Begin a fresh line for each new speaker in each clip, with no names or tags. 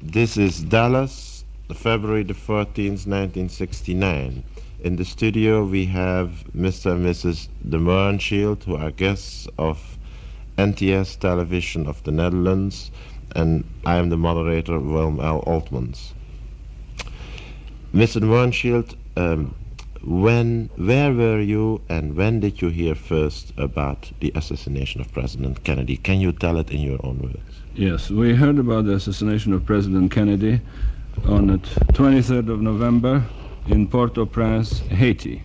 This is Dallas, February the 14th, 1969. In the studio we have Mr. and Mrs. DeMohrenschildt, who are guests of NTS Television of the Netherlands, and I am the moderator, Willem L. Altmans. Mr. DeMohrenschildt, where were you and when did you hear first about the assassination of President Kennedy? Can you tell it in your own words?
Yes, we heard about the assassination of President Kennedy on the 23rd of November in Port-au-Prince, Haiti.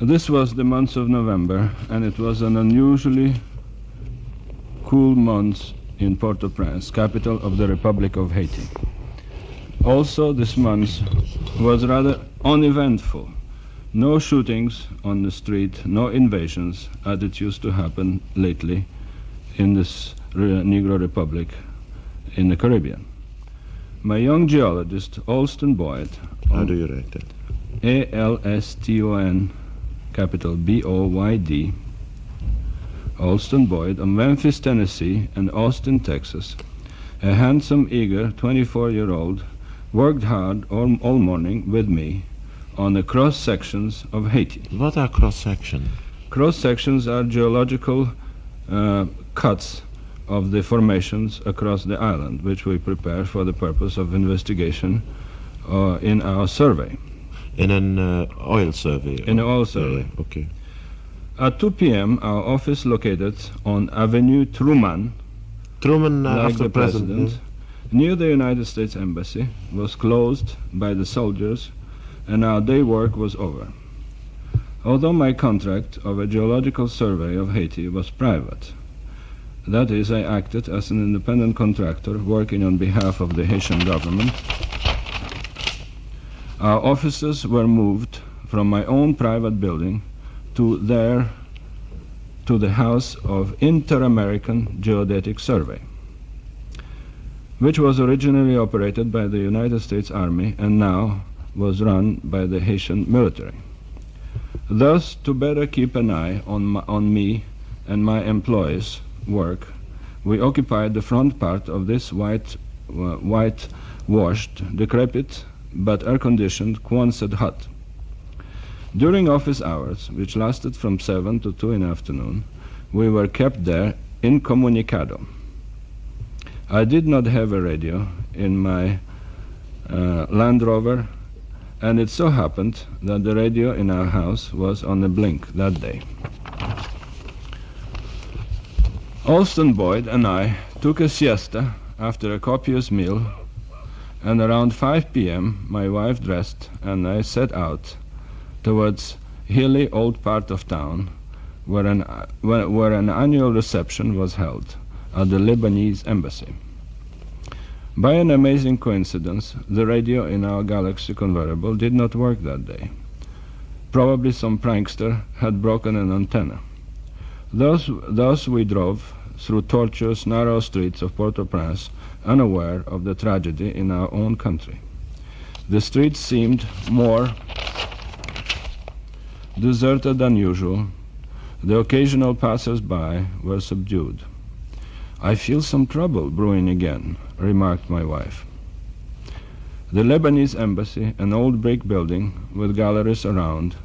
This was the month of November, and it was an unusually cool month in Port-au-Prince, capital of the Republic of Haiti. Also, this month was rather uneventful. No shootings on the street, no invasions, as it used to happen lately in this Negro Republic in the Caribbean. My young geologist, Alston Boyd.
How do you write that?
A-L-S-T-O-N, capital B-O-Y-D. Alston Boyd of Memphis, Tennessee, and Austin, Texas. A handsome, eager 24-year-old worked hard all morning with me on the cross-sections of Haiti.
What are cross-sections?
Cross-sections are geological cuts of the formations across the island, which we prepare for the purpose of investigation in our survey.
In an oil survey?
In an oil survey.
Yeah, okay.
At 2 p.m., our office located on Avenue Truman, like
after
the president, near the United States Embassy, was closed by the soldiers, and our day work was over. Although my contract of a geological survey of Haiti was private, that is, I acted as an independent contractor working on behalf of the Haitian government, our offices were moved from my own private building to the House of Inter-American Geodetic Survey, which was originally operated by the United States Army and now was run by the Haitian military. Thus, to better keep an eye on me and my employees' work, we occupied the front part of this whitewashed, decrepit, but air-conditioned Quonset hut. During office hours, which lasted from 7 to 2 in the afternoon, we were kept there incommunicado. I did not have a radio in my Land Rover, and it so happened that the radio in our house was on a blink that day. Alston Boyd and I took a siesta after a copious meal, and around 5 p.m. my wife dressed and I set out towards hilly old part of town where an annual reception was held at the Lebanese embassy. By an amazing coincidence, the radio in our Galaxy convertible did not work that day. Probably some prankster had broken an antenna. Thus we drove through tortuous, narrow streets of Port-au-Prince, unaware of the tragedy in our own country. The streets seemed more deserted than usual. The occasional passers-by were subdued. "I feel some trouble brewing again," remarked my wife. The Lebanese embassy, an old brick building with galleries around,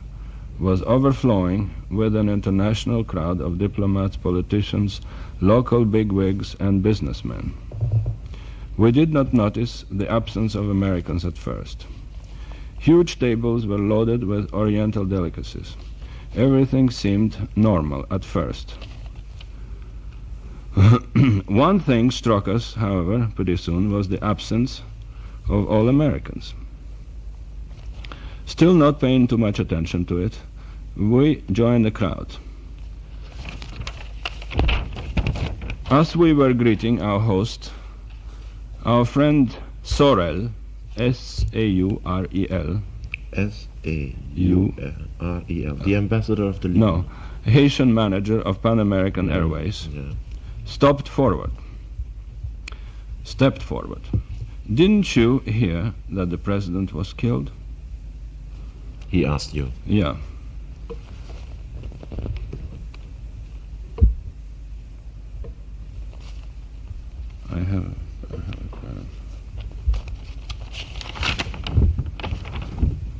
was overflowing with an international crowd of diplomats, politicians, local bigwigs, and businessmen. We did not notice the absence of Americans at first. Huge tables were loaded with Oriental delicacies. Everything seemed normal at first. One thing struck us, however, pretty soon, was the absence of all Americans. Still not paying too much attention to it, we joined the crowd. As we were greeting our host, our friend Sorel, S-A-U-R-E-L.
S-A-U-R-E-L. The ambassador of the League.
No, Haitian manager of Pan American Airways, stepped forward. "Didn't you hear that the president was killed?"
He asked you.
Yeah. I have a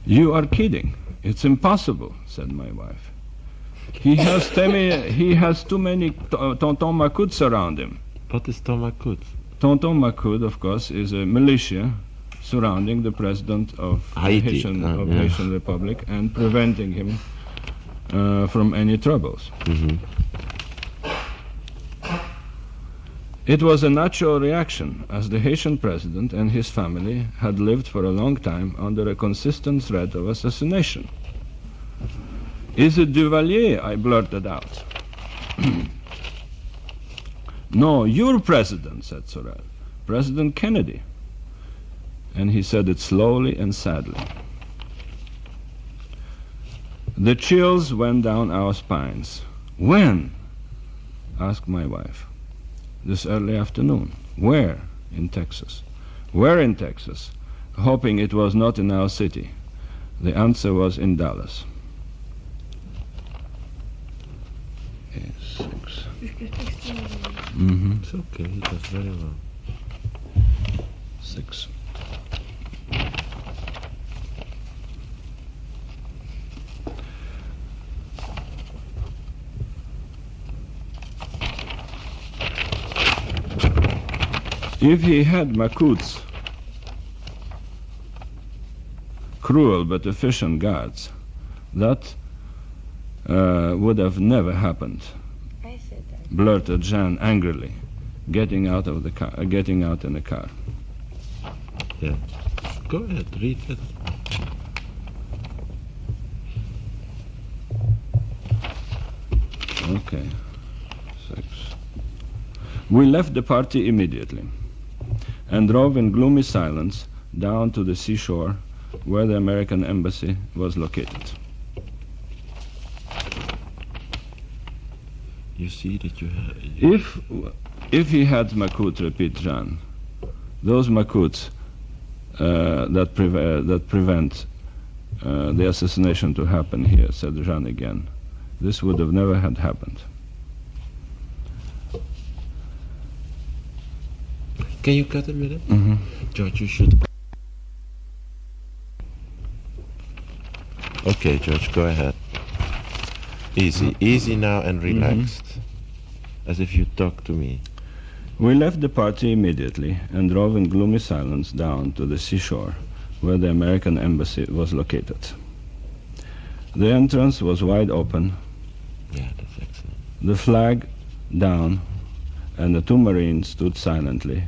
"You are kidding. It's impossible," said my wife. He has too many Tonton Macoutes around him.
What is Tomakut?
Tonton Macoute, of course, is a militia surrounding the president of
Haiti.
Haitian Republic and preventing him from any troubles. It was a natural reaction, as the Haitian president and his family had lived for a long time under a consistent threat of assassination. "Is it Duvalier?" I blurted out. "No, your president," said Sorel. "President Kennedy." And he said it slowly and sadly. The chills went down our spines. "When?" asked my wife. "This early afternoon." "Where?" "In Texas." "Where in Texas?" Hoping it was not in our city. The answer was in Dallas. 6.
It's okay, he does very well.
6. If he had Macoutes, cruel but efficient guards, that would have never happened,
I said that.
blurted Jean angrily, getting out in the car.
Yeah. Go ahead, read it.
Okay. 6. We left the party immediately and drove in gloomy silence down to the seashore where the American embassy was located.
You see that you have...
If he had Macoutes, repeat Jean, those Macoutes that prevent the assassination to happen here, said Jean again, this would have never had happened.
Can you cut a minute?
Mm-hmm.
George, you should... Okay, George, go ahead. Easy now and relaxed. As if you talk to me.
We left the party immediately and drove in gloomy silence down to the seashore where the American embassy was located. The entrance was wide open,
Yeah, that's excellent.
the flag down, and the two Marines stood silently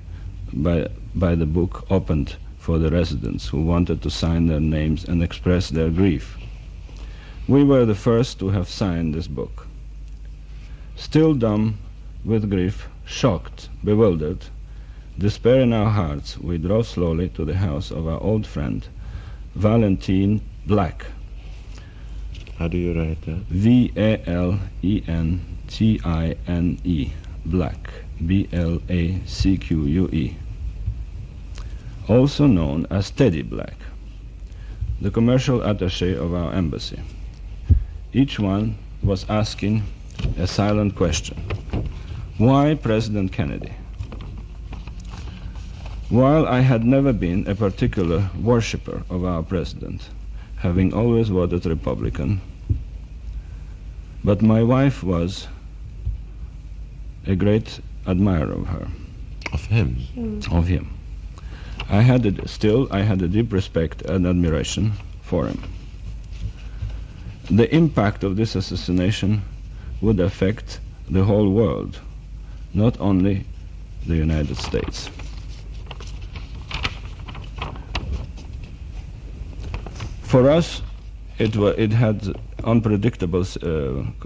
by the book opened for the residents who wanted to sign their names and express their grief. We were the first to have signed this book. Still dumb with grief, shocked, bewildered, despair in our hearts, we drove slowly to the house of our old friend, Valentine Black.
How do you write that?
Valentine, Black, Blacque, also known as Teddy Black, the commercial attaché of our embassy. Each one was asking a silent question. Why President Kennedy? While I had never been a particular worshipper of our president, having always voted Republican, but my wife was a great admirer of her,
Of him.
of him. I had a deep respect and admiration for him. The impact of this assassination would affect the whole world, not only the United States. For us, it had unpredictable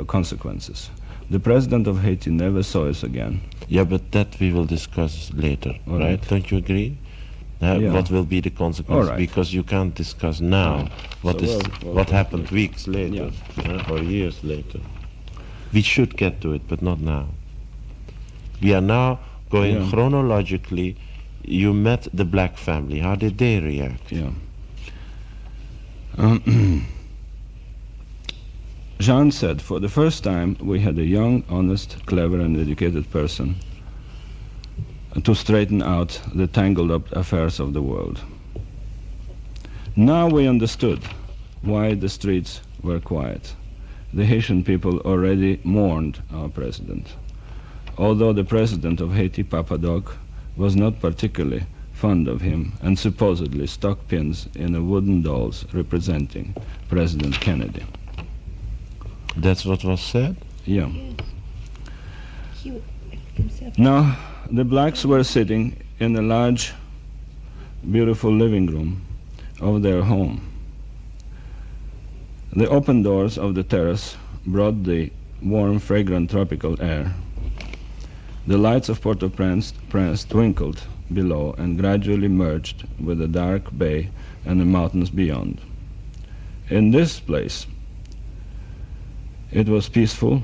consequences. The president of Haiti never saw us again.
Yeah, but that we will discuss later,
All
right?
right.
Don't you agree?
Yeah.
What will be the consequence?
All right.
Because you can't discuss now what
we'll
happened weeks later or years later. We should get to it, but not now. We are now going chronologically. You met the Black family. How did they react?
Yeah. Jean said, for the first time, we had a young, honest, clever, and educated person to straighten out the tangled up affairs of the world. Now we understood why the streets were quiet. The Haitian people already mourned our president, although the president of Haiti, Papa Doc, was not particularly fond of him and supposedly stuck pins in a wooden dolls representing President Kennedy.
That's what was said?
Yeah.
He himself.
Now, the blacks were sitting in a large, beautiful living room of their home. The open doors of the terrace brought the warm, fragrant tropical air. The lights of Port-au-Prince twinkled below and gradually merged with the dark bay and the mountains beyond. In this place, it was peaceful,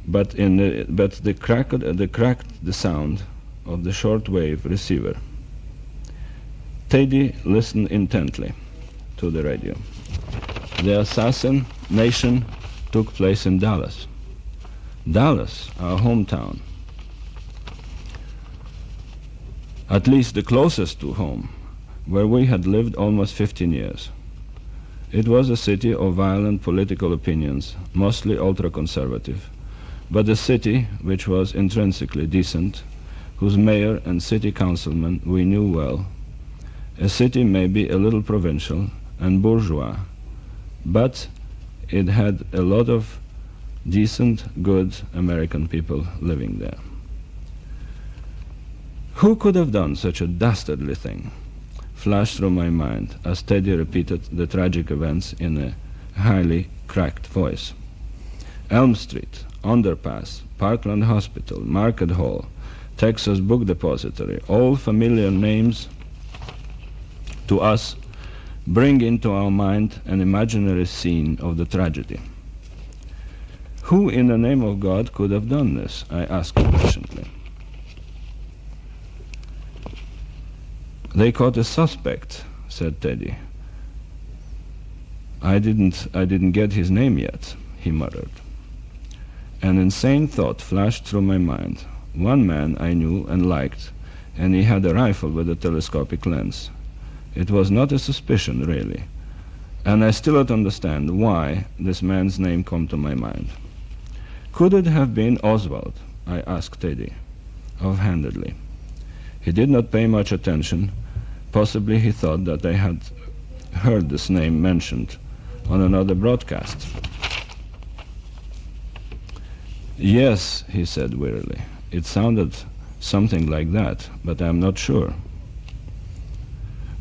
but the cracked the sound of the shortwave receiver. Teddy listened intently to the radio. The assassination took place in Dallas. Dallas, our hometown. At least the closest to home, where we had lived almost 15 years. It was a city of violent political opinions, mostly ultra-conservative, but a city which was intrinsically decent, whose mayor and city councilmen we knew well. A city maybe a little provincial and bourgeois, but it had a lot of decent, good American people living there. Who could have done such a dastardly thing? Flashed through my mind as Teddy repeated the tragic events in a highly cracked voice. Elm Street, Underpass, Parkland Hospital, Market Hall, Texas Book Depository, all familiar names to us, bring into our mind an imaginary scene of the tragedy. Who in the name of God could have done this? I asked patiently. They caught a suspect, said Teddy. I didn't get his name yet, he muttered. An insane thought flashed through my mind. One man I knew and liked, and he had a rifle with a telescopic lens. It was not a suspicion, really, and I still don't understand why this man's name came to my mind. Could it have been Oswald? I asked Teddy, offhandedly. He did not pay much attention. Possibly he thought that I had heard this name mentioned on another broadcast. Yes, he said wearily. It sounded something like that, but I'm not sure.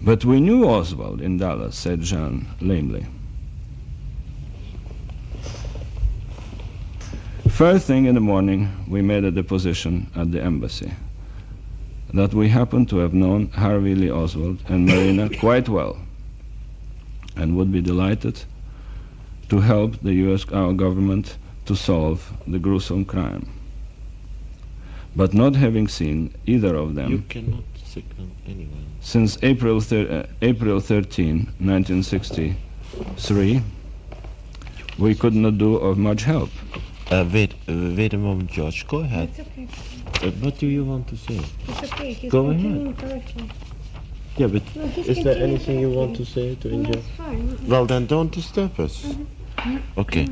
But we knew Oswald in Dallas, said Jean lamely. First thing in the morning, we made a deposition at the embassy that we happened to have known Harvey Lee Oswald and Marina quite well and would be delighted to help our government to solve the gruesome crime. But not having seen either of them
You cannot signal anyone.
since April 13, 1963, we could not do of much help.
Wait a moment, George. Go ahead.
It's okay.
What do you want to say?
It's okay. He's
Go ahead.
continuing correctly.
Yeah, but
No, he's
is there
continuing
anything you want to
correctly.
say to
No,
enjoy?
it's fine.
Well, then don't disturb us. Okay.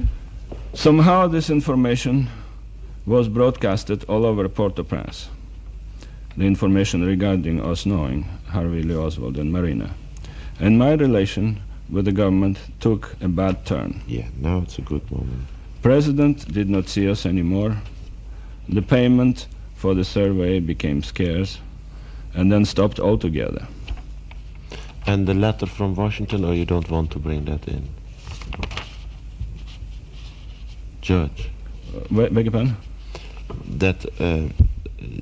Somehow this information was broadcasted all over Port-au-Prince, the information regarding us knowing Harvey Lee Oswald and Marina. And my relation with the government took a bad turn.
Yeah, now it's a good moment.
President did not see us anymore. The payment for the survey became scarce and then stopped altogether.
And the letter from Washington, or you don't want to bring that in? George,
Beg your pardon?
that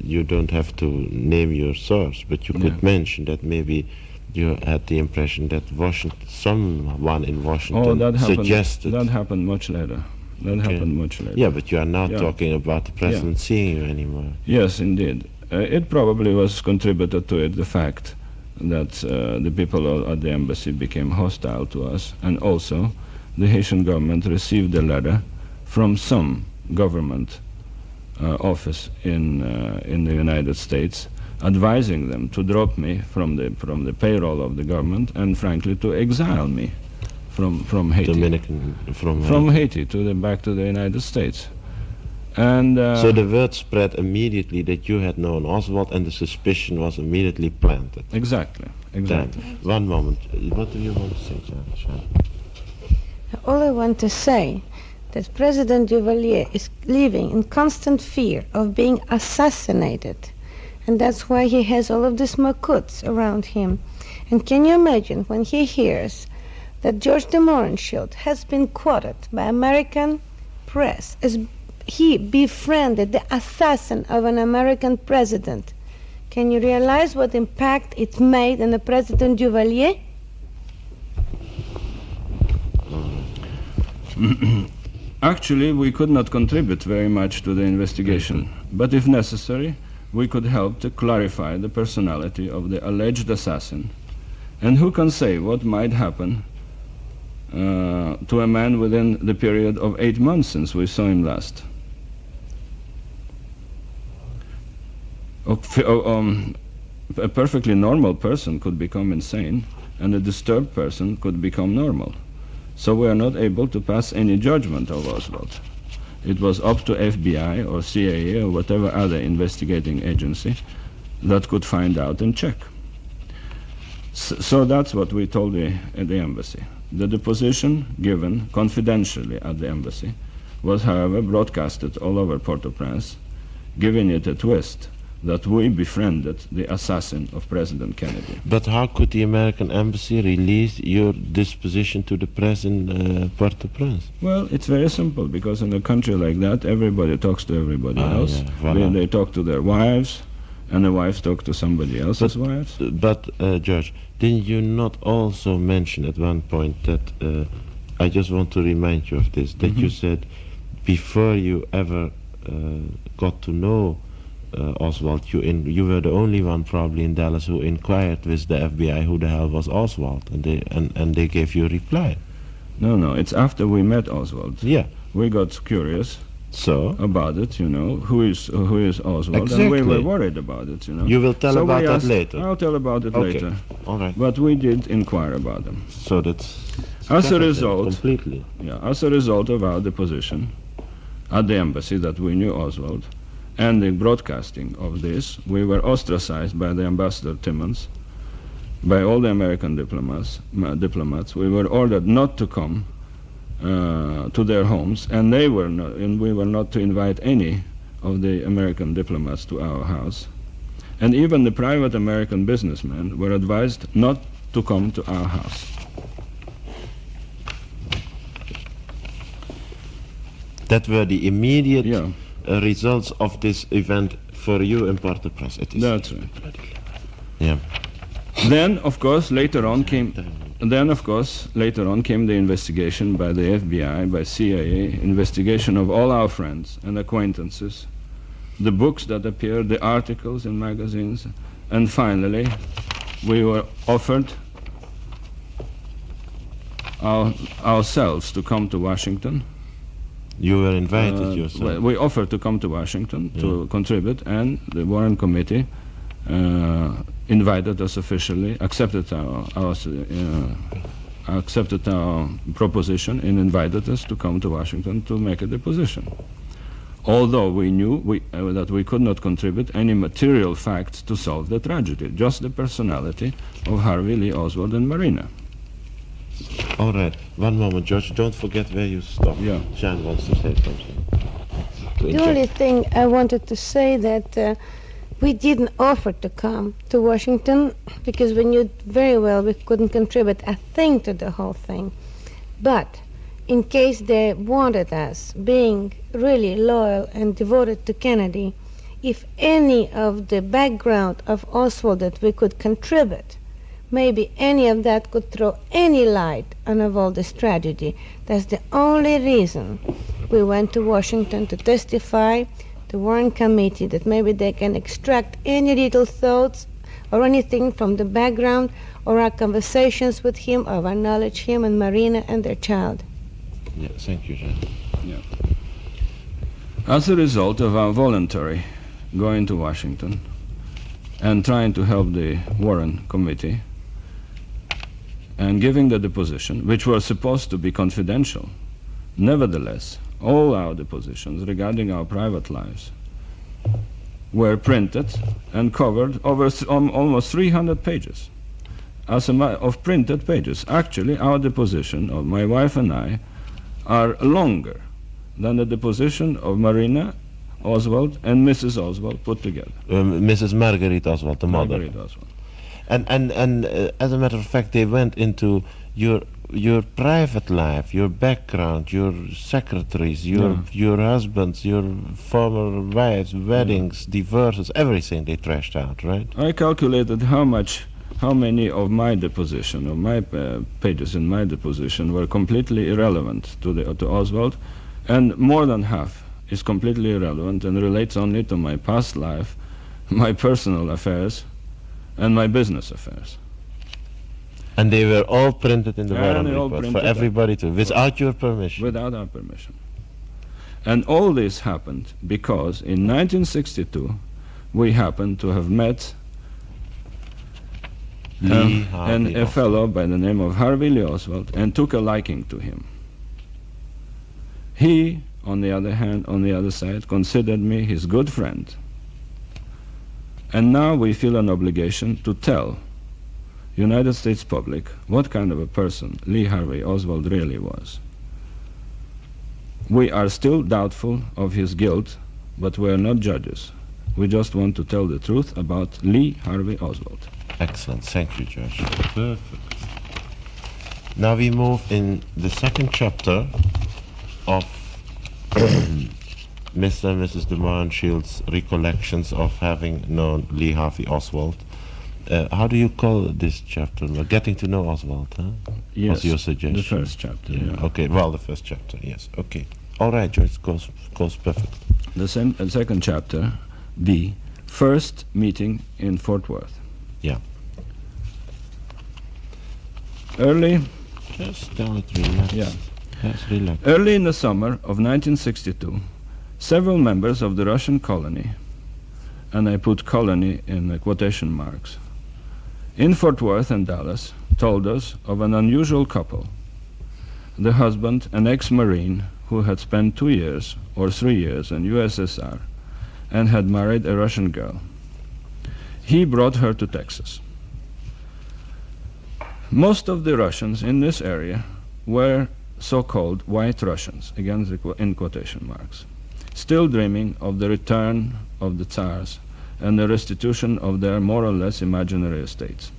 you don't have to name your source, but you could
Yeah.
mention that maybe you had the impression that someone in Washington suggested.
That happened much later. That
Okay.
happened much later.
Yeah, but you are not
Yeah.
talking about the president seeing you anymore.
Yes, indeed. It probably was contributed to it, the fact that the people at the embassy became hostile to us, and also the Haitian government received a letter from some government office in the United States advising them to drop me from the payroll of the government and, frankly, to exile me from Haiti.
Dominican from
From
Haiti.
Haiti to back to the United States. And
So the word spread immediately that you had known Oswald, and the suspicion was immediately planted.
exactly.
Then, one moment. What do you want to say, Shan?
All I want to say that President Duvalier is living in constant fear of being assassinated. And that's why he has all of these makuts around him. And can you imagine when he hears that George DeMohrenschildt has been quoted by American press as he befriended the assassin of an American president? Can you realize what impact it made on the President Duvalier?
Actually, we could not contribute very much to the investigation, but if necessary, we could help to clarify the personality of the alleged assassin. And who can say what might happen to a man within the period of 8 months since we saw him last? A perfectly normal person could become insane, and a disturbed person could become normal. So we are not able to pass any judgment of Oswald. It was up to FBI or CIA or whatever other investigating agency that could find out and check. So that's what we told the embassy. The deposition given confidentially at the embassy was, however, broadcasted all over Port-au-Prince, giving it a twist that we befriended the assassin of President Kennedy.
But how could the American embassy release your disposition to the press in Port-au-Prince?
Well, it's very simple, because in a country like that, everybody talks to everybody else.
Yeah, voilà.
They talk to their wives, and the wives talk to somebody else's wives.
But George, didn't you not also mention at one point that, I just want to remind you of this, that you said before you ever got to know Oswald, you were the only one probably in Dallas who inquired with the FBI who the hell was Oswald, and they gave you a reply.
No, it's after we met Oswald.
Yeah.
We got curious
So
about it, who is Oswald, and we
Exactly.
were worried about it,
you will tell
So
about
we
that
asked-
later.
I'll tell about it
Okay.
later.
All right.
But we did inquire about them.
So that's
As a
settled then
result,
completely.
as a result of our deposition at the embassy that we knew Oswald, and the broadcasting of this, we were ostracized by the ambassador Timmons, by all the American diplomats. We were ordered not to come to their homes, and we were not to invite any of the American diplomats to our house. And even the private American businessmen were advised not to come to our house.
That were the immediate
Yeah.
results of this event for you in Port-au-Prince. It is
That's right.
yeah.
Then, of course, later on came the investigation by the FBI, by CIA, investigation of all our friends and acquaintances, the books that appeared, the articles in magazines, and finally, we were offered ourselves to come to Washington.
You were invited yourself.
We offered to come to Washington to contribute, and the Warren Committee invited us officially, accepted our proposition, and invited us to come to Washington to make a deposition. Although we knew that we could not contribute any material facts to solve the tragedy, just the personality of Harvey Lee Oswald and Marina.
All right. One moment, George. Don't forget where you stopped.
Yeah.
Jan wants to say something.
The only thing I wanted to say that we didn't offer to come to Washington because we knew very well we couldn't contribute a thing to the whole thing. But in case they wanted us, being really loyal and devoted to Kennedy, if any of the background of Oswald that we could contribute, maybe any of that could throw any light on all this tragedy. That's the only reason we went to Washington to testify to Warren Committee, that maybe they can extract any little thoughts or anything from the background or our conversations with him or our knowledge him and Marina and their child.
Yeah, thank you, Jan.
As a result of our voluntary going to Washington and trying to help the Warren Committee, and giving the deposition, which were supposed to be confidential. Nevertheless, all our depositions regarding our private lives were printed and covered over almost 300 pages. Of printed pages. Actually, our deposition of my wife and I are longer than the deposition of Marina Oswald and Mrs. Oswald put together.
Mrs. Marguerite Oswald, the mother.
Marguerite Oswald.
And as a matter of fact, they went into your private life, your background, your secretaries, your husbands, your former wives, weddings, divorces, everything they trashed out, right?
I calculated how many of my deposition, of my pages in my deposition were completely irrelevant to Oswald, and more than half is completely irrelevant and relates only to my past life, my personal affairs, and my business affairs.
And they were all printed in the
And
Warren
they all
report for
printed
everybody to, without your permission.
Without our permission. And all this happened because in 1962 we happened to have met
Lee Harvey
and a
Oswald.
fellow by the name of Harvey Lee Oswald, and took a liking to him. He, on the other hand, on the other side, considered me his good friend. And now we feel an obligation to tell United States public what kind of a person Lee Harvey Oswald really was. We are still doubtful of his guilt, but we are not judges. We just want to tell the truth about Lee Harvey Oswald.
Excellent. Thank you, George. Perfect. Now we move in the second chapter of Mr. and Mrs. DeMohrenschildt's recollections of having known Lee Harvey Oswald. How do you call this chapter? Well, getting to know Oswald, huh?
Yes,
was your suggestion?
the first chapter. Yeah.
Okay, well, the first chapter, yes. Okay. All right, George, goes perfect.
The second chapter, the first meeting in Fort Worth.
Yeah.
Early
Just tell it relaxed.
Yeah.
Yes, relax.
Early in the summer of 1962, several members of the Russian colony, and I put colony in quotation marks, in Fort Worth and Dallas, told us of an unusual couple. The husband, an ex-Marine who had spent 2 years or 3 years in USSR and had married a Russian girl. He brought her to Texas. Most of the Russians in this area were so-called white Russians, again in quotation marks, still dreaming of the return of the Tsars and the restitution of their more or less imaginary estates.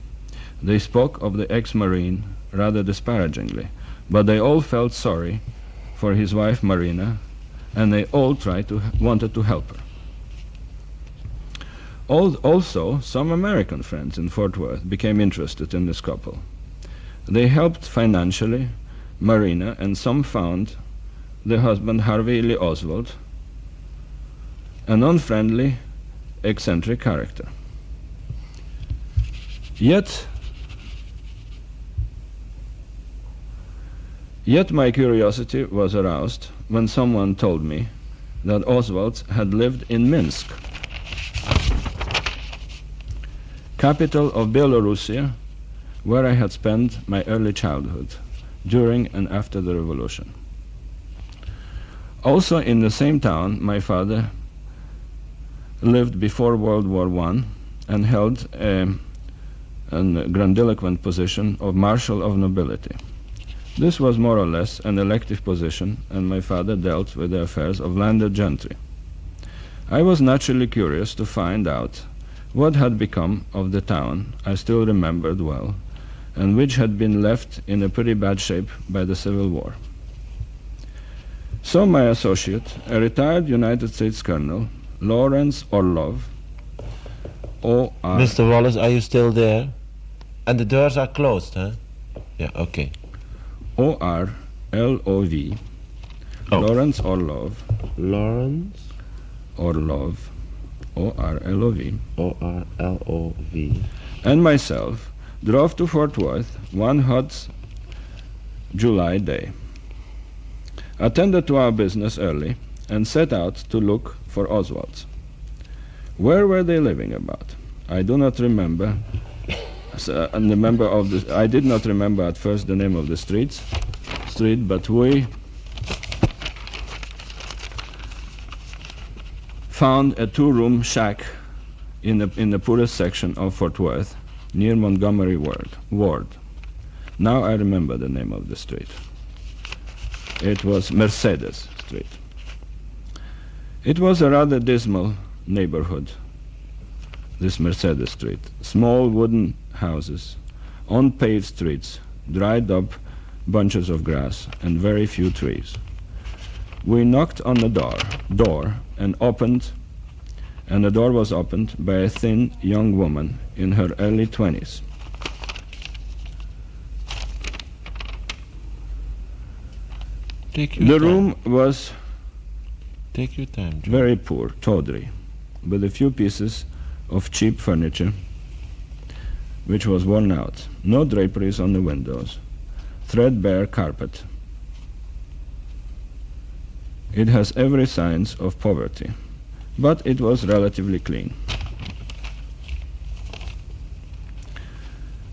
They spoke of the ex-Marine rather disparagingly, but they all felt sorry for his wife Marina, and they all wanted to help her. Also, some American friends in Fort Worth became interested in this couple. They helped financially Marina, and some found the husband Harvey Lee Oswald an unfriendly, eccentric character. Yet my curiosity was aroused when someone told me that Oswald had lived in Minsk, capital of Belarusia, where I had spent my early childhood, during and after the revolution. Also in the same town, my father lived before World War I and held a grandiloquent position of Marshal of Nobility. This was more or less an elective position, and my father dealt with the affairs of landed gentry. I was naturally curious to find out what had become of the town I still remembered well, and which had been left in a pretty bad shape by the Civil War. So my associate, a retired United States Colonel, Lawrence Orlov, O.R.
Mr. Wallace, are you still there? And the doors are closed, huh? Yeah, okay.
O.R.L.O.V.
Oh.
Lawrence Orlov,
Lawrence
Orlov, O.R.L.O.V.
O-R-L-O-V.
and myself drove to Fort Worth one hot July day, attended to our business early, and set out to look for Oswalds. Where were they living about? I do not remember and the member of the, I did not remember at first the name of the street, but we found a two-room shack in the poorest section of Fort Worth, near Montgomery Ward. Now I remember the name of the street. It was Mercedes Street. It was a rather dismal neighborhood, this Mercedes Street. Small wooden houses, unpaved streets, dried up bunches of grass, and very few trees. We knocked on the door and the door was opened by a thin young woman in her early 20s.
Take your
The
time.
room was
Take your time, John.
very poor, tawdry, with a few pieces of cheap furniture, which was worn out, no draperies on the windows, threadbare carpet. It has every signs of poverty, but it was relatively clean.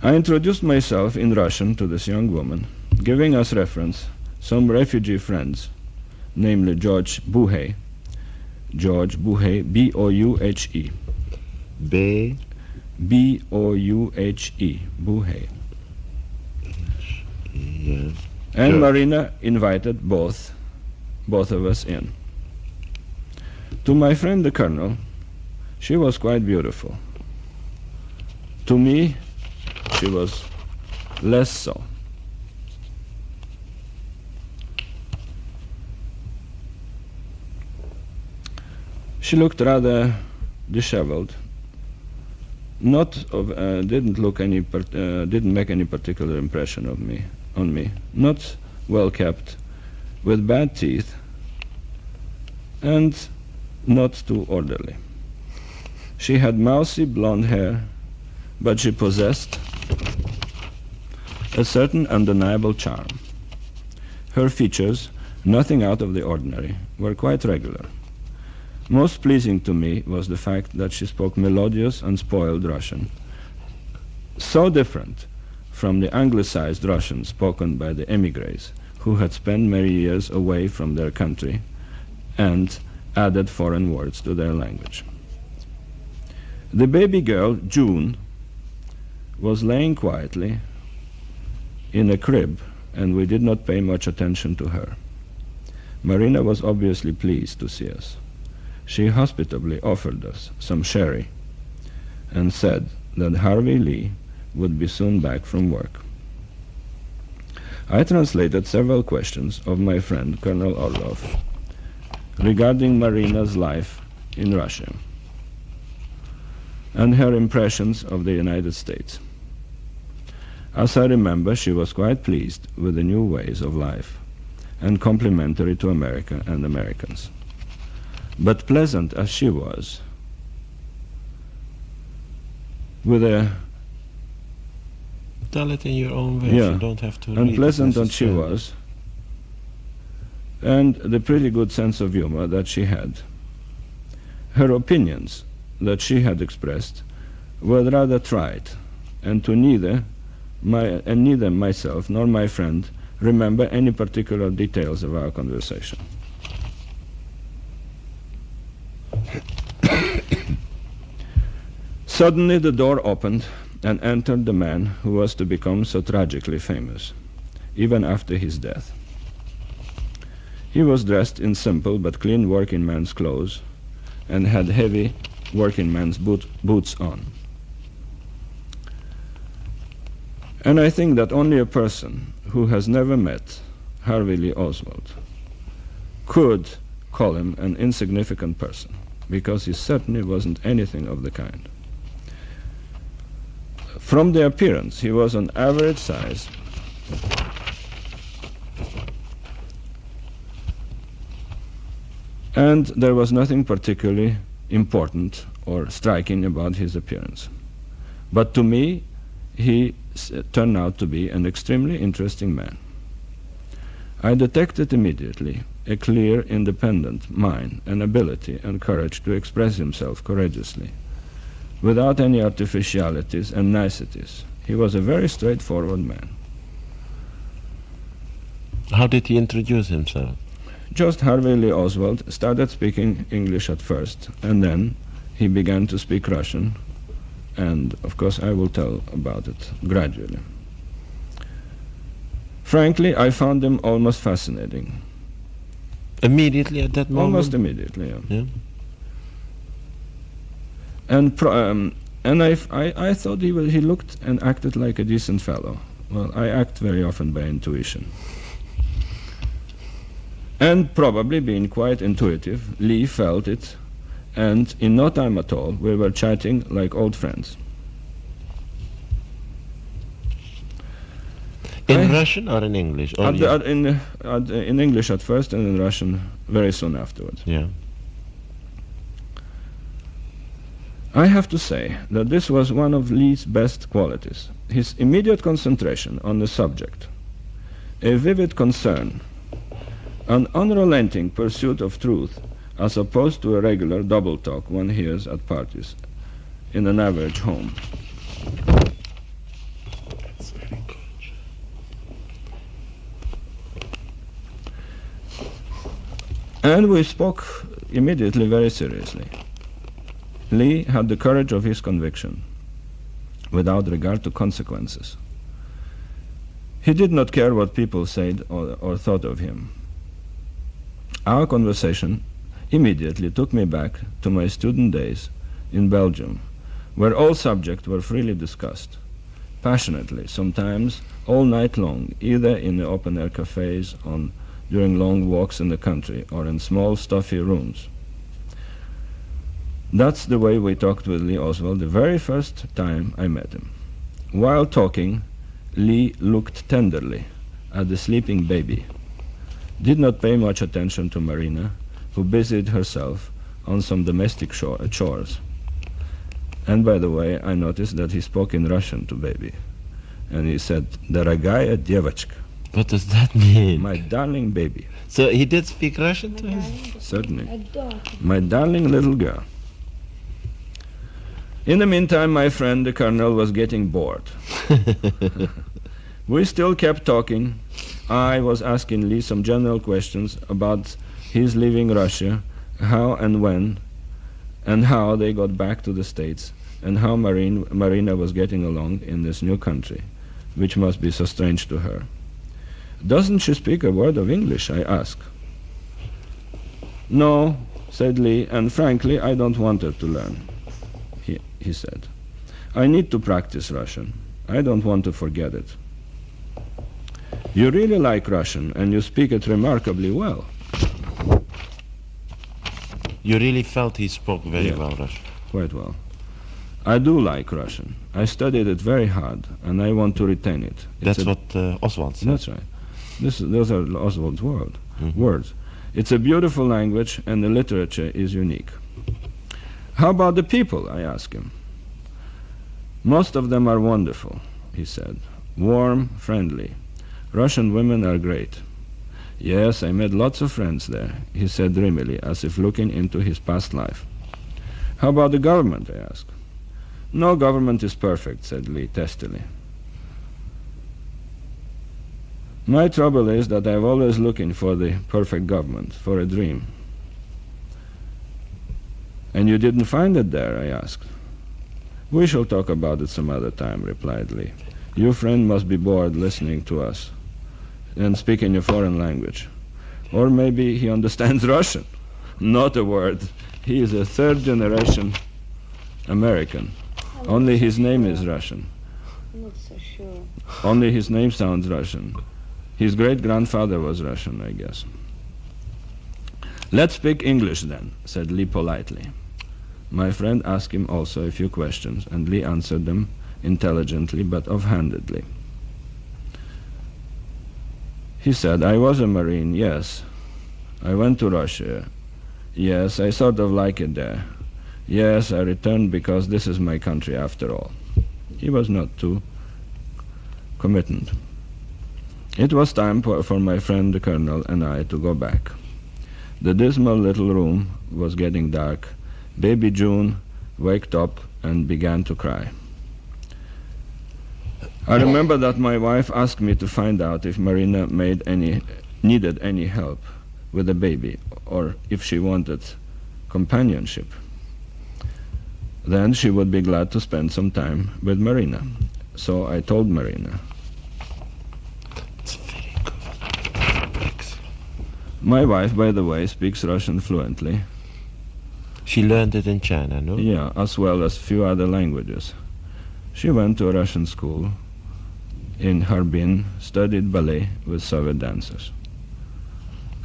I introduced myself in Russian to this young woman, giving as reference some refugee friends, namely George Bouhet, B-O-U-H-E.
Bay.
B-O-U-H-E, Bouhet.
Yes.
And
Sure.
Marina invited both of us in. To my friend the Colonel, she was quite beautiful. To me, she was less so. She looked rather disheveled. Didn't make any particular impression on me. Not well kept, with bad teeth, and not too orderly. She had mousy blonde hair, but she possessed a certain undeniable charm. Her features, nothing out of the ordinary, were quite regular. Most pleasing to me was the fact that she spoke melodious and spoiled Russian, so different from the anglicized Russian spoken by the emigres who had spent many years away from their country and added foreign words to their language. The baby girl, June, was laying quietly in a crib, and we did not pay much attention to her. Marina was obviously pleased to see us. She hospitably offered us some sherry and said that Harvey Lee would be soon back from work. I translated several questions of my friend Colonel Orlov regarding Marina's life in Russia and her impressions of the United States. As I remember, she was quite pleased with the new ways of life and complimentary to America and Americans. But pleasant as she was, with a
Tell it in your own way.
Yeah.
You don't have to. read it
unpleasant as she
necessarily.
was, and the pretty good sense of humor that she had, her opinions that she had expressed were rather trite, and neither myself nor my friend remember any particular details of our conversation. Suddenly the door opened and entered the man who was to become so tragically famous, even after his death. He was dressed in simple but clean working man's clothes and had heavy working man's boots on. And I think that only a person who has never met Harvey Lee Oswald could call him an insignificant person, because he certainly wasn't anything of the kind. From the appearance, he was an average size, and there was nothing particularly important or striking about his appearance. But to me, he turned out to be an extremely interesting man. I detected immediately a clear, independent mind and ability and courage to express himself courageously, without any artificialities and niceties. He was a very straightforward man.
How did he introduce himself?
George Lee Oswald started speaking English at first, and then he began to speak Russian, and of course I will tell about it gradually. Frankly, I found him almost fascinating.
Immediately at that moment?
Almost immediately, yeah.
Yeah.
And I thought he looked and acted like a decent fellow. Well, I act very often by intuition. And probably being quite intuitive, Lee felt it, and in no time at all, we were chatting like old friends.
In Russian or in English?
In English at first, and in Russian very soon afterwards.
Yeah.
I have to say that this was one of Lee's best qualities, his immediate concentration on the subject, a vivid concern, an unrelenting pursuit of truth, as opposed to a regular double talk one hears at parties in an average home.
That's very good.
And we spoke immediately very seriously. Lee had the courage of his conviction, without regard to consequences. He did not care what people said or thought of him. Our conversation immediately took me back to my student days in Belgium, where all subjects were freely discussed, passionately, sometimes all night long, either in the open-air cafes during long walks in the country or in small, stuffy rooms. That's the way we talked with Lee Oswald the very first time I met him. While talking, Lee looked tenderly at the sleeping baby, did not pay much attention to Marina, who busied herself on some domestic chores. And by the way, I noticed that he spoke in Russian to baby. And he said, "Дорогая девочка."
What does that mean?
My darling baby.
So he did speak Russian to him?
Certainly. My darling little girl. In the meantime, my friend, the colonel, was getting bored. We still kept talking. I was asking Lee some general questions about his leaving Russia, how and when, and how they got back to the States, and how Marina was getting along in this new country, which must be so strange to her. "Doesn't she speak a word of English?" I asked. "No," said Lee, "and frankly, I don't want her to learn," he said. "I need to practice Russian. I don't want to forget it." "You really like Russian, and you speak it remarkably well."
You really felt he spoke very well Russian?
Quite well. "I do like Russian. I studied it very hard, and I want to retain it."
That's what Oswald said.
That's right. Those are Oswald's words. "It's a beautiful language, and the literature is unique." "How about the people?" I asked him. "Most of them are wonderful," he said. "Warm, friendly. Russian women are great." "Yes, I made lots of friends there," he said dreamily, as if looking into his past life. "How about the government?" I asked. "No government is perfect," said Lee testily. "My trouble is that I'm always looking for the perfect government, for a dream." "And you didn't find it there?" I asked. "We shall talk about it some other time," replied Lee. "Your friend must be bored listening to us and speaking a foreign language. Or maybe he understands Russian. Not a word. He is a third-generation American. Only his name is Russian.
I'm not so sure.
Only his name sounds Russian. His great-grandfather was Russian, I guess." "Let's speak English then," said Lee politely. My friend asked him also a few questions, and Lee answered them intelligently but offhandedly. He said, "I was a Marine, yes. I went to Russia. Yes, I sort of like it there. Yes, I returned because this is my country after all." He was not too committant. It was time for my friend the colonel and I to go back. The dismal little room was getting dark. Baby June waked up and began to cry. I remember that my wife asked me to find out if Marina needed any help with the baby or if she wanted companionship. Then she would be glad to spend some time with Marina. So I told Marina.
It's very good. Excellent.
My wife, by the way, speaks Russian fluently.
She learned it in China, no?
Yeah, as well as few other languages. She went to a Russian school in Harbin, studied ballet with Soviet dancers,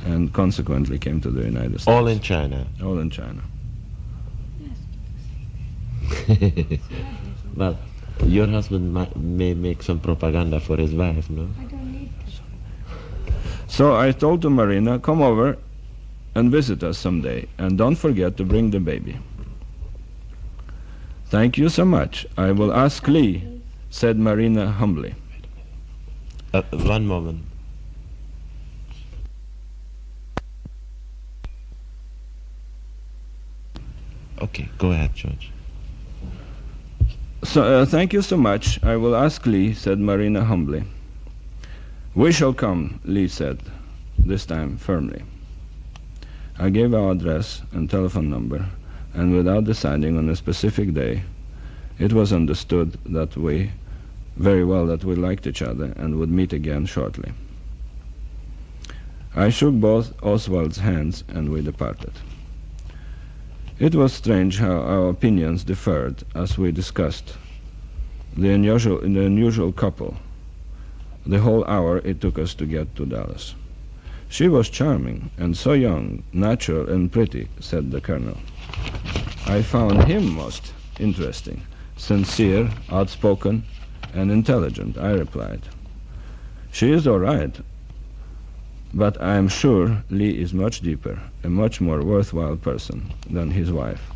and consequently came to the United States.
All in China.
All in China.
Well, your husband may make some propaganda for his wife, no?
I don't need to.
So I told to Marina, come over and visit us someday, and don't forget to bring the baby. Thank you so much. I will ask Lee, said Marina humbly.
One moment. Okay, go ahead, George.
So, thank you so much. I will ask Lee, said Marina humbly. We shall come, Lee said, this time firmly. I gave our address and telephone number, and without deciding on a specific day, it was understood that we liked each other and would meet again shortly. I shook both Oswald's hands and we departed. It was strange how our opinions differed as we discussed the unusual couple, the whole hour it took us to get to Dallas. She was charming and so young, natural and pretty, said the colonel. I found him most interesting, sincere, outspoken, and intelligent, I replied. She is all right, but I am sure Lee is much deeper, a much more worthwhile person than his wife.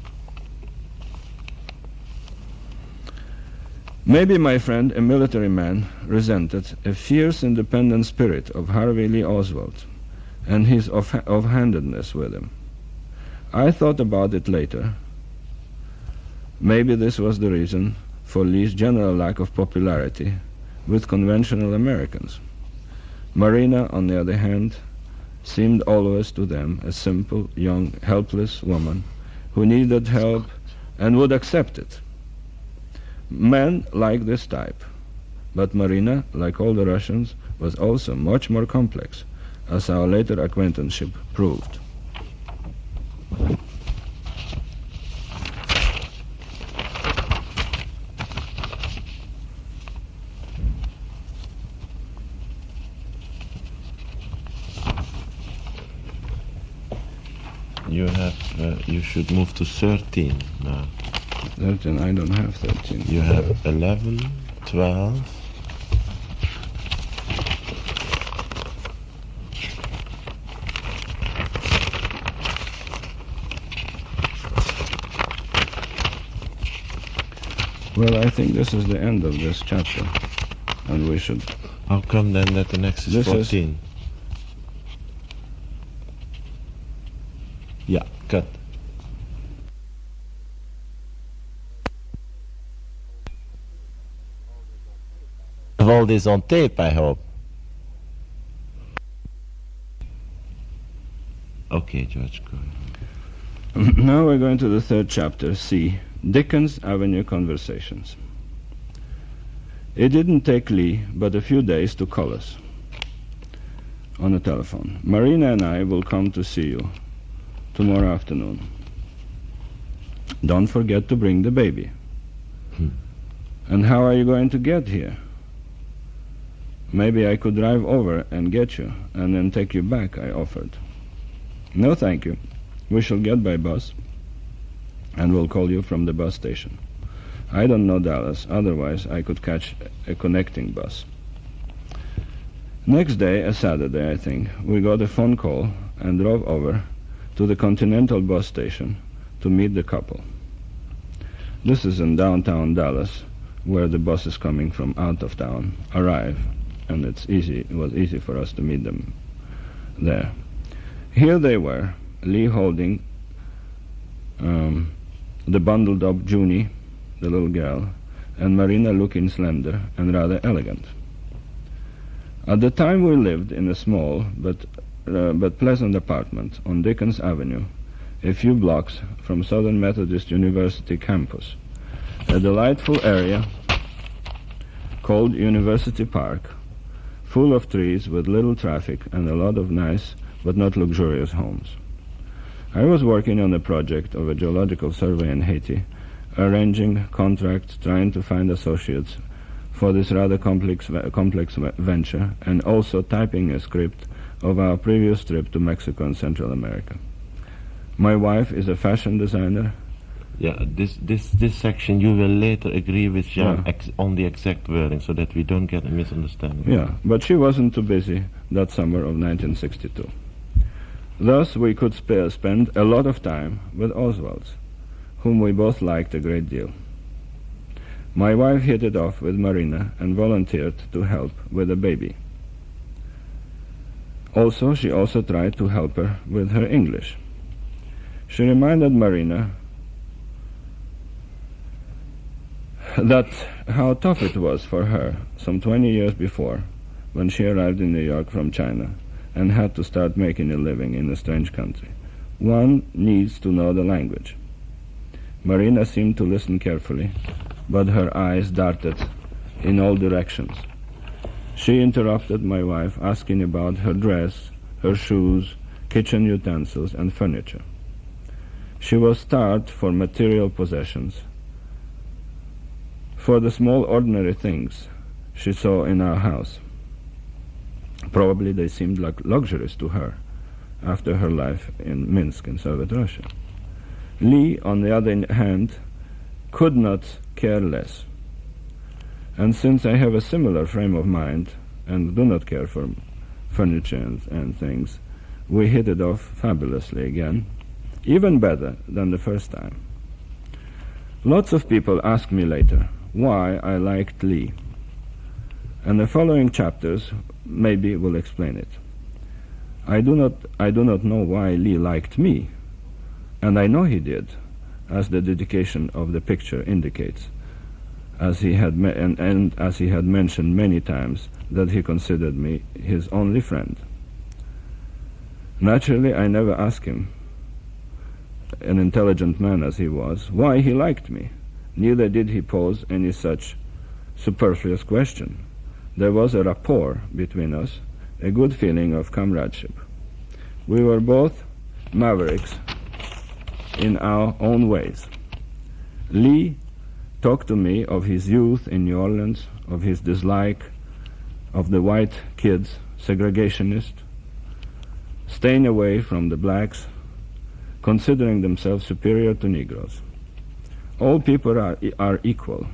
Maybe my friend, a military man, resented a fierce independent spirit of Harvey Lee Oswald and his offhandedness with him. I thought about it later. Maybe this was the reason for Lee's general lack of popularity with conventional Americans. Marina, on the other hand, seemed always to them a simple, young, helpless woman who needed help and would accept it. Men like this type, but Marina, like all the Russians, was also much more complex, as our later acquaintanceship proved.
You should move to 13 now.
13, I don't have 13.
You have 11, 12.
Well, I think this is the end of this chapter, and we should...
How come then that the next is 14? Yeah, cut. All this on tape, I hope. Okay, George, go ahead.
Now we're going to the third chapter, C, Dickens Avenue Conversations. It didn't take Lee but a few days to call us on the telephone. Marina and I will come to see you tomorrow afternoon. Don't forget to bring the baby. And how are you going to get here? Maybe I could drive over and get you, and then take you back, I offered. No, thank you. We shall get by bus, and we'll call you from the bus station. I don't know Dallas, otherwise I could catch a connecting bus. Next day, a Saturday, I think, we got a phone call and drove over to the Continental bus station to meet the couple. This is in downtown Dallas, where the buses coming from out of town arrive, and it was easy for us to meet them there. Here they were, Lee holding the bundled up Junie, the little girl, and Marina looking slender and rather elegant. At the time we lived in a small but pleasant apartment on Dickens Avenue, a few blocks from Southern Methodist University campus, a delightful area called University Park, full of trees with little traffic and a lot of nice but not luxurious homes. I was working on a project of a geological survey in Haiti, arranging contracts, trying to find associates for this rather complex venture, and also typing a script of our previous trip to Mexico and Central America. My wife is a fashion designer.
Yeah, this section you will later agree with Jean
Yeah.
on the exact wording so that we don't get a misunderstanding.
Yeah, but she wasn't too busy that summer of 1962. Thus, we could spend a lot of time with Oswalds, whom we both liked a great deal. My wife hit it off with Marina and volunteered to help with a baby. She also tried to help her with her English. She reminded Marina that how tough it was for her some 20 years before when she arrived in New York from China and had to start making a living in a strange country. One needs to know the language. Marina seemed to listen carefully, but her eyes darted in all directions. She interrupted my wife, asking about her dress, her shoes, kitchen utensils, and furniture. She was starved for material possessions, for the small ordinary things she saw in our house. Probably they seemed like luxuries to her after her life in Minsk in Soviet Russia. Lee, on the other hand, could not care less. And since I have a similar frame of mind and do not care for furniture and things, we hit it off fabulously again, even better than the first time. Lots of people ask me later why I liked Lee, and the following chapters maybe will explain it. I do not know why Lee liked me, and I know he did, as the dedication of the picture indicates, as he had as he had mentioned many times that he considered me his only friend. Naturally, I never asked him, an intelligent man as he was, why he liked me. Neither did he pose any such superfluous question. There was a rapport between us, a good feeling of comradeship. We were both mavericks in our own ways. Lee talked to me of his youth in New Orleans, of his dislike of the white kids, segregationist, staying away from the blacks, considering themselves superior to Negroes. All people are equal,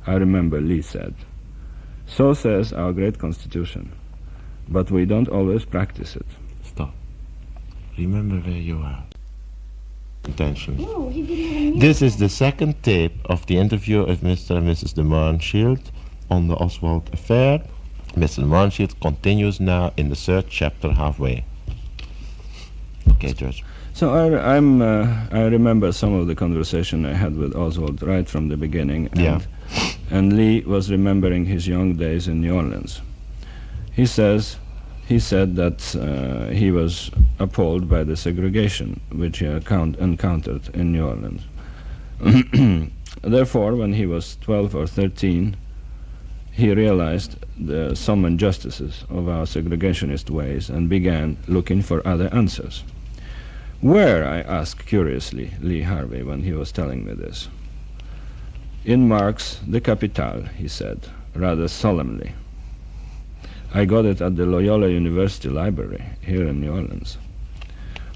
I remember Lee said. So says our great Constitution, but we don't always practice it.
Stop. Remember where you are. Attention.
No, he didn't even
This is the second tape of the interview of Mr. and Mrs. DeMohrenschildt on the Oswald affair. Mr. DeMohrenschildt continues now in the third chapter halfway. Okay, George.
So I remember some of the conversation I had with Oswald right from the beginning, and Lee was remembering his young days in New Orleans. He said that he was appalled by the segregation which he encountered in New Orleans. Therefore, when he was 12 or 13, he realized some injustices of our segregationist ways and began looking for other answers. Where, I asked curiously Lee Harvey when he was telling me this. In Marx' The Capital, he said, rather solemnly. I got it at the Loyola University Library here in New Orleans.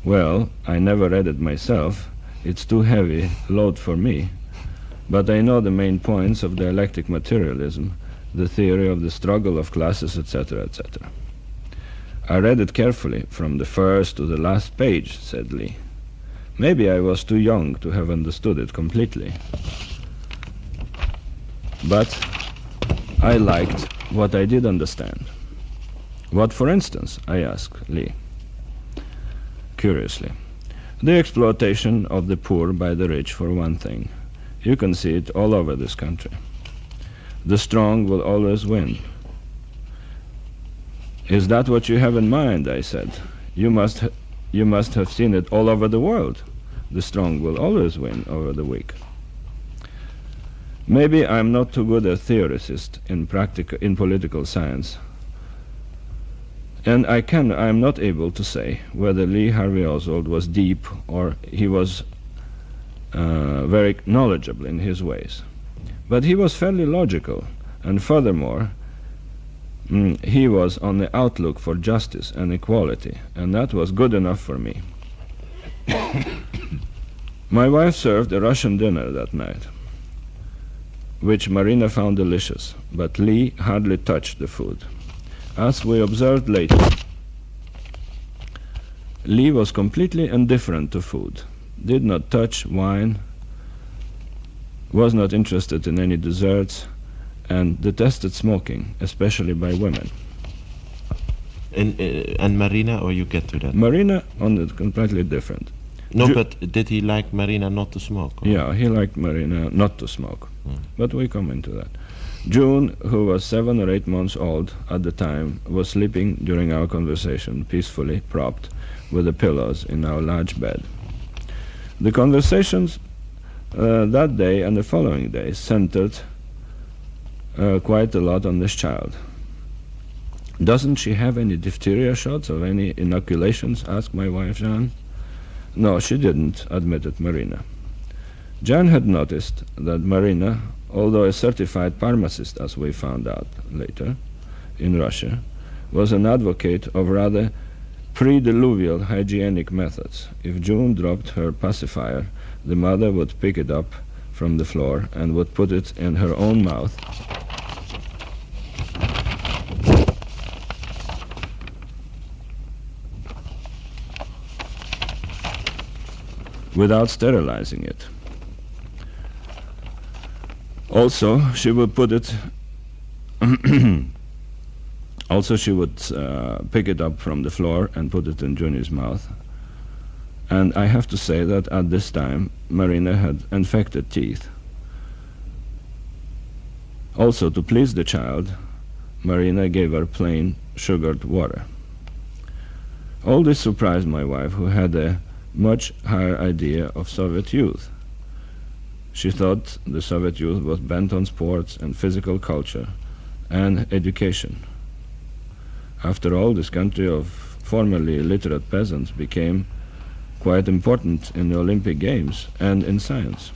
Well, I never read it myself. It's too heavy load for me. But I know the main points of dialectic materialism, the theory of the struggle of classes, etc., etc. I read it carefully from the first to the last page, said Lee. Maybe I was too young to have understood it completely. But I liked what I did understand. What, for instance? I asked Lee, curiously. The exploitation of the poor by the rich, for one thing. You can see it all over this country. The strong will always win. Is that what you have in mind? I said. You must have seen it all over the world. The strong will always win over the weak. Maybe I'm not too good a theorist in political science, and I'm not able to say whether Lee Harvey Oswald was deep or he was very knowledgeable in his ways. But he was fairly logical, and furthermore, he was on the outlook for justice and equality, and that was good enough for me. My wife served a Russian dinner that night, which Marina found delicious, but Lee hardly touched the food. As we observed later, Lee was completely indifferent to food, did not touch wine, was not interested in any desserts, and detested smoking, especially by women.
And Marina, or you get to that?
Marina, on it, completely different.
No, but did he like Marina not to smoke? Or?
Yeah, he liked Marina not to smoke, but we come into that. June, who was 7 or 8 months old at the time, was sleeping during our conversation, peacefully propped with the pillows in our large bed. The conversations that day and the following day centered quite a lot on this child. Doesn't she have any diphtheria shots or any inoculations? Asked my wife, Jean. No, she didn't, admitted Marina. Jan had noticed that Marina, although a certified pharmacist, as we found out later in Russia, was an advocate of rather pre-diluvial hygienic methods. If June dropped her pacifier, the mother would pick it up from the floor and would put it in her own mouth without sterilizing it. Also, she would put it pick it up from the floor and put it in Junior's mouth. And I have to say that at this time, Marina had infected teeth. Also, to please the child, Marina gave her plain sugared water. All this surprised my wife, who had a much higher idea of Soviet youth. She thought the Soviet youth was bent on sports and physical culture and education. After all, this country of formerly illiterate peasants became quite important in the Olympic Games and in science.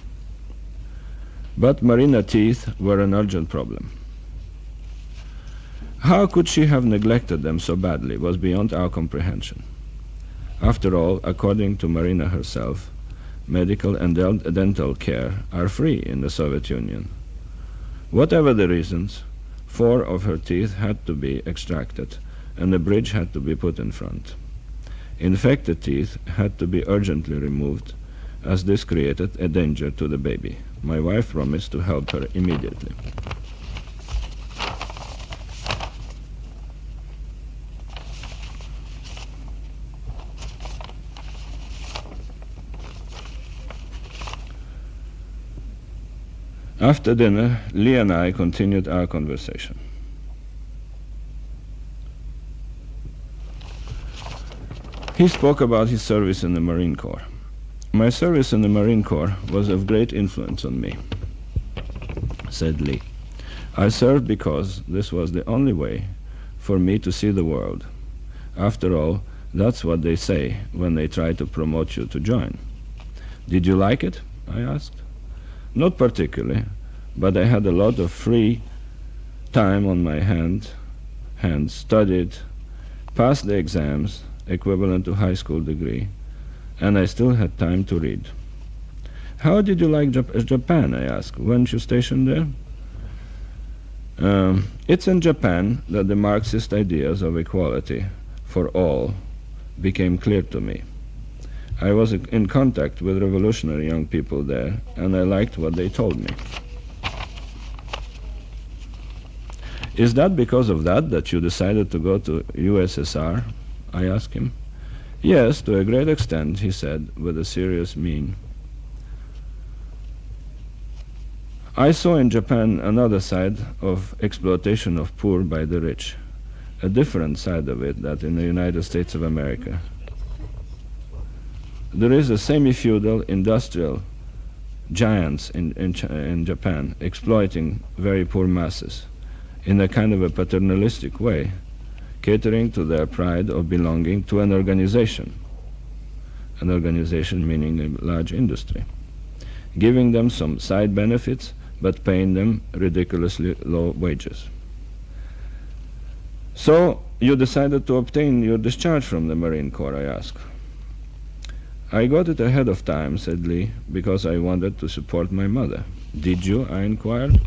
But Marina's teeth were an urgent problem. How could she have neglected them so badly was beyond our comprehension. After all, according to Marina herself, medical and dental care are free in the Soviet Union. Whatever the reasons, 4 of her teeth had to be extracted and a bridge had to be put in front. Infected teeth had to be urgently removed, as this created a danger to the baby. My wife promised to help her immediately. After dinner, Lee and I continued our conversation. He spoke about his service in the Marine Corps. My service in the Marine Corps was of great influence on me, said Lee. I served because this was the only way for me to see the world. After all, that's what they say when they try to promote you to join. Did you like it? I asked. Not particularly, but I had a lot of free time on my hands, studied, passed the exams, equivalent to high school degree, and I still had time to read. How did you like Japan? I asked. Weren't you stationed there? It's in Japan that the Marxist ideas of equality for all became clear to me. I was in contact with revolutionary young people there, and I liked what they told me. Is that because of that you decided to go to USSR? I asked him. Yes, to a great extent, he said, with a serious mien. I saw in Japan another side of exploitation of poor by the rich, a different side of it than in the United States of America. There is a semi-feudal industrial giants in Japan exploiting very poor masses in a kind of a paternalistic way, catering to their pride of belonging to an organization meaning a large industry, giving them some side benefits but paying them ridiculously low wages. So you decided to obtain your discharge from the Marine Corps, I asked. I got it ahead of time, said Lee, because I wanted to support my mother. Did you? I inquired.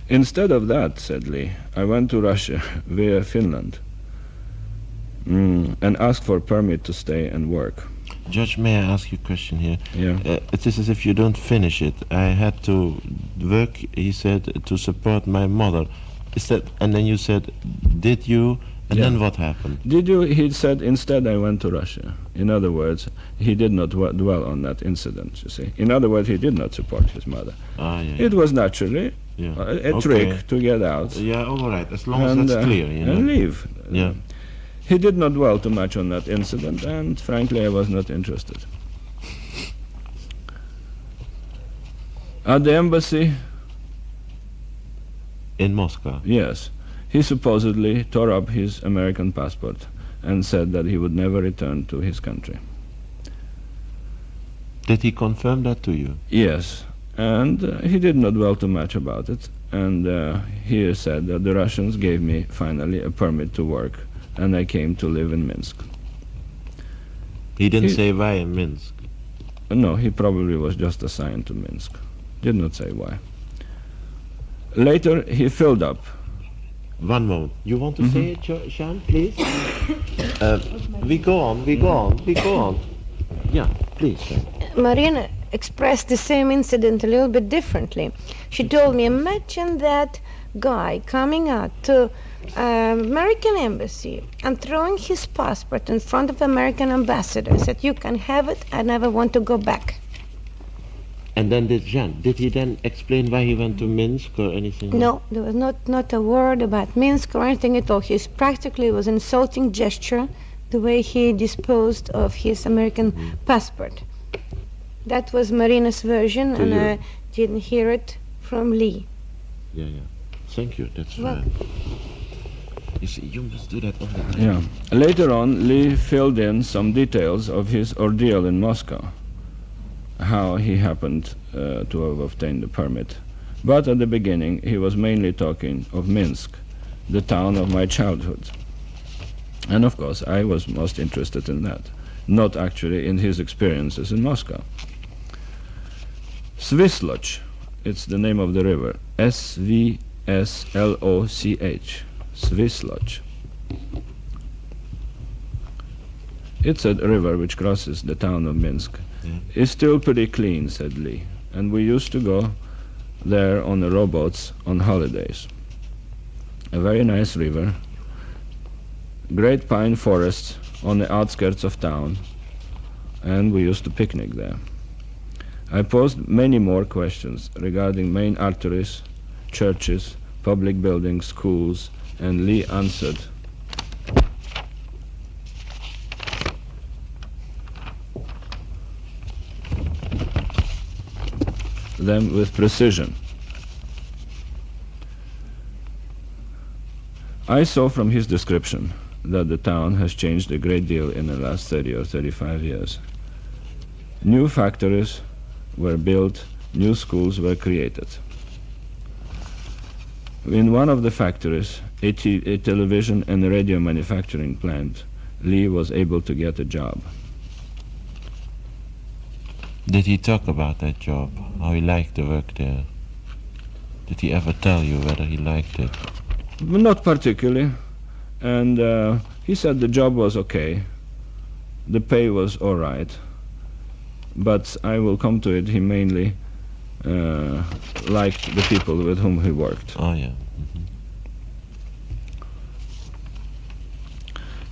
Instead of that, said Lee, I went to Russia via Finland and asked for a permit to stay and work.
Judge, may I ask you a question here?
Yeah.
It is as if you don't finish it. I had to work, he said, to support my mother. Is that, and then you said, did you? And
Yeah.
then what happened?
Did you? He said, instead I went to Russia. In other words, he did not dwell on that incident, you see. In other words, he did not support his mother.
Ah, yeah.
It was naturally
Yeah.
a
Okay.
trick to get out
Yeah, all right. As long as that's clear, you know.
and leave.
Yeah.
He did not dwell too much on that incident, and frankly, I was not interested. At the embassy,
In Moscow.
yes, he supposedly tore up his American passport and said that he would never return to his country.
Did he confirm that to you?
Yes, and he did not dwell too much about it, and he said that the Russians gave me finally a permit to work, and I came to live in Minsk.
He didn't
He-
say why in Minsk.
No, he probably was just assigned to Minsk. Did not say why. Later, he filled up.
One moment. You want to say it, Sean, please? We go on, we go on, we go on. Yeah, please, Sean.
Marina expressed the same incident a little bit differently. She told me, imagine that guy coming out to American embassy and throwing his passport in front of American ambassador, said, you can have it, I never want to go back.
And then did he then explain why he went to Minsk or anything?
No, there was not a word about Minsk or anything at all. His practically was insulting gesture, the way he disposed of his American passport. That was Marina's version,
To
and
you.
I didn't hear it from Lee.
Yeah, yeah. Thank you, that's
Well-
fine. You see, you must do that all the time.
Yeah. Later on, Lee filled in some details of his ordeal in Moscow, how he happened to have obtained the permit. But at the beginning, he was mainly talking of Minsk, the town of my childhood. And of course, I was most interested in that, not actually in his experiences in Moscow. Svisloch, it's the name of the river, S-V-S-L-O-C-H, Svisloch. It's a river which crosses the town of Minsk. It's still pretty clean, said Lee, and we used to go there on the rowboats on holidays. A very nice river, great pine forests on the outskirts of town, and we used to picnic there. I posed many more questions regarding main arteries, churches, public buildings, schools, and Lee answered. Them with precision. I saw from his description that the town has changed a great deal in the last 30 or 35 years. New factories were built, new schools were created. In one of the factories, a television and radio manufacturing plant, Lee was able to get a job.
Did he talk about that job? How he liked to work there? Did he ever tell you whether he liked it?
Not particularly, and he said the job was okay, the pay was all right, but I will come to it, he mainly liked the people with whom he worked.
Oh, yeah.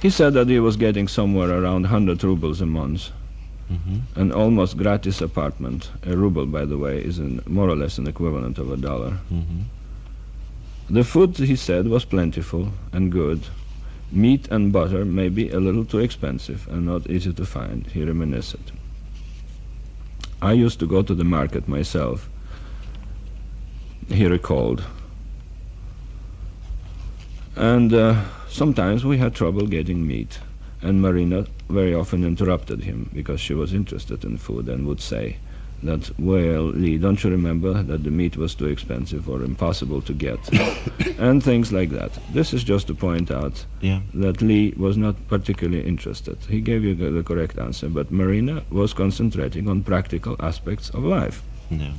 He said that he was getting somewhere around 100 rubles a month, an almost gratis apartment. A ruble, by the way, is more or less an equivalent of $1. The food, he said, was plentiful and good. Meat and butter may be a little too expensive and not easy to find, he reminisced. I used to go to the market myself, he recalled. And sometimes we had trouble getting meat, and Marina very often interrupted him because she was interested in food and would say that, well, Lee, don't you remember that the meat was too expensive or impossible to get? And things like that. This is just to point out that Lee was not particularly interested. He gave you the correct answer, but Marina was concentrating on practical aspects of life.
Yeah.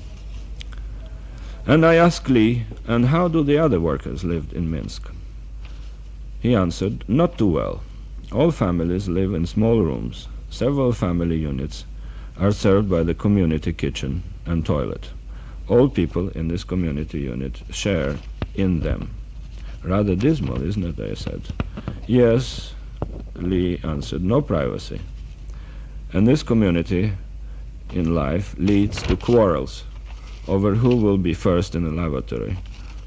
And I asked Lee, and how do the other workers live in Minsk? He answered, not too well. All families live in small rooms. Several family units are served by the community kitchen and toilet. All people in this community unit share in them. Rather dismal, isn't it? I said. Yes, Lee answered, no privacy. And this community in life leads to quarrels over who will be first in the lavatory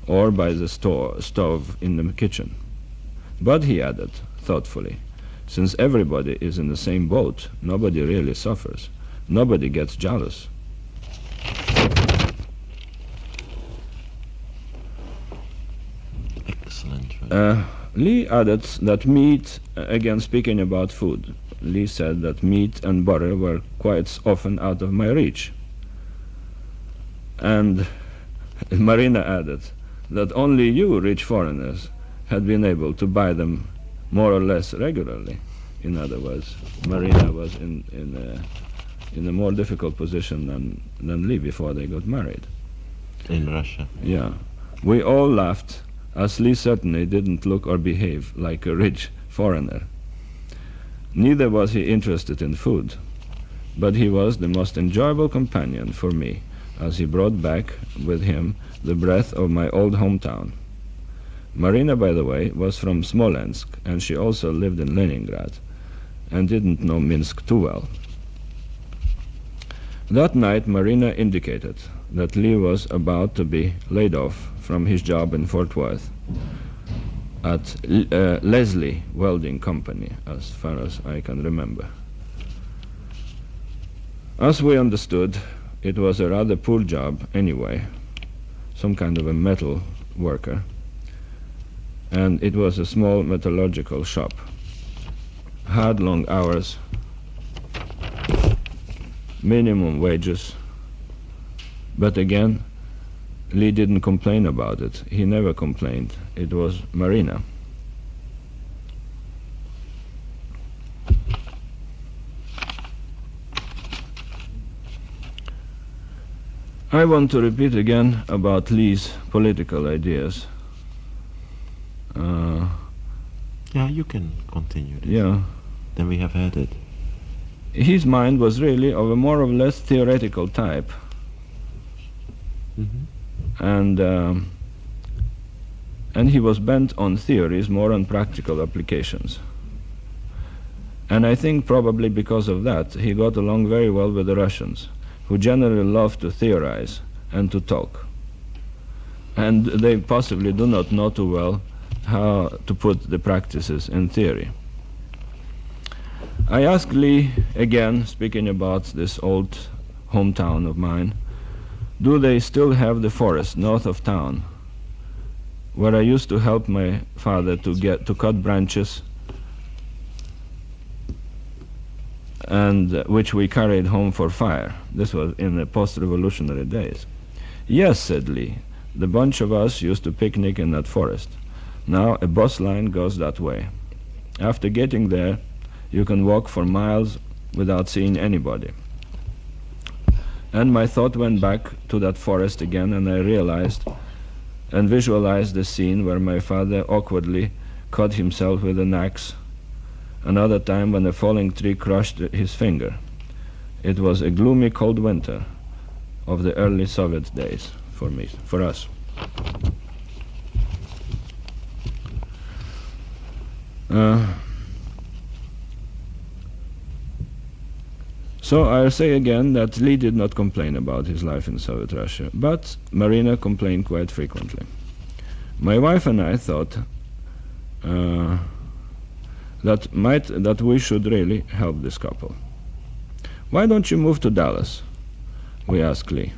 or by the stove in the kitchen. But he added, thoughtfully, since everybody is in the same boat, nobody really suffers. Nobody gets jealous.
Excellent.
Lee added that meat, again speaking about food, Lee said that meat and butter were quite often out of my reach. And Marina added that only you, rich foreigners, had been able to buy them more or less regularly. In other words, Marina was in a more difficult position than Lee before they got married.
In Russia.
Yeah. We all laughed, as Lee certainly didn't look or behave like a rich foreigner. Neither was he interested in food, but he was the most enjoyable companion for me, as he brought back with him the breath of my old hometown. Marina, by the way, was from Smolensk, and she also lived in Leningrad, and didn't know Minsk too well. That night, Marina indicated that Lee was about to be laid off from his job in Fort Worth at Leslie Welding Company, as far as I can remember. As we understood, it was a rather poor job anyway, some kind of a metal worker, and it was a small metallurgical shop. Hard, long hours, minimum wages, but again, Lee didn't complain about it. He never complained. It was Marina. I want to repeat again about Lee's political ideas.
Yeah, you can continue this.
Yeah.
Then we have had it.
His mind was really of a more or less theoretical type. And he was bent on theories more on practical applications. And I think probably because of that, he got along very well with the Russians, who generally love to theorize and to talk. And they possibly do not know too well how to put the practices in theory. I asked Lee, again, speaking about this old hometown of mine, do they still have the forest north of town, where I used to help my father to cut branches, and which we carried home for fire. This was in the post-revolutionary days. Yes, said Lee, the bunch of us used to picnic in that forest. Now a bus line goes that way. After getting there, you can walk for miles without seeing anybody. And my thought went back to that forest again, and I realized and visualized the scene where my father awkwardly cut himself with an axe, another time when a falling tree crushed his finger. It was a gloomy cold winter of the early Soviet days for us. So I'll say again that Lee did not complain about his life in Soviet Russia, but Marina complained quite frequently. My wife and I thought that we should really help this couple. Why don't you move to Dallas? We asked Lee.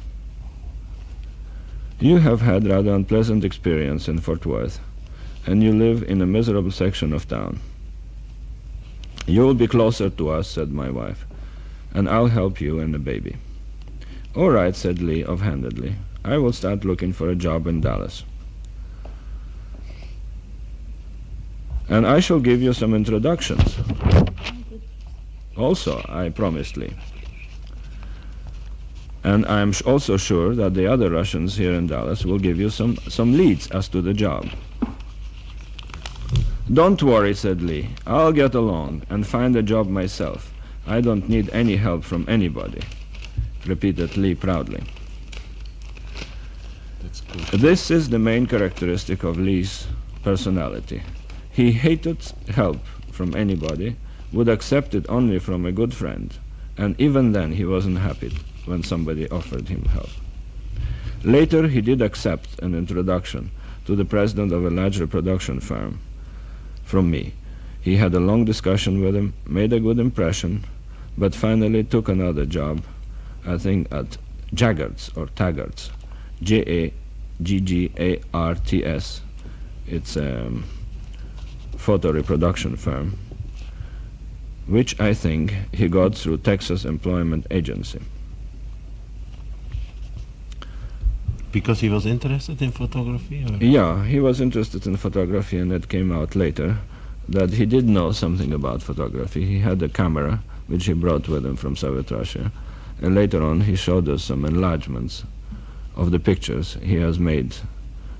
You have had rather unpleasant experience in Fort Worth, and you live in a miserable section of town. You will be closer to us, said my wife, and I'll help you and the baby. All right, said Lee offhandedly. I will start looking for a job in Dallas. And I shall give you some introductions. Also, I promised Lee. And I'm also sure that the other Russians here in Dallas will give you some leads as to the job. Don't worry, said Lee. I'll get along and find a job myself. I don't need any help from anybody, repeated Lee proudly.
That's good.
This is the main characteristic of Lee's personality. He hated help from anybody, would accept it only from a good friend, and even then he wasn't happy when somebody offered him help. Later, he did accept an introduction to the president of a large reproduction firm from me. He had a long discussion with him, made a good impression, but finally took another job, I think at Jaggards or Taggards, Jaggarts. It's a photo reproduction firm, which I think he got through Texas Employment Agency.
Because he was interested in photography? Or?
Yeah, he was interested in photography, and it came out later that he did know something about photography. He had a camera, which he brought with him from Soviet Russia, and later on he showed us some enlargements of the pictures he has made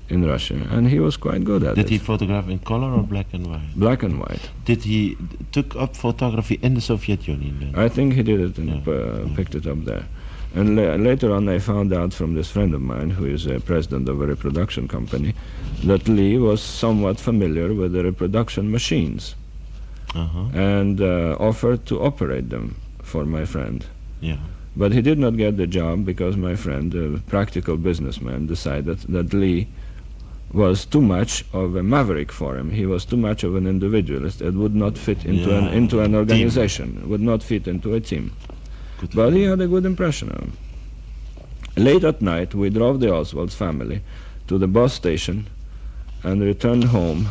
in Russia, and he was quite good at it.
Did he photograph in color or black and white?
Black and white.
Did he took up photography in the Soviet Union then?
I think he did it and picked it up there. And later on I found out from this friend of mine, who is a president of a reproduction company, that Lee was somewhat familiar with the reproduction machines and offered to operate them for my friend.
Yeah.
But he did not get the job because my friend, a practical businessman, decided that Lee was too much of a maverick for him. He was too much of an individualist. It would not fit into an organization, would not fit into a team.
Good.
But he had a good impression of him. Late at night, we drove the Oswald's family to the bus station and returned home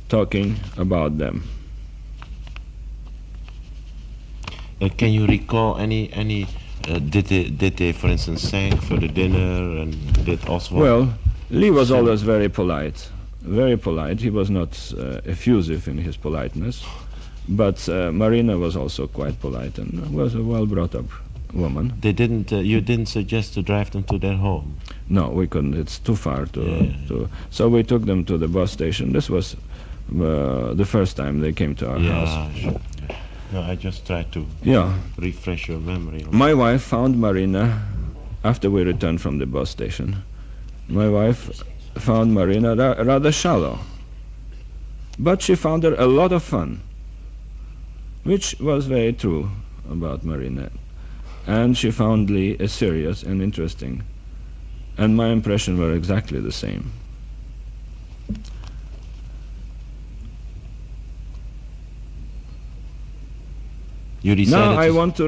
talking about them.
Can you recall any did they for instance sang for the dinner, and did Oswald?
Well, Lee was always very polite. Very polite. He was not effusive in his politeness. But Marina was also quite polite and was a well-brought-up woman.
They didn't. You didn't suggest to drive them to their home.
No, we couldn't. It's too far to. So we took them to the bus station. This was the first time they came to our house.
Sure. No, I just tried to refresh your memory.
My wife found Marina after we returned from the bus station. My wife found Marina rather shallow, but she found her a lot of fun, which was very true about Marina. And she found Lee serious and interesting, and my impression were exactly the same.
You decided
Now I want to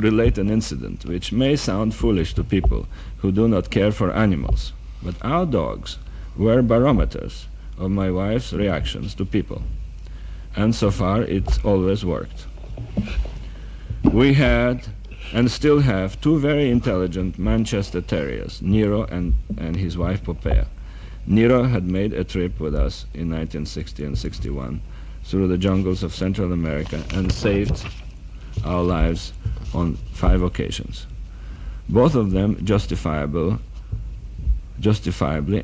relate an incident which may sound foolish to people who do not care for animals, but our dogs were barometers of my wife's reactions to people. And so far, it's always worked. We had, and still have, two very intelligent Manchester Terriers, Nero and his wife Popea. Nero had made a trip with us in 1960 and 61 through the jungles of Central America and saved our lives on 5 occasions. Both of them justifiably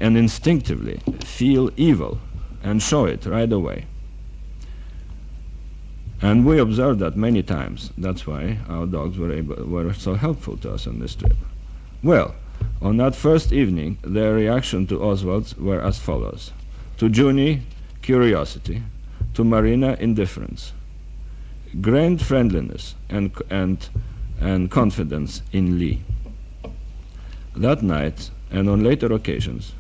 and instinctively feel evil and show it right away. And we observed that many times. That's why our dogs were so helpful to us on this trip. Well, on that first evening, their reaction to Oswald's were as follows. To Junie, curiosity. To Marina, indifference. great friendliness and confidence in Lee. That night, and on later occasions,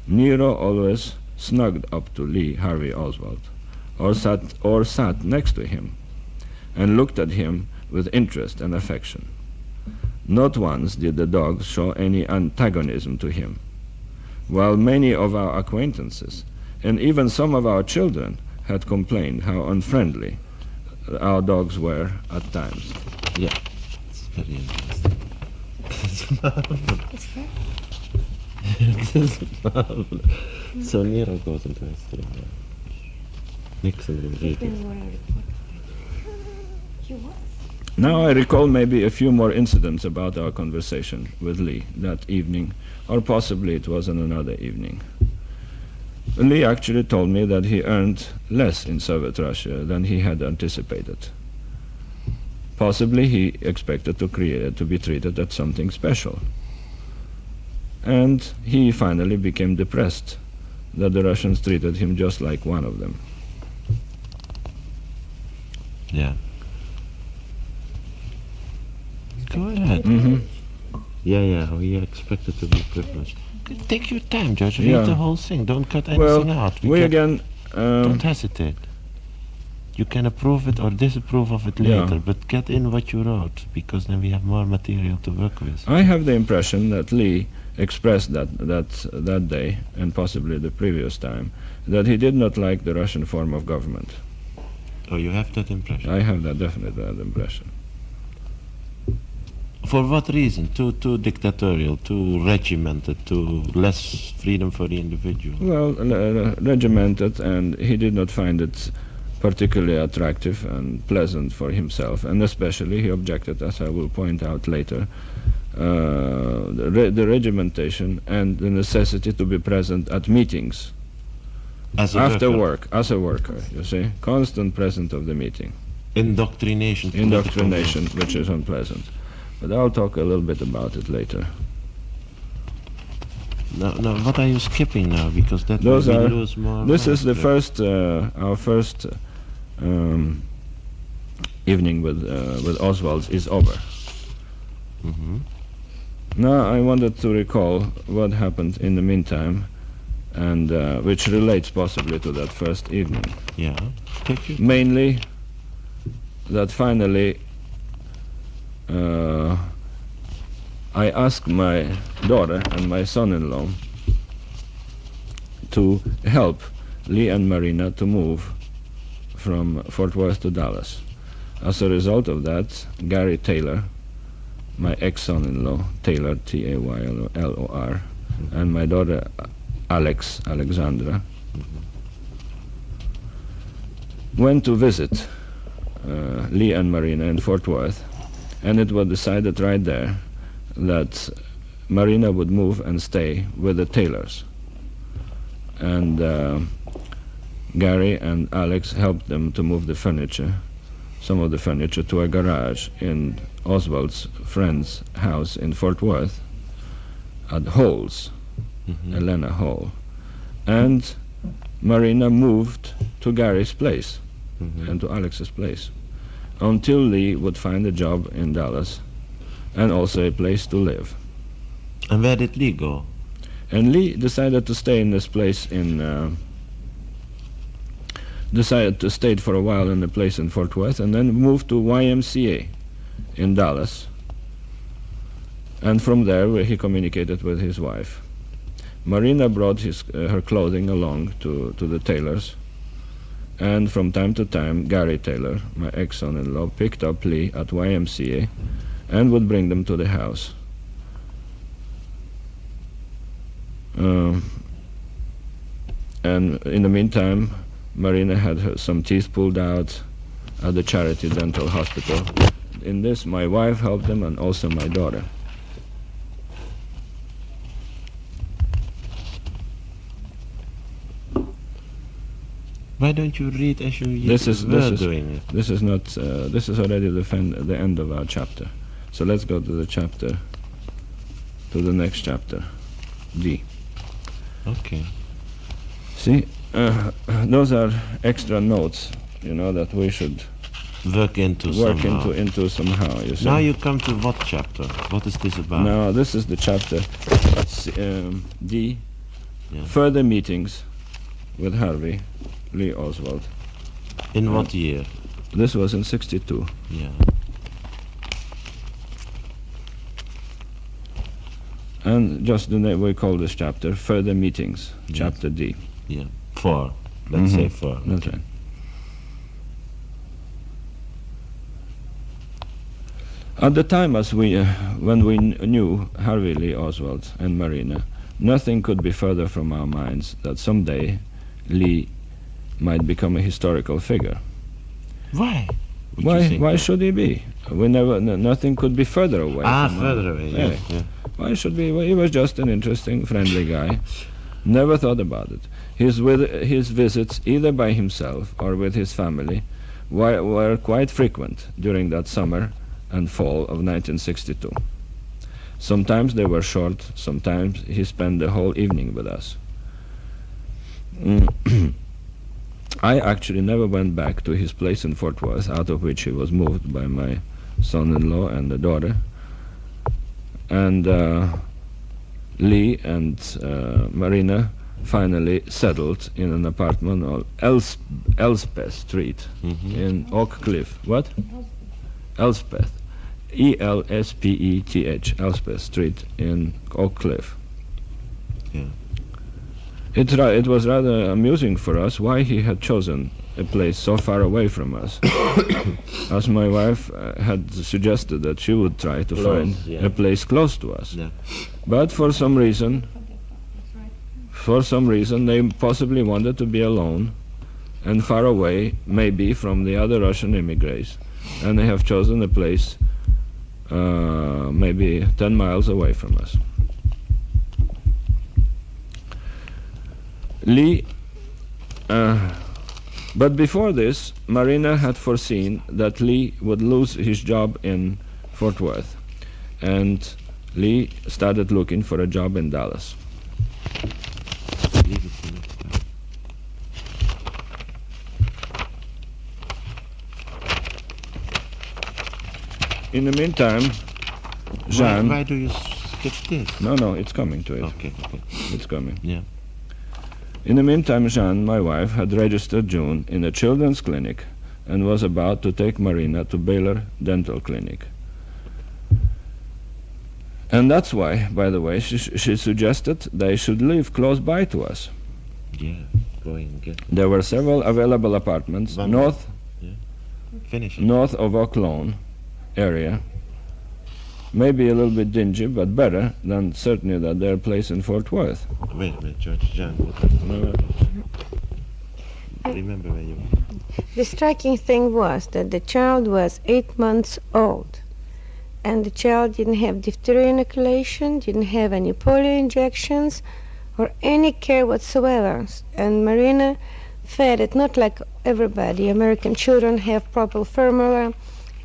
Nero always snugged up to Lee Harvey Oswald, or sat next to him, and looked at him with interest and affection. Not once did the dogs show any antagonism to him, while many of our acquaintances, and even some of our children, had complained how unfriendly our dogs were at times.
Yeah, it's very interesting. It's marvelous. It's marvelous. So Nero goes into history. Nixon will read it.
Now I recall maybe a few more incidents about our conversation with Lee that evening, or possibly it was on another evening. Lee actually told me that he earned less in Soviet Russia than he had anticipated. Possibly he expected to be treated as something special. And he finally became depressed that the Russians treated him just like one of them.
Yeah. Go ahead.
Mm-hmm.
Yeah, he expected to be privileged. Take your time, George. Read
Yeah.
the whole thing. Don't cut anything
Well,
out.
don't
Don't hesitate. You can approve it or disapprove of it
Yeah.
later, but get in what you wrote, because then we have more material to work with.
I have the impression that Lee expressed that day, and possibly the previous time, that he did not like the Russian form of government.
Oh, you have that impression?
I have that impression.
For what reason? Too dictatorial, too regimented, too less freedom for the individual?
Well, regimented, and he did not find it particularly attractive and pleasant for himself, and especially he objected, as I will point out later, the regimentation and the necessity to be present at meetings
As a
after
worker.
work, as a worker, you see, constant present of the meeting.
Indoctrination.
Indoctrination, which is unpleasant. But I'll talk a little bit about it later.
No, what are you skipping now? Because that
Those
will
are.
lose more.
This is the
manuscript.
our first evening with Oswald is over.
Mhm.
Now I wanted to recall what happened in the meantime, and which relates possibly to that first evening.
Yeah. Take your
Mainly, that finally I asked my daughter and my son-in-law to help Lee and Marina to move from Fort Worth to Dallas. As a result of that, Gary Taylor, my ex-son-in-law, Taylor, Taylor, and my daughter Alexandra, went to visit Lee and Marina in Fort Worth, and it was decided right there that Marina would move and stay with the Taylors. And Gary and Alex helped them to move the furniture, some of the furniture, to a garage in Oswald's friend's house in Fort Worth at Hall's, Elena Hall. And Marina moved to Gary's place and to Alex's place until Lee would find a job in Dallas and also a place to live.
And where did Lee go?
And Lee decided to stay in this place decided to stay for a while in a place in Fort Worth, and then moved to YMCA in Dallas. And from there, where he communicated with his wife. Marina brought her clothing along to the Taylors, and from time to time, Gary Taylor, my ex-son-in-law, picked up Lee at YMCA and would bring them to the house. And in the meantime, Marina had some teeth pulled out at the Charity Dental Hospital. In this, my wife helped them, and also my daughter.
Why don't you read as you
This is
doing it?
This is not. This is already the end of our chapter. So let's go to the chapter. To the next chapter, D.
Okay.
See, those are extra notes, that we should
work into
work
somehow.
into somehow. You see.
Now you come to what chapter? What is this about?
Now this is the chapter D.
Yeah.
Further meetings with Harvey Lee Oswald.
In what year?
This was in '62.
Yeah.
And just the name we call this chapter Further Meetings,
Yes.
Chapter D.
Yeah. 4. Let's say 4.
That's right. At the time, when we knew Harvey Lee Oswald and Marina, nothing could be further from our minds that someday Lee might become a historical figure.
Why? would you think
Why
that?
should he be? Nothing could be further away. from
further away. Yeah.
Yeah.
Yeah.
Why should be? Well, he was just an interesting, friendly guy. Never thought about it. His visits, either by himself or with his family, were quite frequent during that summer and fall of 1962. Sometimes they were short, sometimes he spent the whole evening with us. I actually never went back to his place in Fort Worth, out of which he was moved by my son-in-law and the daughter. And Lee and Marina finally settled in an apartment on Elspeth Street in Oak Cliff. What? Elspeth. Elspeth, Elspeth Street in Oak Cliff.
Yeah.
It was rather amusing for us why he had chosen a place so far away from us, as my wife had suggested that she would try to find
yeah.
a place close to us.
Yeah.
But for some reason they possibly wanted to be alone and far away, maybe from the other Russian immigrants, and they have chosen a place maybe 10 miles away from us. Lee, but before this, Marina had foreseen that Lee would lose his job in Fort Worth, and Lee started looking for a job in Dallas.
Leave it to next time.
In the meantime, Jean...
Why do you skip this?
No, it's coming to it.
Okay.
It's coming.
Yeah.
In the meantime, Jean, my wife, had registered June in a children's clinic and was about to take Marina to Baylor Dental Clinic. And that's why, by the way, she suggested they should live close by to us.
Yeah. Go and get it.
There were several available apartments north
Finish it.
north of Oak Lawn area. Maybe a little bit dingy, but better than certainly their place in Fort Worth.
Wait, George. John. Remember where you were.
The striking thing was that the child was 8 months old, and the child didn't have diphtheria inoculation, didn't have any polio injections, or any care whatsoever. And Marina fed it not like everybody. American children have proper formula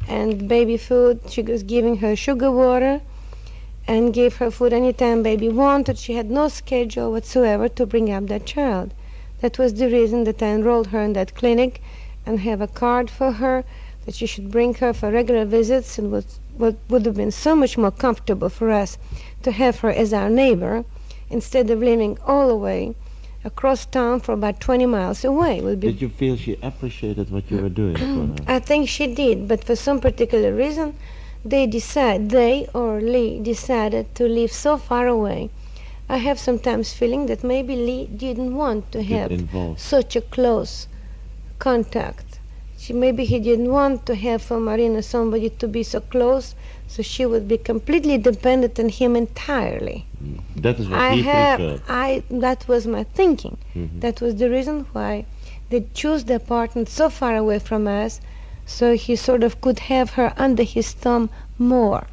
and baby food. She was giving her sugar water and gave her food anytime baby wanted. She had no schedule whatsoever to bring up that child. That was the reason that I enrolled her in that clinic and have a card for her that she should bring her for regular visits, and what would have been so much more comfortable for us to have her as our neighbor instead of living all the way across town for about 20 miles away.
Did you feel she appreciated what you were doing for her?
I think she did, but for some particular reason, they or Lee decided to live so far away. I have sometimes feeling that maybe Lee didn't want to have
involved.
such a close contact. Maybe he didn't want to have for Marina somebody to be so close, so she would be completely dependent on him entirely.
That is what he preferred.
That was my thinking.
Mhm.
That was the reason why they chose the apartment so far away from us, so he sort of could have her under his thumb more.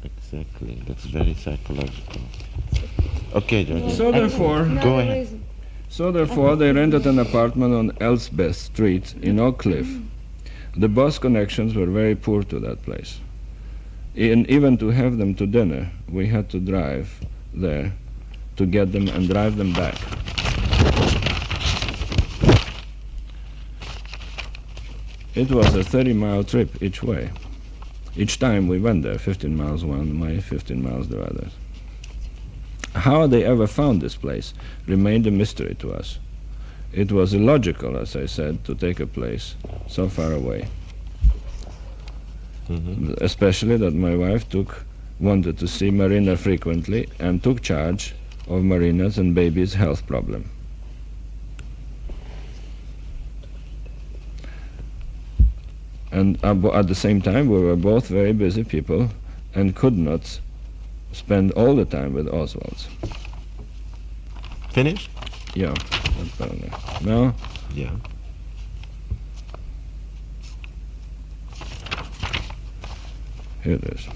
Exactly. That's very psychological. Okay, George.
So therefore,
Go ahead.
they rented an apartment on Elspeth Street in Oak Cliff. The bus connections were very poor to that place. And even to have them to dinner, we had to drive there to get them and drive them back. It was a 30-mile trip each way. Each time we went there, 15 miles one way, 15 miles the other. How they ever found this place remained a mystery to us. It was illogical, as I said, to take a place so far away. Especially that my wife wanted to see Marina frequently and took charge of Marina's and baby's health problem. And at the same time, we were both very busy people and could not spend all the time with Oswalds.
Finished?
Yeah, apparently. Now,
Yeah.
here it is.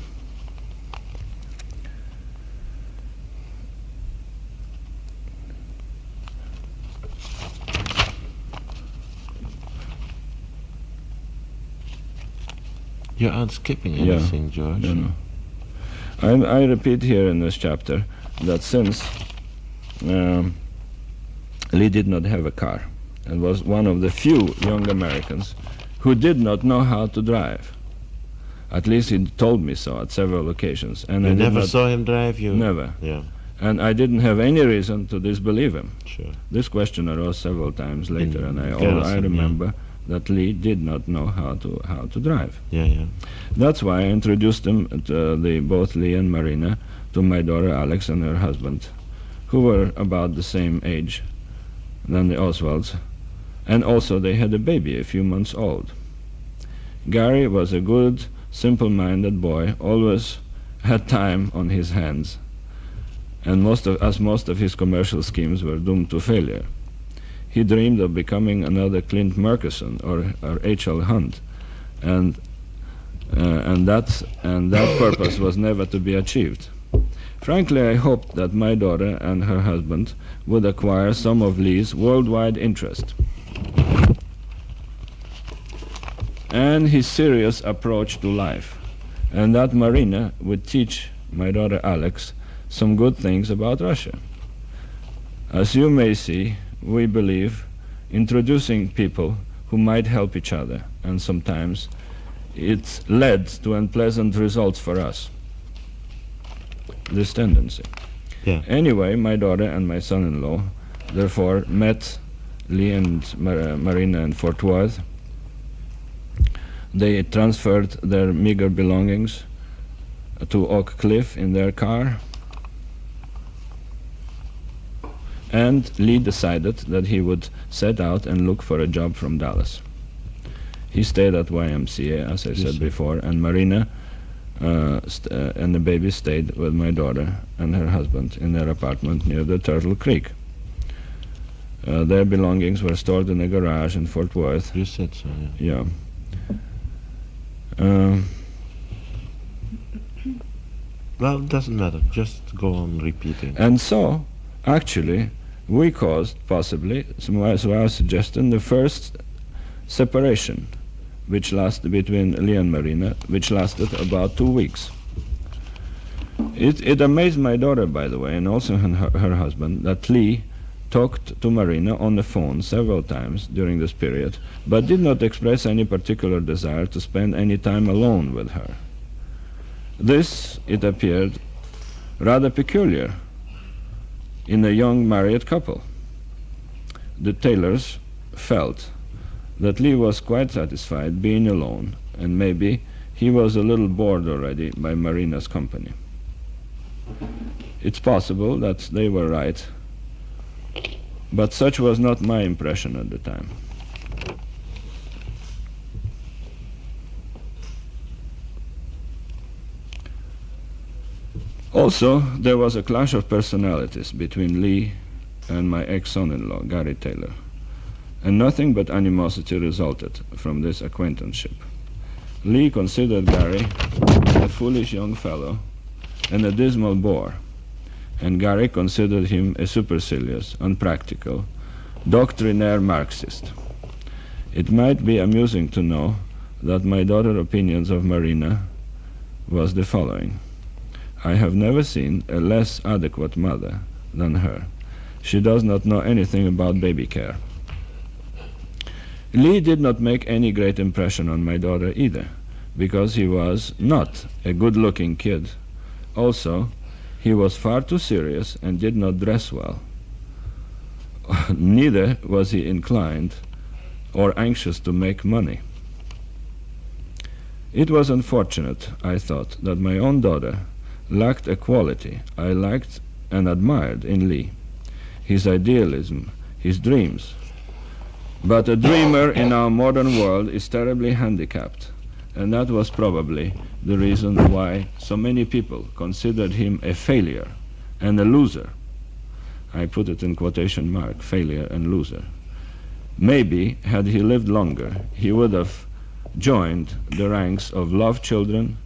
You aren't skipping
Yeah.
anything, George.
No. I repeat here in this chapter that since Lee did not have a car and was one of the few young Americans who did not know how to drive. At least he told me so at several occasions. And
You
I did
never
not,
saw him drive? You
Never.
Yeah,
And I didn't have any reason to disbelieve him.
sure.
This question arose several times later, and I
Garrison,
remember that Lee did not know how to drive.
Yeah, yeah.
That's why I introduced them, both Lee and Marina, to my daughter Alex and her husband, who were about the same age than the Oswalds, and also they had a baby a few months old. Gary was a good, simple-minded boy, always had time on his hands, and most of his commercial schemes were doomed to failure. He dreamed of becoming another Clint Murchison or H.L. Hunt, and that purpose was never to be achieved. Frankly, I hoped that my daughter and her husband would acquire some of Lee's worldwide interest and his serious approach to life, and that Marina would teach my daughter Alex some good things about Russia. As you may see, we believe introducing people who might help each other, and sometimes it led to unpleasant results for us, this tendency.
Yeah.
Anyway, my daughter and my son-in-law therefore met Lee and Marina in Fort Worth. They transferred their meager belongings to Oak Cliff in their car, and Lee decided that he would set out and look for a job from Dallas. He stayed at YMCA, as I said before, and Marina and the baby stayed with my daughter and her husband in their apartment near the Turtle Creek. Their belongings were stored in a garage in Fort Worth.
You said so, yeah.
Yeah.
Well, it doesn't matter. Just go on repeating.
And so, actually, we caused, possibly, so I was suggesting, the first separation which lasted between Lee and Marina, which lasted about 2 weeks. It amazed my daughter, by the way, and also her husband, that Lee talked to Marina on the phone several times during this period, but did not express any particular desire to spend any time alone with her. This, it appeared, rather peculiar in a young married couple. The Taylors felt that Lee was quite satisfied being alone, and maybe he was a little bored already by Marina's company. It's possible that they were right, but such was not my impression at the time. Also, there was a clash of personalities between Lee and my ex-son-in-law, Gary Taylor, and nothing but animosity resulted from this acquaintanceship. Lee considered Gary a foolish young fellow and a dismal bore, and Gary considered him a supercilious, unpractical, doctrinaire Marxist. It might be amusing to know that my daughter's opinions of Marina was the following. I have never seen a less adequate mother than her. She does not know anything about baby care. Lee did not make any great impression on my daughter either, because he was not a good-looking kid. Also, he was far too serious and did not dress well. Neither was he inclined or anxious to make money. It was unfortunate, I thought, that my own daughter lacked a quality I liked and admired in Lee: his idealism, his dreams. But a dreamer in our modern world is terribly handicapped, and that was probably the reason why so many people considered him a failure and a loser. I put it in quotation mark, failure and loser. Maybe, had he lived longer, he would have joined the ranks of loved children,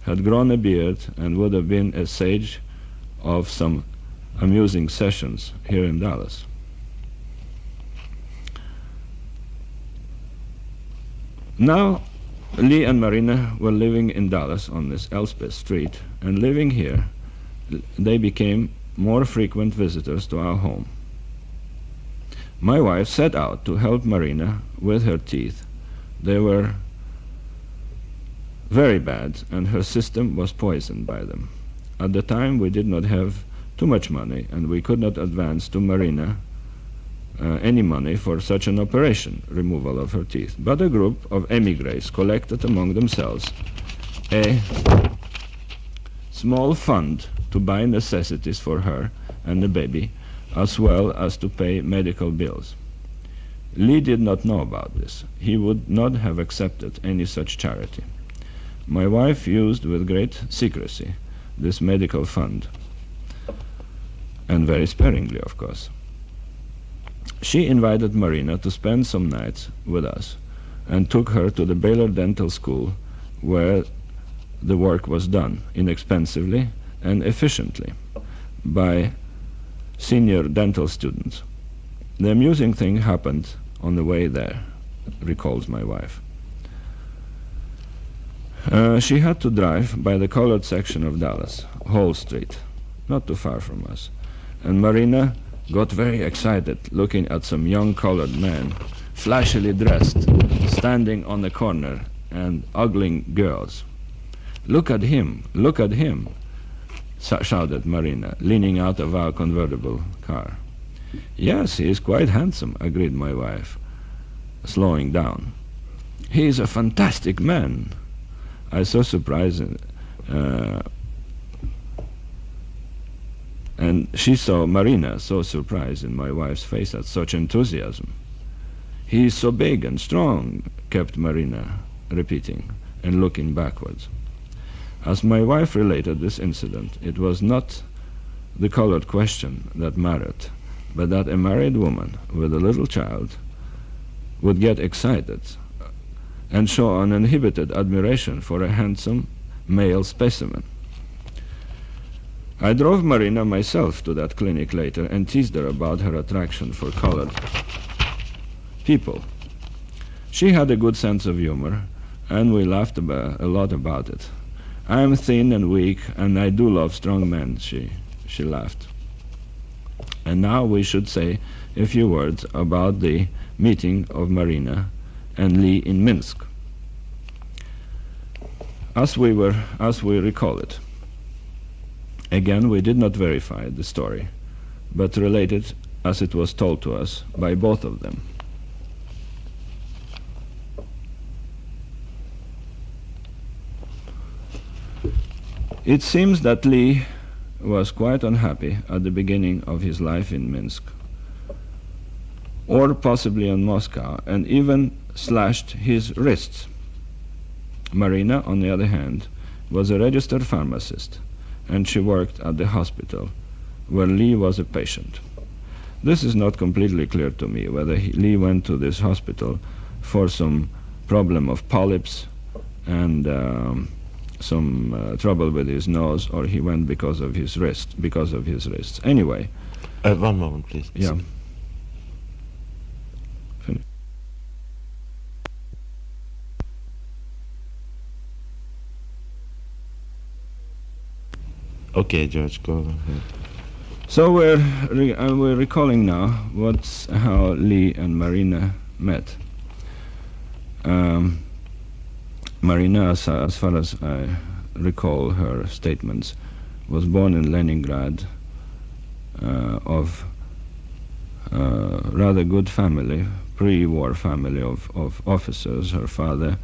had grown a beard, and would have been a sage of some amusing sessions here in Dallas. Now, Lee and Marina were living in Dallas on this Elspeth Street, and living here, they became more frequent visitors to our home. My wife set out to help Marina with her teeth. They were very bad, and her system was poisoned by them. At the time, we did not have too much money, and we could not advance to Marina any money for such an operation, removal of her teeth. But a group of emigres collected among themselves a small fund to buy necessities for her and the baby, as well as to pay medical bills. Lee did not know about this. He would not have accepted any such charity. My wife used with great secrecy this medical fund, and very sparingly, of course. She invited Marina to spend some nights with us and took her to the Baylor Dental School, where the work was done inexpensively and efficiently by senior dental students. The amusing thing happened on the way there, recalls my wife. She had to drive by the colored section of Dallas, Hall Street, not too far from us, and Marina got very excited looking at some young colored man, flashily dressed, standing on the corner and ogling girls. "Look at him, look at him," shouted Marina, leaning out of our convertible car. "Yes, he is quite handsome," agreed my wife, slowing down. "He is a fantastic man." I was so surprised, and she saw Marina so surprised in my wife's face at such enthusiasm. "He is so big and strong," kept Marina repeating and looking backwards. As my wife related this incident, it was not the colored question that mattered, but that a married woman with a little child would get excited and show uninhibited admiration for a handsome male specimen. I drove Marina myself to that clinic later and teased her about her attraction for colored people. She had a good sense of humor, and we laughed a lot about it. "I am thin and weak, and I do love strong men," she laughed. And now we should say a few words about the meeting of Marina and Lee in Minsk, as we recall it. Again, we did not verify the story, but relate it as it was told to us by both of them. It seems that Lee was quite unhappy at the beginning of his life in Minsk, or possibly in Moscow, and even slashed his wrists. Marina, on the other hand, was a registered pharmacist, and she worked at the hospital where Lee was a patient. This is not completely clear to me whether Lee went to this hospital for some problem of polyps and some trouble with his nose, or he went because of his wrists. Anyway.
One moment, please.
Yeah.
Okay, George, go ahead.
So we're recalling now how Lee and Marina met. Marina, as far as I recall her statements, was born in Leningrad of rather good family, pre-war family of officers. Her father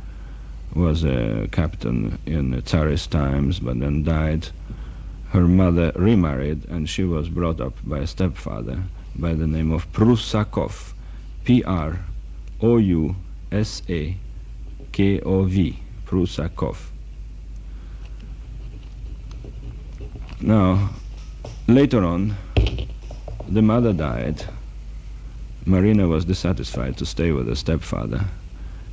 was a captain in the Tsarist times, but then died. Her mother remarried, and she was brought up by a stepfather by the name of Prusakov, P-R-O-U-S-A-K-O-V, Prusakov. Now, later on, the mother died. Marina was dissatisfied to stay with the stepfather.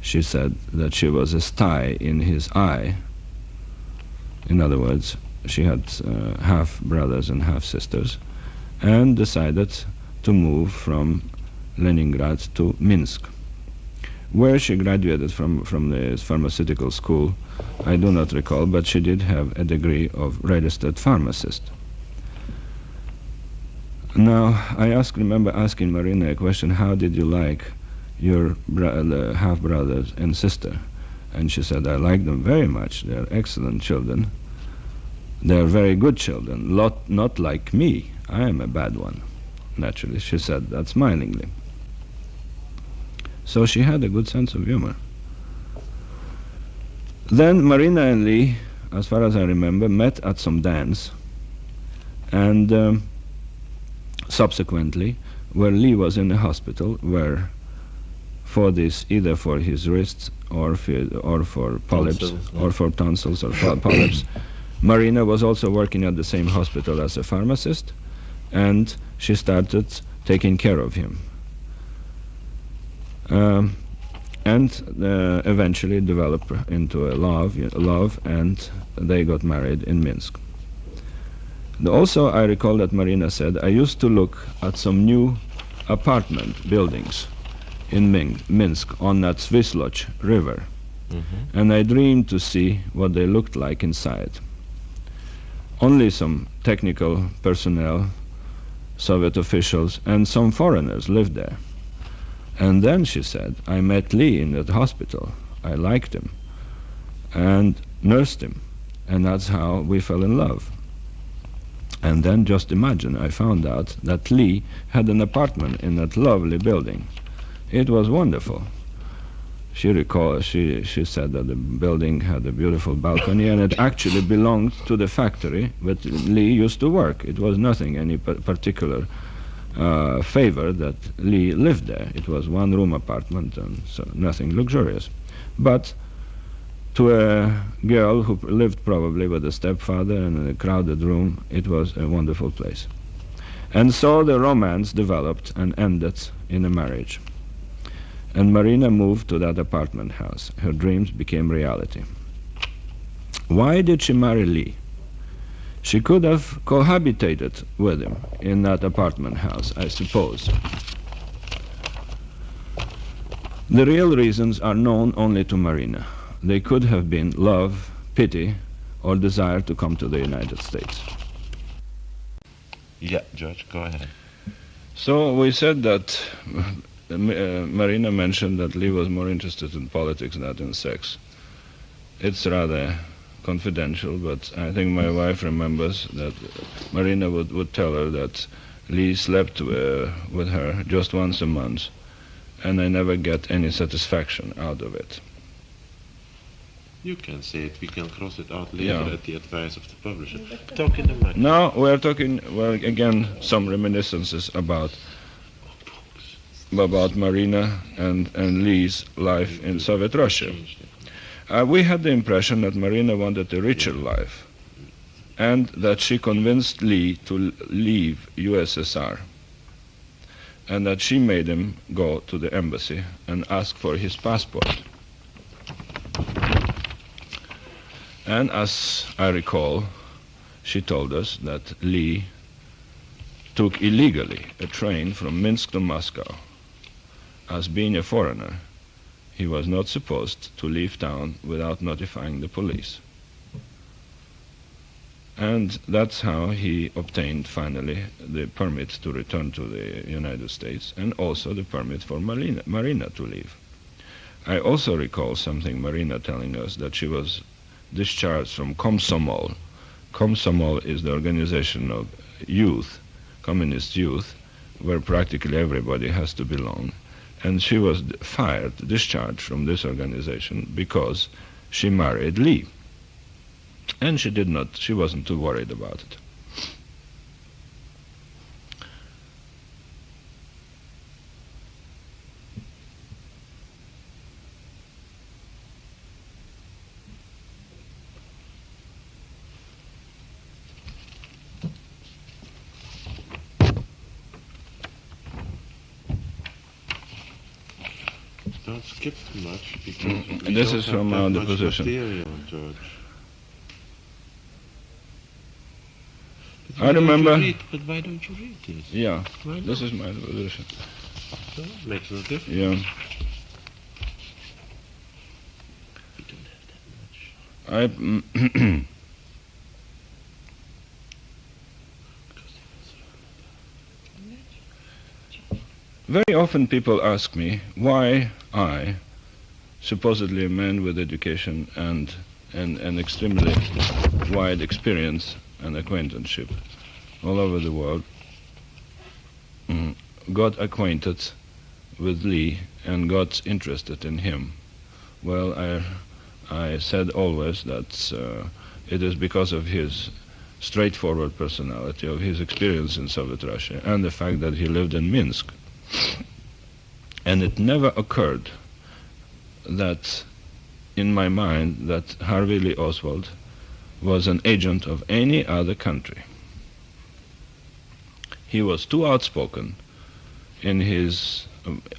She said that she was a sty in his eye. In other words, she had half brothers and half sisters, and decided to move from Leningrad to Minsk, where she graduated from the pharmaceutical school. I do not recall, but she did have a degree of registered pharmacist. Now, I remember asking Marina a question: how did you like your half-brothers and sister? And she said, I like them very much. They're excellent children. They're very good children, not like me. I am a bad one. Naturally, she said that smilingly. So she had a good sense of humor. Then Marina and Lee, as far as I remember, met at some dance, and subsequently, where Lee was in the hospital, where for this, either for his wrists or for polyps,
Tonsils, yeah.
or for tonsils or polyps, Marina was also working at the same hospital as a pharmacist, and she started taking care of him. And eventually developed into a love, and they got married in Minsk. Also, I recall that Marina said, I used to look at some new apartment buildings in Minsk on that Svisloch River, and I dreamed to see what they looked like inside. Only some technical personnel, Soviet officials, and some foreigners lived there. And then, she said, I met Lee in that hospital. I liked him and nursed him, and that's how we fell in love. And then, just imagine, I found out that Lee had an apartment in that lovely building. It was wonderful. She said that the building had a beautiful balcony, and it actually belonged to the factory where Lee used to work. It was nothing, any particular favor that Lee lived there. It was one-room apartment, and so nothing luxurious. But to a girl who lived probably with a stepfather in a crowded room, it was a wonderful place. And so the romance developed and ended in a marriage. And Marina moved to that apartment house. Her dreams became reality. Why did she marry Lee? She could have cohabitated with him in that apartment house, I suppose. The real reasons are known only to Marina. They could have been love, pity, or desire to come to the United States.
Yeah, George, go ahead.
So we said that Marina mentioned that Lee was more interested in politics than in sex. It's rather confidential, but I think my wife remembers that Marina would tell her that Lee slept with her just once a month, and I never get any satisfaction out of it.
You can say it, we can cross it out later
Yeah.
at the advice of the publisher. Talk in the mic.
Now we're talking, well, again, some reminiscences about Marina and Lee's life in Soviet Russia. We had the impression that Marina wanted a richer life, and that she convinced Lee to leave USSR, and that she made him go to the embassy and ask for his passport. And as I recall, she told us that Lee took illegally a train from Minsk to Moscow. As being a foreigner, he was not supposed to leave town without notifying the police. And that's how he obtained finally the permit to return to the United States, and also the permit for Marina to leave. I also recall something Marina telling us, that she was discharged from Komsomol. Komsomol is the organization of youth, communist youth, where practically everybody has to belong. And she was discharged from this organization because she married Lee. And she wasn't too worried about it.
Don't skip too much because we
This
don't
is
have
from
that
the
much
position.
material, George.
I remember.
But why don't you read this?
Yeah,
Why
this
not?
is my position.
So, makes no difference.
Yeah.
We don't have that much.
I Very often people ask me why I, supposedly a man with education and an extremely wide experience and acquaintanceship all over the world, got acquainted with Lee and got interested in him. Well, I said always that it is because of his straightforward personality, of his experience in Soviet Russia, and the fact that he lived in Minsk. And it never occurred that, in my mind, that Harvey Lee Oswald was an agent of any other country. He was too outspoken in his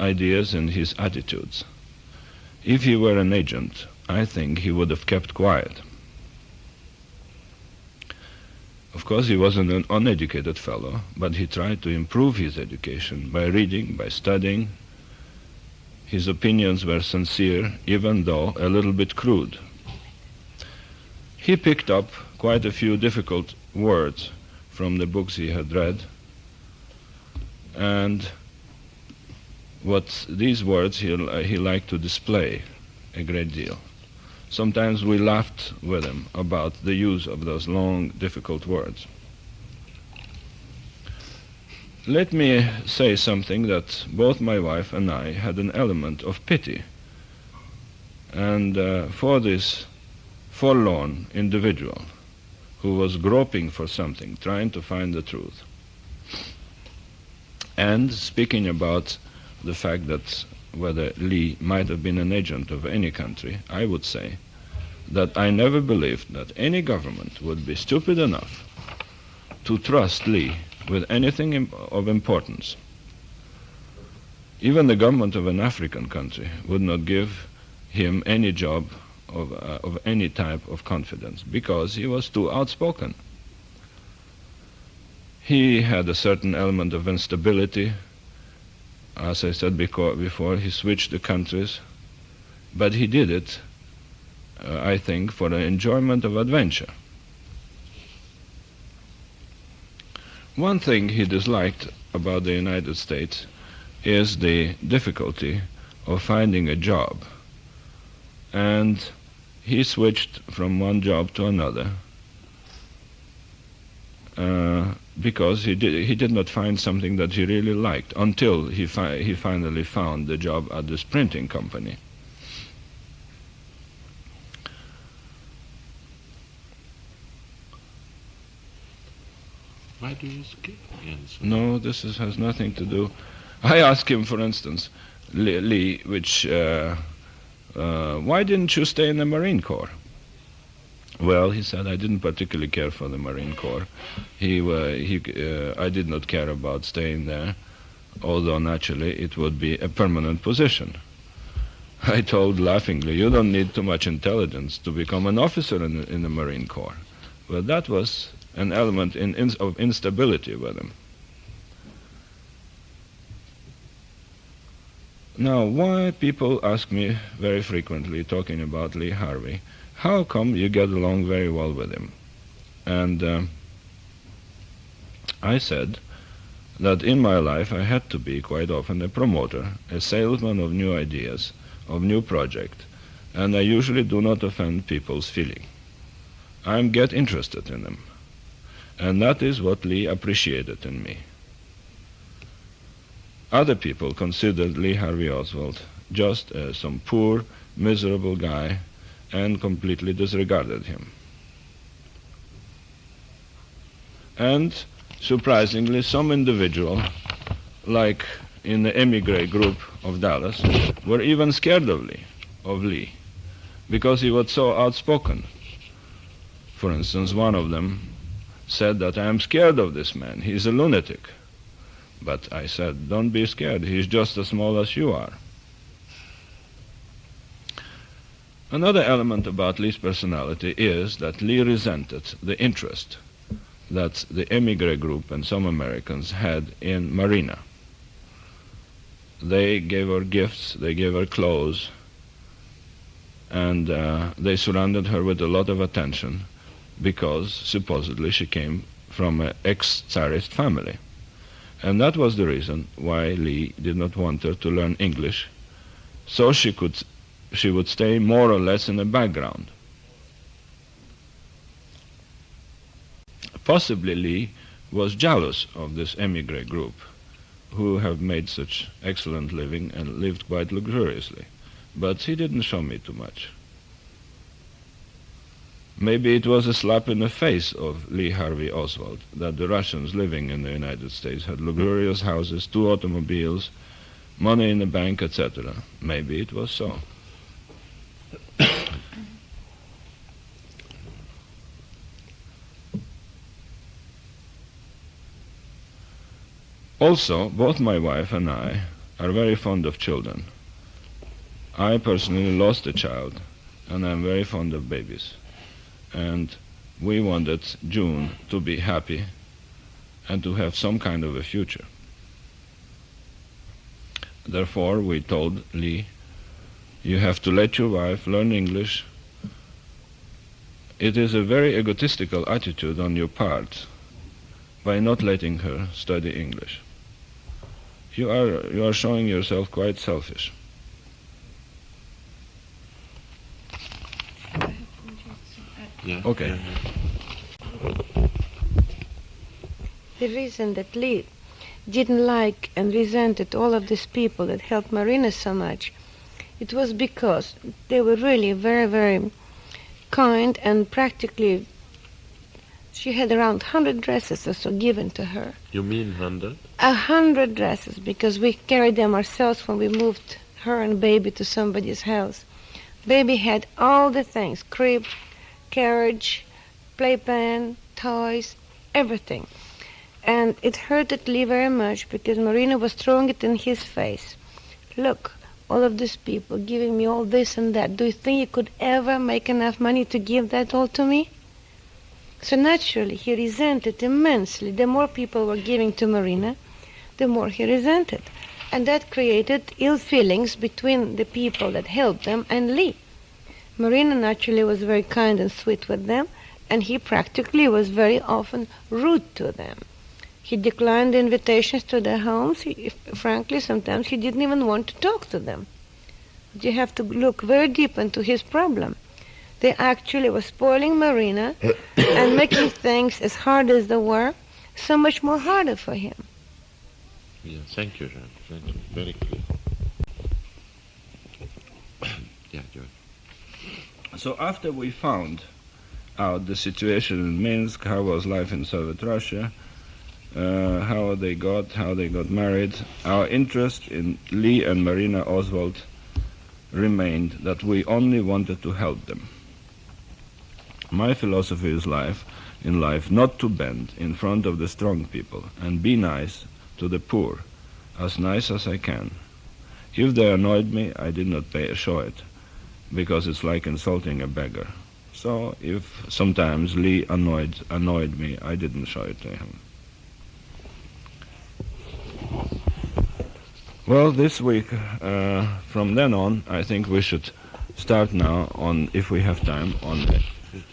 ideas and his attitudes. If he were an agent, I think he would have kept quiet. Of course, he was an uneducated fellow, but he tried to improve his education by reading, by studying. His opinions were sincere, even though a little bit crude. He picked up quite a few difficult words from the books he had read, and these words he liked to display a great deal. Sometimes we laughed with him about the use of those long, difficult words. Let me say something that both my wife and I had an element of pity, and for this forlorn individual who was groping for something, trying to find the truth. And speaking about the fact that whether Lee might have been an agent of any country, I would say that I never believed that any government would be stupid enough to trust Lee with anything of importance. Even the government of an African country would not give him any job of any type of confidence because he was too outspoken. He had a certain element of instability. As I said before, he switched the countries, but he did it, I think, for the enjoyment of adventure. One thing he disliked about the United States is the difficulty of finding a job, and he switched from one job to another because he did not find something that he really liked until he finally found the job at this printing company.
Why do you skip again?
No, this has nothing to do. I asked him, for instance, Lee, why didn't you stay in the Marine Corps? Well, he said, I didn't particularly care for the Marine Corps. I did not care about staying there, although naturally it would be a permanent position. I told laughingly, you don't need too much intelligence to become an officer in the Marine Corps. Well, that was an element of instability with him. Now, why people ask me very frequently, talking about Lee Harvey, how come you get along very well with him? And I said that in my life I had to be quite often a promoter, a salesman of new ideas, of new project, and I usually do not offend people's feeling. I get interested in them, and that is what Lee appreciated in me. Other people considered Lee Harvey Oswald just as some poor, miserable guy and completely disregarded him. And surprisingly, some individual, like in the emigre group of Dallas, were even scared of Lee, because he was so outspoken. For instance, one of them said that I am scared of this man, he's a lunatic. But I said, don't be scared, he's just as small as you are. Another element about Lee's personality is that Lee resented the interest that the emigre group and some Americans had in Marina. They gave her gifts, they gave her clothes, and they surrounded her with a lot of attention because supposedly she came from an ex-Tsarist family. And that was the reason why Lee did not want her to learn English, so she would stay more or less in the background. Possibly Lee was jealous of this emigre group, who have made such excellent living and lived quite luxuriously, but he didn't show me too much. Maybe it was a slap in the face of Lee Harvey Oswald that the Russians living in the United States had luxurious houses, 2 automobiles, money in the bank, etc. Maybe it was so. Also, both my wife and I are very fond of children. I personally lost a child, and I'm very fond of babies. And we wanted June to be happy and to have some kind of a future. Therefore, we told Lee, you have to let your wife learn English. It is a very egotistical attitude on your part by not letting her study English. You are showing yourself quite selfish.
Yeah.
Okay.
The reason that Lee didn't like and resented all of these people that helped Marina so much, it was because they were really very, very kind, and practically she had around 100 dresses or so given to her.
You mean 100?
100 dresses, because we carried them ourselves when we moved her and baby to somebody's house. Baby had all the things, crib, carriage, playpen, toys, everything. And it hurted Lee very much because Marina was throwing it in his face. Look, all of these people giving me all this and that. Do you think you could ever make enough money to give that all to me? So naturally, he resented immensely. The more people were giving to Marina, the more he resented. And that created ill feelings between the people that helped them and Lee. Marina naturally was very kind and sweet with them, and he practically was very often rude to them. He declined invitations to their homes. Frankly, sometimes he didn't even want to talk to them. But you have to look very deep into his problem. They actually were spoiling Marina and making things as hard as they were, so much more harder for him.
Yeah, thank you, Jean. Thank you. Very clear. Yeah, George.
So after we found out the situation in Minsk, how was life in Soviet Russia, how they got married, our interest in Lee and Marina Oswald remained that we only wanted to help them. My philosophy is in life not to bend in front of the strong people and be nice to the poor, as nice as I can. If they annoyed me, I did not show it, because it's like insulting a beggar. So if sometimes Lee annoyed me, I didn't show it to him. Well, this week, from then on, I think we should start now on, if we have time, on the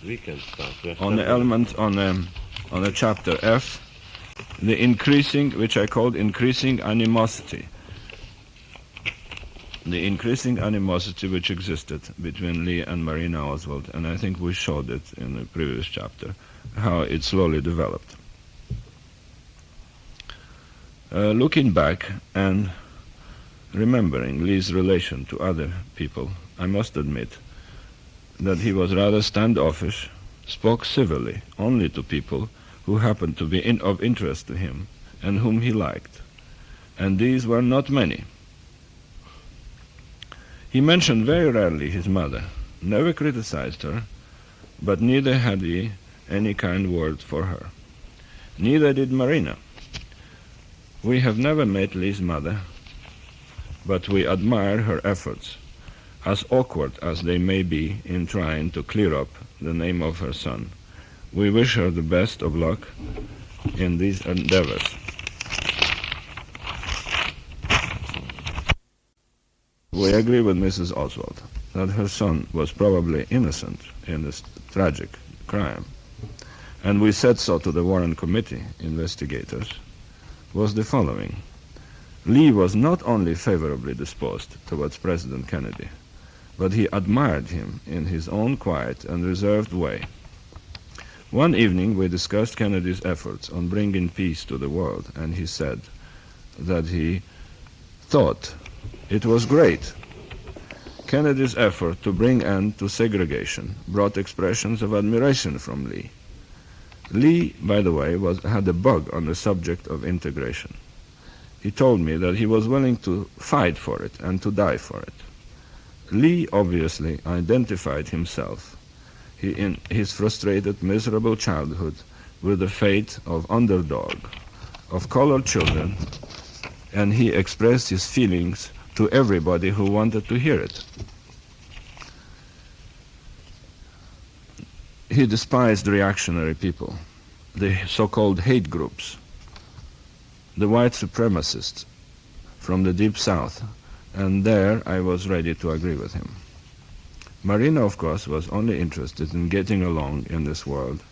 We can start.
on the element on the chapter F, the increasing, which I called increasing animosity. the increasing animosity which existed between Lee and Marina Oswald, and I think we showed it in the previous chapter, how it slowly developed. Looking back and remembering Lee's relation to other people, I must admit that he was rather standoffish, spoke civilly only to people who happened to be of interest to him and whom he liked, and these were not many. He mentioned very rarely his mother, never criticized her, but neither had he any kind word for her. Neither did Marina. We have never met Lee's mother, but we admire her efforts, as awkward as they may be in trying to clear up the name of her son. We wish her the best of luck in these endeavors. We agree with Mrs. Oswald that her son was probably innocent in this tragic crime, and we said so to the Warren Committee investigators, was the following. Lee was not only favorably disposed towards President Kennedy, but he admired him in his own quiet and reserved way. One evening we discussed Kennedy's efforts on bringing peace to the world, and he said that he thought it was great. Kennedy's effort to bring end to segregation brought expressions of admiration from Lee. Lee, by the way, had a bug on the subject of integration. He told me that he was willing to fight for it and to die for it. Lee obviously identified himself in his frustrated, miserable childhood with the fate of underdog, of colored children, and he expressed his feelings to everybody who wanted to hear it. He despised reactionary people, the so-called hate groups, the white supremacists from the Deep South, and there I was ready to agree with him. Marina, of course, was only interested in getting along in this world,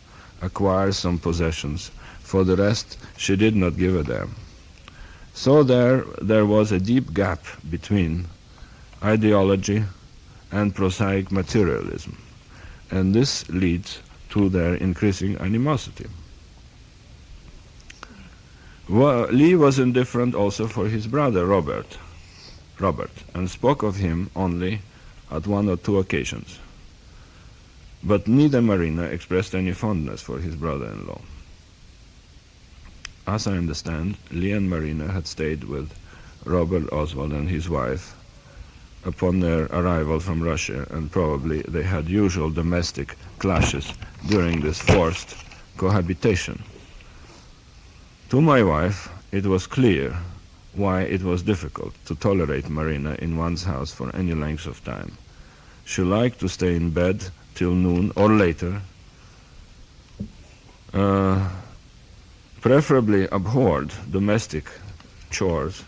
acquire some possessions. For the rest, she did not give a damn. So there was a deep gap between ideology and prosaic materialism, and this leads to their increasing animosity. Lee was indifferent also for his brother Robert, and spoke of him only at one or two occasions. But neither Marina expressed any fondness for his brother-in-law. As I understand, Lee and Marina had stayed with Robert Oswald and his wife upon their arrival from Russia, and probably they had usual domestic clashes during this forced cohabitation. To my wife, it was clear why it was difficult to tolerate Marina in one's house for any length of time. She liked to stay in bed till noon or later, preferably abhorred domestic chores,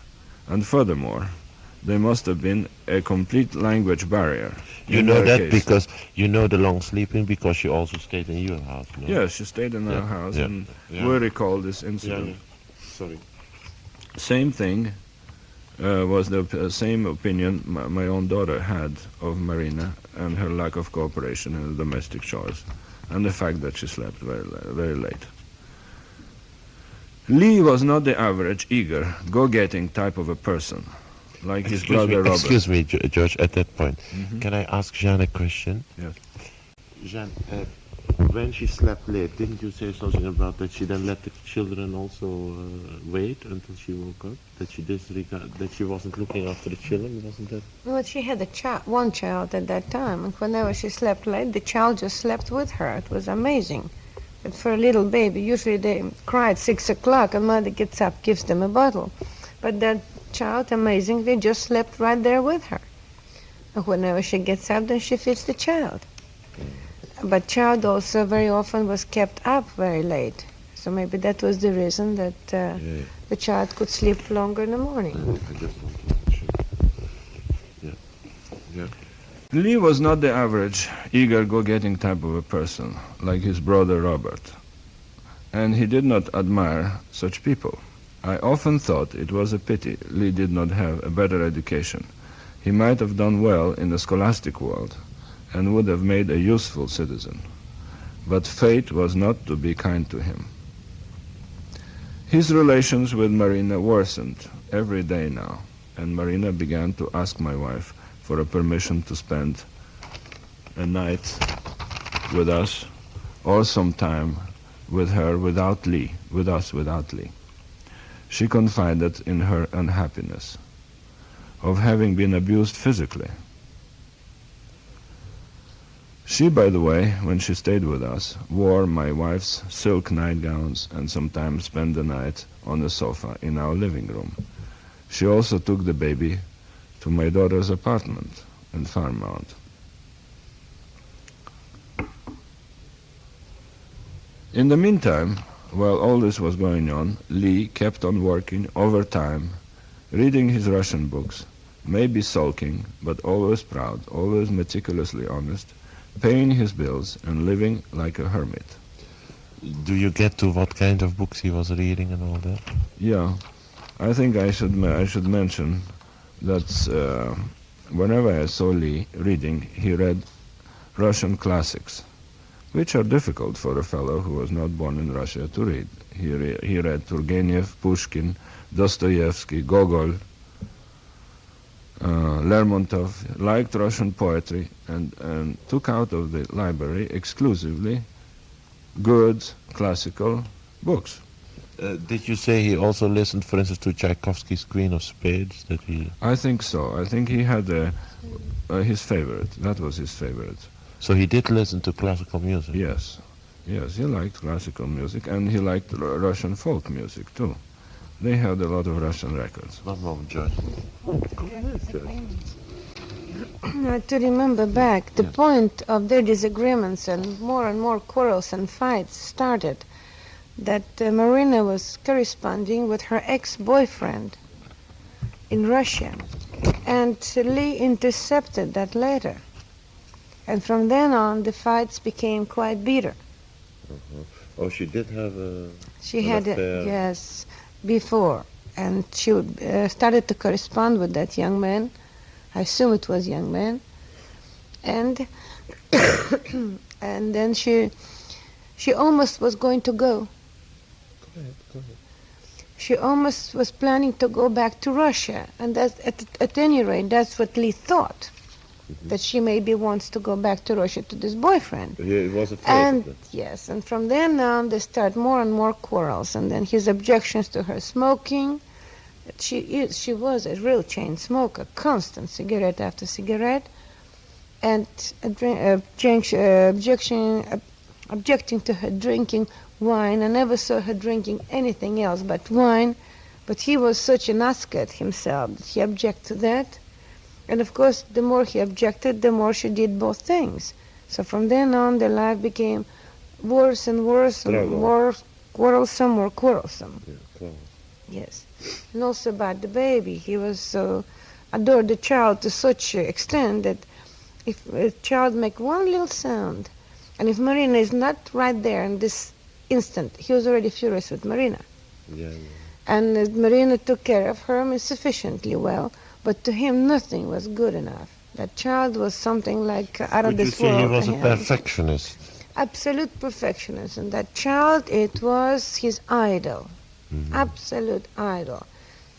and furthermore, they must have been a complete language barrier.
You know that because you know the long sleeping because she also stayed in your house, no?
Yes, she stayed in our house, and we recall this incident.
Sorry.
Same thing was the same opinion my own daughter had of Marina and her lack of cooperation in the domestic chores, and the fact that she slept very late. Lee was not the average, eager, go-getting type of a person, like his brother Robert.
Excuse me, George, at that point. Can I ask Jeanne a question?
Yes.
Jeanne, when she slept late, didn't you say something about that she then let the children also wait until she woke up? That she wasn't looking after the children, wasn't that?
Well, she had one child at that time, and whenever she slept late, the child just slept with her. It was amazing. But for a little baby, usually they cry at 6 o'clock, and mother gets up, gives them a bottle. But that child, amazingly, just slept right there with her. And whenever she gets up, then she feeds the child. But child also very often was kept up very late. So maybe that was the reason that the child could sleep longer in the morning.
I just wanted to check. Yeah.
Lee was not the average, eager, go-getting type of a person, like his brother Robert, and he did not admire such people. I often thought it was a pity Lee did not have a better education. He might have done well in the scholastic world and would have made a useful citizen. But fate was not to be kind to him. His relations with Marina worsened every day now, and Marina began to ask my wife for a permission to spend a night with us or some time with her without Lee, with us without Lee. She confided in her unhappiness of having been abused physically. She, by the way, when she stayed with us, wore my wife's silk nightgowns and sometimes spent the night on the sofa in our living room. She also took the baby to my daughter's apartment in Fairmount. In the meantime, while all this was going on, Lee kept on working overtime, reading his Russian books, maybe sulking, but always proud, always meticulously honest, paying his bills and living like a hermit.
Do you get to what kind of books he was reading and all that?
Yeah, I think I should mention that whenever I saw Lee reading, he read Russian classics, which are difficult for a fellow who was not born in Russia to read. He read Turgenev, Pushkin, Dostoevsky, Gogol, Lermontov, liked Russian poetry, and took out of the library exclusively good classical books.
Did you say he also listened, for instance, to Tchaikovsky's Queen of Spades? That he?
I think so. I think he had his favorite. That was his favorite.
So he did listen to classical music?
Yes. Yes, he liked classical music, and he liked Russian folk music, too. They had a lot of Russian records.
One moment, George.
Now, to remember back, the point of their disagreements and more quarrels and fights started that Marina was corresponding with her ex-boyfriend in Russia, and Lee intercepted that letter. And from then on, the fights became quite bitter.
Oh, she did have a...
She had, yes, before. And she started to correspond with that young man. I assume it was young man. And and then she almost was going to go.
Go ahead.
She almost was planning to go back to Russia. And that's, at any rate, that's what Lee thought. That she maybe wants to go back to Russia to this boyfriend.
Yeah, it was afraid
And
of it.
yes, and from then on they start more and more quarrels, and then his objections to her smoking. She was a real chain smoker, constant cigarette after cigarette, and objecting to her drinking wine. I never saw her drinking anything else but wine, but he was such an ascet himself that he objected to that. And of course, the more he objected, the more she did both things. So from then on, their life became worse and worse, and more quarrelsome.
Yeah,
Yes. And also about the baby. He was so adored the child to such an extent that if a child make one little sound, and if Marina is not right there in this instant, he was already furious with Marina.
Yeah.
And Marina took care of her sufficiently well. But to him, nothing was good enough. That child was something like out of this world.
Would you say he was
to
a
him.
perfectionist?
Absolute perfectionist. And that child, it was his idol.
Mm-hmm.
Absolute idol.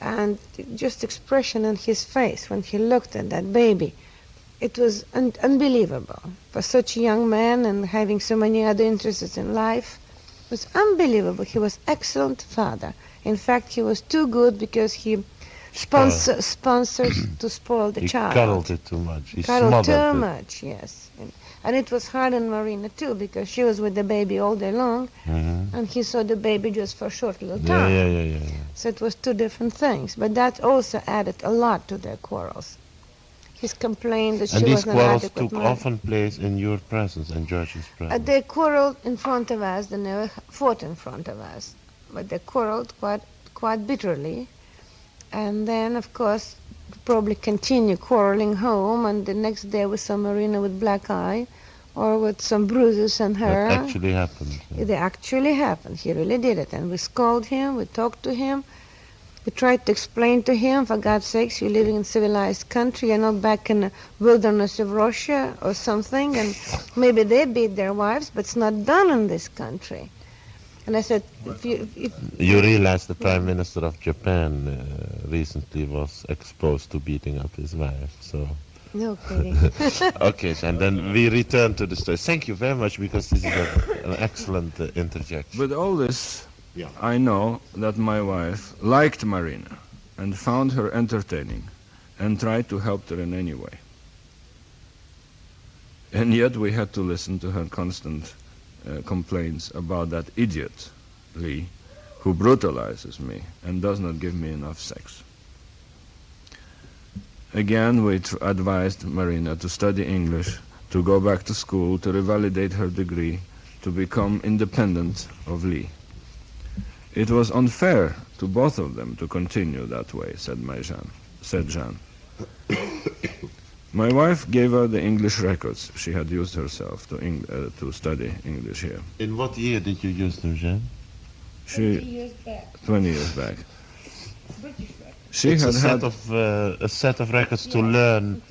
And just expression on his face when he looked at that baby, it was unbelievable. For such a young man and having so many other interests in life, it was unbelievable. He was excellent father. In fact, he was too good because he sponsored to spoil the
He
child.
cuddled it too much. He
Cuddled
smothered
too
it.
much, yes. And it was hard on Marina too, because she was with the baby all day long, and he saw the baby just for a short little time.
Yeah.
So it was two different things. But that also added a lot to their quarrels. His complaint that
And
she
these
was not
quarrels
adequate
took
mother.
often place in your presence and George's presence.
They quarreled in front of us. They never fought in front of us, but they quarreled quite bitterly. And then, of course, probably continue quarreling home, and the next day we saw Marina with black eye or with some bruises on her.
That actually happened.
It actually happened. He really did it. And we scolded him, we talked to him. We tried to explain to him, for God's sakes, you're living in a civilized country, you're not back in the wilderness of Russia or something, and maybe they beat their wives, but it's not done in this country. And I said,
You realize the Prime Minister of Japan recently was exposed to beating up his wife, so...
No kidding.
Okay, and then we return to the story. Thank you very much, because this is an excellent interjection.
With all this,
Yeah.
I know that my wife liked Marina and found her entertaining and tried to help her in any way. And yet we had to listen to her constant complaints about that idiot, Lee, who brutalizes me and does not give me enough sex. Again, we advised Marina to study English, to go back to school, to revalidate her degree, to become independent of Lee. It was unfair to both of them to continue that way, said Jean. My wife gave her the English records she had used herself to study English here.
In what year did you use them, Jean?
20 years back.
20 years back.
British record.
She
It's
had had
a set of records to learn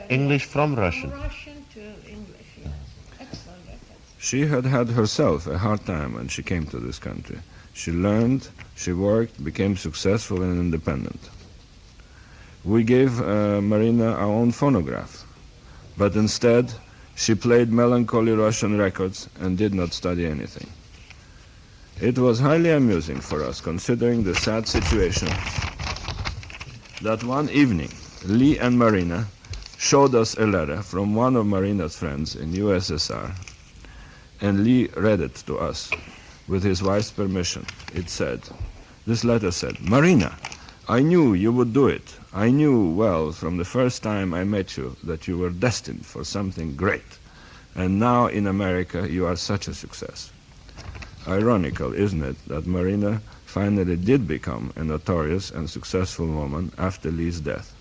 English from Russian.
From Russian to English, yes. Excellent records.
She had had herself a hard time when she came to this country. She learned, she worked, became successful and independent. We gave Marina our own phonograph, but instead she played melancholy Russian records and did not study anything. It was highly amusing for us, considering the sad situation, that one evening Lee and Marina showed us a letter from one of Marina's friends in USSR, and Lee read it to us with his wife's permission. This letter said, "Marina, I knew you would do it. I knew well from the first time I met you that you were destined for something great. And now in America you are such a success." Ironical, isn't it, that Marina finally did become a notorious and successful woman after Lee's death.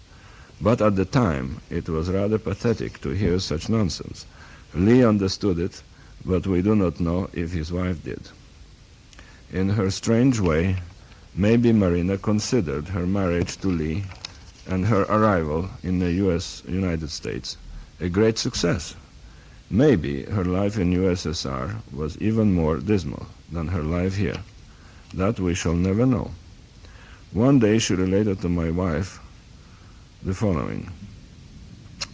But at the time, it was rather pathetic to hear such nonsense. Lee understood it, but we do not know if his wife did. In her strange way, maybe Marina considered her marriage to Lee and her arrival in the United States a great success. Maybe her life in USSR was even more dismal than her life here. That we shall never know. One day she related to my wife the following.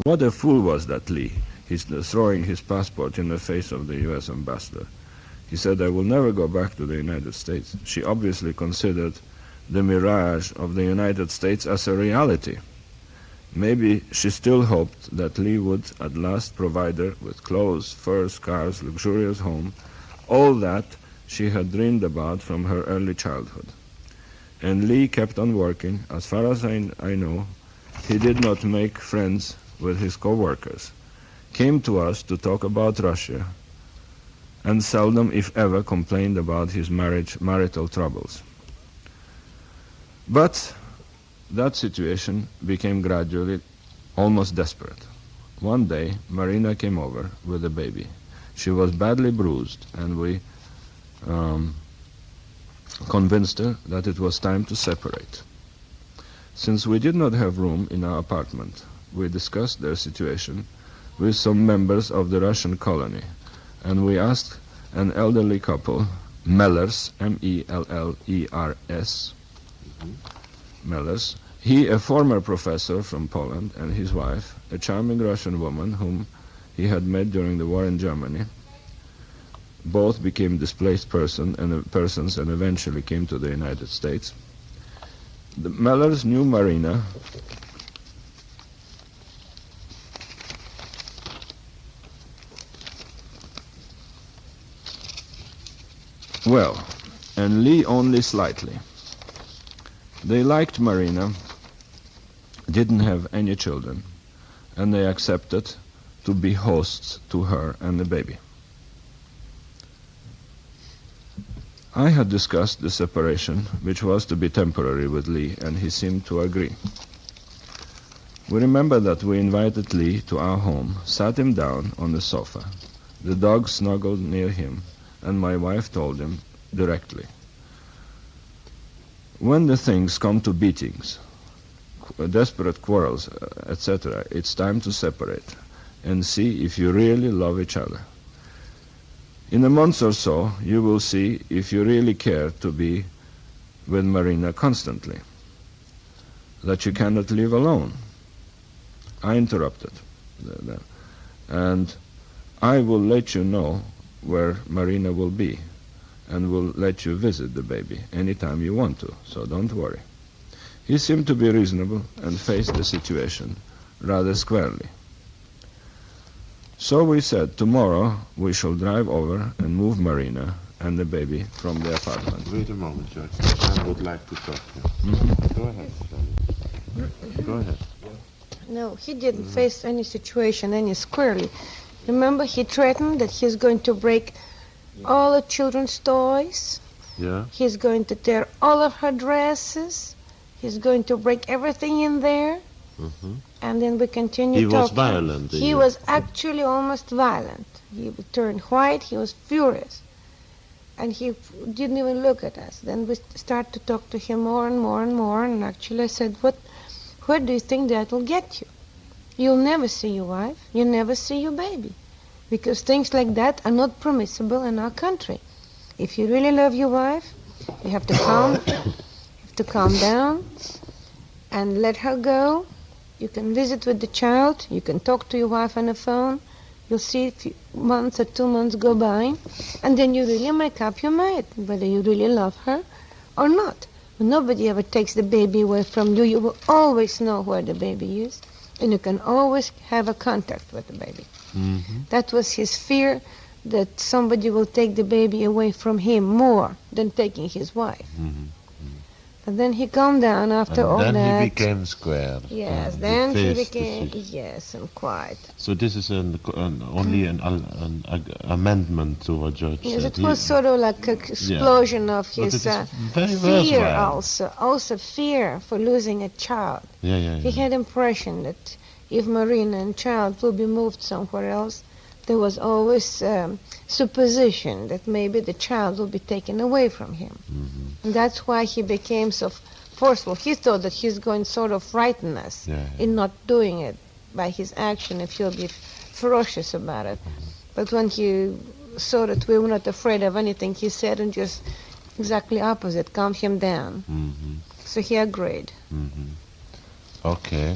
What a fool was that Lee, throwing his passport in the face of the US ambassador. He said, "I will never go back to the United States." She obviously considered the mirage of the United States as a reality. Maybe she still hoped that Lee would at last provide her with clothes, furs, cars, luxurious home, all that she had dreamed about from her early childhood. And Lee kept on working. As far as I know, he did not make friends with his co-workers, came to us to talk about Russia, and seldom, if ever, complained about his marital troubles. But that situation became gradually almost desperate. One day, Marina came over with a baby. She was badly bruised, and we convinced her that it was time to separate. Since we did not have room in our apartment, we discussed their situation with some members of the Russian colony, and we asked an elderly couple, Mellers, M-E-L-L-E-R-S, Mellers, he a former professor from Poland, and his wife, a charming Russian woman whom he had met during the war in Germany. Both became displaced persons and eventually came to the United States. The Mellers knew Marina well, and Lee only slightly. They liked Marina, didn't have any children, and they accepted to be hosts to her and the baby. I had discussed the separation, which was to be temporary, with Lee, and he seemed to agree. We remember that we invited Lee to our home, sat him down on the sofa. The dog snuggled near him, and my wife told him directly, When the things come to beatings, desperate quarrels, etc., it's time to separate and see if you really love each other. In a month or so, you will see if you really care to be with Marina constantly, that you cannot live alone. I interrupted. And I will let you know where Marina will be, and will let you visit the baby anytime you want to, so don't worry. He seemed to be reasonable and faced the situation rather squarely. So we said, tomorrow we shall drive over and move Marina and the baby from the apartment.
Wait a moment, George. I would like to talk to you. Go ahead, Sally. Go ahead.
No, he didn't face any situation any squarely. Remember, he threatened that he's going to break all the children's toys.
Yeah?
He's going to tear all of her dresses. He's going to break everything in there.
Mm-hmm.
And then we continued
He
talking.
was violent.
He was actually almost violent. He turned white. He was furious. And he didn't even look at us. Then we started to talk to him more and more and more. And actually I said, where do you think that will get you? You'll never see your wife. You'll never see your baby. Because things like that are not permissible in our country. If you really love your wife, you have to calm down and let her go. You can visit with the child. You can talk to your wife on the phone. You'll see if months or 2 months go by, and then you really make up your mind whether you really love her or not. When nobody ever takes the baby away from you, you will always know where the baby is, and you can always have a contact with the baby.
Mm-hmm.
That was his fear, that somebody will take the baby away from him more than taking his wife.
Mm-hmm.
But then he calmed down after all that.
Then he became square.
Yes, then he
faced the
became,
issue.
yes, and quiet.
So this is only an amendment to what George
Yes,
said.
it was sort of like an explosion of
But
his
it is very
fear
worthwhile.
also fear for losing a child.
Yeah.
He had impression that if Marina and child will be moved somewhere else, there was always supposition that maybe the child will be taken away from him.
Mm-hmm.
And that's why he became so forceful. He thought that he's going to sort of frighten us in not doing it by his action if he'll be ferocious about it.
Mm-hmm.
But when he saw that we were not afraid of anything, he said and just exactly opposite, calmed him down.
Mm-hmm.
So he agreed.
Mm-hmm. Okay.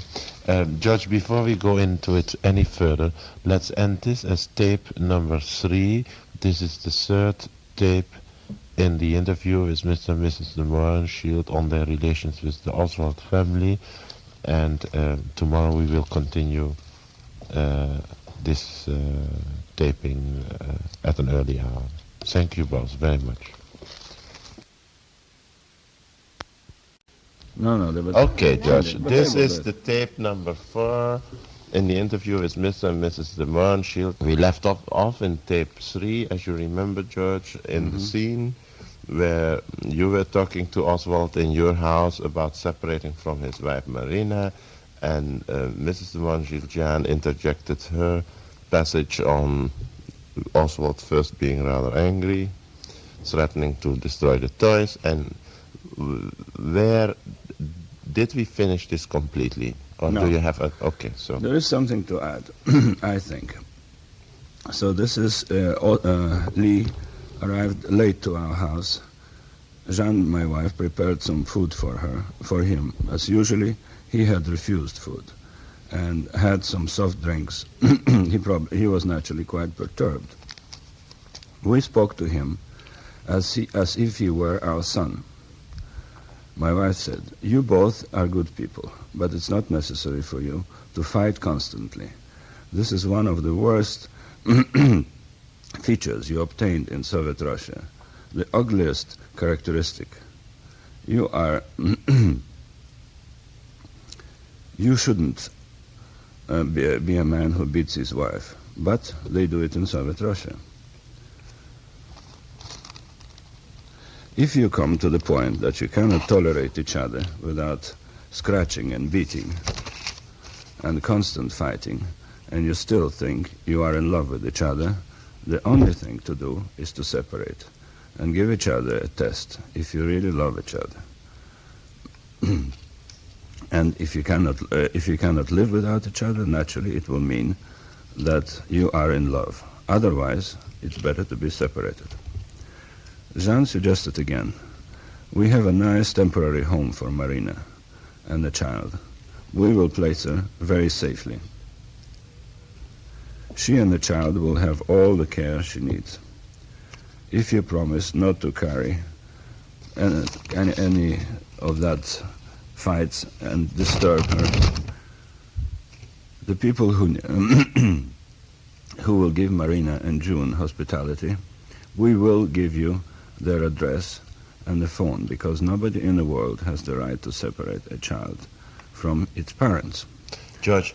George, before we go into it any further, let's end this as tape number 3. This is the third tape in the interview with Mr. and Mrs. DeMohrenschildt on their relations with the Oswald family. And tomorrow we will continue this taping at an early hour. Thank you both very much.
No.
Okay, George, this is the tape number 4 in the interview with Mr. and Mrs. DeMohrenschildt. We left off in tape 3, as you remember, George, in the scene where you were talking to Oswald in your house about separating from his wife Marina, and Mrs. DeMohrenschildt interjected her passage on Oswald first being rather angry, threatening to destroy the toys, and where did we finish this completely? Or
No.
do you have a... Okay, so...
There is something to add, I think. So this is Lee arrived late to our house. Jeanne, my wife, prepared some food for him. As usually, he had refused food and had some soft drinks. He was naturally quite perturbed. We spoke to him as if he were our son. My wife said, "You both are good people, but it's not necessary for you to fight constantly. This is one of the worst features you obtained in Soviet Russia, the ugliest characteristic. You are... You shouldn't be a man who beats his wife, but they do it in Soviet Russia. If you come to the point that you cannot tolerate each other without scratching and beating and constant fighting, and you still think you are in love with each other, the only thing to do is to separate and give each other a test if you really love each other. And if you cannot live without each other, naturally it will mean that you are in love. Otherwise, it's better to be separated. Jean suggested again, we have a nice temporary home for Marina and the child. We will place her very safely. She and the child will have all the care she needs. If you promise not to carry any of that fights and disturb her, the people who will give Marina and June hospitality, we will give you their address and the phone, because nobody in the world has the right to separate a child from its parents.
George,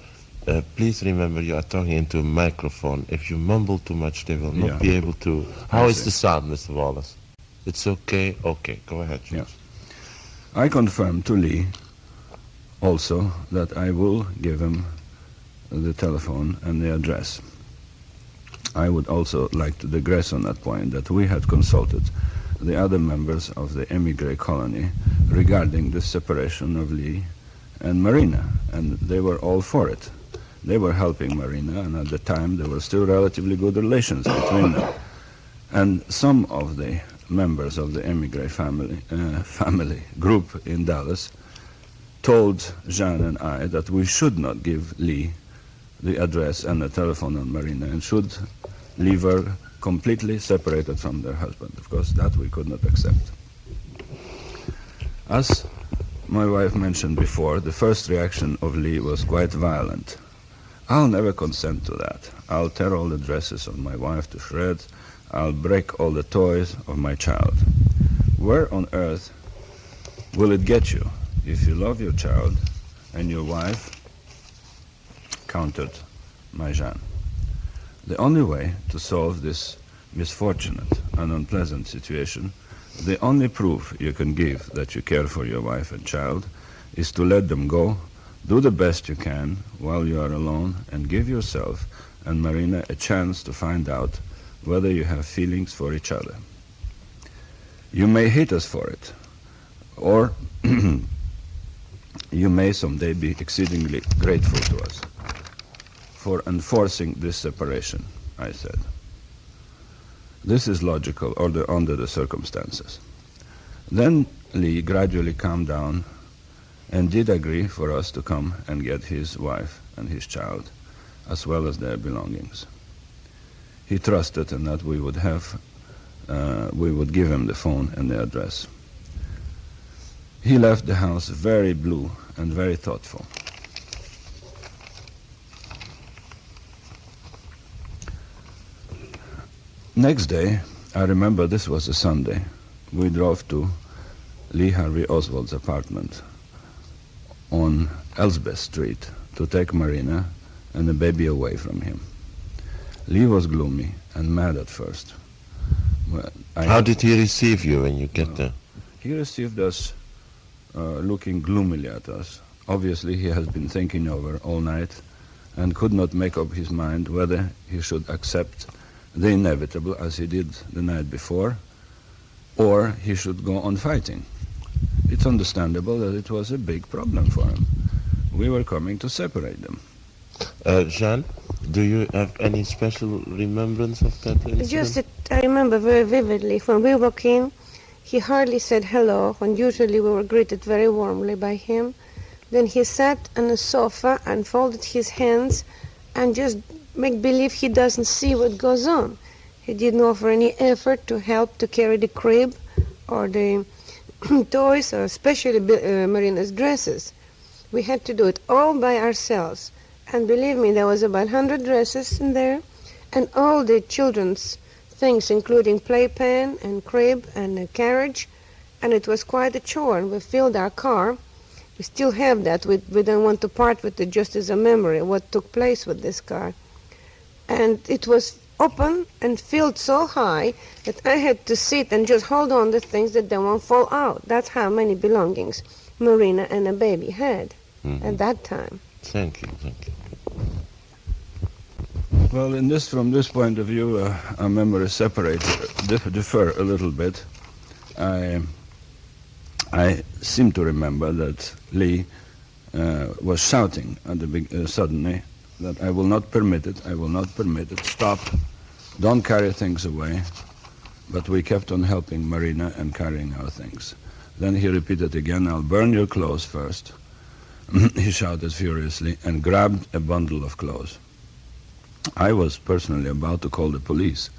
please remember you are talking into a microphone. If you mumble too much, they will not be able to... How is the sound, Mr. Wallace? It's okay? Okay, go ahead, George.
Yeah. I confirm to Lee also that I will give him the telephone and the address. I would also like to digress on that point, that we had consulted the other members of the emigre colony regarding the separation of Lee and Marina, and they were all for it. They were helping Marina, and at the time there were still relatively good relations between them. And some of the members of the emigre family group in Dallas told Jean and I that we should not give Lee the address and the telephone on Marina, and should leave her completely separated from their husband. Of course, that we could not accept. As my wife mentioned before, the first reaction of Lee was quite violent. I'll never consent to that. I'll tear all the dresses of my wife to shreds. I'll break all the toys of my child. Where on earth will it get you if you love your child and your wife? Countered my Jean. The only way to solve this misfortunate and unpleasant situation, the only proof you can give that you care for your wife and child, is to let them go, do the best you can while you are alone, and give yourself and Marina a chance to find out whether you have feelings for each other. You may hate us for it, or you may someday be exceedingly grateful to us for enforcing this separation, I said. This is logical under the circumstances. Then Lee gradually calmed down and did agree for us to come and get his wife and his child, as well as their belongings. He trusted in that we would give him the phone and the address. He left the house very blue and very thoughtful. Next day, I remember this was a Sunday, we drove to Lee Harvey Oswald's apartment on Elsbeth Street to take Marina and the baby away from him. Lee was gloomy and mad at first.
How did he receive you when you get there?
He received us looking gloomily at us. Obviously, he has been thinking over all night and could not make up his mind whether he should accept the inevitable, as he did the night before, or he should go on fighting. It's understandable that it was a big problem for him. We were coming to separate them.
Jean, do you have any special remembrance of that incident?
Just that I remember very vividly. When we walked in, he hardly said hello, when usually we were greeted very warmly by him. Then he sat on a sofa and folded his hands and just make believe he doesn't see what goes on. He didn't offer any effort to help to carry the crib or the toys, or especially Marina's dresses. We had to do it all by ourselves. And believe me, there was about 100 dresses in there, and all the children's things, including playpen and crib and a carriage, and it was quite a chore. And we filled our car. We still have that. We don't want to part with it, just as a memory of what took place with this car. And it was open and filled so high that I had to sit and just hold on to things that they won't fall out. That's how many belongings Marina and a baby had at that time.
Thank you, thank you.
Well, from this point of view, our memories differ a little bit. I I seem to remember that Lee was shouting at the suddenly that I will not permit it, I will not permit it, stop, don't carry things away. But we kept on helping Marina and carrying our things. Then he repeated again, I'll burn your clothes first. He shouted furiously and grabbed a bundle of clothes. I was personally about to call the police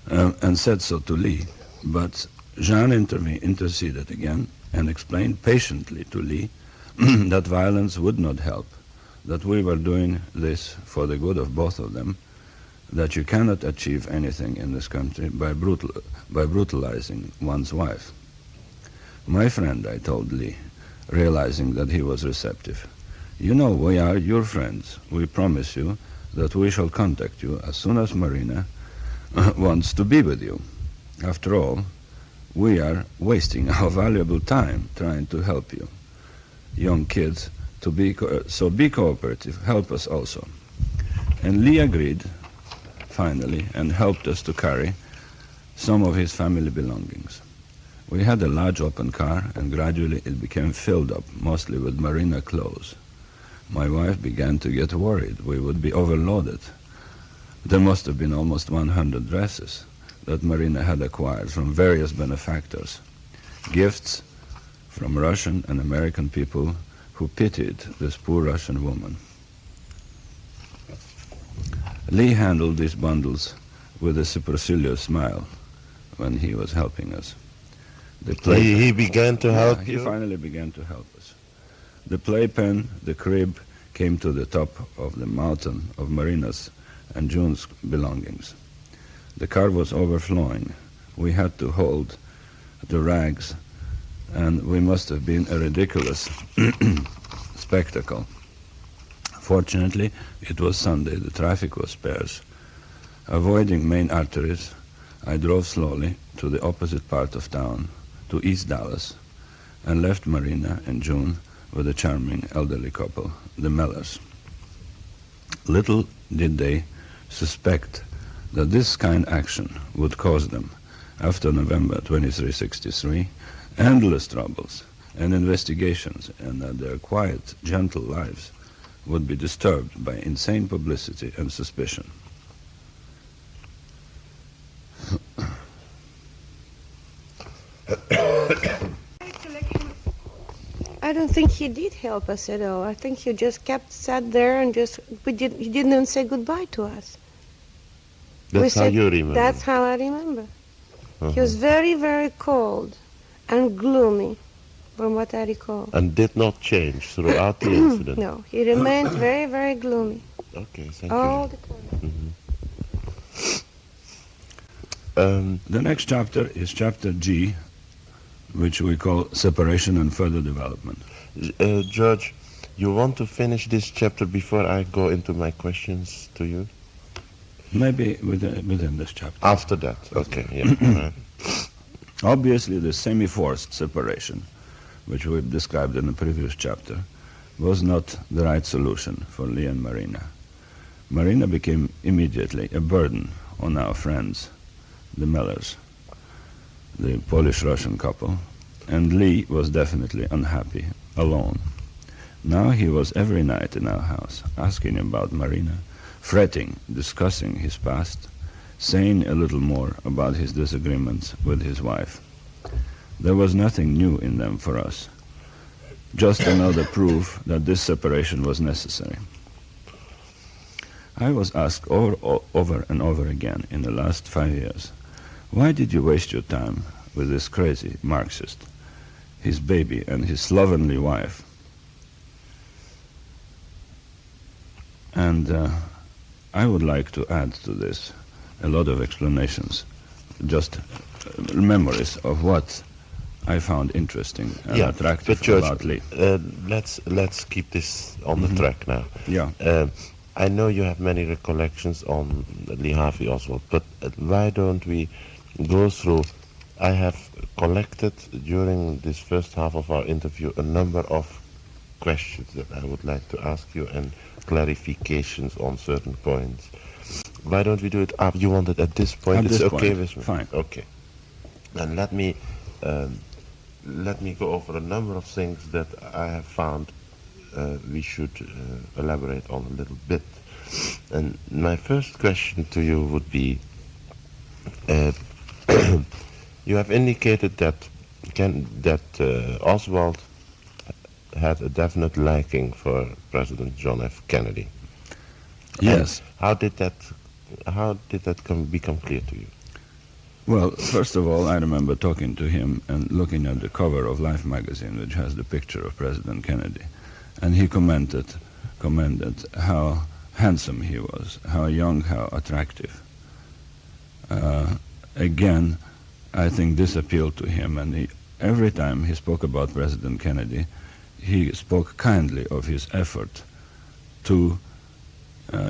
and said so to Lee, but Jean interceded again and explained patiently to Lee that violence would not help, that we were doing this for the good of both of them, that you cannot achieve anything in this country by brutalizing one's wife. My friend, I told Lee, realizing that he was receptive, you know, we are your friends. We promise you that we shall contact you as soon as Marina wants to be with you. After all, we are wasting our valuable time trying to help you. Young kids, so be cooperative, help us also. And Lee agreed, finally, and helped us to carry some of his family belongings. We had a large open car, and gradually it became filled up, mostly with Marina clothes. My wife began to get worried we would be overloaded. There must have been almost 100 dresses that Marina had acquired from various benefactors, gifts from Russian and American people who pitied this poor Russian woman. Lee handled these bundles with a supercilious smile when he was helping us.
He began to help
you?
you?
He finally began to help us. The playpen, the crib, came to the top of the mountain of Marina's and June's belongings. The car was overflowing. We had to hold the rags, and we must have been a ridiculous spectacle. Fortunately, it was Sunday. The traffic was sparse. Avoiding main arteries, I drove slowly to the opposite part of town, to East Dallas, and left Marina and June with a charming elderly couple, the Mellers. Little did they suspect that this kind action would cause them, after November 2363, endless troubles and investigations, and that their quiet, gentle lives would be disturbed by insane publicity and suspicion.
I don't think he did help us at all. I think he just sat there and he didn't even say goodbye to us.
That's how you remember?
That's how I remember. He was very, very cold and gloomy, from what I recall.
And did not change throughout the incident?
No, he remained very, very gloomy.
Okay, thank
all
you.
the time.
The next chapter is chapter G, which we call Separation and Further Development.
George, you want to finish this chapter before I go into my questions to you?
Maybe within this chapter.
After that, okay, yeah.
Obviously, the semi-forced separation, which we've described in the previous chapter, was not the right solution for Lee and Marina. Marina became immediately a burden on our friends, the Mellers, the Polish-Russian couple, and Lee was definitely unhappy, alone. Now he was every night in our house, asking about Marina, fretting, discussing his past, saying a little more about his disagreements with his wife. There was nothing new in them for us, just another proof that this separation was necessary. I was asked over and over again in the last 5 years, why did you waste your time with this crazy Marxist, his baby and his slovenly wife? And I would like to add to this a lot of explanations, just memories of what I found interesting and attractive
but George,
about Lee.
Let's keep this on the track now.
Yeah.
I know you have many recollections on Lee Harvey Oswald, but why don't we go through? I have collected during this first half of our interview a number of questions that I would like to ask you and clarifications on certain points. Why don't we do it up? You want it at this point?
At
it's
this
okay
point,
with me?
fine.
Okay. Then let me let me go over a number of things that I have found we should elaborate on a little bit. And my first question to you would be, you have indicated that Oswald had a definite liking for President John F. Kennedy.
Yes.
And how did that become clear to you?
Well, first of all, I remember talking to him and looking at the cover of Life magazine, which has the picture of President Kennedy, and he commended how handsome he was, how young, how attractive. Again, I think this appealed to him, and every time he spoke about President Kennedy, he spoke kindly of his effort to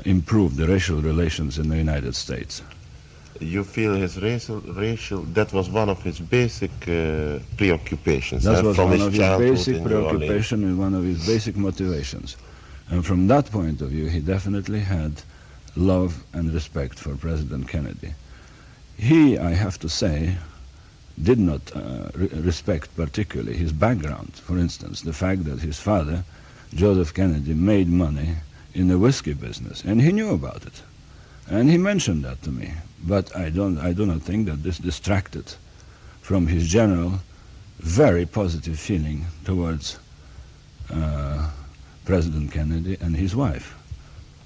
improve the racial relations in the United States.
You feel his racial, that was one of his basic preoccupations.
That was
from
one
his
of his
childhood
basic
in New Orleans.
preoccupation and one of his basic motivations. And from that point of view, he definitely had love and respect for President Kennedy. He, I have to say, did not respect particularly his background. For instance, the fact that his father, Joseph Kennedy, made money in the whiskey business, and he knew about it. And he mentioned that to me. But I do not think that this distracted from his general, very positive feeling towards President Kennedy and his wife.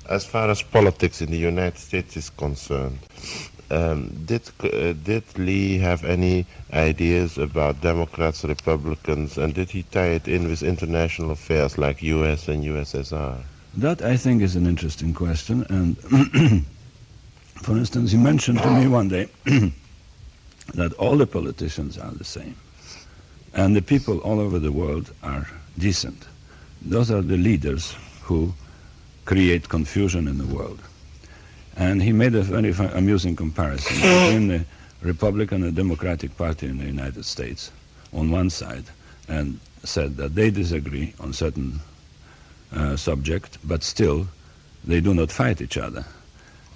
As far as politics in the United States is concerned, did Lee have any ideas about Democrats, Republicans, and did he tie it in with international affairs like U.S. and USSR?
That, I think, is an interesting question. And for instance, he mentioned to me one day that all the politicians are the same, and the people all over the world are decent. Those are the leaders who create confusion in the world. And he made a very amusing comparison between the Republican and Democratic Party in the United States on one side, and said that they disagree on certain subject, but still they do not fight each other.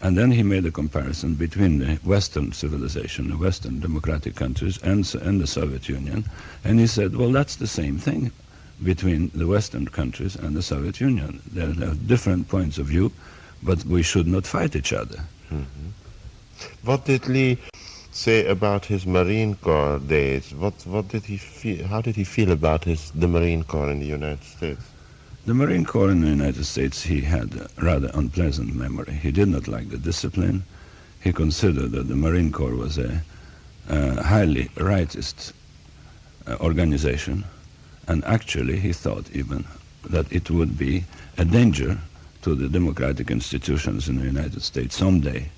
And then he made a comparison between the Western civilization, the Western democratic countries, and the Soviet Union. And he said, well, that's the same thing between the Western countries and the Soviet Union. There are different points of view, but we should not fight each other.
Mm-hmm. What did Lee say about his Marine Corps days? What did he feel? How did he feel about the Marine Corps in the United States?
The Marine Corps in the United States, he had a rather unpleasant memory. He did not like the discipline. He considered that the Marine Corps was a highly rightist organization, and actually he thought even that it would be a danger to the democratic institutions in the United States someday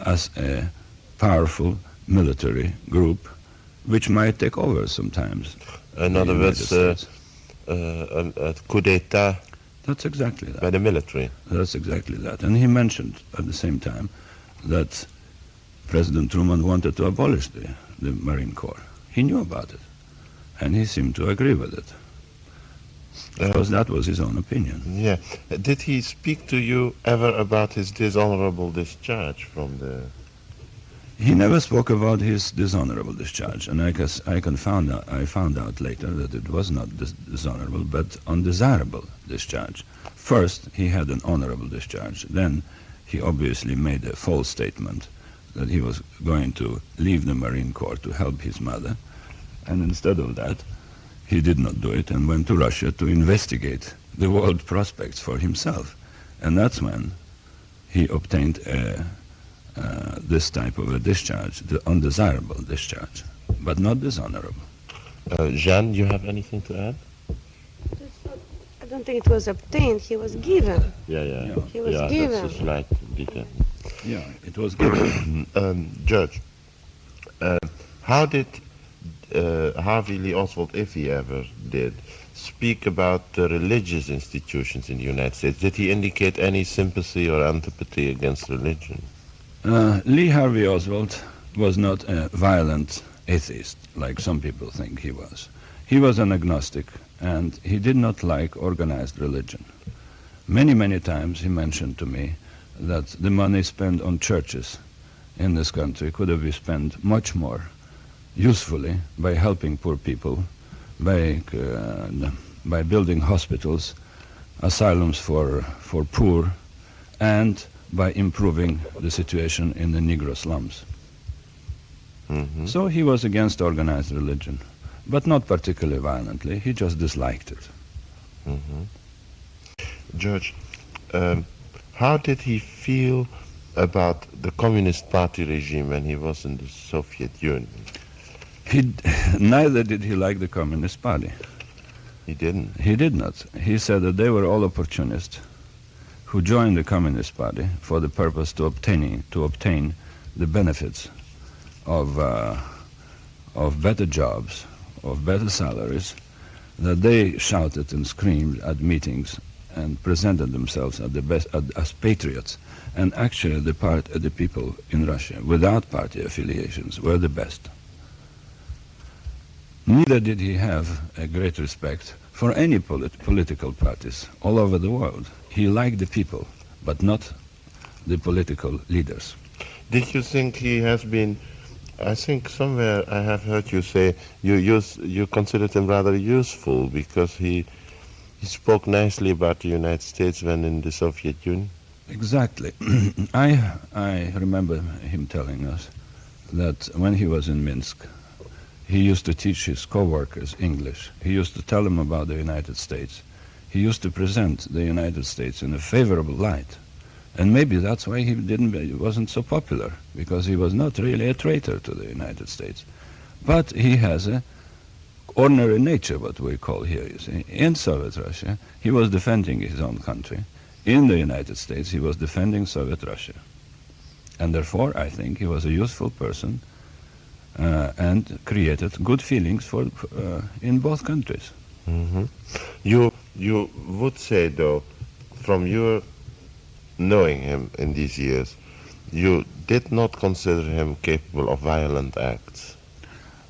as a powerful military group which might take over sometimes.
In other words, a coup d'etat.
That's exactly that.
By the military.
That's exactly that. And he mentioned at the same time that President Truman wanted to abolish the Marine Corps. He knew about it, and he seemed to agree with it. Because that was his own opinion.
Yeah. Did he speak to you ever about his dishonorable discharge from the...
He never spoke about his dishonorable discharge, and I found out later that it was not dishonorable, but undesirable discharge. First, he had an honorable discharge. Then, he obviously made a false statement that he was going to leave the Marine Corps to help his mother, and instead of that, he did not do it and went to Russia to investigate the world prospects for himself. And that's when he obtained this type of a discharge, the undesirable discharge, but not dishonorable.
Jeanne, you have anything to add?
I don't think it was obtained, he was given.
Yeah.
He was given.
That's a slight detail.
Yeah, it was given.
George, how did Harvey Lee Oswald, if he ever did, speak about the religious institutions in the United States? Did he indicate any sympathy or antipathy against religion?
Lee Harvey Oswald was not a violent atheist, like some people think he was. He was an agnostic, and he did not like organized religion. Many, many times he mentioned to me that the money spent on churches in this country could have been spent much more usefully by helping poor people by building hospitals, asylums for poor, and by improving the situation in the Negro slums.
Mhm.
So he was against organized religion, but not particularly violently. He just disliked it.
George, how did he feel about the Communist Party regime when he was in the Soviet Union?
Neither did he like the Communist Party.
He didn't.
He did not. He said that they were all opportunists who joined the Communist Party for the purpose to obtain the benefits of better jobs, of better salaries, that they shouted and screamed at meetings and presented themselves as patriots. And actually the people in Russia, without party affiliations, were the best. Neither did he have a great respect for any political parties all over the world. He liked the people, but not the political leaders.
Did you think he has been? I think somewhere I have heard you say you considered him rather useful because he spoke nicely about the United States when in the Soviet Union.
Exactly. I remember him telling us that when he was in Minsk, he used to teach his co-workers English. He used to tell them about the United States. He used to present the United States in a favorable light. And maybe that's why he wasn't so popular, because he was not really a traitor to the United States. But he has a ordinary nature, what we call here, you see. In Soviet Russia, he was defending his own country. In the United States, he was defending Soviet Russia. And therefore, I think he was a useful person and created good feelings in both countries.
Mm-hmm. You would say, though, from your knowing him in these years, you did not consider him capable of violent acts.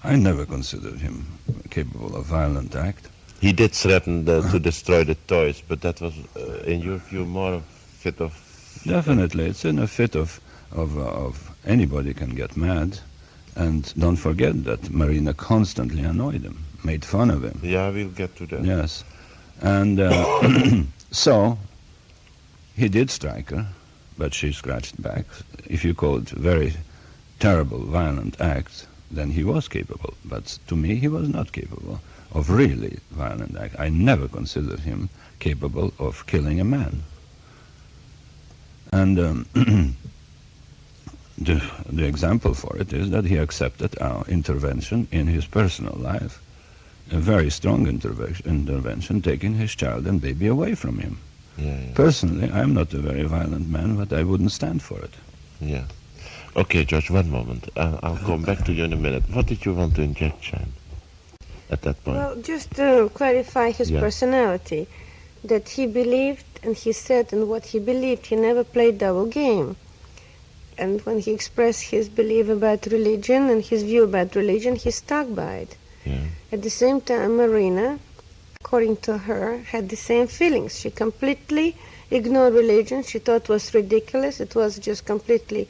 I never considered him capable of violent act.
He did threaten to destroy the toys, but that was, in your view, more a fit of...
Definitely, it's in a fit of anybody can get mad. And don't forget that Marina constantly annoyed him, made fun of him.
Yeah, we'll get to that.
Yes. And so he did strike her, but she scratched back. If you call it very terrible, violent act, then he was capable. But to me, he was not capable of really violent act. I never considered him capable of killing a man. And the example for it is that he accepted our intervention in his personal life, a very strong intervention, taking his child and baby away from him.
Yeah.
Personally, I'm not a very violent man, but I wouldn't stand for it.
Yeah. Okay, George, one moment. I'll come back to you in a minute. What did you want to inject, Shine, at that point?
Well, just to clarify his personality, that he believed and he said in what he believed, he never played double game. And when he expressed his belief about religion and his view about religion, he stuck by it.
Yeah.
At the same time, Marina, according to her, had the same feelings. She completely ignored religion. She thought it was ridiculous. It was just completely,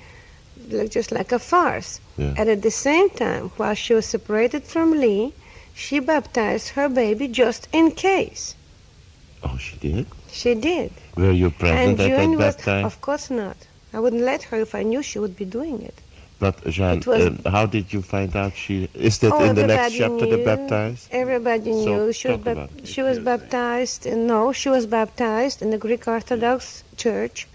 just like a farce.
Yeah.
And at the same time, while she was separated from Lee, she baptized her baby just in case.
Oh, she did?
She did.
Were you present at that baptism?
Of course not. I wouldn't let her if I knew she would be doing it.
But, Jean, how did you find out she... Is that in the next chapter, the baptized?
Everybody knew. She was baptized in the Greek Orthodox Church.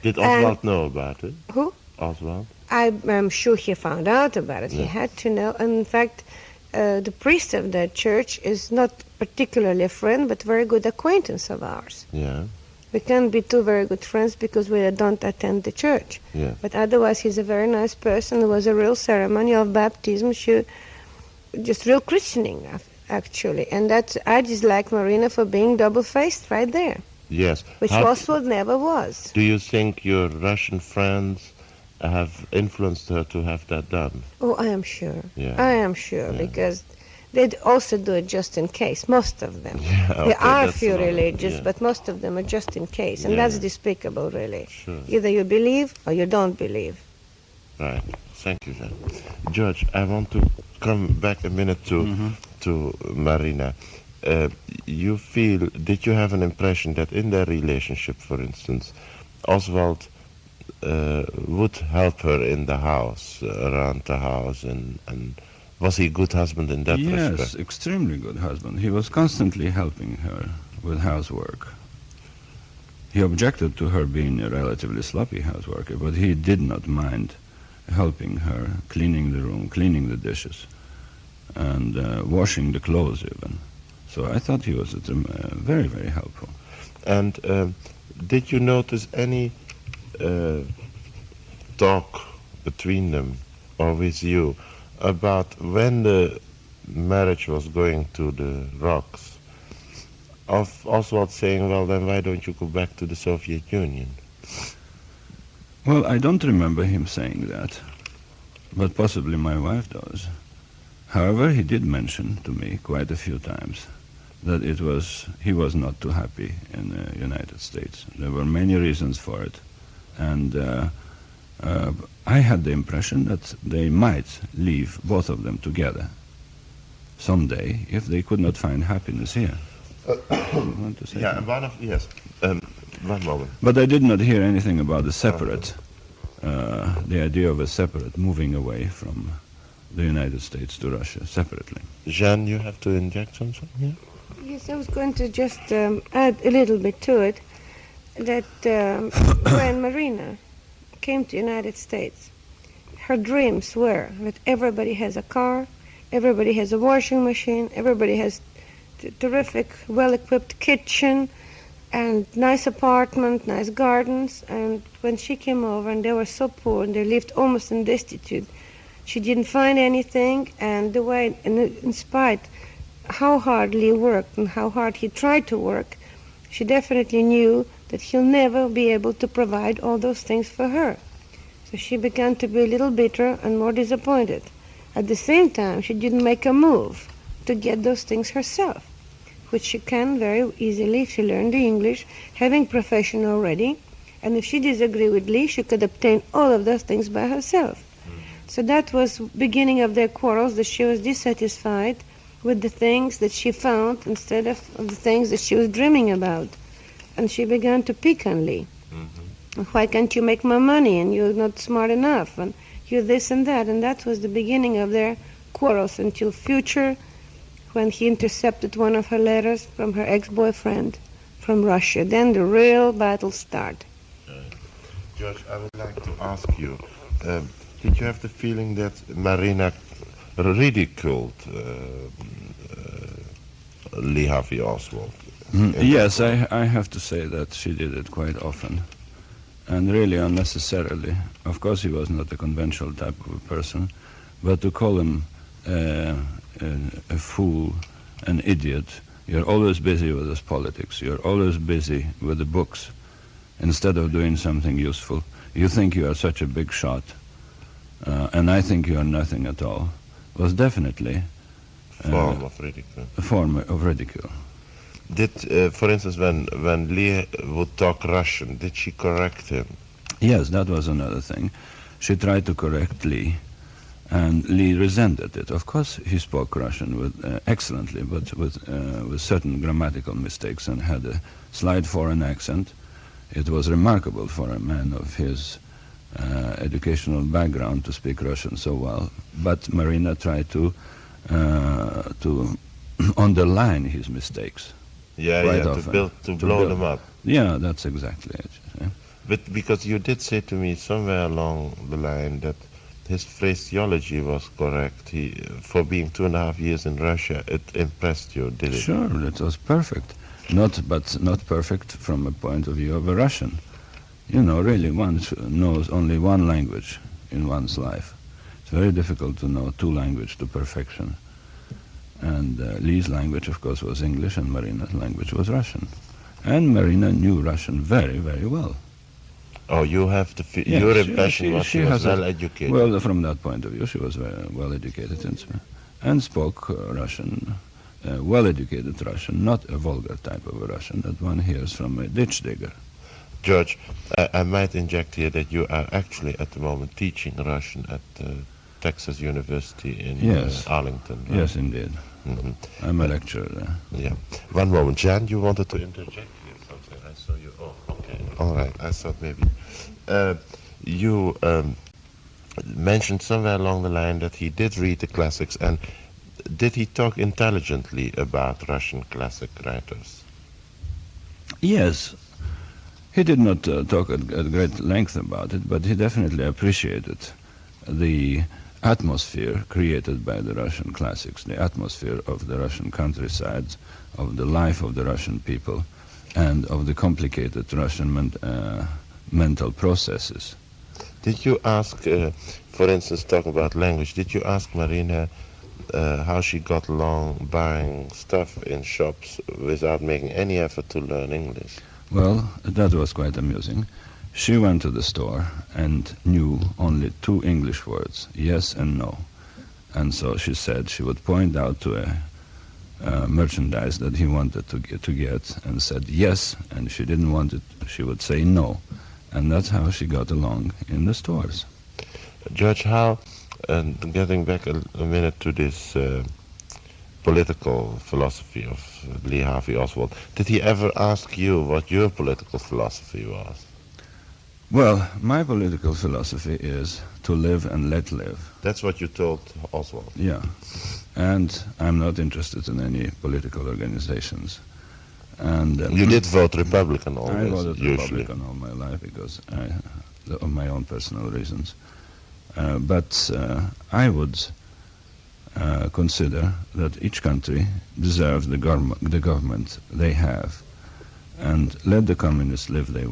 Did Oswald know about it?
Who?
Oswald?
I'm sure he found out about it.
Yeah.
He had to know. And in fact, the priest of that church is not particularly a friend, but very good acquaintance of ours.
Yeah.
We can't be two very good friends because we don't attend the church.
Yeah.
But otherwise, he's a very nice person. There was a real ceremony of baptism, just real christening, actually. And I dislike Marina for being double-faced right there.
Yes.
Which Oswald never was.
Do you think your Russian friends have influenced her to have that done?
Oh, I am sure.
Yeah.
I am sure, because they'd also do it just in case, most of them.
Yeah, okay,
there are a
that's
few
another,
religious,
yeah.
but most of them are just in case. And
Yeah.
that's despicable, really.
Sure.
Either you believe or you don't believe.
Right. Thank you, Jean. George, I want to come back a minute to to Marina, did you have an impression that in their relationship, for instance, Oswald would help her in the house, around the house, and was he a good husband in that respect?
Yes, extremely good husband. He was constantly helping her with housework. He objected to her being a relatively sloppy houseworker, but he did not mind helping her, cleaning the room, cleaning the dishes, and washing the clothes even. So I thought he was very, very helpful.
And did you notice any talk between them or with you about when the marriage was going to the rocks, of Oswald saying, well, then why don't you go back to the Soviet Union?
Well, I don't remember him saying that, but possibly my wife does. However, he did mention to me quite a few times that he was not too happy in the United States. There were many reasons for it, and I had the impression that they might leave both of them together someday if they could not find happiness here. You want to say
Yeah,
something?
yes. One moment.
But I did not hear anything about the separate, the idea of a separate moving away from the United States to Russia separately.
Jeanne, you have to inject something here?
Yes, I was going to just add a little bit to it, that when Marina came to the United States, her dreams were that everybody has a car, everybody has a washing machine, everybody has terrific, well-equipped kitchen, and nice apartment, nice gardens. And when she came over, and they were so poor, and they lived almost in destitute, she didn't find anything. And the way, and in spite how hard Lee worked and how hard he tried to work, she definitely knew that he'll never be able to provide all those things for her. So she began to be a little bitter and more disappointed. At the same time, she didn't make a move to get those things herself, which she can very easily if she learned the English, having profession already, and if she disagreed with Lee, she could obtain all of those things by herself. So that was beginning of their quarrels, that she was dissatisfied with the things that she found instead of the things that she was dreaming about. And she began to pick on Lee. Why can't you make more money, and you're not smart enough, and you're this and that. And that was the beginning of their quarrels until future, when he intercepted one of her letters from her ex-boyfriend from Russia. Then the real battle started.
George, I would like to ask you, did you have the feeling that Marina ridiculed Lee Harvey Oswald?
Yes, I have to say that she did it quite often, and really unnecessarily. Of course, he was not a conventional type of a person, but to call him a fool, an idiot, you're always busy with this politics, you're always busy with the books, instead of doing something useful. You think you are such a big shot, and I think you are nothing at all, was definitely
Form of ridicule.
a form of ridicule.
Did, for instance, when Lee would talk Russian, did she correct him?
Yes, that was another thing. She tried to correct Lee, and Lee resented it. Of course, he spoke Russian excellently, but with certain grammatical mistakes, and had a slight foreign accent. It was remarkable for a man of his educational background to speak Russian so well. But Marina tried to underline his mistakes. Quite often.
To blow them up.
Yeah, that's exactly it. Yeah.
But because you did say to me somewhere along the line that his phraseology was correct. For being 2.5 years in Russia, it impressed you, did it?
Sure, it was perfect. But not perfect from a point of view of a Russian. You know, really, one knows only one language in one's life. It's very difficult to know two languages to perfection. And Lee's language, of course, was English, and Marina's language was Russian. And Marina knew Russian very, very well.
Oh, you have the
Yes,
your impression was she was
has
well educated.
Well, from that point of view, she was very well educated and spoke Russian, well-educated Russian, not a vulgar type of a Russian that one hears from a ditch digger.
George, I might inject here that you are actually at the moment teaching Russian at Texas University in
Yes.
Arlington. Right?
Yes, indeed. I'm a lecturer there.
Yeah. One moment. Jan, you wanted to interject here something. I saw you. Oh, okay. All right. I thought maybe. You mentioned somewhere along the line that he did read the classics, and did he talk intelligently about Russian classic writers?
Yes. He did not talk at great length about it, but he definitely appreciated the atmosphere created by the Russian classics, the atmosphere of the Russian countryside, of the life of the Russian people, and of the complicated Russian mental processes.
Did you ask, for instance, talking about language, did you ask Marina how she got along buying stuff in shops without making any effort to learn English?
Well, that was quite amusing. She went to the store and knew only 2 English words, yes and no. And so she said she would point out to a merchandise that he wanted to get and said yes, and she didn't want it, she would say no. And that's how she got along in the stores.
George, how, getting back a minute to this political philosophy of Lee Harvey Oswald, did he ever ask you what your political philosophy was?
Well, my political philosophy is to live and let live.
That's what you told Oswald?
Yeah. And I'm not interested in any political organizations. And
you did vote Republican always,
I voted
usually.
Republican all my life because of my own personal reasons. But I would consider that each country deserves the government they have. And let the communists live the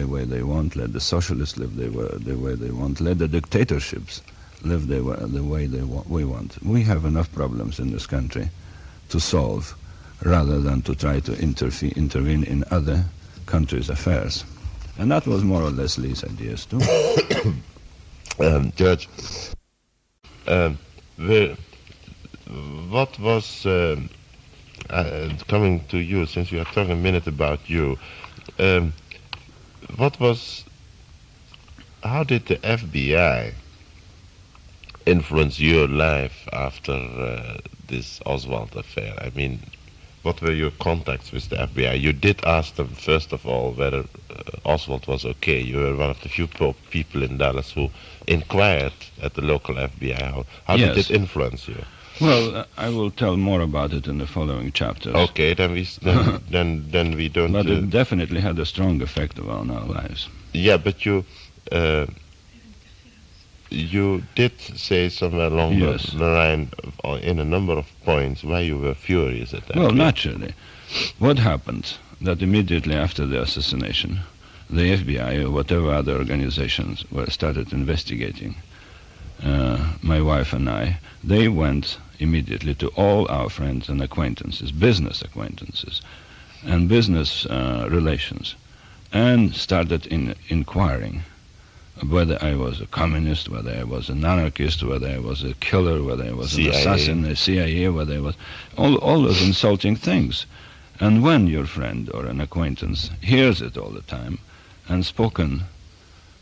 way they want, let the socialists live the way they want, let the dictatorships live the way we want. We have enough problems in this country to solve rather than to try to intervene in other countries' affairs. And that was more or less Lee's ideas too.
George, what was, coming to you, since we are talking a minute about you, how did the FBI influence your life after this Oswald affair? I mean, what were your contacts with the FBI? You did ask them, first of all, whether Oswald was okay. You were one of the few people in Dallas who inquired at the local FBI. How
Yes.
did it influence you?
Well, I will tell more about it in the following chapters.
Okay, then we don't.
But it definitely had a strong effect on our lives.
Yeah, but you did say somewhere along
Yes.
the line, in a number of points, why you were furious at that.
Well, naturally. What happened that immediately after the assassination, the FBI or whatever other organizations started investigating my wife and I, they went immediately to all our friends and acquaintances, business acquaintances, and business relations, and started inquiring whether I was a communist, whether I was an anarchist, whether I was a killer, whether I was an assassin, a CIA, whether I was all those insulting things. And when your friend or an acquaintance hears it all the time and spoken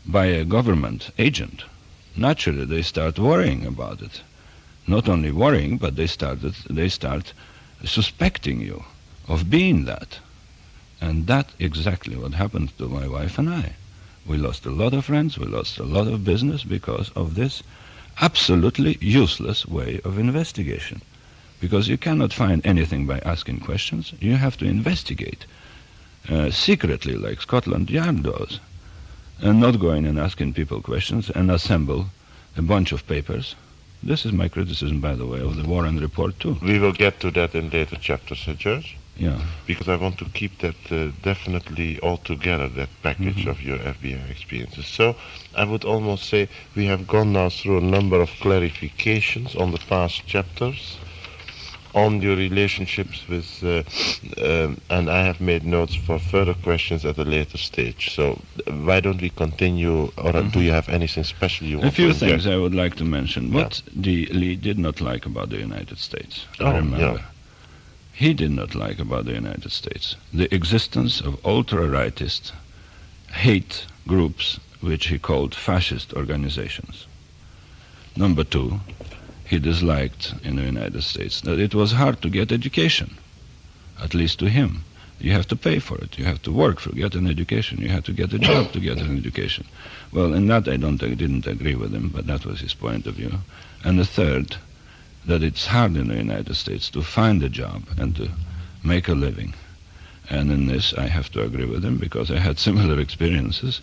by a government agent, naturally they start worrying about it. Not only worrying, but they start suspecting you of being that. And that's exactly what happened to my wife and I. We lost a lot of friends, we lost a lot of business because of this absolutely useless way of investigation. Because you cannot find anything by asking questions. You have to investigate secretly, like Scotland Yard does, and not going and asking people questions and assemble a bunch of papers. This is my criticism, by the way, of the Warren Report, too.
We will get to that in later chapters, George?
Yeah.
Because I want to keep that definitely all together, that package of your FBI experiences. So I would almost say we have gone now through a number of clarifications on the past chapters, on your relationships with, and I have made notes for further questions at a later stage. So why don't we continue, or do you have anything special you want
A few
to
things
inject?
I would like to mention. What Lee did not like about the United States, I remember.
Yeah.
He did not like about the United States the existence of ultra-rightist hate groups, which he called fascist organizations. Number two, he disliked in the United States, that it was hard to get education, at least to him. You have to pay for it. You have to work to get an education. You have to get a job to get an education. Well, in that I didn't agree with him, but that was his point of view. And the third, that it's hard in the United States to find a job and to make a living. And in this I have to agree with him because I had similar experiences.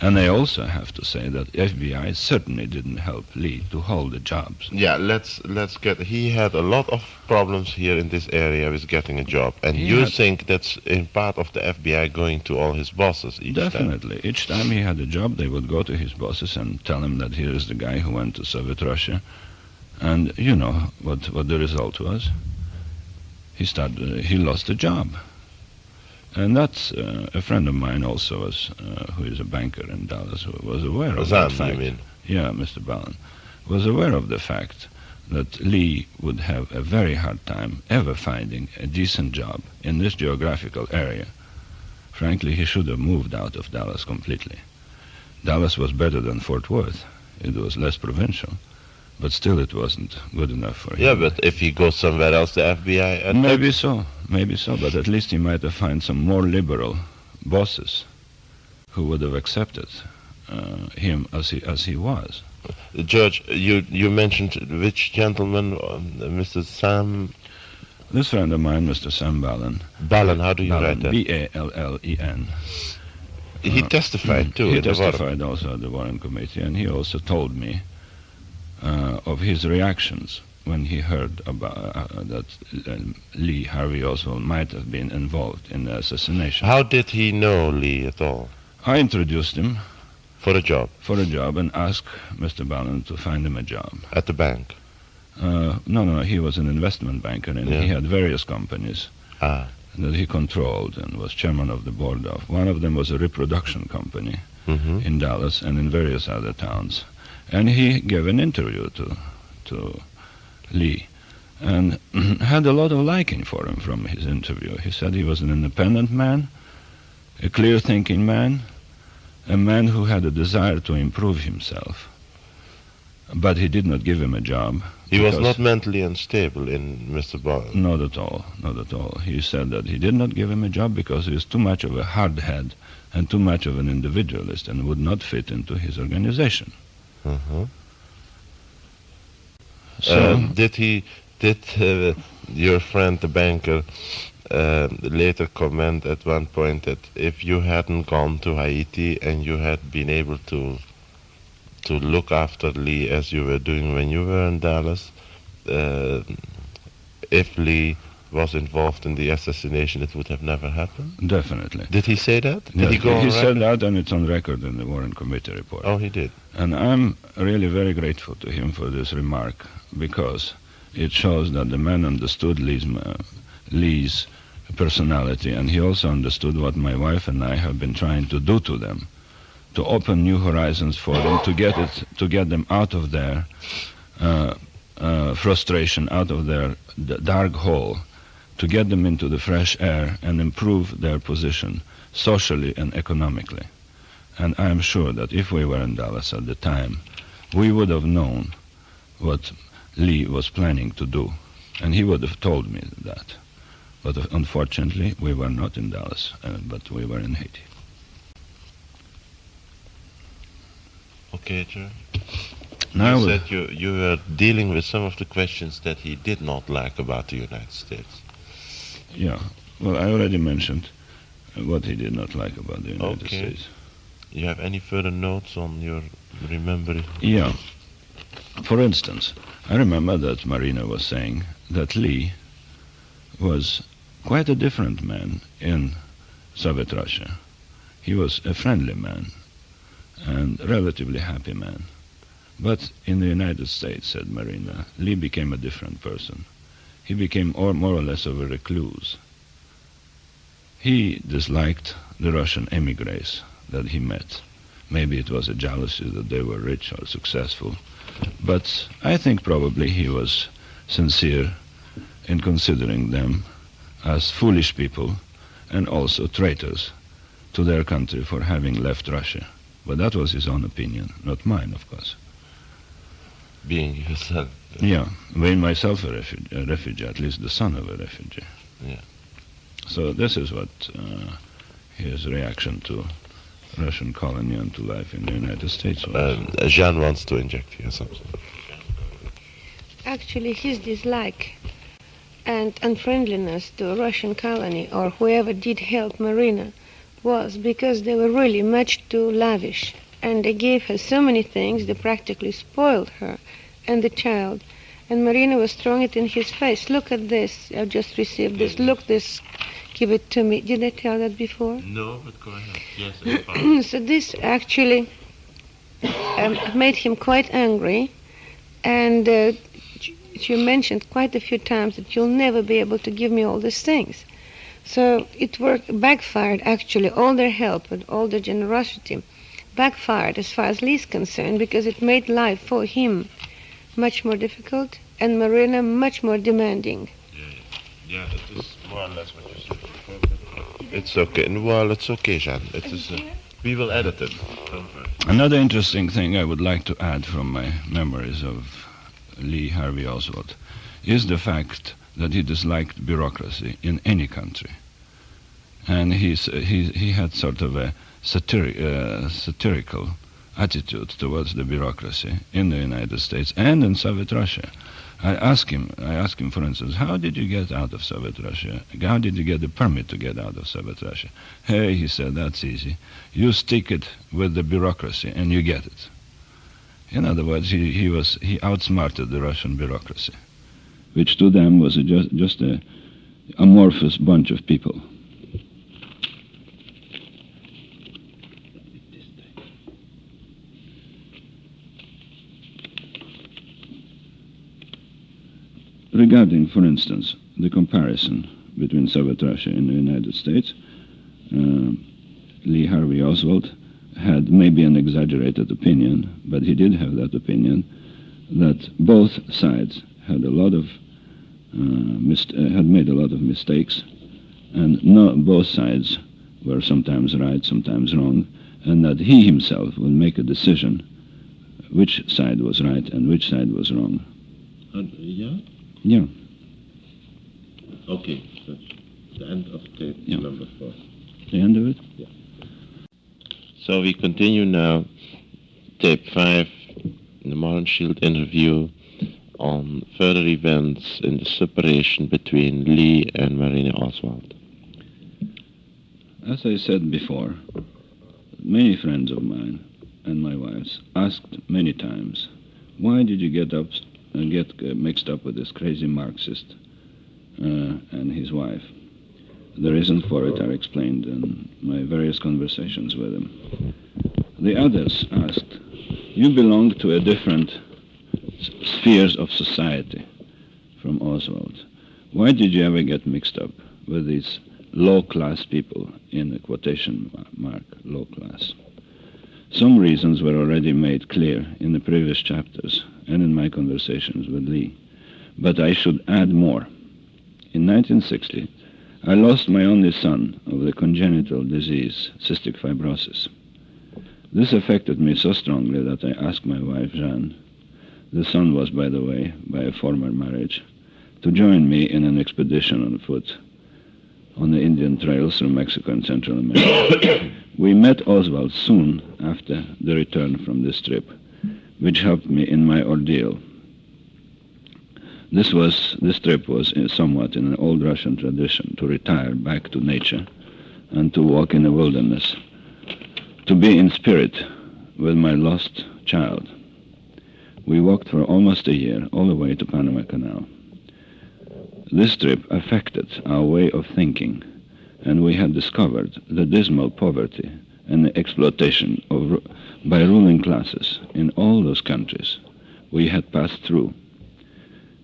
And I also have to say that FBI certainly didn't help Lee to hold the jobs.
Yeah, let's get. He had a lot of problems here in this area with getting a job, and think that's in part of the FBI going to all his bosses each time?
Definitely. Each time he had a job, they would go to his bosses and tell him that here is the guy who went to Soviet Russia, and you know what the result was. He lost the job. And that's a friend of mine also, who is a banker in Dallas, who was aware of that fact.
You mean?
Yeah, Mr. Ballin was aware of the fact that Lee would have a very hard time ever finding a decent job in this geographical area. Frankly, he should have moved out of Dallas completely. Dallas was better than Fort Worth. It was less provincial. But still it wasn't good enough for him.
Yeah, but if he goes somewhere else, the FBI...
Maybe so, but at least he might have found some more liberal bosses who would have accepted him as he was.
George, you mentioned which gentleman, Mr. Sam...
This friend of mine, Mr. Sam Ballin.
Ballin, how do you write that?
B-A-L-L-E-N.
He testified too.
He testified also at the Warren Committee, and he also told me of his reactions when he heard about that Lee Harvey Oswald might have been involved in the assassination.
How did he know Lee at all?
I introduced him
for a job
and asked Mr. Ballin to find him a job.
At the bank?
No, he was an investment banker, and he had various companies that he controlled and was chairman of the board of. One of them was a reproduction company in Dallas and in various other towns. And he gave an interview to Lee and had a lot of liking for him from his interview. He said he was an independent man, a clear-thinking man, a man who had a desire to improve himself. But he did not give him a job.
He was not mentally unstable in Mr. Ballin?
Not at all. He said that he did not give him a job because he was too much of a hard head and too much of an individualist and would not fit into his organization. So,
did your friend the banker later comment at one point that if you hadn't gone to Haiti and you had been able to look after Lee as you were doing when you were in Dallas, if Lee was involved in the assassination, it would have never happened?
Definitely.
Did he say that? Did
Yes,
he go on
he said
record?
that, and it's on record in the Warren Committee report.
Oh, he did.
And I'm really very grateful to him for this remark, because it shows that the man understood Lee's personality, and he also understood what my wife and I have been trying to do to them, to open new horizons for them, to get them out of their frustration, out of their dark hole, to get them into the fresh air and improve their position socially and economically. And I am sure that if we were in Dallas at the time, we would have known what Lee was planning to do, and he would have told me that. But unfortunately, we were not in Dallas, but we were in Haiti.
Okay, Joe.
Now
You said you were dealing with some of the questions that he did not like about the United States.
Yeah, well, I already mentioned what he did not like about the United States.
You have any further notes on your remembering?
Yeah. For instance, I remember that Marina was saying that Lee was quite a different man in Soviet Russia. He was a friendly man and relatively happy man. But in the United States, said Marina, Lee became a different person. He became more or less of a recluse. He disliked the Russian emigres that he met. Maybe it was a jealousy that they were rich or successful, but I think probably he was sincere in considering them as foolish people and also traitors to their country for having left Russia. But that was his own opinion, not mine, of course.
being yourself.
Yeah, being myself a refugee, at least the son of a refugee.
Yeah.
So this is what his reaction to Russian colony and to life in the United States was.
Jean wants to inject here something.
Actually, his dislike and unfriendliness to a Russian colony or whoever did help Marina was because they were really much too lavish, and they gave her so many things they practically spoiled her and the child. And Marina was throwing it in his face. Look at this. I've just received this. Look this. Give it to me. Did I tell that before?
No, but go ahead. Yes, it's fine.
So this actually made him quite angry, and she mentioned quite a few times that you'll never be able to give me all these things. So it backfired actually. All their help and all their generosity backfired as far as Lee's concerned, because it made life for him much more difficult and Marina much more demanding.
Yeah, it is more or less what you said before. But it's okay. Well, it's okay, Jean. It is. We will edit it. Don't worry.
Another interesting thing I would like to add from my memories of Lee Harvey Oswald is the fact that he disliked bureaucracy in any country. And he had sort of a satirical attitude towards the bureaucracy in the United States and in Soviet Russia. I asked him, for instance, how did you get out of Soviet Russia? How did you get the permit to get out of Soviet Russia? Hey, he said, that's easy. You stick it with the bureaucracy and you get it. In other words, he outsmarted the Russian bureaucracy, which to them was just a amorphous bunch of people. Regarding, for instance, the comparison between Soviet Russia and the United States, Lee Harvey Oswald had maybe an exaggerated opinion, but he did have that opinion that both sides had had made a lot of mistakes, and both sides were sometimes right, sometimes wrong, and that he himself would make a decision which side was right and which side was wrong.
Yeah?
Yeah.
Okay. That's the end of tape number 4.
The end of it?
Yeah. So we continue now, tape 5, the DeMohrenschildt interview on further events in the separation between Lee and Marina Oswald.
As I said before, many friends of mine and my wife's asked many times, why did you get mixed up with this crazy Marxist and his wife? The reason for it are explained in my various conversations with him. The others asked, you belong to a different spheres of society from Oswald. Why did you ever get mixed up with these low-class people, in a quotation mark, low class? Some reasons were already made clear in the previous chapters and in my conversations with Lee, but I should add more. In 1960, I lost my only son of the congenital disease, cystic fibrosis. This affected me so strongly that I asked my wife, Jeanne, the son was, by the way, by a former marriage, to join me in an expedition on foot on the Indian trails through Mexico and Central America. We met Oswald soon after the return from this trip, which helped me in my ordeal. This trip was somewhat in an old Russian tradition, to retire back to nature and to walk in the wilderness, to be in spirit with my lost child. We walked for almost a year, all the way to Panama Canal. This trip affected our way of thinking, and we had discovered the dismal poverty and the exploitation by ruling classes in all those countries we had passed through.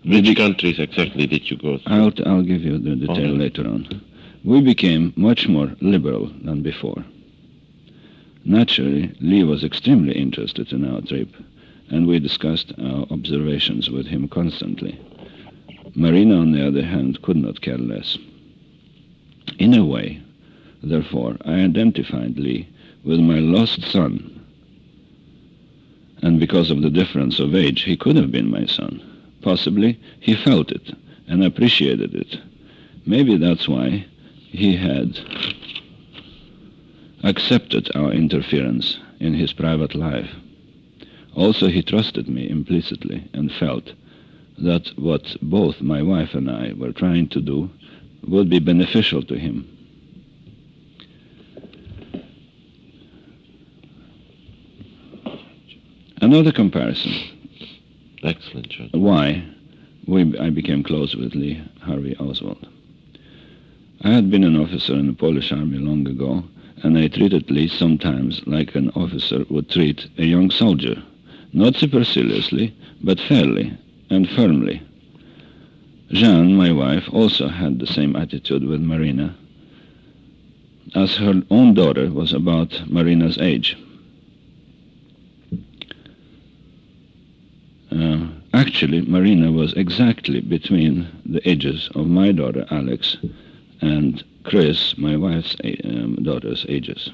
Which countries exactly did you go through?
I'll give you the detail later on. We became much more liberal than before. Naturally, Lee was extremely interested in our trip, and we discussed our observations with him constantly. Marina, on the other hand, could not care less. In a way, therefore, I identified Lee with my lost son, and because of the difference of age, he could have been my son. Possibly he felt it and appreciated it. Maybe that's why he had accepted our interference in his private life. Also, he trusted me implicitly and felt that what both my wife and I were trying to do would be beneficial to him. Another comparison.
Excellent, George.
Why I became close with Lee Harvey Oswald. I had been an officer in the Polish army long ago, and I treated Lee sometimes like an officer would treat a young soldier, not superciliously, but fairly and firmly. Jeanne, my wife, also had the same attitude with Marina, as her own daughter was about Marina's age. Actually, Marina was exactly between the ages of my daughter Alex and Chris, my wife's daughter's ages.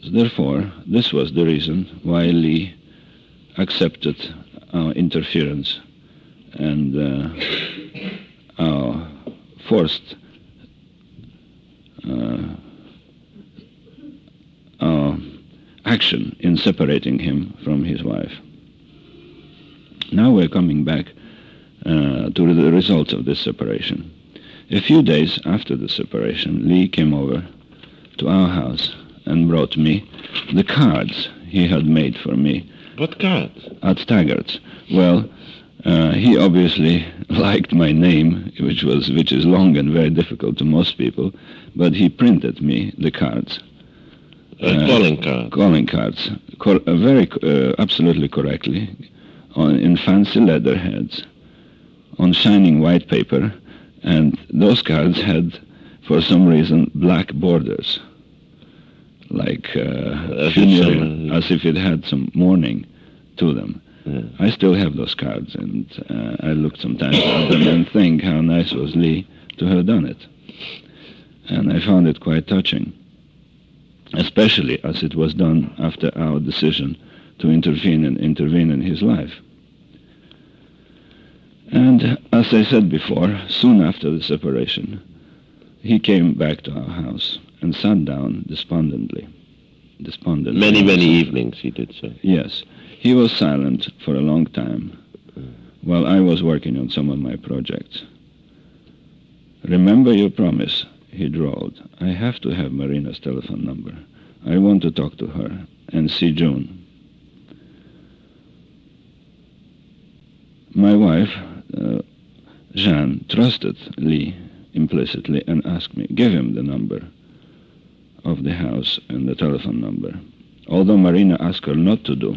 Therefore, this was the reason why Lee accepted our interference and our forced our action in separating him from his wife. Now we're coming back to the results of this separation. A few days after the separation, Lee came over to our house and brought me the cards he had made for me.
What cards?
At Staggert's. Well, he obviously liked my name, which is long and very difficult to most people, but he printed me the cards.
Calling cards.
Calling cards, very absolutely correctly, in fancy letterheads, on shining white paper, and those cards had, for some reason, black borders, like funereal, as if it had some mourning to them.
Yeah.
I still have those cards, and I look sometimes at them and think how nice was Lee to have done it. And I found it quite touching, especially as it was done after our decision to intervene in his life. And as I said before, soon after the separation, he came back to our house and sat down despondently.
Many evenings he did so.
Yes. He was silent for a long time while I was working on some of my projects. "Remember your promise," he drawled. "I have to have Marina's telephone number. I want to talk to her and see June." My wife, Jeanne, trusted Lee implicitly and asked me, "Give him the number of the house and the telephone number," although Marina asked her not to do.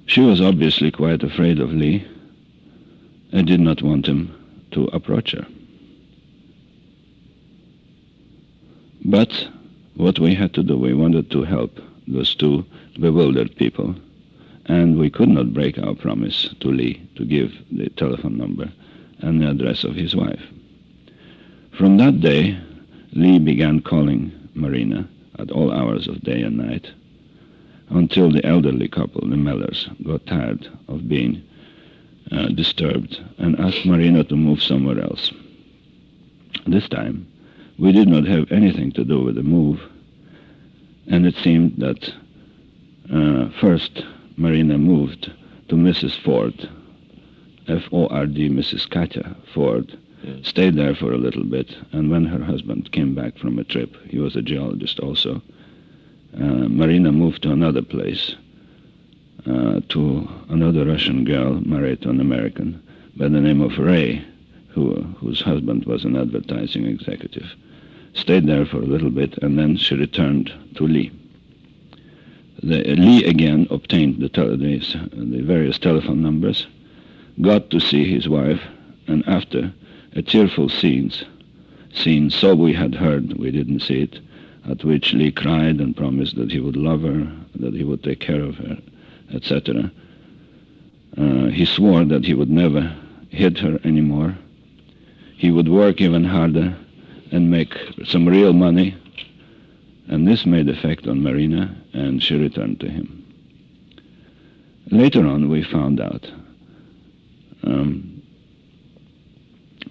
She was obviously quite afraid of Lee and did not want him to approach her. But what we had to do, we wanted to help those two bewildered people, and we could not break our promise to Lee to give the telephone number and the address of his wife. From that day, Lee began calling Marina at all hours of day and night, until the elderly couple, the Mellers, got tired of being disturbed and asked Marina to move somewhere else. This time, we did not have anything to do with the move, and it seemed that first Marina moved to Mrs. Ford, F-O-R-D, Mrs. Katja Ford, stayed there for a little bit, and when her husband came back from a trip, he was a geologist also, Marina moved to another place, to another Russian girl married to an American by the name of Ray, whose husband was an advertising executive. Stayed there for a little bit, and then she returned to Lee. Lee again obtained the various telephone numbers, got to see his wife, and after a tearful scene, so we had heard, we didn't see it, at which Lee cried and promised that he would love her, that he would take care of her, etc. He swore that he would never hit her anymore. he would work even harder and make some real money, and this made effect on Marina, and she returned to him. Later on, we found out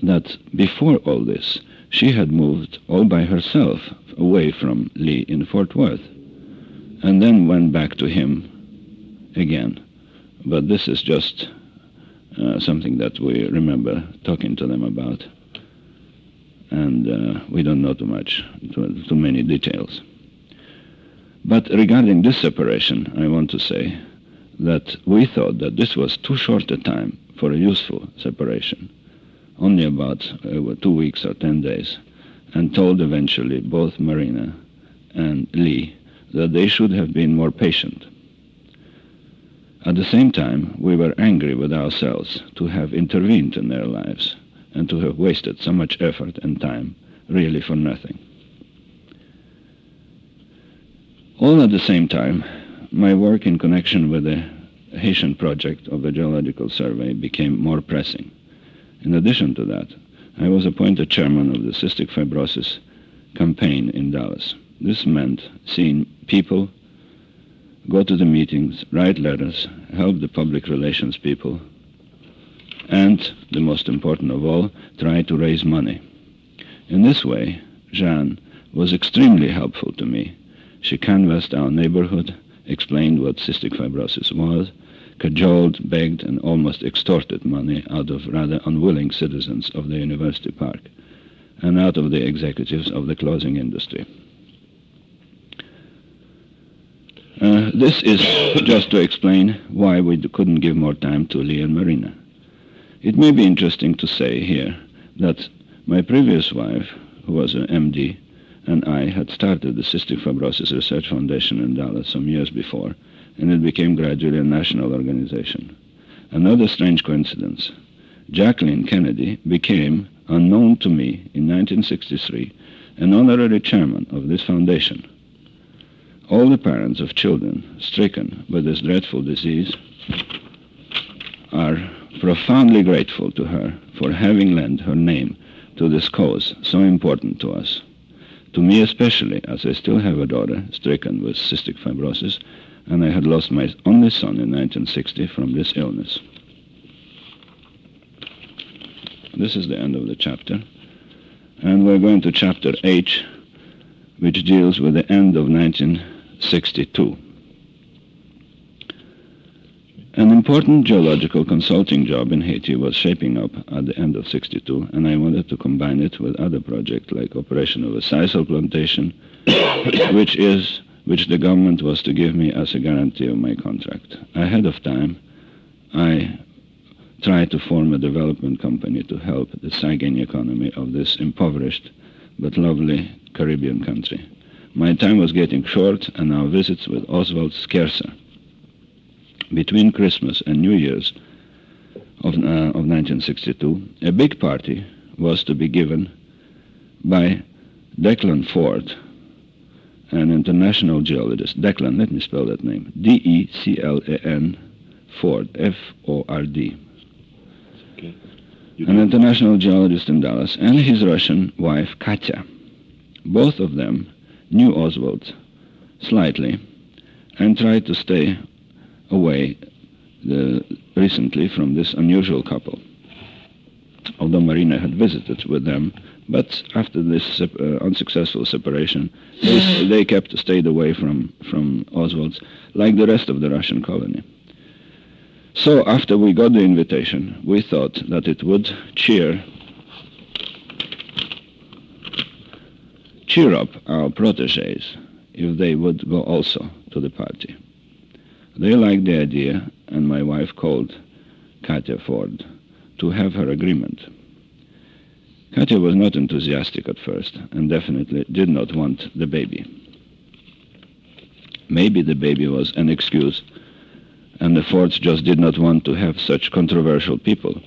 that before all this, she had moved all by herself away from Lee in Fort Worth, and then went back to him again. But this is just something that we remember talking to them about, and we don't know too many details. But regarding this separation, I want to say that we thought that this was too short a time for a useful separation, only about 2 weeks or 10 days, and told eventually both Marina and Lee that they should have been more patient. At the same time, we were angry with ourselves to have intervened in their lives and to have wasted so much effort and time really for nothing. All at the same time, my work in connection with the Haitian project of the Geological Survey became more pressing. In addition to that, I was appointed chairman of the cystic fibrosis campaign in Dallas. This meant seeing people go to the meetings, write letters, help the public relations people, and, the most important of all, try to raise money. In this way, Jeanne was extremely helpful to me. She canvassed our neighborhood, explained what cystic fibrosis was, cajoled, begged, and almost extorted money out of rather unwilling citizens of the University Park and out of the executives of the clothing industry. This is just to explain why we couldn't give more time to Lee and Marina. It may be interesting to say here that my previous wife, who was an MD, and I had started the Cystic Fibrosis Research Foundation in Dallas some years before, and it became gradually a national organization. Another strange coincidence. Jacqueline Kennedy became, unknown to me in 1963, an honorary chairman of this foundation. All the parents of children stricken with this dreadful disease are profoundly grateful to her for having lent her name to this cause so important to us. To me especially, as I still have a daughter stricken with cystic fibrosis, and I had lost my only son in 1960 from this illness. This is the end of the chapter, and we're going to chapter H, which deals with the end of 1962. An important geological consulting job in Haiti was shaping up at the end of 62, and I wanted to combine it with other projects like operation of a sisal plantation, which the government was to give me as a guarantee of my contract. Ahead of time, I tried to form a development company to help the sagging economy of this impoverished but lovely Caribbean country. My time was getting short, and our visits with Oswald scarcer. Between Christmas and New Year's of 1962, a big party was to be given by Declan Ford, an international geologist. Declan, let me spell that name. D-E-C-L-A-N Ford, F-O-R-D. Okay. An international geologist in Dallas, and his Russian wife, Katya. Both of them knew Oswald slightly and tried to stay away recently from this unusual couple. Although Marina had visited with them, but after this unsuccessful separation, they stayed away from Oswald's, like the rest of the Russian colony. So after we got the invitation, we thought that it would cheer up our protégés if they would go also to the party. They liked the idea, and my wife called Katya Ford to have her agreement. Katya was not enthusiastic at first, and definitely did not want the baby. Maybe the baby was an excuse, and the Fords just did not want to have such controversial people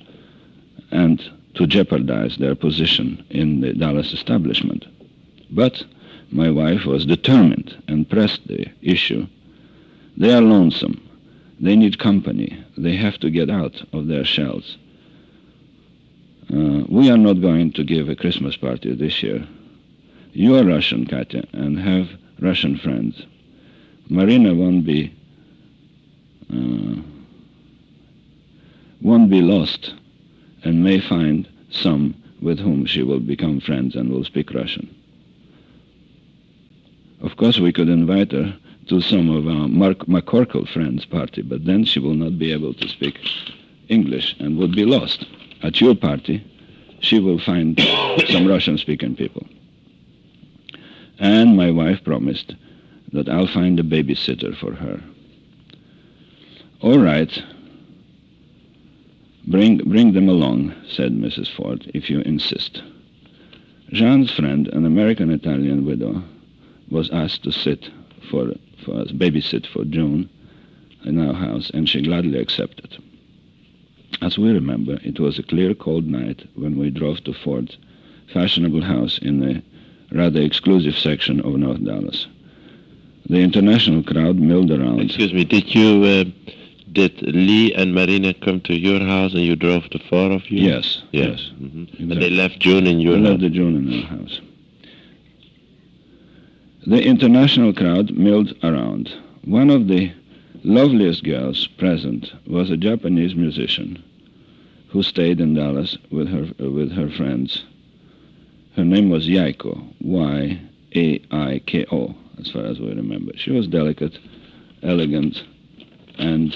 and to jeopardize their position in the Dallas establishment. But my wife was determined and pressed the issue. They are lonesome. They need company. They have to get out of their shells. We are not going to give a Christmas party this year. You are Russian, Katya, and have Russian friends. Marina won't be lost and may find some with whom she will become friends and will speak Russian. Of course, we could invite her to some of our McCorkle friends' party, but then she will not be able to speak English and would be lost. At your party, she will find some Russian-speaking people. And my wife promised that I'll find a babysitter for her. All right, bring them along, said Mrs. Ford, if you insist. Jean's friend, an American-Italian widow, was asked to babysit for June in our house, and she gladly accepted. As we remember, it was a clear, cold night when we drove to Ford's fashionable house in the rather exclusive section of North Dallas. The international crowd milled around.
Excuse me, did Lee and Marina come to your house and you drove the four of you?
Yes.
Mm-hmm.
Exactly.
And they left June in your house?
They left the June in our house. The international crowd milled around. One of the loveliest girls present was a Japanese musician who stayed in Dallas with her friends. Her name was Yaiko, Y-A-I-K-O, as far as we remember. She was delicate, elegant, and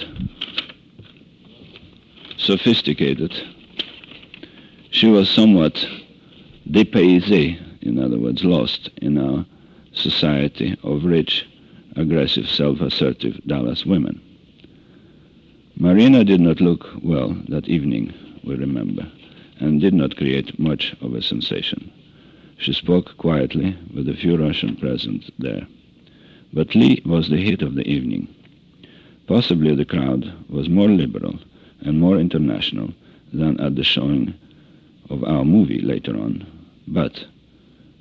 sophisticated. She was somewhat dépaysée, in other words, lost in our society of rich, aggressive, self-assertive Dallas women. Marina did not look well that evening, we remember, and did not create much of a sensation. She spoke quietly with a few Russian present there. But Lee was the hit of the evening. Possibly the crowd was more liberal and more international than at the showing of our movie later on, but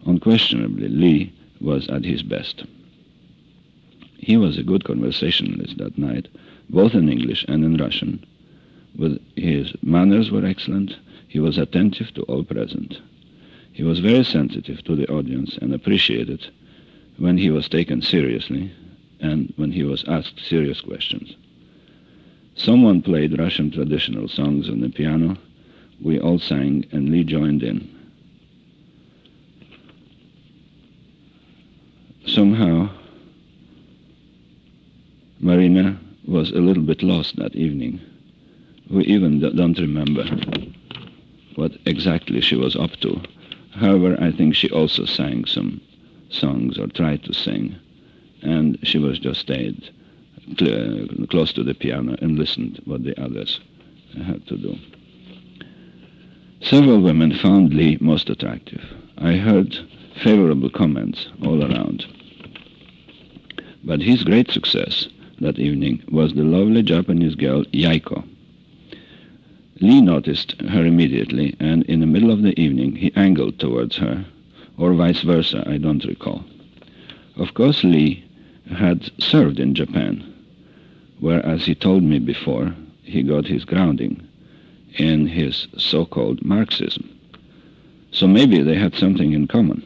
unquestionably Lee was at his best. He was a good conversationalist that night, both in English and in Russian. His manners were excellent. He was attentive to all present. He was very sensitive to the audience and appreciated when he was taken seriously and when he was asked serious questions. Someone played Russian traditional songs on the piano. We all sang and Lee joined in. Somehow, Marina was a little bit lost that evening. We even don't remember what exactly she was up to. However, I think she also sang some songs or tried to sing, and she was just stayed close to the piano and listened what the others had to do. Several women found Lee most attractive. I heard favorable comments all around. But his great success that evening was the lovely Japanese girl Yaiko. Lee noticed her immediately, and in the middle of the evening he angled towards her, or vice versa, I don't recall. Of course, Lee had served in Japan, where, as he told me before, he got his grounding in his so-called Marxism. So maybe they had something in common.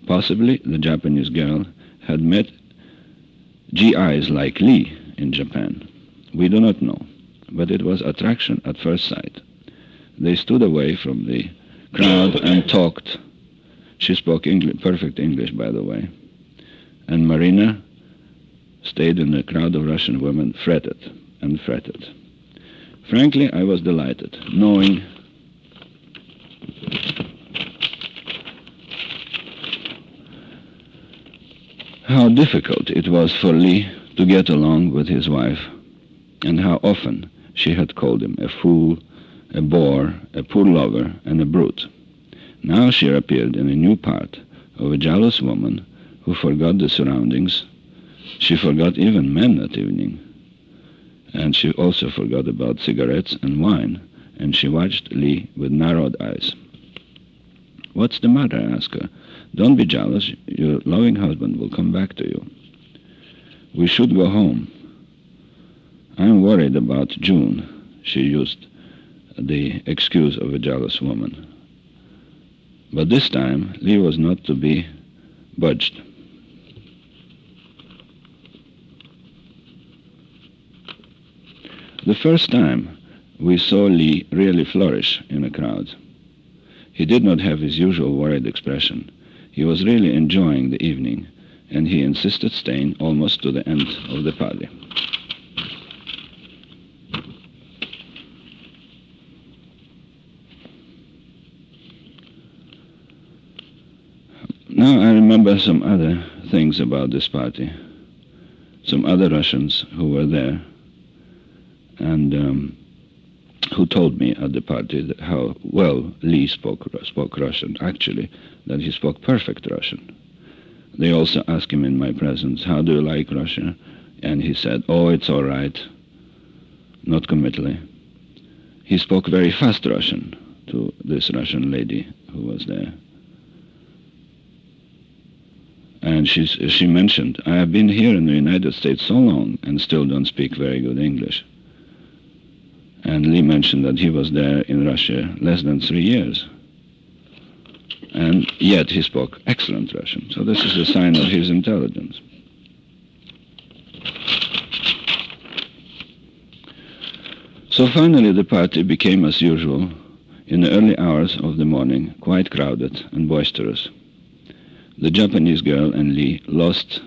Possibly the Japanese girl had met GIs like Lee in Japan. We do not know, but it was attraction at first sight. They stood away from the crowd and talked. She spoke perfect English, by the way. And Marina stayed in a crowd of Russian women, fretted and fretted. Frankly, I was delighted, knowing how difficult it was for Lee to get along with his wife, and how often she had called him a fool, a bore, a poor lover, and a brute. Now she appeared in a new part of a jealous woman who forgot the surroundings. She forgot even men that evening. And she also forgot about cigarettes and wine, and she watched Lee with narrowed eyes. "What's the matter?" I asked her. "Don't be jealous. Your loving husband will come back to you. We should go home. I'm worried about June." She used the excuse of a jealous woman. But this time, Lee was not to be budged. The first time we saw Lee really flourish in a crowd. He did not have his usual worried expression. He was really enjoying the evening, and he insisted staying almost to the end of the party. Now I remember some other things about this party, some other Russians who were there and who told me at the party that how well Lee spoke Russian, actually, that he spoke perfect Russian. They also asked him in my presence, how do you like Russia? And he said, oh, it's all right, not committally. He spoke very fast Russian to this Russian lady who was there. And she mentioned, I have been here in the United States so long and still don't speak very good English. And Lee mentioned that he was there in Russia less than 3 years. And yet he spoke excellent Russian. So this is a sign of his intelligence. So finally the party became as usual in the early hours of the morning, quite crowded and boisterous. The Japanese girl and Lee lost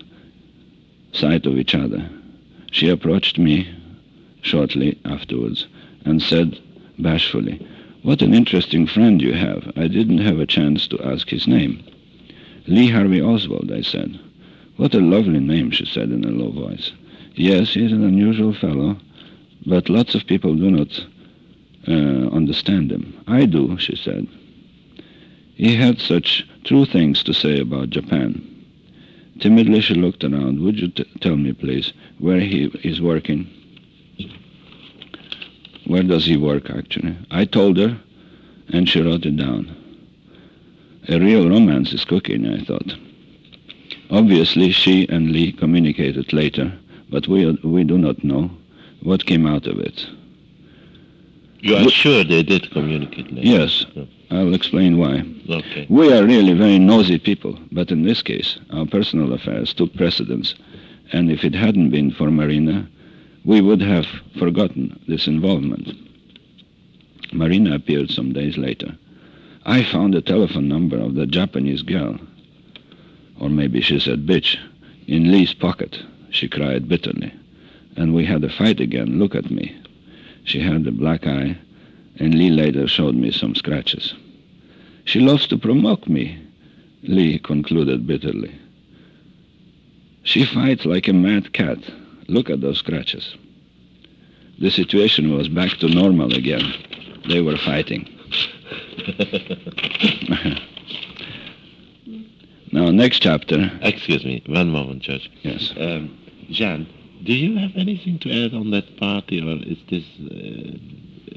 sight of each other. She approached me shortly afterwards and said bashfully, what an interesting friend you have. I didn't have a chance to ask his name. Lee Harvey Oswald, I said. What a lovely name, she said in a low voice. Yes, he's an unusual fellow, but lots of people do not understand him. I do, she said. He had such true things to say about Japan. Timidly she looked around. Would you tell me, please, where he is working? Where does he work, actually? I told her, and she wrote it down. A real romance is cooking, I thought. Obviously, she and Lee communicated later, but we do not know what came out of it.
You are sure they did communicate later?
Yes. I'll explain why.
Okay.
We are really very nosy people, but in this case, our personal affairs took precedence, and if it hadn't been for Marina, we would have forgotten this involvement. Marina appeared some days later. I found the telephone number of the Japanese girl, or maybe she said bitch, in Lee's pocket. She cried bitterly. And we had a fight again. Look at me. She had a black eye, and Lee later showed me some scratches. She loves to provoke me, Lee concluded bitterly. She fights like a mad cat. Look at those scratches. The situation was back to normal again. They were fighting. Now, next chapter.
Excuse me, one moment, Judge.
Yes.
Jan, do you have anything to add on that party, or is this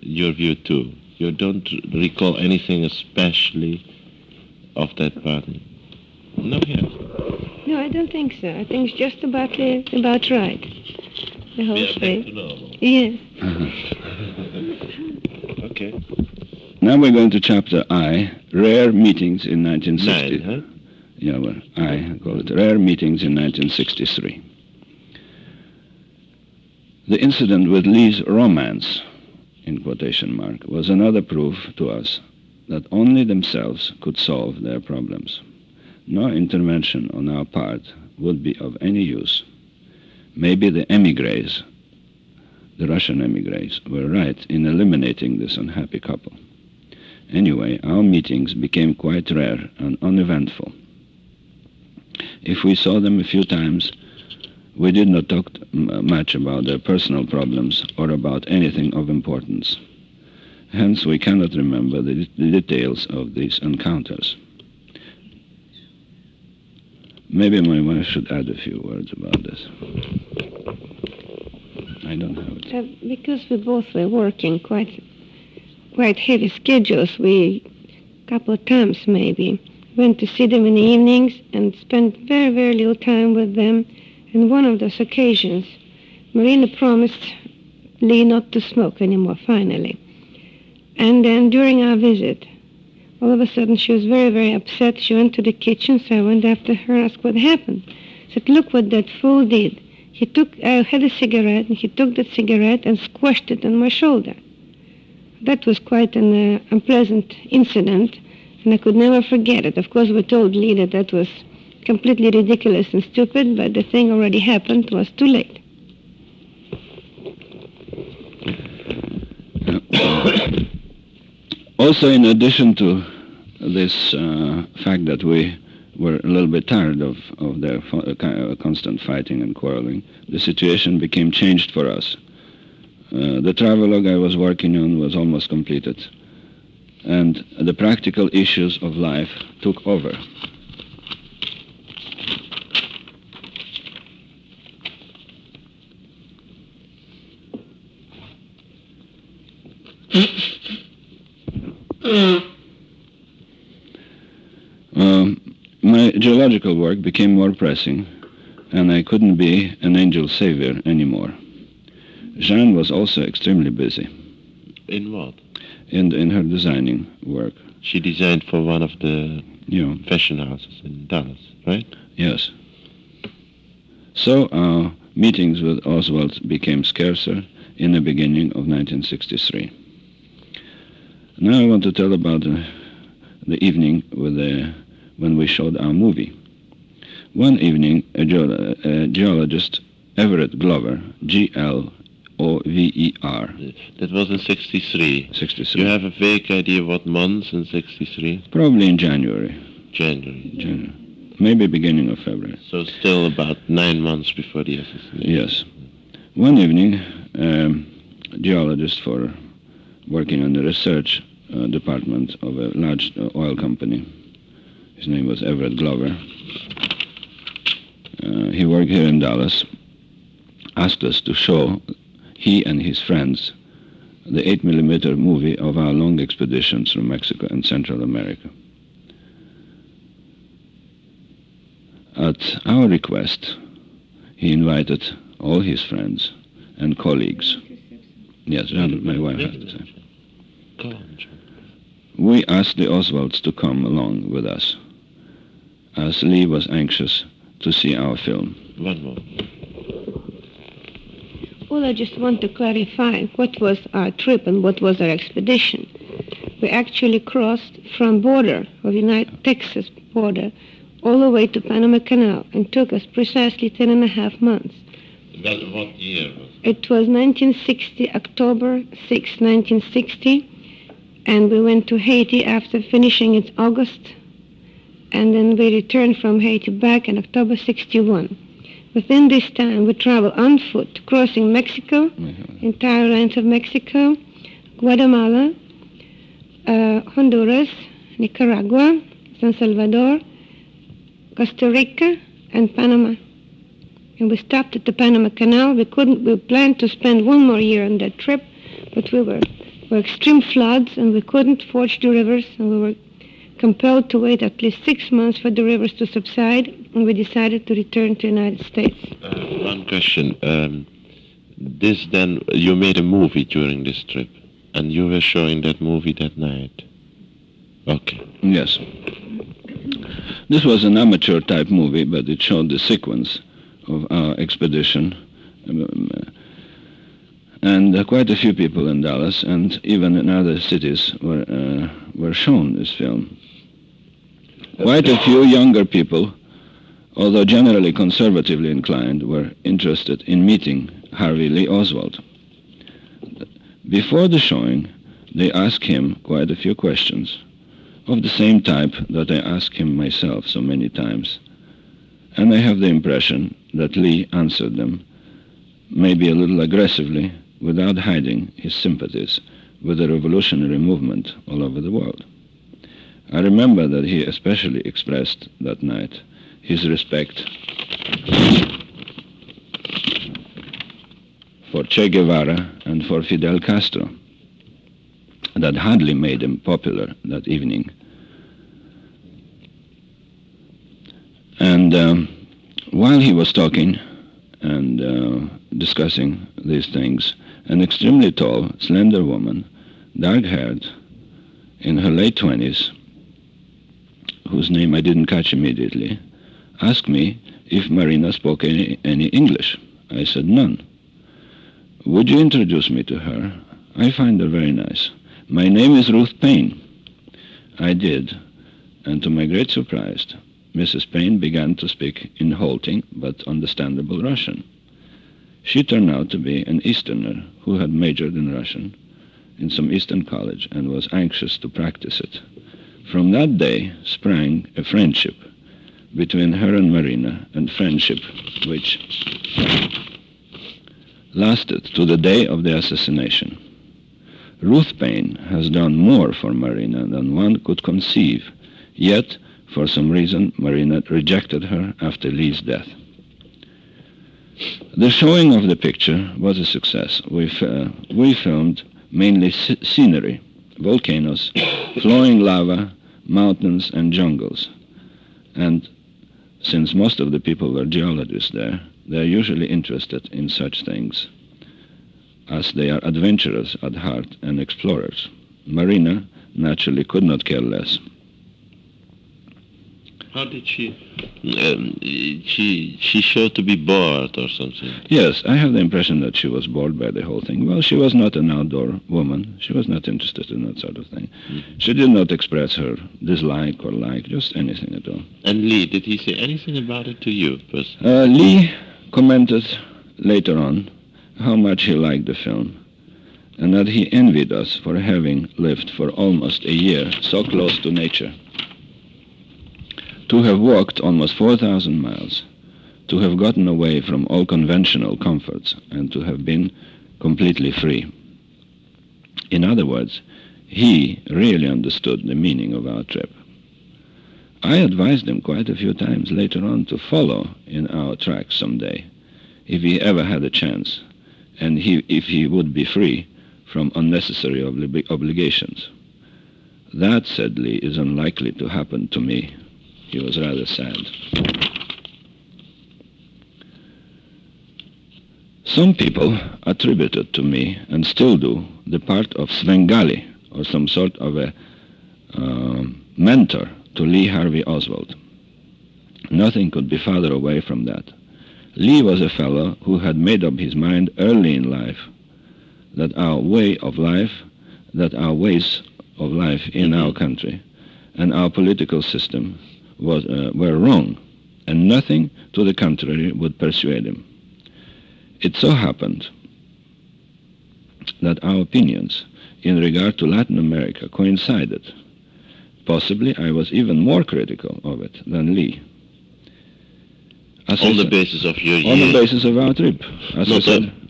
your view too? You don't recall anything especially of that party? No, yes.
No, I don't think so. I think it's just about right. The whole thing. Yes.
Okay.
Now we're going to chapter I, Rare Meetings in 1960.
9, huh?
Yeah, well, I call it Rare Meetings in 1963. The incident with Lee's romance, in quotation mark, was another proof to us that only themselves could solve their problems. No intervention on our part would be of any use. Maybe the emigres, the Russian emigres, were right in eliminating this unhappy couple. Anyway, our meetings became quite rare and uneventful. If we saw them a few times, we did not talk much about their personal problems or about anything of importance. Hence, we cannot remember the details of these encounters. Maybe my wife should add a few words about this. I don't have it.
Because we both were working quite heavy schedules, we, a couple of times maybe, went to see them in the evenings and spent very, very little time with them. And one of those occasions, Marina promised Lee not to smoke anymore, finally. And then during our visit, all of a sudden she was very, very upset. She went to the kitchen, so I went after her and asked what happened. I said, look what that fool did. I had a cigarette, and he took that cigarette and squashed it on my shoulder. That was quite an unpleasant incident, and I could never forget it. Of course, we told Lee that was completely ridiculous and stupid, but the thing already happened. It was too late.
Also, in addition to this fact that we were a little bit tired of their constant fighting and quarreling, the situation became changed for us. The travelogue I was working on was almost completed, and the practical issues of life took over. My geological work became more pressing, and I couldn't be an angel savior anymore. Jeanne was also extremely busy.
In what?
In her designing work.
She designed for one of the fashion houses in Dallas, right?
Yes. So our meetings with Oswald became scarcer in the beginning of 1963. Now I want to tell about the evening when we showed our movie. One evening, a geologist, Everett Glover, Glover,
that was in 63.
63.
You have a vague idea what months in 63?
Probably in January.
January.
Maybe beginning of February.
So still about 9 months before the assassination.
Yes. One evening, a geologist for working on the research department of a large oil company, his name was Everett Glover, he worked here in Dallas, asked us to show, he and his friends, the 8mm movie of our long expeditions through Mexico and Central America. At our request, he invited all his friends and colleagues. Yes, my wife has to say.
Go on, John.
We asked the Oswalds to come along with us, as Lee was anxious to see our film.
One more.
Well, I just want to clarify what was our trip and what was our expedition. We actually crossed from border of Texas border all the way to Panama Canal, and took us precisely 10.5 months.
What year was it?
It was 1960, October 6, 1960, and we went to Haiti after finishing it August, and then we returned from Haiti back in October 61. Within this time, we traveled on foot, crossing Mexico, entire length of Mexico, Guatemala, Honduras, Nicaragua, San Salvador, Costa Rica, and Panama. And we stopped at the Panama Canal. We planned to spend 1 more year on that trip, but we were extreme floods, and we couldn't forge the rivers, and we were compelled to wait at least 6 months for the rivers to subside, and we decided to return to the United States.
One question. You made a movie during this trip, and you were showing that movie that night. Okay.
Yes. This was an amateur-type movie, but it showed the sequence of our expedition. And quite a few people in Dallas and even in other cities were shown this film. Quite a few younger people, although generally conservatively inclined, were interested in meeting Harvey Lee Oswald. Before the showing, they asked him quite a few questions, of the same type that I asked him myself so many times. And I have the impression that Lee answered them, maybe a little aggressively, without hiding his sympathies with the revolutionary movement all over the world. I remember that he especially expressed that night his respect for Che Guevara and for Fidel Castro. That hardly made him popular that evening. And while he was talking and discussing these things, an extremely tall, slender woman dark-haired, in her late 20s, whose name I didn't catch immediately, asked me if Marina spoke any English. I said none. Would you introduce me to her? I find her very nice. My name is Ruth Payne. I did, and to my great surprise, Mrs. Payne began to speak in halting but understandable Russian. She turned out to be an Easterner who had majored in Russian in some Eastern college and was anxious to practice it. From that day sprang a friendship between her and Marina, and friendship which lasted to the day of the assassination. Ruth Payne has done more for Marina than one could conceive, yet for some reason Marina rejected her after Lee's death. The showing of the picture was a success. We filmed mainly scenery, volcanoes, flowing lava, mountains and jungles. And since most of the people were geologists there, they are usually interested in such things, as they are adventurers at heart and explorers. Marina naturally could not care less.
How did she showed to be bored or something?
Yes, I have the impression that she was bored by the whole thing. Well, she was not an outdoor woman. She was not interested in that sort of thing. Mm-hmm. She did not express her dislike or like, just anything at all.
And Lee, did he say anything about it to you?
Lee commented later on how much he liked the film, and that he envied us for having lived for almost a year so close to nature. To have walked almost 4,000 miles, to have gotten away from all conventional comforts, and to have been completely free. In other words, he really understood the meaning of our trip. I advised him quite a few times later on to follow in our tracks someday, if he ever had a chance, and if he would be free from unnecessary obligations. That, said Lee, is unlikely to happen to me. He was rather sad. Some people attributed to me, and still do, the part of Svengali, or some sort of a mentor to Lee Harvey Oswald. Nothing could be farther away from that. Lee was a fellow who had made up his mind early in life that our ways of life in our country and our political system were wrong, and nothing to the contrary would persuade him. It so happened that our opinions in regard to Latin America coincided. Possibly I was even more critical of it than Lee.
On the basis of your years?
On the basis of our trip.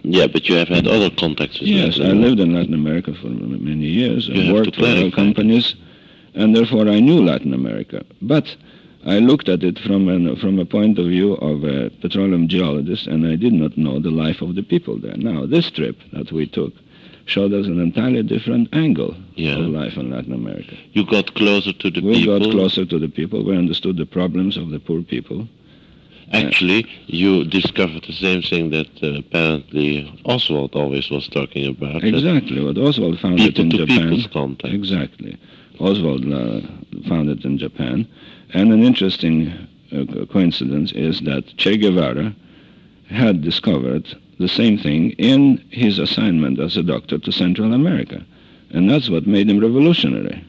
Yeah, but you have had other contacts with
Yes, I lived in Latin America for many years and worked for oil companies, and therefore I knew Latin America. But I looked at it from a point of view of a petroleum geologist, and I did not know the life of the people there. Now, this trip that we took showed us an entirely different angle of life in Latin America.
You got closer to the people?
We got closer to the people. We understood the problems of the poor people.
Actually, you discovered the same thing that apparently Oswald always was talking about.
Exactly, what Oswald found it in Japan.
People-to-people's contact.
Exactly. Oswald found it in Japan. And an interesting coincidence is that Che Guevara had discovered the same thing in his assignment as a doctor to Central America. And that's what made him revolutionary.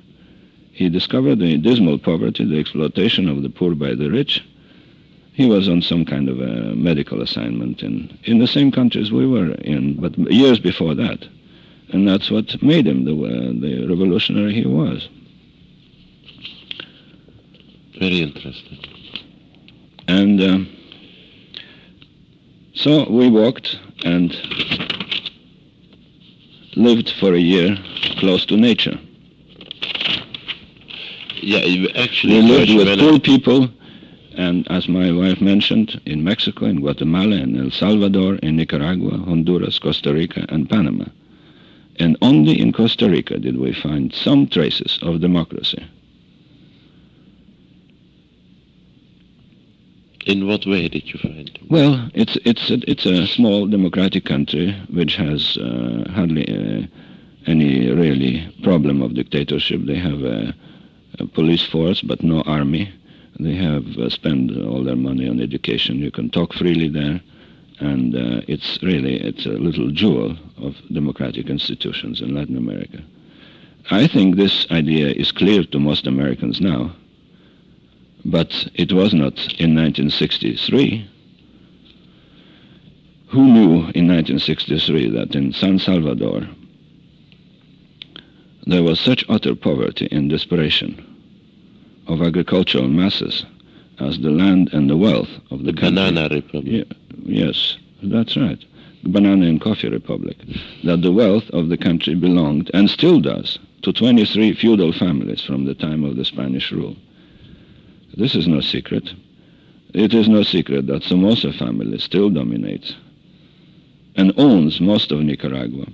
He discovered the dismal poverty, the exploitation of the poor by the rich. He was on some kind of a medical assignment in the same countries we were in, but years before that. And that's what made him the revolutionary he was.
Very interesting.
And so we walked and lived for a year close to nature.
Yeah, actually...
We lived with poor people, and as my wife mentioned, in Mexico, in Guatemala, in El Salvador, in Nicaragua, Honduras, Costa Rica, and Panama. And only in Costa Rica did we find some traces of democracy.
In what way did you find them?
Well, it's a small democratic country which has hardly any really problem of dictatorship. They have a police force, but no army. They have spent all their money on education. You can talk freely there, and it's a little jewel of democratic institutions in Latin America. I think this idea is clear to most Americans now, but it was not in 1963. Who knew in 1963 that in San Salvador there was such utter poverty and desperation of agricultural masses as the land and the wealth of the country.
Banana Republic.
Yes, that's right. Banana and Coffee Republic. That the wealth of the country belonged, and still does, to 23 feudal families from the time of the Spanish rule. This is no secret. It is no secret that Somoza family still dominates and owns most of Nicaragua.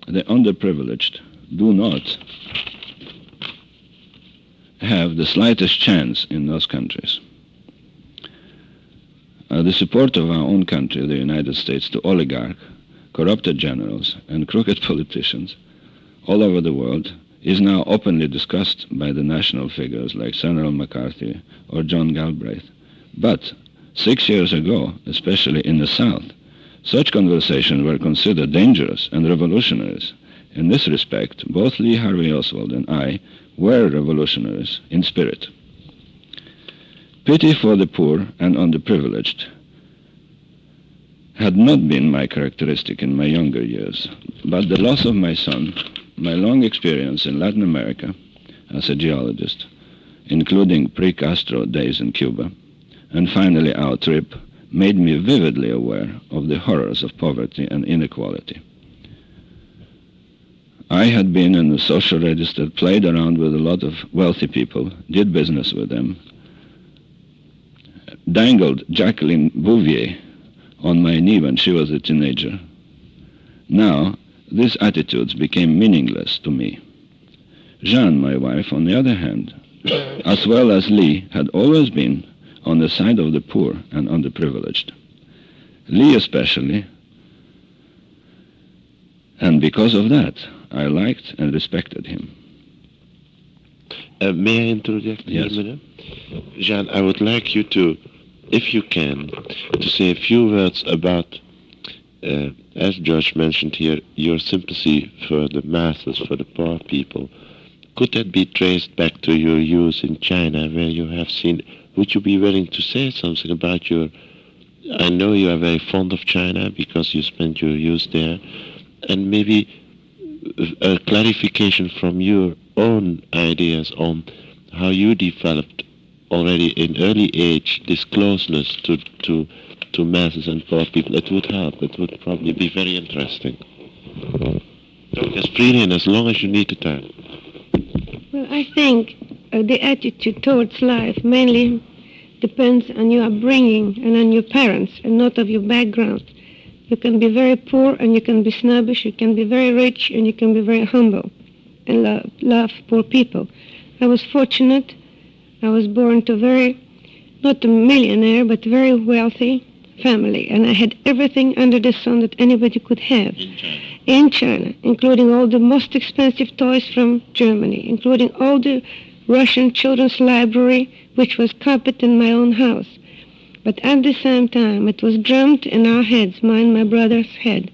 The underprivileged do not have the slightest chance in those countries. The support of our own country, the United States, to oligarch, corrupted generals, and crooked politicians all over the world is now openly discussed by the national figures like Senator McCarthy or John Galbraith. But 6 years ago, especially in the South, such conversations were considered dangerous and revolutionaries. In this respect, both Lee Harvey Oswald and I were revolutionaries in spirit. Pity for the poor and underprivileged had not been my characteristic in my younger years, but the loss of my son, my long experience in Latin America as a geologist, including pre-Castro days in Cuba, and finally our trip, made me vividly aware of the horrors of poverty and inequality. I had been in the social register, played around with a lot of wealthy people, did business with them, dangled Jacqueline Bouvier on my knee when she was a teenager. Now, these attitudes became meaningless to me. Jeanne, my wife, on the other hand, as well as Lee, had always been on the side of the poor and underprivileged. Lee especially, and because of that, I liked and respected him.
May I interject here,
Yes.
Madam? Jean, I would like you to, if you can, to say a few words about, as George mentioned here, your sympathy for the masses, for the poor people. Could that be traced back to your use in China, where you have seen? Would you be willing to say something about your... I know you are very fond of China because you spent your youth there, and maybe a clarification from your own ideas on how you developed already in early age this closeness to masses and poor people. It would help. It would probably be very interesting. As freely and as long as you need the time.
Well, I think the attitude towards life mainly depends on your upbringing and on your parents and not of your background. You can be very poor and you can be snobbish, you can be very rich and you can be very humble and love poor people. I was fortunate. I was born to not a millionaire, but very wealthy family, and I had everything under the sun that anybody could have. In China, including all the most expensive toys from Germany, including all the Russian children's library, which was copied in my own house. But at the same time, it was drummed in our heads, mine, my brother's head,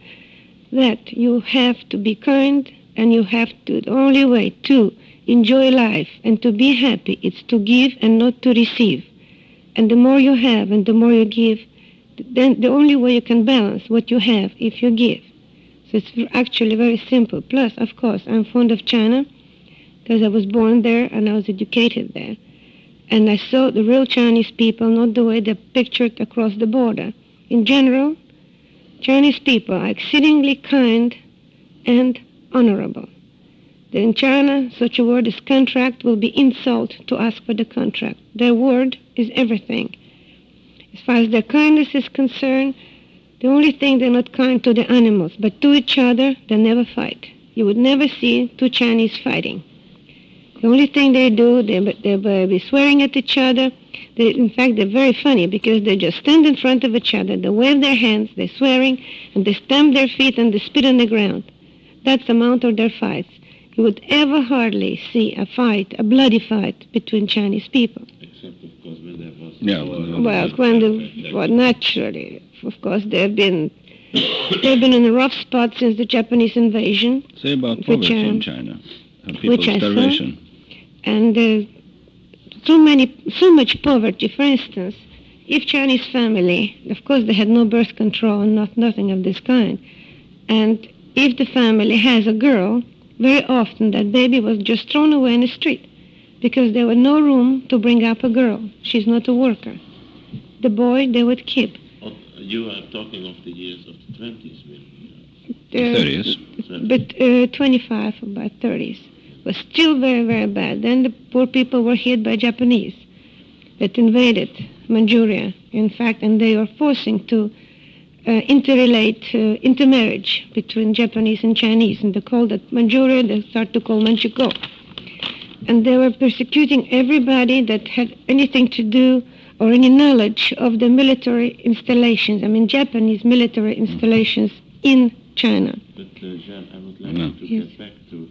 that you have to be kind and you have to, the only way to enjoy life and to be happy, it's to give and not to receive. And the more you have and the more you give, then the only way you can balance what you have if you give. So it's actually very simple. Plus, of course, I'm fond of China because I was born there and I was educated there. And I saw the real Chinese people, not the way they're pictured across the border. In general, Chinese people are exceedingly kind and honorable. In China, such a word as contract will be insult to ask for the contract. Their word is everything. As far as their kindness is concerned, the only thing they're not kind to the animals, but to each other, they never fight. You would never see two Chinese fighting. The only thing they do, they'll be swearing at each other. In fact, they're very funny because they just stand in front of each other, they wave their hands, they're swearing, and they stamp their feet and they spit on the ground. That's the amount of their fights. You would ever hardly see a fight, a bloody fight, between Chinese people.
Except, of course, when there was...
Well, naturally, of course, they've been in a rough spot since the Japanese invasion.
Say about poverty in China, people's starvation.
And so much poverty. For instance, if Chinese family, of course, they had no birth control, nothing of this kind. And if the family has a girl, very often that baby was just thrown away in the street because there was no room to bring up a girl. She's not a worker. The boy they would keep.
You are talking of the years of the 20s, maybe?
30s.
But 25, about 30s. Was still very, very bad. Then the poor people were hit by Japanese that invaded Manchuria, in fact, and they were forcing to intermarriage between Japanese and Chinese, and they called it Manchuria, they started to call Manchukuo. And they were persecuting everybody that had anything to do or any knowledge of the military installations, Japanese military installations in China.
But, Jean, I would like to get back to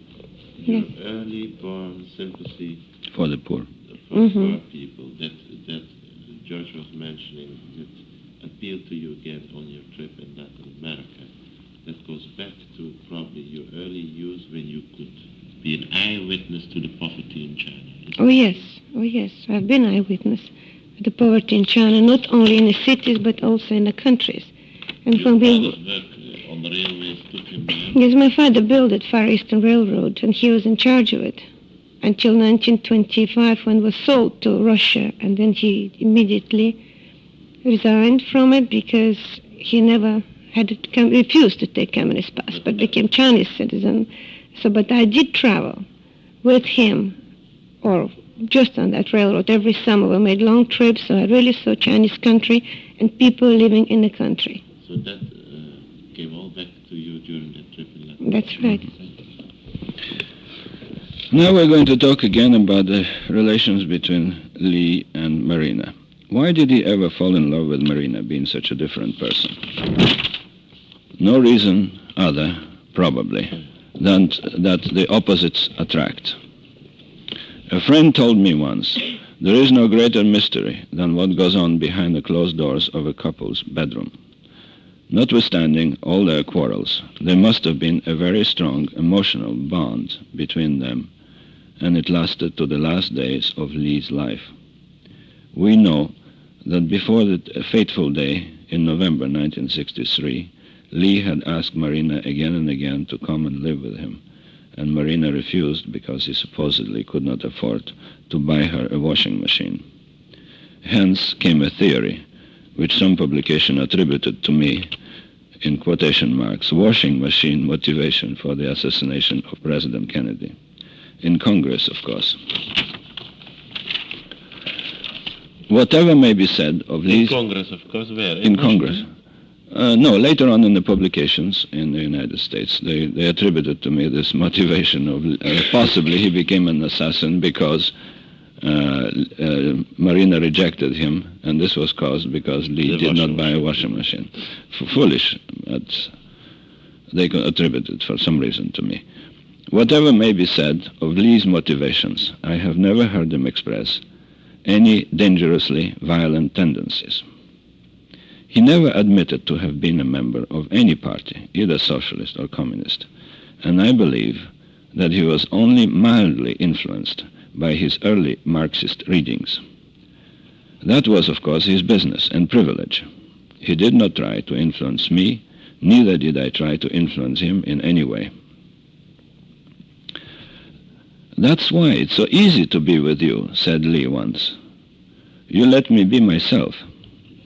your early born sympathy
for the poor.
For poor people that George was mentioning, that appealed to you again on your trip in Latin America. That goes back to probably your early years when you could be an eyewitness to the poverty in China.
Oh yes, I've been eyewitness to the poverty in China, not only in the cities but also in the countries. And
your father's work on the railways took him there?
Yes, my father built the Far Eastern Railroad, and he was in charge of it until 1925, when it was sold to Russia, and then he immediately resigned from it because he never refused to take communist passport, but became Chinese citizen. But I did travel with him, or just on that railroad every summer. We made long trips, so I really saw Chinese country and people living in the country.
So that came all back to you during that trip in Latin?
That's right.
Now we're going to talk again about the relations between Lee and Marina. Why did he ever fall in love with Marina, being such a different person? No reason other, probably, than that the opposites attract. A friend told me once, there is no greater mystery than what goes on behind the closed doors of a couple's bedroom. Notwithstanding all their quarrels, there must have been a very strong emotional bond between them, and it lasted to the last days of Lee's life. We know that before the fateful day in November 1963, Lee had asked Marina again and again to come and live with him, and Marina refused because he supposedly could not afford to buy her a washing machine. Hence came a theory, which some publication attributed to me, in quotation marks, washing machine motivation for the assassination of President Kennedy. In Congress, of course. Whatever may be said of Lee's...
In Congress, of course, where?
In Congress. No, later on in the publications in the United States, they attributed to me this motivation of possibly he became an assassin because Marina rejected him, and this was caused because Lee did not buy a washing machine. Foolish, they attributed for some reason to me. Whatever may be said of Lee's motivations, I have never heard him express any dangerously violent tendencies. He never admitted to have been a member of any party, either socialist or communist, and I believe that he was only mildly influenced by his early Marxist readings. That was, of course, his business and privilege. He did not try to influence me, neither did I try to influence him in any way. That's why it's so easy to be with you, said Lee once. You let me be myself.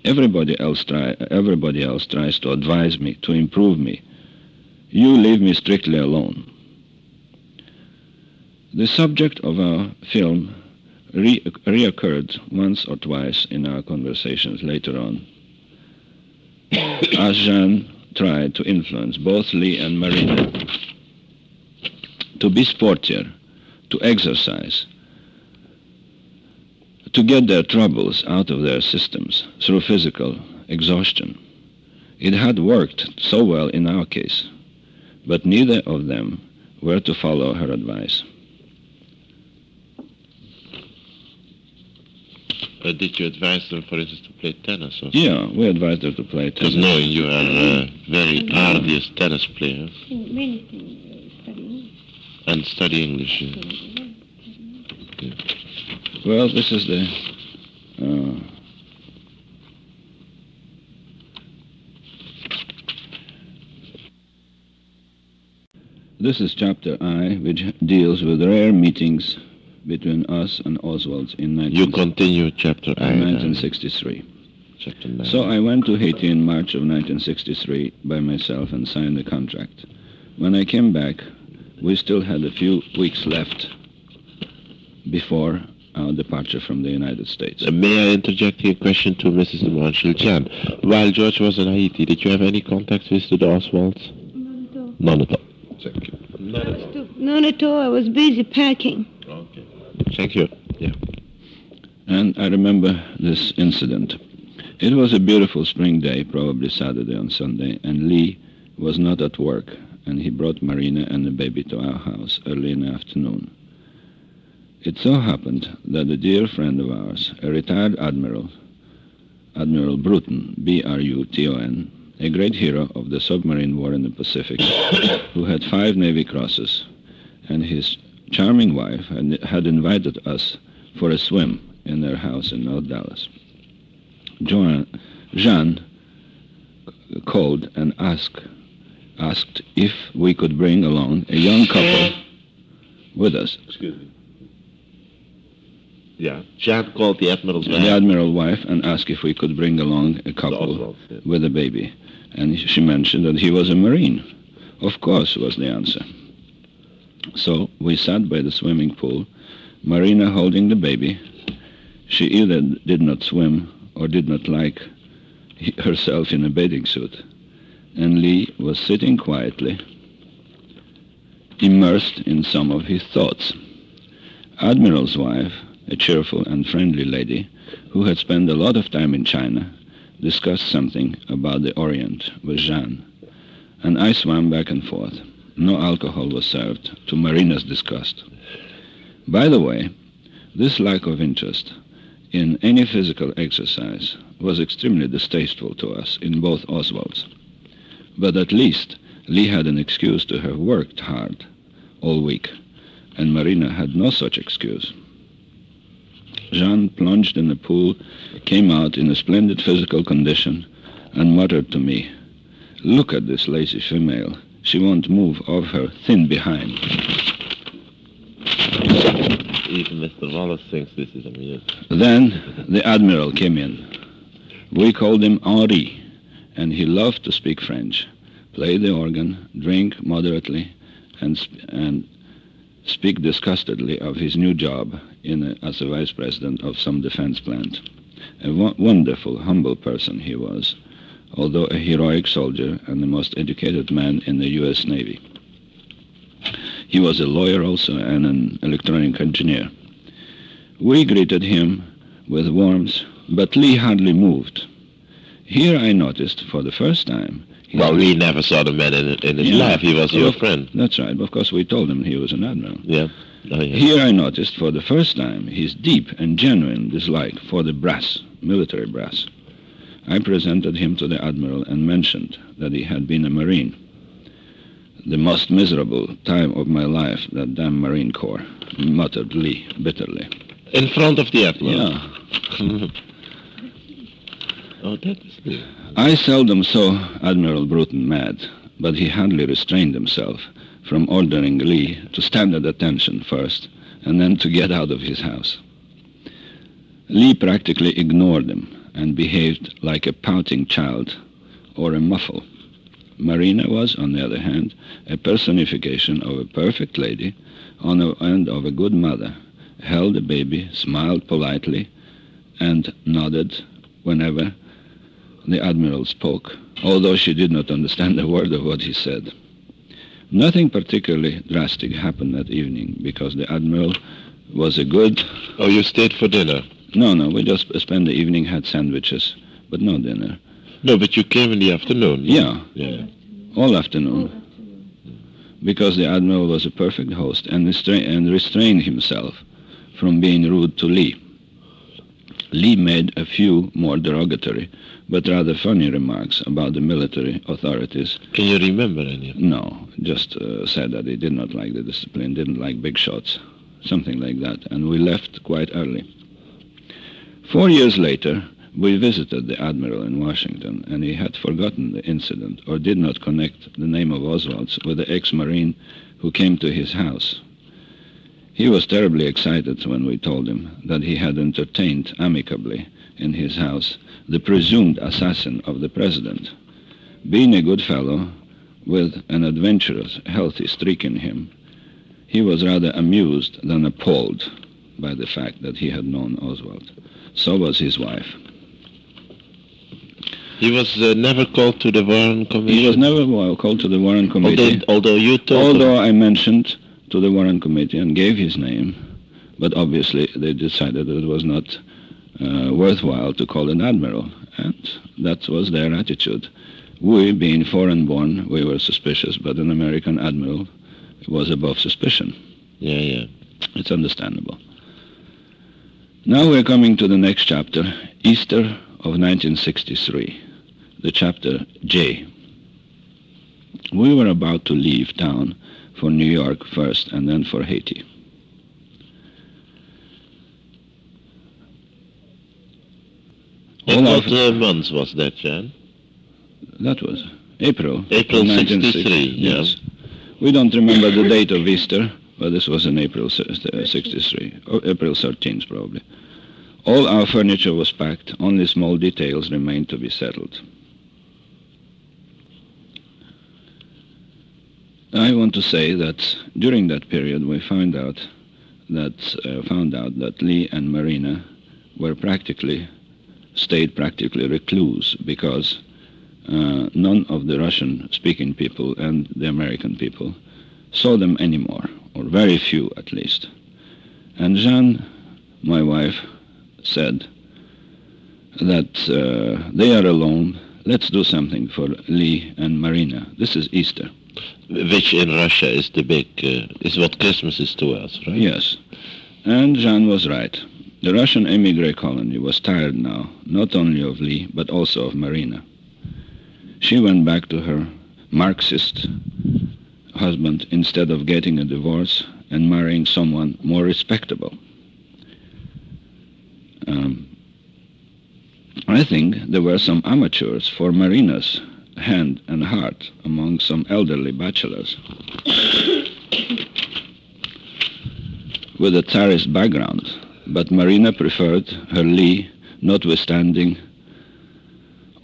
Everybody else tries to advise me, to improve me. You leave me strictly alone. The subject of our film reoccurred once or twice in our conversations later on, as Jean tried to influence both Lee and Marina to be sportier, to exercise, to get their troubles out of their systems through physical exhaustion. It had worked so well in our case, but neither of them were to follow her advice.
Did you advise them, for instance, to play tennis? Or
Yeah, we advised her to play
because
tennis.
knowing you are very arduous tennis players
Many things, studying.
and study English.
Well, this is the... This is chapter I, which deals with rare meetings between us and Oswald in
You continue chapter I.
1963.
Chapter 9.
So I went to Haiti in March of 1963 by myself and signed the contract. When I came back, we still had a few weeks left before our departure from the United States.
May I interject here a question to Mrs. DeMohrenschildt? Jan, while George was in Haiti, did you have any contact with the Oswalds?
None at all.
None at all. Thank you.
None at all. I was busy packing.
Okay. Thank you. Yeah.
And I remember this incident. It was a beautiful spring day, probably Saturday and Sunday, and Lee was not at work, and he brought Marina and the baby to our house early in the afternoon. It so happened that a dear friend of ours, a retired admiral, Admiral Bruton, B-R-U-T-O-N, a great hero of the submarine war in the Pacific, who had 5 Navy crosses, and his charming wife had invited us for a swim in their house in North Dallas. Jean called and asked if we could bring along a young couple with us.
Excuse me. Yeah. Jan called the Admiral's wife.
The Admiral wife and asked if we could bring along a couple
Oswald, yeah.
with a baby. And she mentioned that he was a Marine. Of course, was the answer. So we sat by the swimming pool, Marina holding the baby. She either did not swim or did not like herself in a bathing suit. And Lee was sitting quietly, immersed in some of his thoughts. Admiral's wife, a cheerful and friendly lady who had spent a lot of time in China, discussed something about the Orient with Jean, and I swam back and forth. No alcohol was served, to Marina's disgust. By the way, this lack of interest in any physical exercise was extremely distasteful to us in both Oswalds. But at least Lee had an excuse to have worked hard all week, and Marina had no such excuse. Jean plunged in the pool, came out in a splendid physical condition, and muttered to me, "Look at this lazy female. She won't move off her thin behind."
Even Mr. Wallace thinks this is amusing.
Then the Admiral came in. We called him Henri, and he loved to speak French, play the organ, drink moderately, and speak disgustedly of his new job as a vice president of some defense plant. A wonderful, humble person he was, although a heroic soldier and the most educated man in the U.S. Navy. He was a lawyer also and an electronic engineer. We greeted him with warmth, but Lee hardly moved. Here I noticed for the first time...
Well, Lee never saw the man in his life. He was your friend.
That's right. Of course, we told him he was an admiral.
Yeah. Oh, yeah.
Here I noticed for the first time his deep and genuine dislike for the brass, military brass. I presented him to the Admiral and mentioned that he had been a Marine. "The most miserable time of my life, that damn Marine Corps," muttered Lee bitterly.
In front of the Admiral?
Yeah.
Oh, that is good.
I seldom saw Admiral Bruton mad, but he hardly restrained himself from ordering Lee to stand at attention first and then to get out of his house. Lee practically ignored him and behaved like a pouting child or a muffle. Marina was, on the other hand, a personification of a perfect lady and of a good mother, held the baby, smiled politely, and nodded whenever the Admiral spoke, although she did not understand a word of what he said. Nothing particularly drastic happened that evening, because the Admiral was a good...
Oh, you stayed for dinner?
No, we just spent the evening, had sandwiches, but no dinner.
No, but you came in the afternoon.
Yeah,
Yeah.
all afternoon. because the Admiral was a perfect host and restrained himself from being rude to Lee. Lee made a few more derogatory but rather funny remarks about the military authorities.
Can you remember any of them?
No, just said that he did not like the discipline, didn't like big shots, something like that, and we left quite early. 4 years later, we visited the Admiral in Washington, and he had forgotten the incident or did not connect the name of Oswald with the ex-Marine who came to his house. He was terribly excited when we told him that he had entertained amicably in his house the presumed assassin of the president. Being a good fellow with an adventurous, healthy streak in him, he was rather amused than appalled by the fact that he had known Oswald. So was his wife.
He was never called to the Warren Commission?
He was never called to the Warren Committee.
Although you told
Although I mentioned to the Warren Committee and gave his name, but obviously they decided that it was not worthwhile to call an admiral, and that was their attitude. We, being foreign-born, we were suspicious, but an American admiral was above suspicion.
Yeah.
It's understandable. Now we're coming to the next chapter, Easter of 1963, the chapter J. We were about to leave town for New York first and then for Haiti.
What month was that, Jan?
That was April.
April 63,
yes. We don't remember the date of Easter, but this was in April 63, or April 13th probably. All our furniture was packed, only small details remained to be settled. I want to say that during that period we found out that Lee and Marina were stayed practically recluse because none of the Russian-speaking people and the American people saw them anymore, or very few at least. And Jeanne, my wife, said that they are alone, let's do something for Lee and Marina. This is Easter.
Which in Russia is is what Christmas is to us, right?
Yes. And Jeanne was right. The Russian emigre colony was tired now, not only of Lee, but also of Marina. She went back to her Marxist husband instead of getting a divorce and marrying someone more respectable. I think there were some amateurs for Marina's hand and heart among some elderly bachelors with a Tsarist background, but Marina preferred her Lee, notwithstanding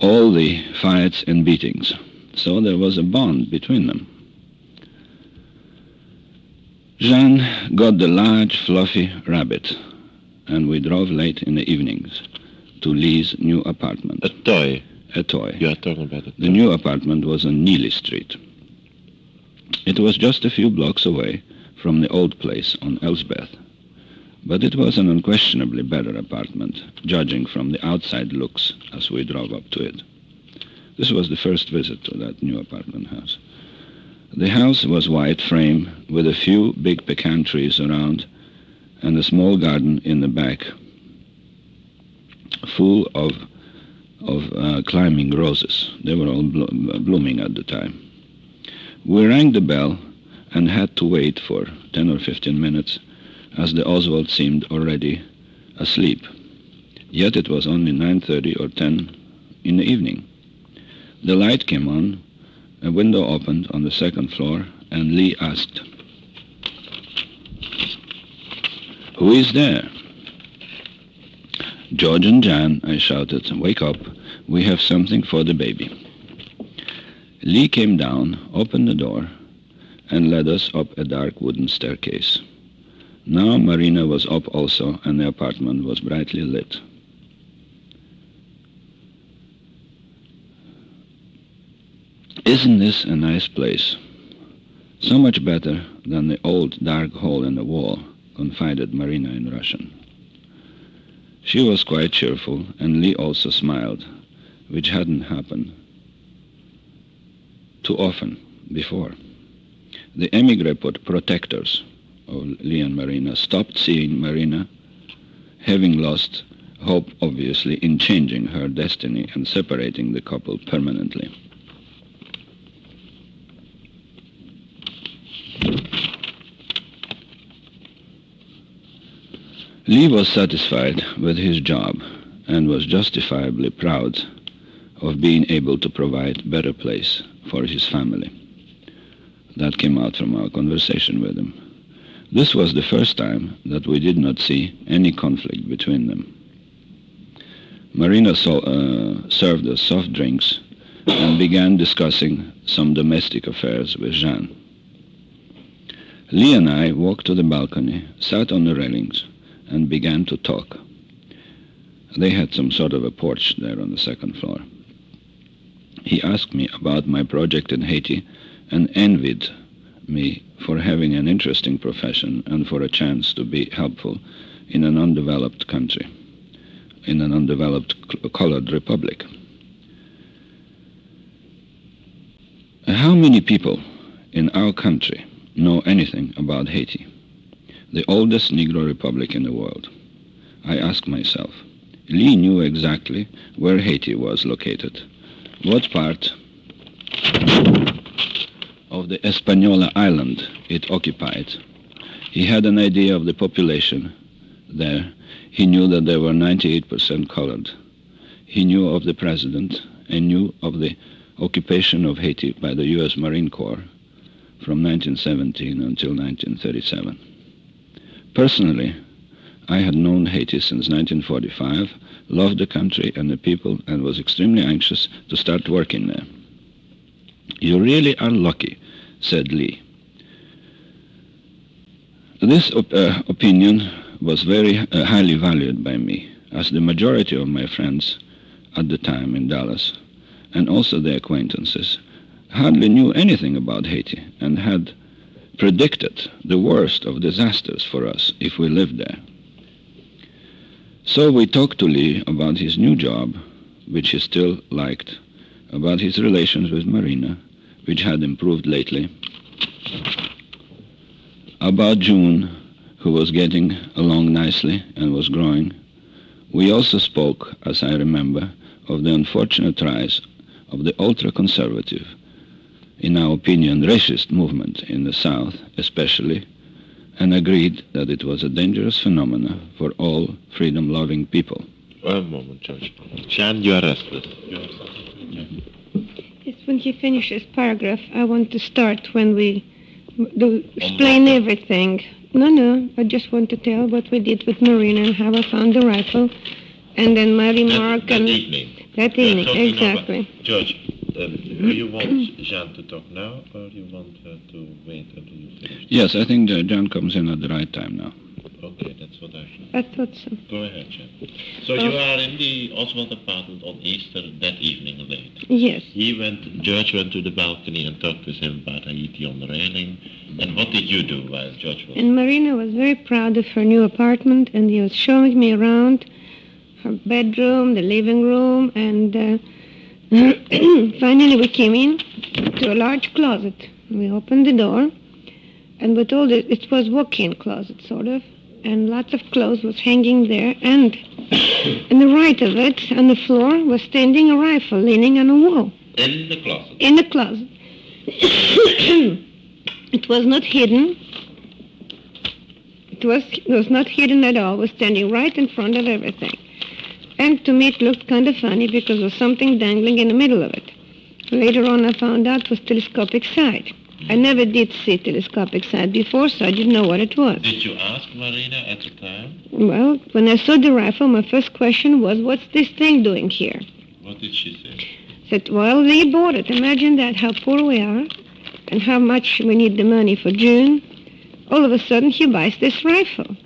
all the fights and beatings. So there was a bond between them. Jeanne got the large, fluffy rabbit, and we drove late in the evenings to Lee's new apartment.
A toy?
A toy.
You are talking about a toy.
The new apartment was on Neely Street. It was just a few blocks away from the old place on Elsbeth, but it was an unquestionably better apartment, judging from the outside looks as we drove up to it. This was the first visit to that new apartment house. The house was white frame with a few big pecan trees around and a small garden in the back full of climbing roses. They were all blooming at the time. We rang the bell and had to wait for 10 or 15 minutes as the Oswald seemed already asleep. Yet it was only 9:30 or 10 in the evening. The light came on, a window opened on the second floor, and Lee asked, "Who is there?" "George and Jan," I shouted. "Wake up. We have something for the baby." Lee came down, opened the door, and led us up a dark wooden staircase. Now Marina was up also, and the apartment was brightly lit. "Isn't this a nice place? So much better than the old dark hole in the wall," confided Marina in Russian. She was quite cheerful, and Lee also smiled, which hadn't happened too often before. The emigre protectors of Lee and Marina stopped seeing Marina, having lost hope, obviously, in changing her destiny and separating the couple permanently. Lee was satisfied with his job and was justifiably proud of being able to provide a better place for his family. That came out from our conversation with him. This was the first time that we did not see any conflict between them. Marina served us soft drinks and began discussing some domestic affairs with Jean. Lee and I walked to the balcony, sat on the railings, and began to talk. They had some sort of a porch there on the second floor. He asked me about my project in Haiti and envied me for having an interesting profession and for a chance to be helpful in an undeveloped country, in an undeveloped colored republic. How many people in our country know anything about Haiti, the oldest Negro republic in the world? I asked myself. Lee knew exactly where Haiti was located, what part of the Hispaniola island it occupied. He had an idea of the population there. He knew that there were 98% colored. He knew of the president and knew of the occupation of Haiti by the U.S. Marine Corps from 1917 until 1937. Personally, I had known Haiti since 1945, loved the country and the people, and was extremely anxious to start working there. "You really are lucky," said Lee. This opinion was very highly valued by me, as the majority of my friends at the time in Dallas, and also their acquaintances, hardly knew anything about Haiti and had predicted the worst of disasters for us if we lived there. So we talked to Lee about his new job, which he still liked, about his relations with Marina, which had improved lately, about June, who was getting along nicely and was growing. We also spoke, as I remember, of the unfortunate rise of the ultra-conservative, in our opinion, racist movement in the South especially, and agreed that it was a dangerous phenomenon for all freedom-loving people.
One moment, George. Jean, you are restless.
Yes, when he finishes paragraph, I want to start when we do explain everything. No, I just want to tell what we did with Marina and how I found the rifle, and then my remark
that evening.
That evening, exactly.
George, do you want Jean to talk now, or do you want her to wait until you finish?
Yes, I think John comes in at the right time now.
Okay, that's what I thought.
I thought so.
Go ahead, Jean. So you are in the Oswald apartment on Easter that evening late.
Yes.
George went to the balcony and talked with him about Haiti on the railing. And what did you do while George was?
And Marina was very proud of her new apartment, and he was showing me around her bedroom, the living room, and finally we came in to a large closet. We opened the door, and with all it was walk-in closet, sort of, and lots of clothes was hanging there, and on the right of it, on the floor, was standing a rifle leaning on a wall.
In the closet?
In the closet. It was not hidden. It was not hidden at all. It was standing right in front of everything. And to me it looked kind of funny because there was something dangling in the middle of it. Later on I found out it was telescopic sight. I never did see telescopic sight before, so I didn't know what it was.
Did you ask Marina at the time?
Well, when I saw the rifle, my first question was, what's this thing doing here?
What did she say?
I said, well, Lee bought it. Imagine that, how poor we are and how much we need the money for June. All of a sudden, he buys this rifle.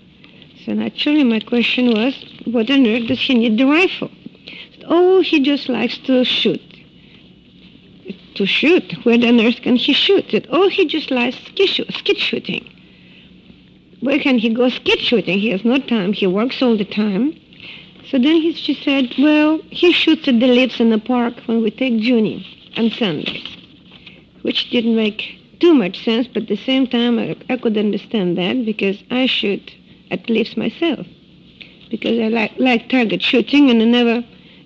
So naturally, my question was, what on earth does he need the rifle? I said, oh, he just likes to shoot. To shoot? Where on earth can he shoot? I said, oh, he just likes skid shooting. Where can he go skid shooting? He has no time. He works all the time. So then she said, well, he shoots at the leaves in the park when we take Junie on Sundays, which didn't make too much sense, but at the same time I could understand that because I shoot at least myself. Because I like target shooting and I never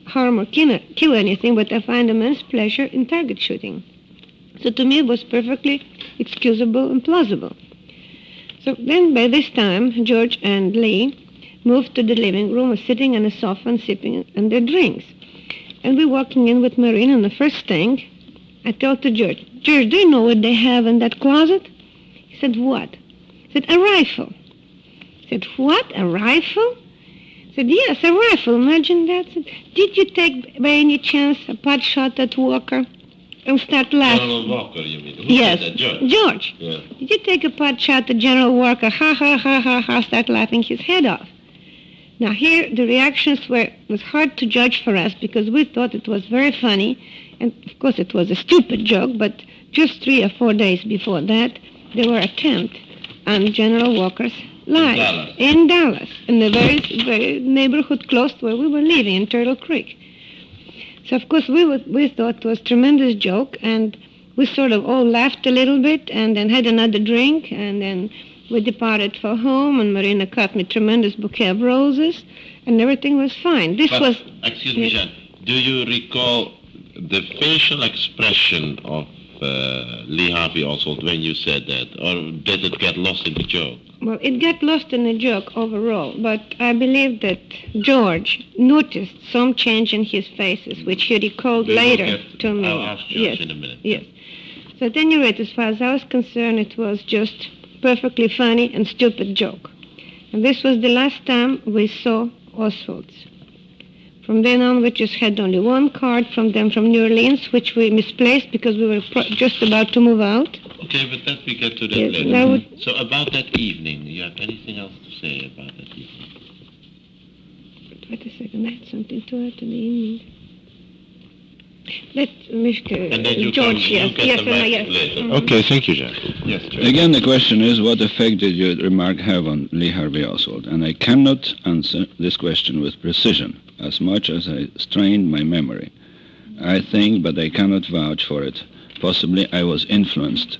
harm or kill anything, but I find immense pleasure in target shooting. So to me it was perfectly excusable and plausible. So then by this time, George and Lee moved to the living room, were sitting on a sofa and sipping on their drinks. And we're walking in with Marina, and the first thing I told to George, "George, do you know what they have in that closet?" He said, "What?" I said, "A rifle." I said, "What, a rifle?" I said, "Yes, a rifle, imagine that." I said, "Did you take by any chance a pot shot at Walker?" And start laughing.
General Walker, you mean? Who
Yes,
said that? George.
George.
Yeah.
Did you take a pot shot at General Walker? Ha, ha, ha, ha, ha, start laughing his head off. Now here, the reactions was hard to judge for us because we thought it was very funny, and of course it was a stupid joke, but just 3 or 4 days before that, there were attempts on General Walker's life. In Dallas, in the very neighborhood close to where we were living, in Turtle Creek. So of course we thought it was a tremendous joke, and we sort of all laughed a little bit and then had another drink, and then we departed for home, and Marina cut me a tremendous bouquet of roses, and everything was fine.
Excuse me, Jean. Do you recall the facial expression of Lee Harvey Oswald when you said that, or did it get lost in the joke?
Well, it got lost in the joke overall, but I believe that George noticed some change in his faces, which he recalled later to me.
I'll ask George in a minute.
Yes. So at any rate, as far as I was concerned, it was just perfectly funny and stupid joke. And this was the last time we saw Oswald's. From then on, we just had only one card from them from New Orleans, which we misplaced because we were just about to move out.
Okay, but that we get to that
Yes,
later. So about that evening, you have anything else to say about that evening?
Wait a second, I had something to add to the evening. Let Mr.
And then you
George,
get the back later. Okay, thank you, Jack. Yes, George.
Again, the question is, what effect did your remark have on Lee Harvey Oswald? And I cannot answer this question with precision, as much as I strained my memory. I think, but I cannot vouch for it. Possibly I was influenced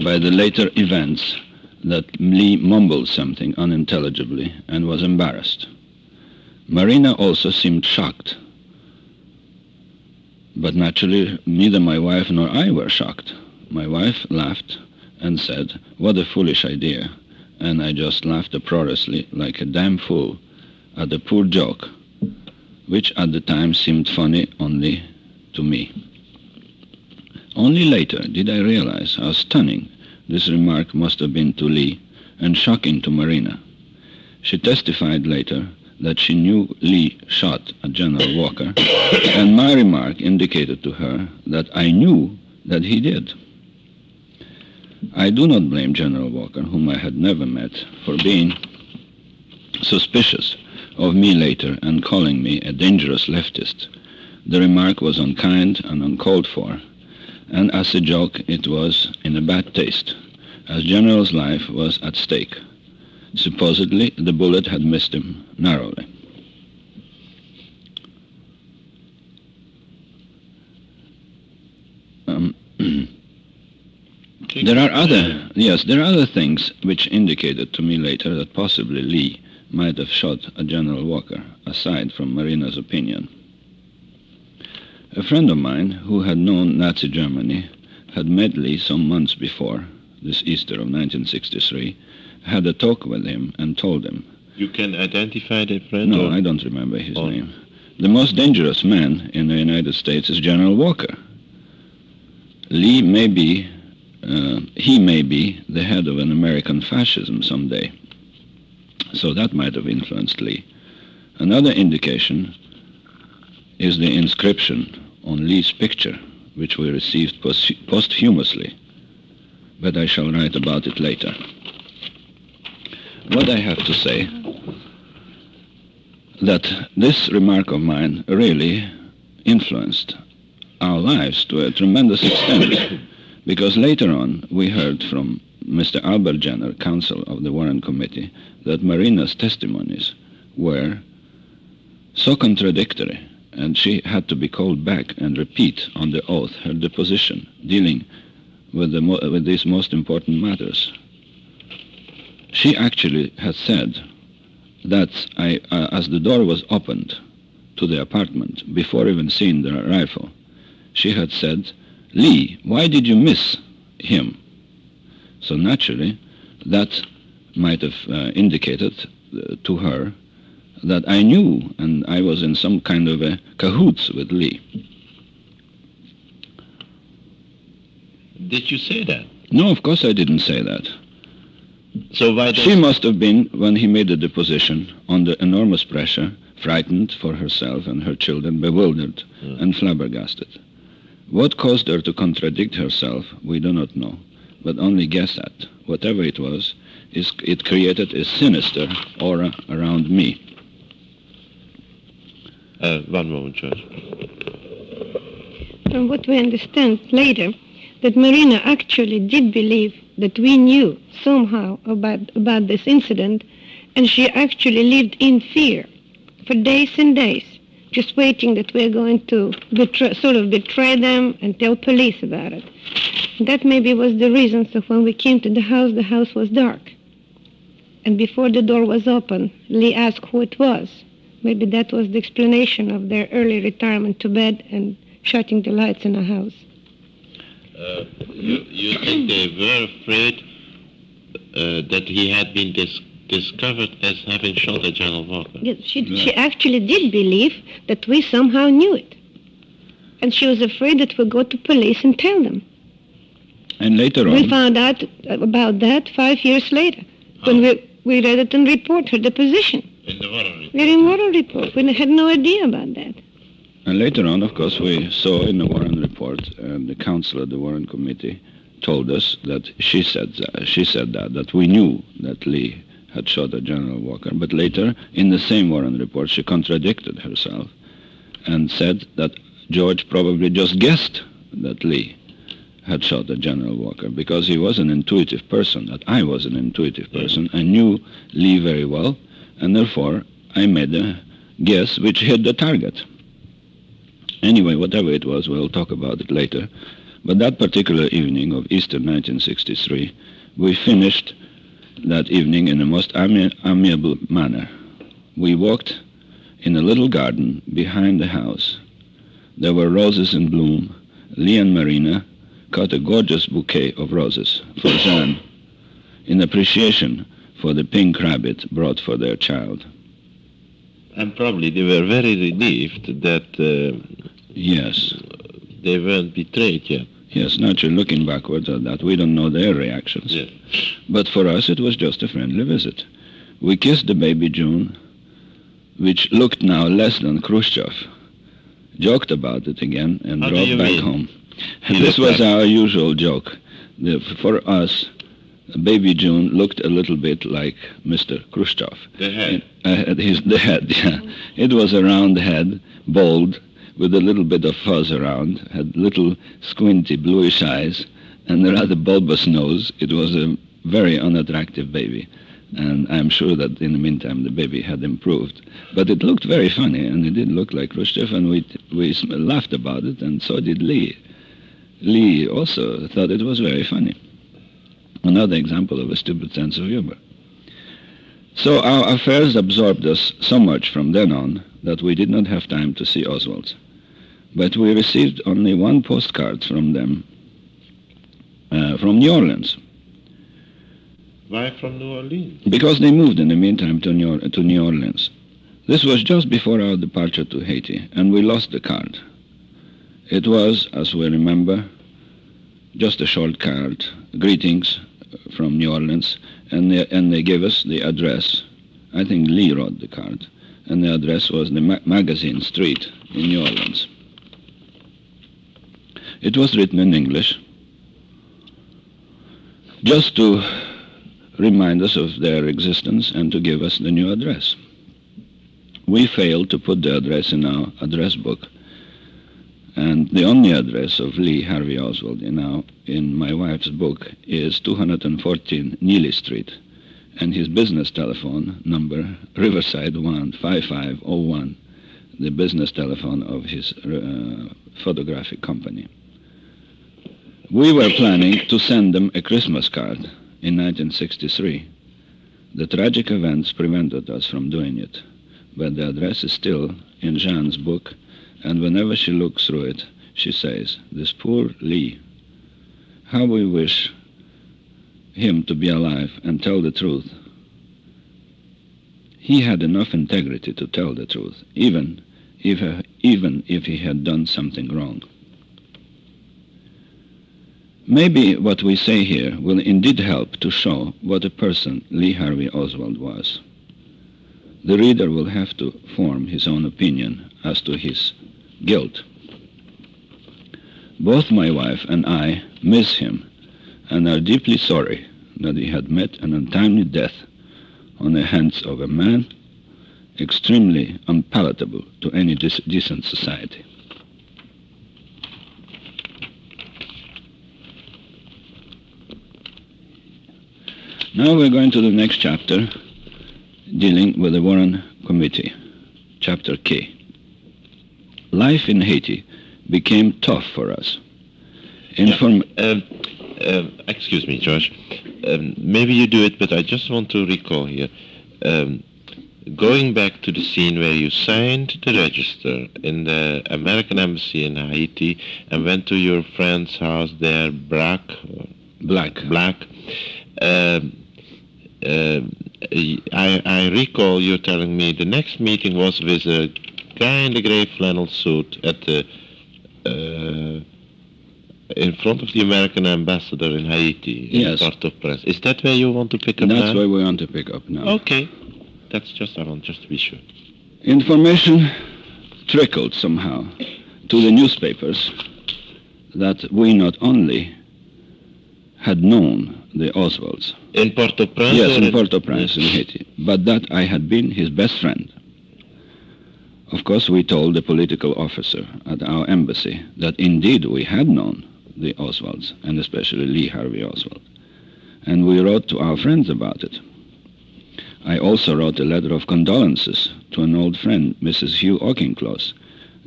by the later events that Lee mumbled something unintelligibly and was embarrassed. Marina also seemed shocked. But naturally, neither my wife nor I were shocked. My wife laughed and said, "What a foolish idea." And I just laughed uproariously, like a damn fool, at the poor joke, which at the time seemed funny only to me. Only later did I realize how stunning this remark must have been to Lee and shocking to Marina. She testified later that she knew Lee shot at General Walker, and my remark indicated to her that I knew that he did. I do not blame General Walker, whom I had never met, for being suspicious of me later and calling me a dangerous leftist. The remark was unkind and uncalled for, and as a joke it was in a bad taste, as General's life was at stake. Supposedly, the bullet had missed him narrowly. There are other things which indicated to me later that possibly Lee might have shot at General Walker, aside from Marina's opinion. A friend of mine who had known Nazi Germany had met Lee some months before, this Easter of 1963, had a talk with him and told him.
You can identify the friend?
No, I don't remember his name. The most dangerous man in the United States is General Walker. Lee may be, he may be the head of an American fascism someday. So that might have influenced Lee. Another indication is the inscription on Lee's picture, which we received posthumously, but I shall write about it later. What I have to say, that this remark of mine really influenced our lives to a tremendous extent, because later on we heard from Mr. Albert Jenner, counsel of the Warren Committee, that Marina's testimonies were so contradictory, and she had to be called back and repeat on the oath her deposition, dealing with these most important matters. She actually had said that as the door was opened to the apartment, before even seeing the rifle, she had said, "Lee, why did you miss him?" So naturally, that might have indicated to her that I knew and I was in some kind of a cahoots with Lee.
Did you say that?
No, of course I didn't say that.
So why does...
She must have been, when he made the deposition, under enormous pressure, frightened for herself and her children, bewildered and flabbergasted. What caused her to contradict herself, we do not know, but only guess at. Whatever it was, it created a sinister aura around me.
One moment, George.
From what we understand later, that Marina actually did believe that we knew somehow about this incident, and she actually lived in fear for days and days, just waiting that we're going to betray them and tell police about it. That maybe was the reason. So when we came to the house was dark. And before the door was open, Lee asked who it was. Maybe that was the explanation of their early retirement to bed and shutting the lights in the house.
You think they were afraid that he had been discovered as having shot at General Walker?
Yes, she actually did believe that we somehow knew it. And she was afraid that we'd go to police and tell them.
And later on...
We found out about that 5 years later, when we read it in report, her deposition.
In the Warren report?
In Warren report. We had no idea about that.
And later on, of course, we saw in the Warren report, and the counsel of the Warren Committee told us that she said that we knew that Lee had shot at General Walker. But later, in the same Warren report, she contradicted herself and said that George probably just guessed that Lee had shot at General Walker because he was an intuitive person, that I was an intuitive person. I knew Lee very well, and therefore I made a guess which hit the target. Anyway, whatever it was, we'll talk about it later. But that particular evening of Easter 1963, we finished that evening in a most amiable manner. We walked in a little garden behind the house. There were roses in bloom. Lee and Marina cut a gorgeous bouquet of roses for Jeanne in appreciation for the pink rabbit brought for their child.
And probably they were very relieved that
yes,
they weren't betrayed yet.
Yes, naturally, looking backwards at that, we don't know their reactions.
Yes.
But for us, it was just a friendly visit. We kissed the baby June, which looked now less than Khrushchev, joked about it again, and drove back home. And this was our usual joke. For us, baby June looked a little bit like Mr. Khrushchev.
The head.
The head, yeah. It was a round head, bald, with a little bit of fuzz around, had little squinty bluish eyes, and a rather bulbous nose. It was a very unattractive baby. And I'm sure that in the meantime the baby had improved. But it looked very funny, and it did look like Khrushchev, and we laughed about it, and so did Lee. Lee also thought it was very funny. Another example of a stupid sense of humor. So our affairs absorbed us so much from then on that we did not have time to see Oswald. But we received only one postcard from them, from New Orleans.
Why from New Orleans?
Because they moved in the meantime to New Orleans. This was just before our departure to Haiti, and we lost the card. It was, as we remember, just a short card, greetings from New Orleans, and they gave us the address. I think Lee wrote the card, and the address was the Magazine Street in New Orleans. It was written in English, just to remind us of their existence and to give us the new address. We failed to put the address in our address book, and the only address of Lee Harvey Oswald in my wife's book is 214 Neely Street, and his business telephone number, Riverside 15501, the business telephone of his photographic company. We were planning to send them a Christmas card in 1963. The tragic events prevented us from doing it, but the address is still in Jean's book, and whenever she looks through it, she says, "This poor Lee, how we wish him to be alive and tell the truth. He had enough integrity to tell the truth, even if he had done something wrong." Maybe what we say here will indeed help to show what a person Lee Harvey Oswald was. The reader will have to form his own opinion as to his guilt. Both my wife and I miss him and are deeply sorry that he had met an untimely death on the hands of a man extremely unpalatable to any decent society. Now we're going to the next chapter, dealing with the Warren Committee, chapter K. Life in Haiti became tough for us.
Excuse me, George. Maybe you do it, but I just want to recall here. Going back to the scene where you signed the register in the American Embassy in Haiti and went to your friend's house there, Black. I recall you telling me the next meeting was with a guy in the gray flannel suit at the in front of the American ambassador in Haiti, in Port-au-Prince. Is that where you want to pick up now?
That's where we want to pick up now.
Okay. I want just to be sure.
Information trickled somehow to the newspapers that we not only had known the Oswalds.
In Port-au-Prince?
Yes, in Port-au-Prince, in Haiti. But that I had been his best friend. Of course, we told the political officer at our embassy that indeed we had known the Oswalds, and especially Lee Harvey Oswald. And we wrote to our friends about it. I also wrote a letter of condolences to an old friend, Mrs. Hugh Auchincloss,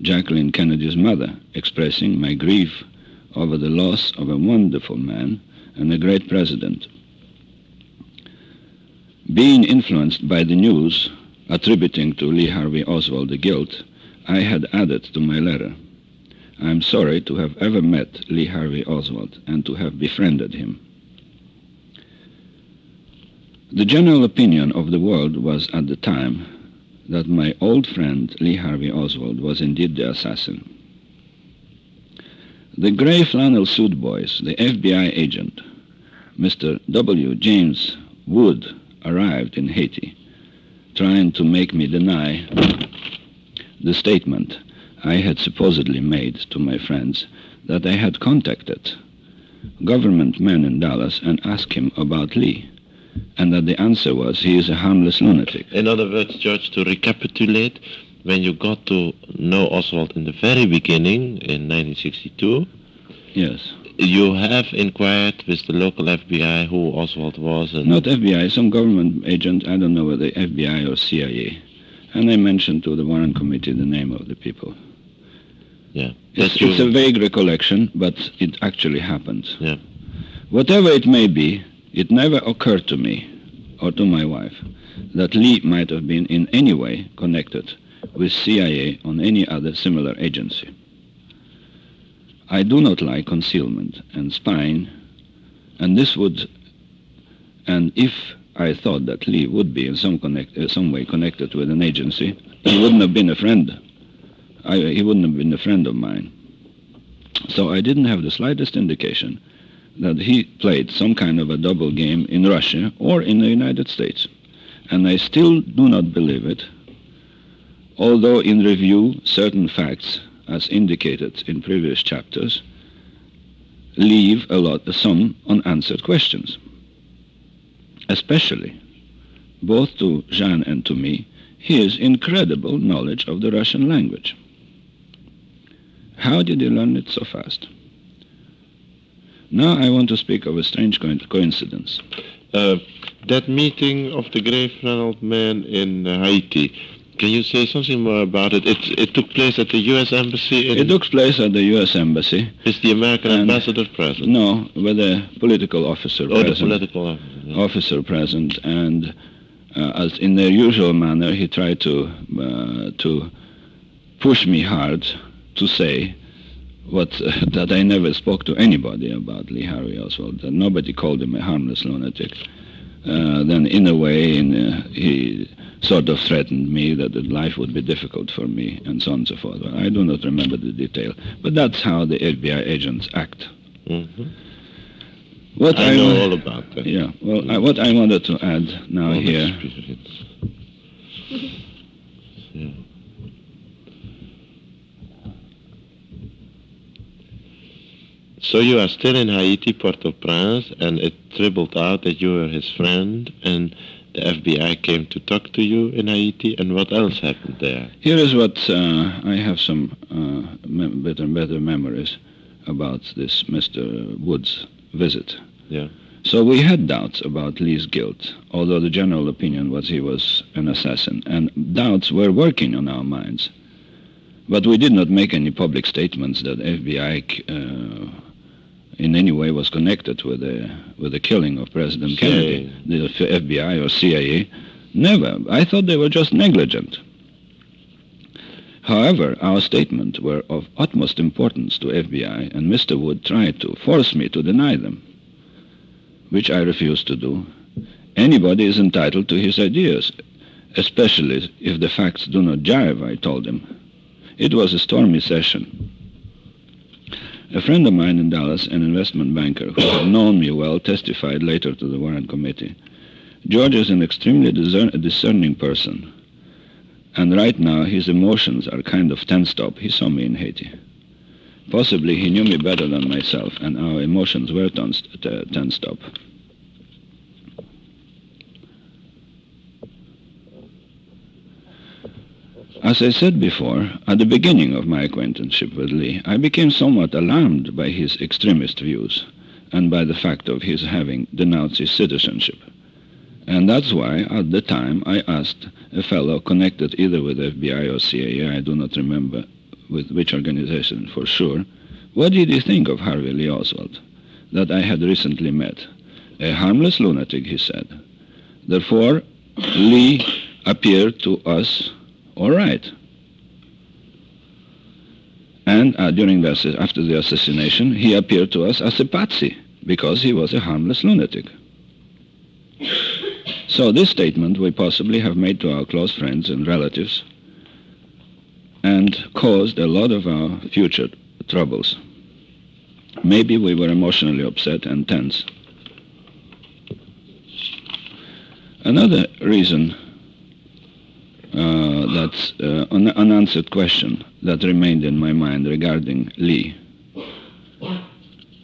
Jacqueline Kennedy's mother, expressing my grief over the loss of a wonderful man and a great president. Being influenced by the news attributing to Lee Harvey Oswald the guilt, I had added to my letter, "I am sorry to have ever met Lee Harvey Oswald and to have befriended him." The general opinion of the world was at the time that my old friend Lee Harvey Oswald was indeed the assassin. The gray flannel suit boys, the FBI agent, Mr. W. James Wood, arrived in Haiti, trying to make me deny the statement I had supposedly made to my friends that I had contacted government men in Dallas and asked him about Lee, and that the answer was he is a harmless lunatic.
In other words, George, to recapitulate, when you got to know Oswald in the very beginning, in 1962,
yes,
you have inquired with the local FBI who Oswald was? And
not FBI, some government agent, I don't know whether FBI or CIA. And I mentioned to the Warren Committee the name of the people.
Yeah.
It's a vague recollection, but it actually happened.
Yeah.
Whatever it may be, it never occurred to me, or to my wife, that Lee might have been in any way connected with CIA or any other similar agency. I do not like concealment and spying, and if I thought that Lee would be in some way connected with an agency, he wouldn't have been a friend. He wouldn't have been a friend of mine. So I didn't have the slightest indication that he played some kind of a double game in Russia or in the United States. And I still do not believe it, although in review certain facts, as indicated in previous chapters, leave some unanswered questions. Especially, both to Jean and to me, his incredible knowledge of the Russian language. How did he learn it so fast? Now I want to speak of a strange coincidence.
That meeting of the gray flannel man in Haiti, Can you say something more about it? It took place at the U.S. Embassy?
It took place at the U.S. Embassy.
Is the American ambassador present?
No, with a political officer present.
The political officer. Yeah.
Officer present, and as in their usual manner, he tried to push me hard to say that I never spoke to anybody about Lee Harvey Oswald, that nobody called him a harmless lunatic. Then in a way, he sort of threatened me that life would be difficult for me, and so on and so forth. Well, I do not remember the detail, but that's how the FBI agents act.
Mm-hmm.
What
I know all about that.
Yeah, well, what I wanted to add now
all
here...
Yeah. So you are still in Haiti, Port-au-Prince, and it dribbled out that you were his friend, and the FBI came to talk to you in Haiti, and what else happened there?
Here is what I have some better memories about this Mr. Wood's visit.
Yeah.
So we had doubts about Lee's guilt, although the general opinion was he was an assassin, and doubts were working on our minds. But we did not make any public statements that FBI in any way was connected with the killing of President Kennedy, the FBI or CIA. Never. I thought they were just negligent. However, our statements were of utmost importance to FBI, and Mr. Wood tried to force me to deny them, which I refused to do. Anybody is entitled to his ideas, especially if the facts do not jive, I told him. It was a stormy session. A friend of mine in Dallas, an investment banker who had known me well, testified later to the Warren Committee. George is an extremely discerning person, and right now his emotions are kind of tensed up. He saw me in Haiti. Possibly he knew me better than myself, and our emotions were tensed up. As I said before, at the beginning of my acquaintanceship with Lee, I became somewhat alarmed by his extremist views and by the fact of his having denounced his citizenship. And that's why, at the time, I asked a fellow connected either with FBI or CIA, I do not remember with which organization for sure, what did he think of Harvey Lee Oswald, that I had recently met? A harmless lunatic, he said. Therefore, Lee appeared to us all right. And after the assassination, he appeared to us as a patsy, because he was a harmless lunatic. So this statement we possibly have made to our close friends and relatives and caused a lot of our future troubles. Maybe we were emotionally upset and tense. Another reason that's an unanswered question that remained in my mind regarding Lee.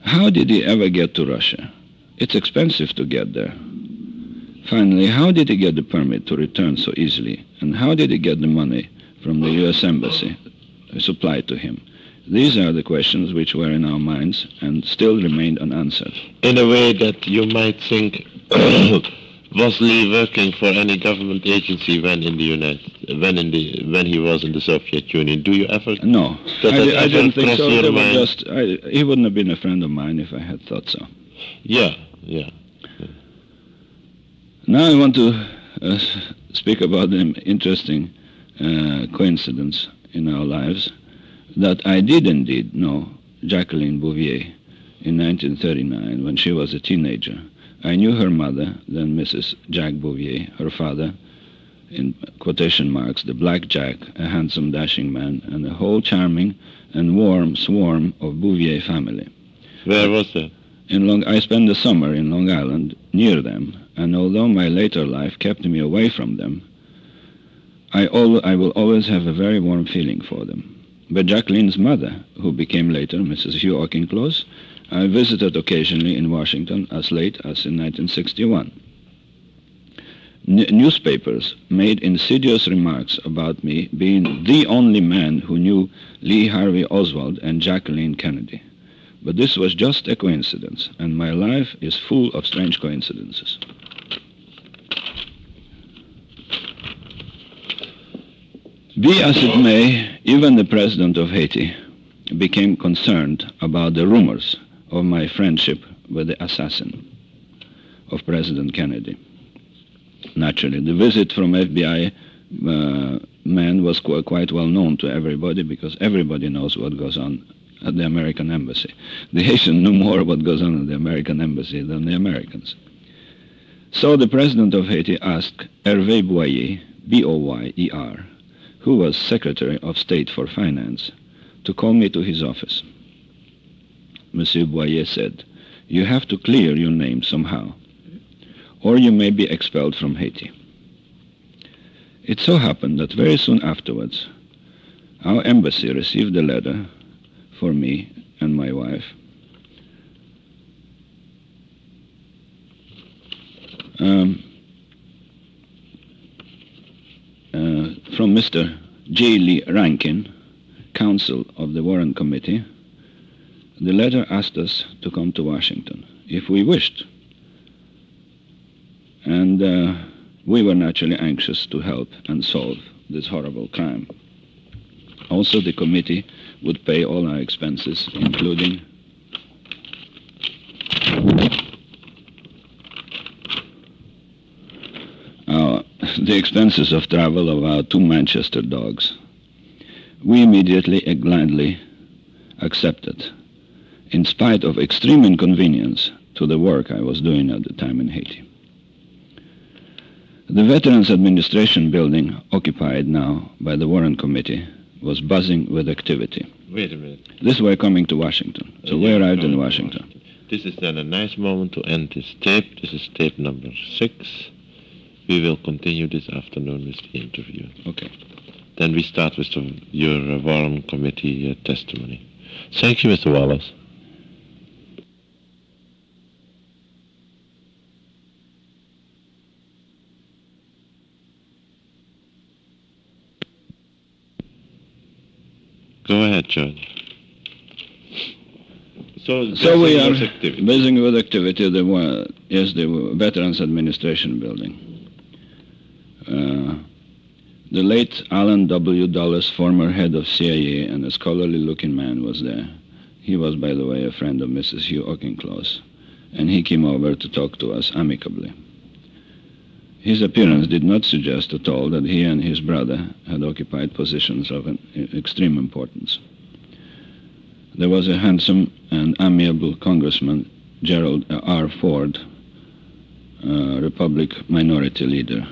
How did he ever get to Russia? It's expensive to get there. Finally, how did he get the permit to return so easily? And how did he get the money from the U.S. Embassy supplied to him? These are the questions which were in our minds and still remained unanswered.
In a way that you might think, was Lee working for any government agency when he was in the Soviet Union? Do you ever?
No, I didn't think so. He wouldn't have been a friend of mine if I had thought so.
Yeah.
Now I want to speak about an interesting coincidence in our lives, that I did indeed know Jacqueline Bouvier in 1939 when she was a teenager. I knew her mother, then Mrs. Jack Bouvier, her father, in quotation marks, the Black Jack, a handsome, dashing man, and a whole charming and warm swarm of Bouvier family.
Where was that?
I spent the summer in Long Island, near them, and although my later life kept me away from them, I will always have a very warm feeling for them. But Jacqueline's mother, who became later Mrs. Hugh Auchincloss, I visited occasionally in Washington as late as in 1961. Newspapers made insidious remarks about me being the only man who knew Lee Harvey Oswald and Jacqueline Kennedy. But this was just a coincidence, and my life is full of strange coincidences. Be as it may, even the president of Haiti became concerned about the rumors of my friendship with the assassin of President Kennedy. Naturally, the visit from FBI man was quite well known to everybody, because everybody knows what goes on at the American embassy. The Haitians knew more what goes on at the American embassy than the Americans. So the president of Haiti asked Hervé Boyer, B-O-Y-E-R, who was Secretary of State for Finance, to call me to his office. Monsieur Boyer said, "You have to clear your name somehow, or you may be expelled from Haiti." It so happened that very soon afterwards, our embassy received a letter for me and my wife from Mr. J. Lee Rankin, counsel of the Warren Committee. The letter asked us to come to Washington if we wished. And we were naturally anxious to help and solve this horrible crime. Also, the committee would pay all our expenses, including the expenses of travel of our 2 Manchester dogs. We immediately and gladly accepted, in spite of extreme inconvenience to the work I was doing at the time in Haiti. The Veterans Administration building, occupied now by the Warren Committee, was buzzing with activity.
Wait a minute.
This were coming to Washington, so we arrived in Washington.
This is then a nice moment to end this tape. This is tape number 6. We will continue this afternoon with the interview.
Okay.
Then we start with your Warren Committee testimony. Thank you, Mr. Wallace. Go ahead, George. So
we are
activity.
busy with activity. The Veterans Administration building. The late Alan W. Dulles, former head of CIA and a scholarly-looking man, was there. He was, by the way, a friend of Mrs. Hugh Auchincloss, and he came over to talk to us amicably. His appearance did not suggest at all that he and his brother had occupied positions of extreme importance. There was a handsome and amiable Congressman, Gerald R. Ford, Republican minority leader,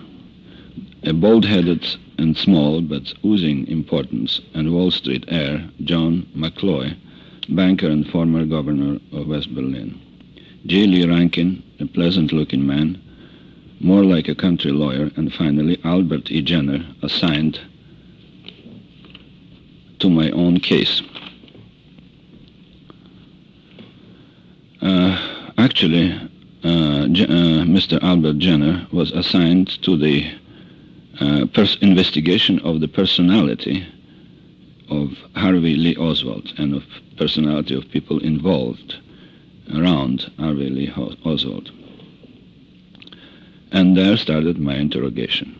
a bald-headed and small but oozing importance and Wall Street heir, John McCloy, banker and former governor of West Berlin. J. Lee Rankin, a pleasant-looking man, more like a country lawyer, and finally Albert E. Jenner, assigned to my own case. Mr. Albert Jenner was assigned to the investigation of the personality of Harvey Lee Oswald and of personality of people involved around Harvey Lee Oswald. And there started my interrogation.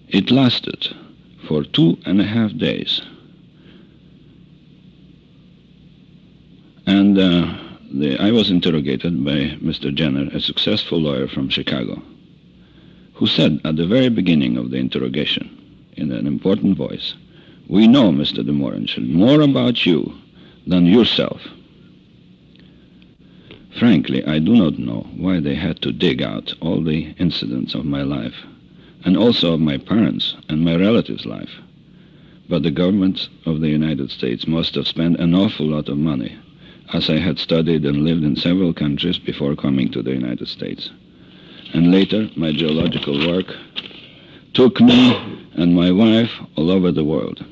It lasted for 2.5 days. And I was interrogated by Mr. Jenner, a successful lawyer from Chicago, who said at the very beginning of the interrogation, in an important voice, "We know, Mr. DeMohrenschildt, more about you than yourself." Frankly, I do not know why they had to dig out all the incidents of my life, and also of my parents' and my relatives' life. But the government of the United States must have spent an awful lot of money, as I had studied and lived in several countries before coming to the United States. And later, my geological work took me and my wife all over the world.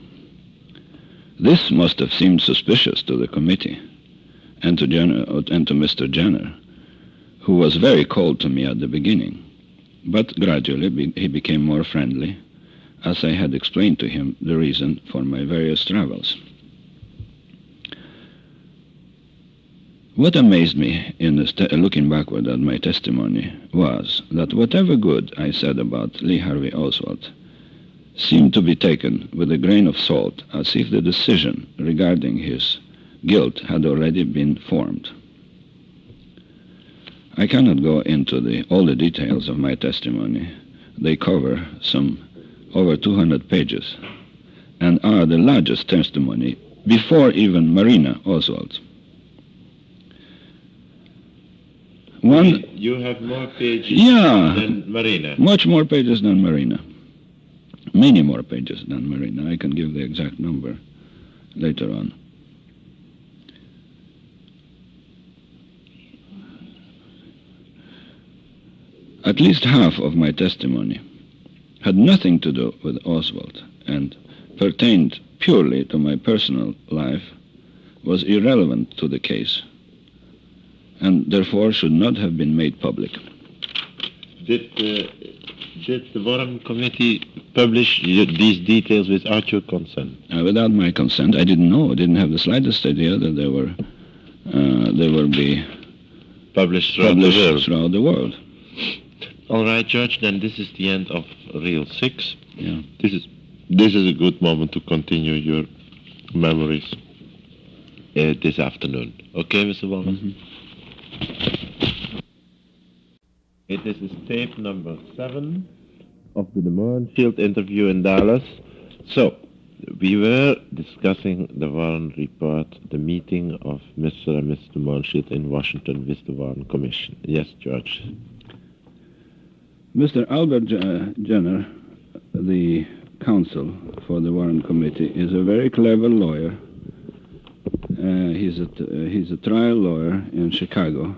This must have seemed suspicious to the committee and to Mr. Jenner, who was very cold to me at the beginning. But gradually he became more friendly, as I had explained to him the reason for my various travels. What amazed me in looking backward at my testimony was that whatever good I said about Lee Harvey Oswald, seemed to be taken with a grain of salt, as if the decision regarding his guilt had already been formed. I cannot go into all the details of my testimony. They cover some over 200 pages and are the largest testimony before even Marina Oswald.
You have more pages than Marina.
Much more pages than Marina. Many more pages than Marina. I can give the exact number later on. At least half of my testimony had nothing to do with Oswald and pertained purely to my personal life, was irrelevant to the case, and therefore should not have been made public.
Did the Warren Committee publish these details without your consent?
Without my consent. I didn't know. I didn't have the slightest idea that they would be
published throughout
the world.
All right, George, then this is the end of Reel 6.
Yeah.
This is a good moment to continue your memories this afternoon. Okay, Mr. Wallace? This is tape number 7 of the DeMohrenschildt interview in Dallas. So, we were discussing the Warren report, the meeting of Mr. and Mrs. DeMohrenschildt in Washington with the Warren Commission. Yes, George.
Mr. Albert Jenner, the counsel for the Warren Committee, is a very clever lawyer. He's a trial lawyer in Chicago,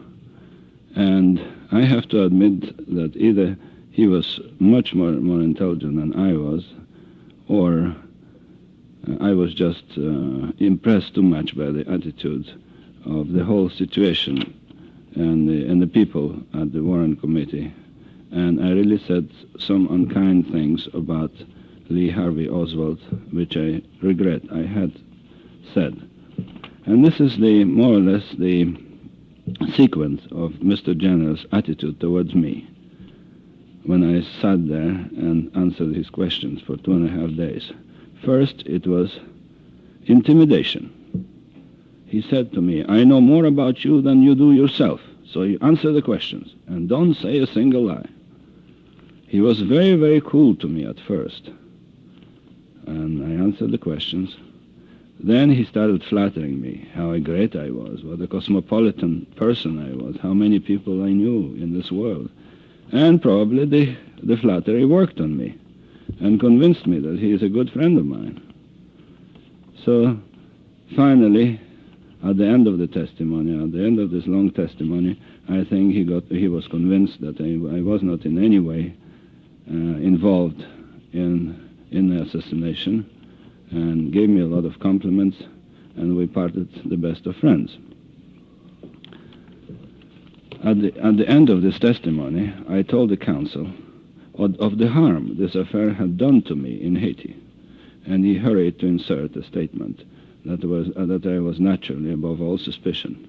and I have to admit that either he was much more intelligent than I was, or I was just impressed too much by the attitude of the whole situation and the people at the Warren Committee. And I really said some unkind things about Lee Harvey Oswald, which I regret I had said. And this is more or less the sequence of Mr. Jenner's attitude towards me when I sat there and answered his questions for 2.5 days. First, it was intimidation. He said to me, "I know more about you than you do yourself, so you answer the questions and don't say a single lie." He was very, very cool to me at first, and I answered the questions. Then he started flattering me, how great I was, what a cosmopolitan person I was, how many people I knew in this world. And probably the flattery worked on me and convinced me that he is a good friend of mine. So finally, at the end of the testimony, at the end of this long testimony, I think he was convinced that I was not in any way involved in the assassination, and gave me a lot of compliments, and we parted the best of friends. At the end of this testimony, I told the counsel of the harm this affair had done to me in Haiti, and he hurried to insert a statement that I was naturally above all suspicion.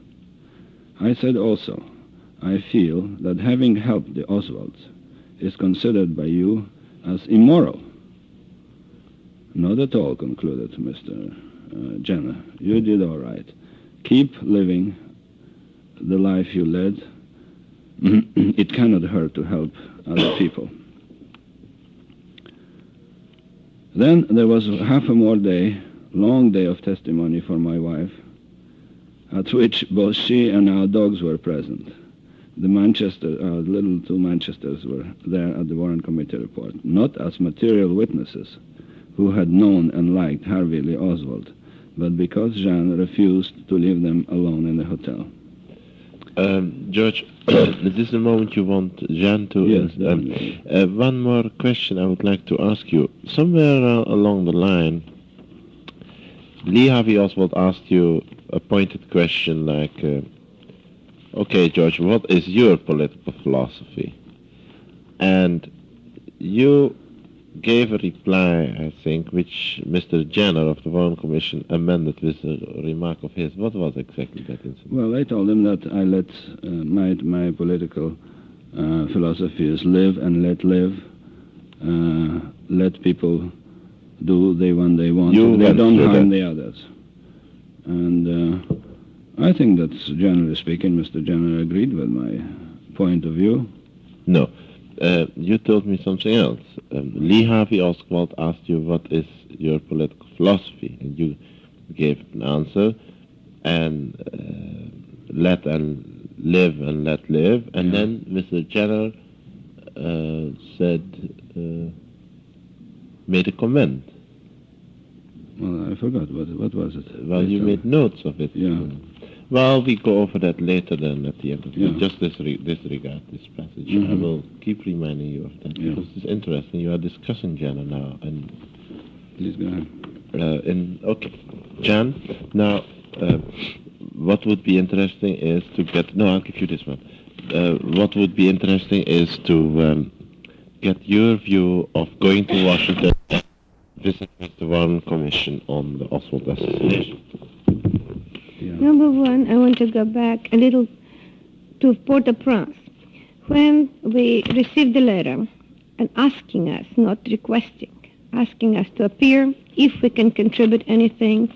I said also, I feel that having helped the Oswalds is considered by you as immoral. Not at all, concluded Mr. Jenner. You did all right. Keep living the life you led. It cannot hurt to help other people. Then there was half a more day, long day of testimony for my wife, at which both she and our dogs were present. Our little two Manchesters were there at the Warren Committee report, not as material witnesses who had known and liked Harvey Lee Oswald, but because Jean refused to leave them alone in the hotel.
George, is this the moment you want Jean to...
Yes, definitely.
One more question I would like to ask you. Somewhere along the line, Lee Harvey Oswald asked you a pointed question like, okay, George, what is your political philosophy? And you gave a reply, I think, which Mr. Jenner of the Warren Commission amended with a remark of his. What was exactly that incident?
Well, I told him that I let my political philosophy is live and let live. Let people do when they want
You
to. They
went
don't
through
harm
that.
the others. And I think that's, generally speaking, Mr. Jenner agreed with my point of view.
No. You told me something else. Lee Harvey Oswald asked you what is your political philosophy, and you gave an answer, and let and live and let live, and then Mr. Jenner made a comment.
Well, I forgot. What was it?
Well, you made notes of it.
Yeah.
Well, we go over that later then at the end of
Yeah.
just disregard this passage. I
Mhm.
will keep reminding you of that
Yeah.
because it's interesting. You are discussing Jenner now, and
Please go ahead.
okay, Jan. Now, what would be interesting is to get. No, I'll give you this one. What would be interesting is to get your view of going to Washington, visit with the Warren Commission on the Oswald assassination.
Yeah.
Number one, I want to go back a little to Port-au-Prince. When we received the letter and asking us, not requesting, asking us to appear if we can contribute anything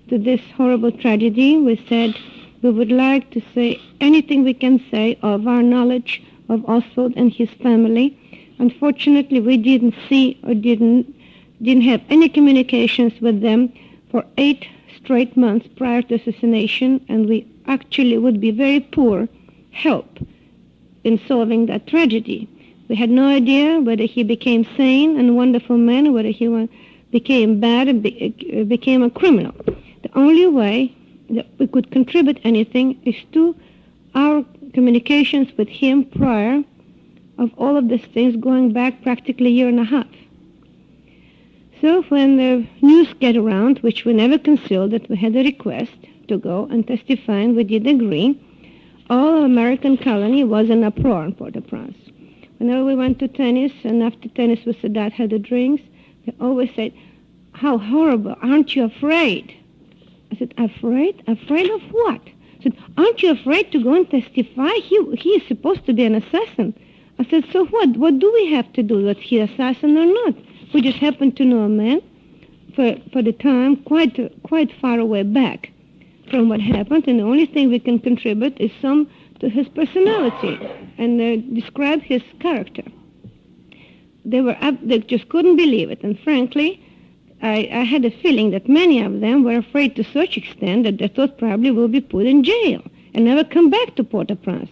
to this horrible tragedy, we said we would like to say anything we can say of our knowledge of Oswald and his family. Unfortunately, we didn't see or didn't have any communications with them for 8 straight months prior to assassination, and we actually would be very poor help in solving that tragedy. We had no idea whether he became sane and a wonderful man, or whether he became bad and became a criminal. The only way that we could contribute anything is to our communications with him prior of all of these things going back practically a year and a half. So when the news got around, which we never concealed, that we had a request to go and testify, and we did agree, all American colony was in uproar in Port-au-Prince. Whenever we went to tennis, and after tennis we sat down, had the drinks, they always said, "How horrible, aren't you afraid?" I said, "Afraid? Afraid of what?" I said, "Aren't you afraid to go and testify? He is supposed to be an assassin." I said, "So what? What do we have to do, that he assassin or not? We just happen to know a man for the time quite far away back from what happened, and the only thing we can contribute is some to his personality and describe his character." They just couldn't believe it, and frankly, I had a feeling that many of them were afraid to such extent that they thought probably we'll be put in jail and never come back to Port-au-Prince.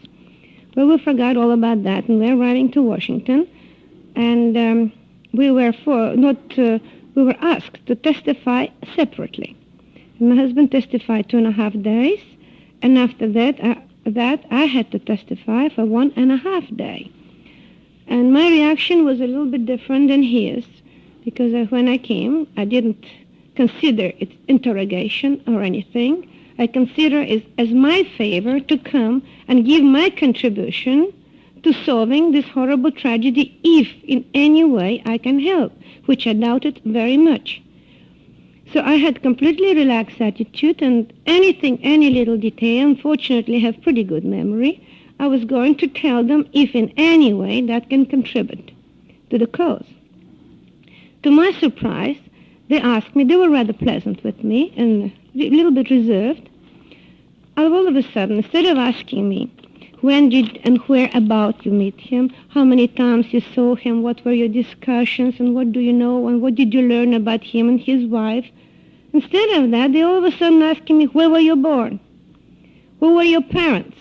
But we forgot all about that, and we're arriving to Washington, and we were asked to testify separately. My husband testified 2.5 days, and after that I had to testify for 1.5 days. And my reaction was a little bit different than his, because when I came, I didn't consider it interrogation or anything. I consider it as my favor to come and give my contribution to solving this horrible tragedy if in any way I can help, which I doubted very much. So I had completely relaxed attitude, and any little detail, unfortunately I have pretty good memory, I was going to tell them if in any way that can contribute to the cause. To my surprise, they asked me, they were rather pleasant with me and a little bit reserved. All of a sudden, instead of asking me, when did and where about you meet him, how many times you saw him, what were your discussions, and what do you know, and what did you learn about him and his wife, instead of that, they all of a sudden asking me, where were you born? Who were your parents?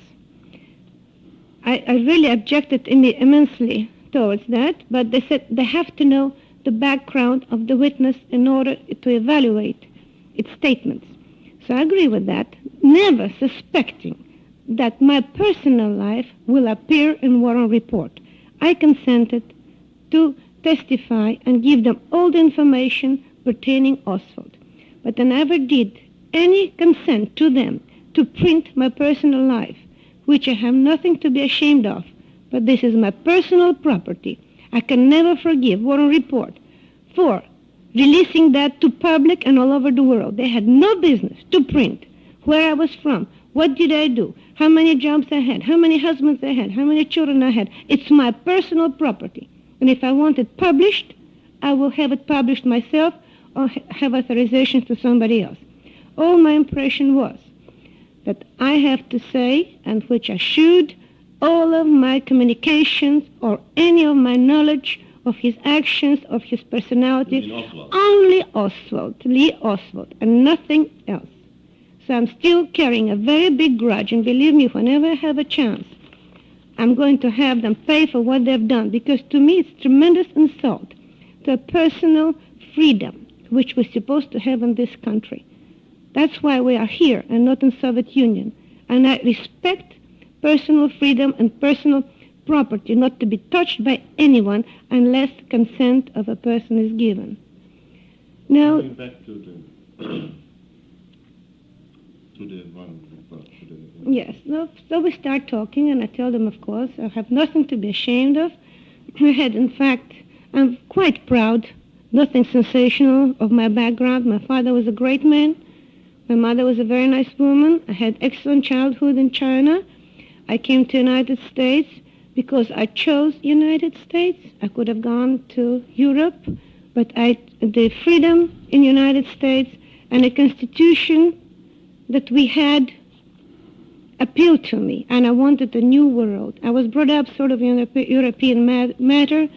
I really objected immensely towards that, but they said they have to know the background of the witness in order to evaluate its statements. So I agree with that, never suspecting that my personal life will appear in Warren Report. I consented to testify and give them all the information pertaining Oswald. But I never did any consent to them to print my personal life, which I have nothing to be ashamed of. But this is my personal property. I can never forgive Warren Report for releasing that to public and all over the world. They had no business to print where I was from, what did I do, how many jobs I had, how many husbands I had, how many children I had. It's my personal property. And if I want it published, I will have it published myself, or have authorizations to somebody else. All my impression was that I have to say, and which I should, all of my communications or any of my knowledge of his actions, of his personality, only Oswald, Lee Oswald, and nothing else. So I'm still carrying a very big grudge, and believe me, whenever I have a chance, I'm going to have them pay for what they've done, because to me it's tremendous insult to a personal freedom which we're supposed to have in this country. That's why we are here and not in Soviet Union. And I respect personal freedom and personal property not to be touched by anyone unless consent of a person is given. Now,
Going back to the one report.
yes, so we start talking, and I tell them, of course, I have nothing to be ashamed of. I had, in fact, I'm quite proud, nothing sensational of my background. My father was a great man. My mother was a very nice woman. I had excellent childhood in China. I came to the United States because I chose United States. I could have gone to Europe, but the freedom in the United States and the Constitution that we had appealed to me, and I wanted a new world. I was brought up sort of in European manner.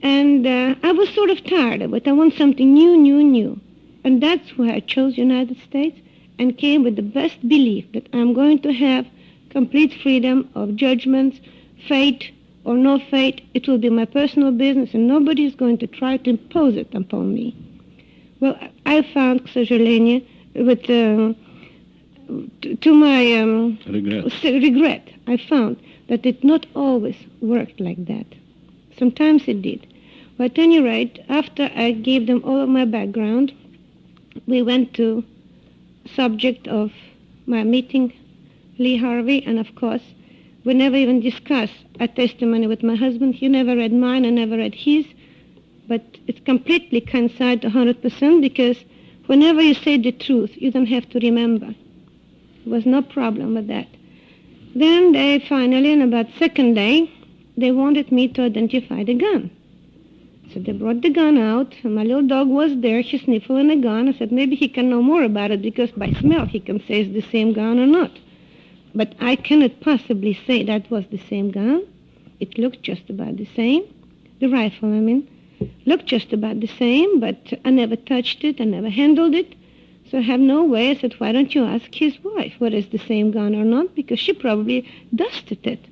And I was sort of tired of it. I want something new. And that's why I chose United States and came with the best belief that I'm going to have complete freedom of judgments, fate or no fate. It will be my personal business, and nobody is going to try to impose it upon me. Well, I found, к сожалению, to my regret, I found that it not always worked like that. Sometimes it did. But at any rate, after I gave them all of my background, we went to subject of my meeting Lee Harvey, and of course, we never even discussed a testimony with my husband. He never read mine, I never read his, but it completely coincides 100% because whenever you say the truth, you don't have to remember. There was no problem with that. Then they finally, on about second day, they wanted me to identify the gun. So they brought the gun out, and my little dog was there. He sniffed in the gun. I said, maybe he can know more about it, because by smell he can say it's the same gun or not. But I cannot possibly say that was the same gun. It looked just about the same. The rifle, I mean, looked just about the same, but I never touched it, I never handled it. So I have no way. I said, why don't you ask his wife whether it's the same gun or not, because she probably dusted it.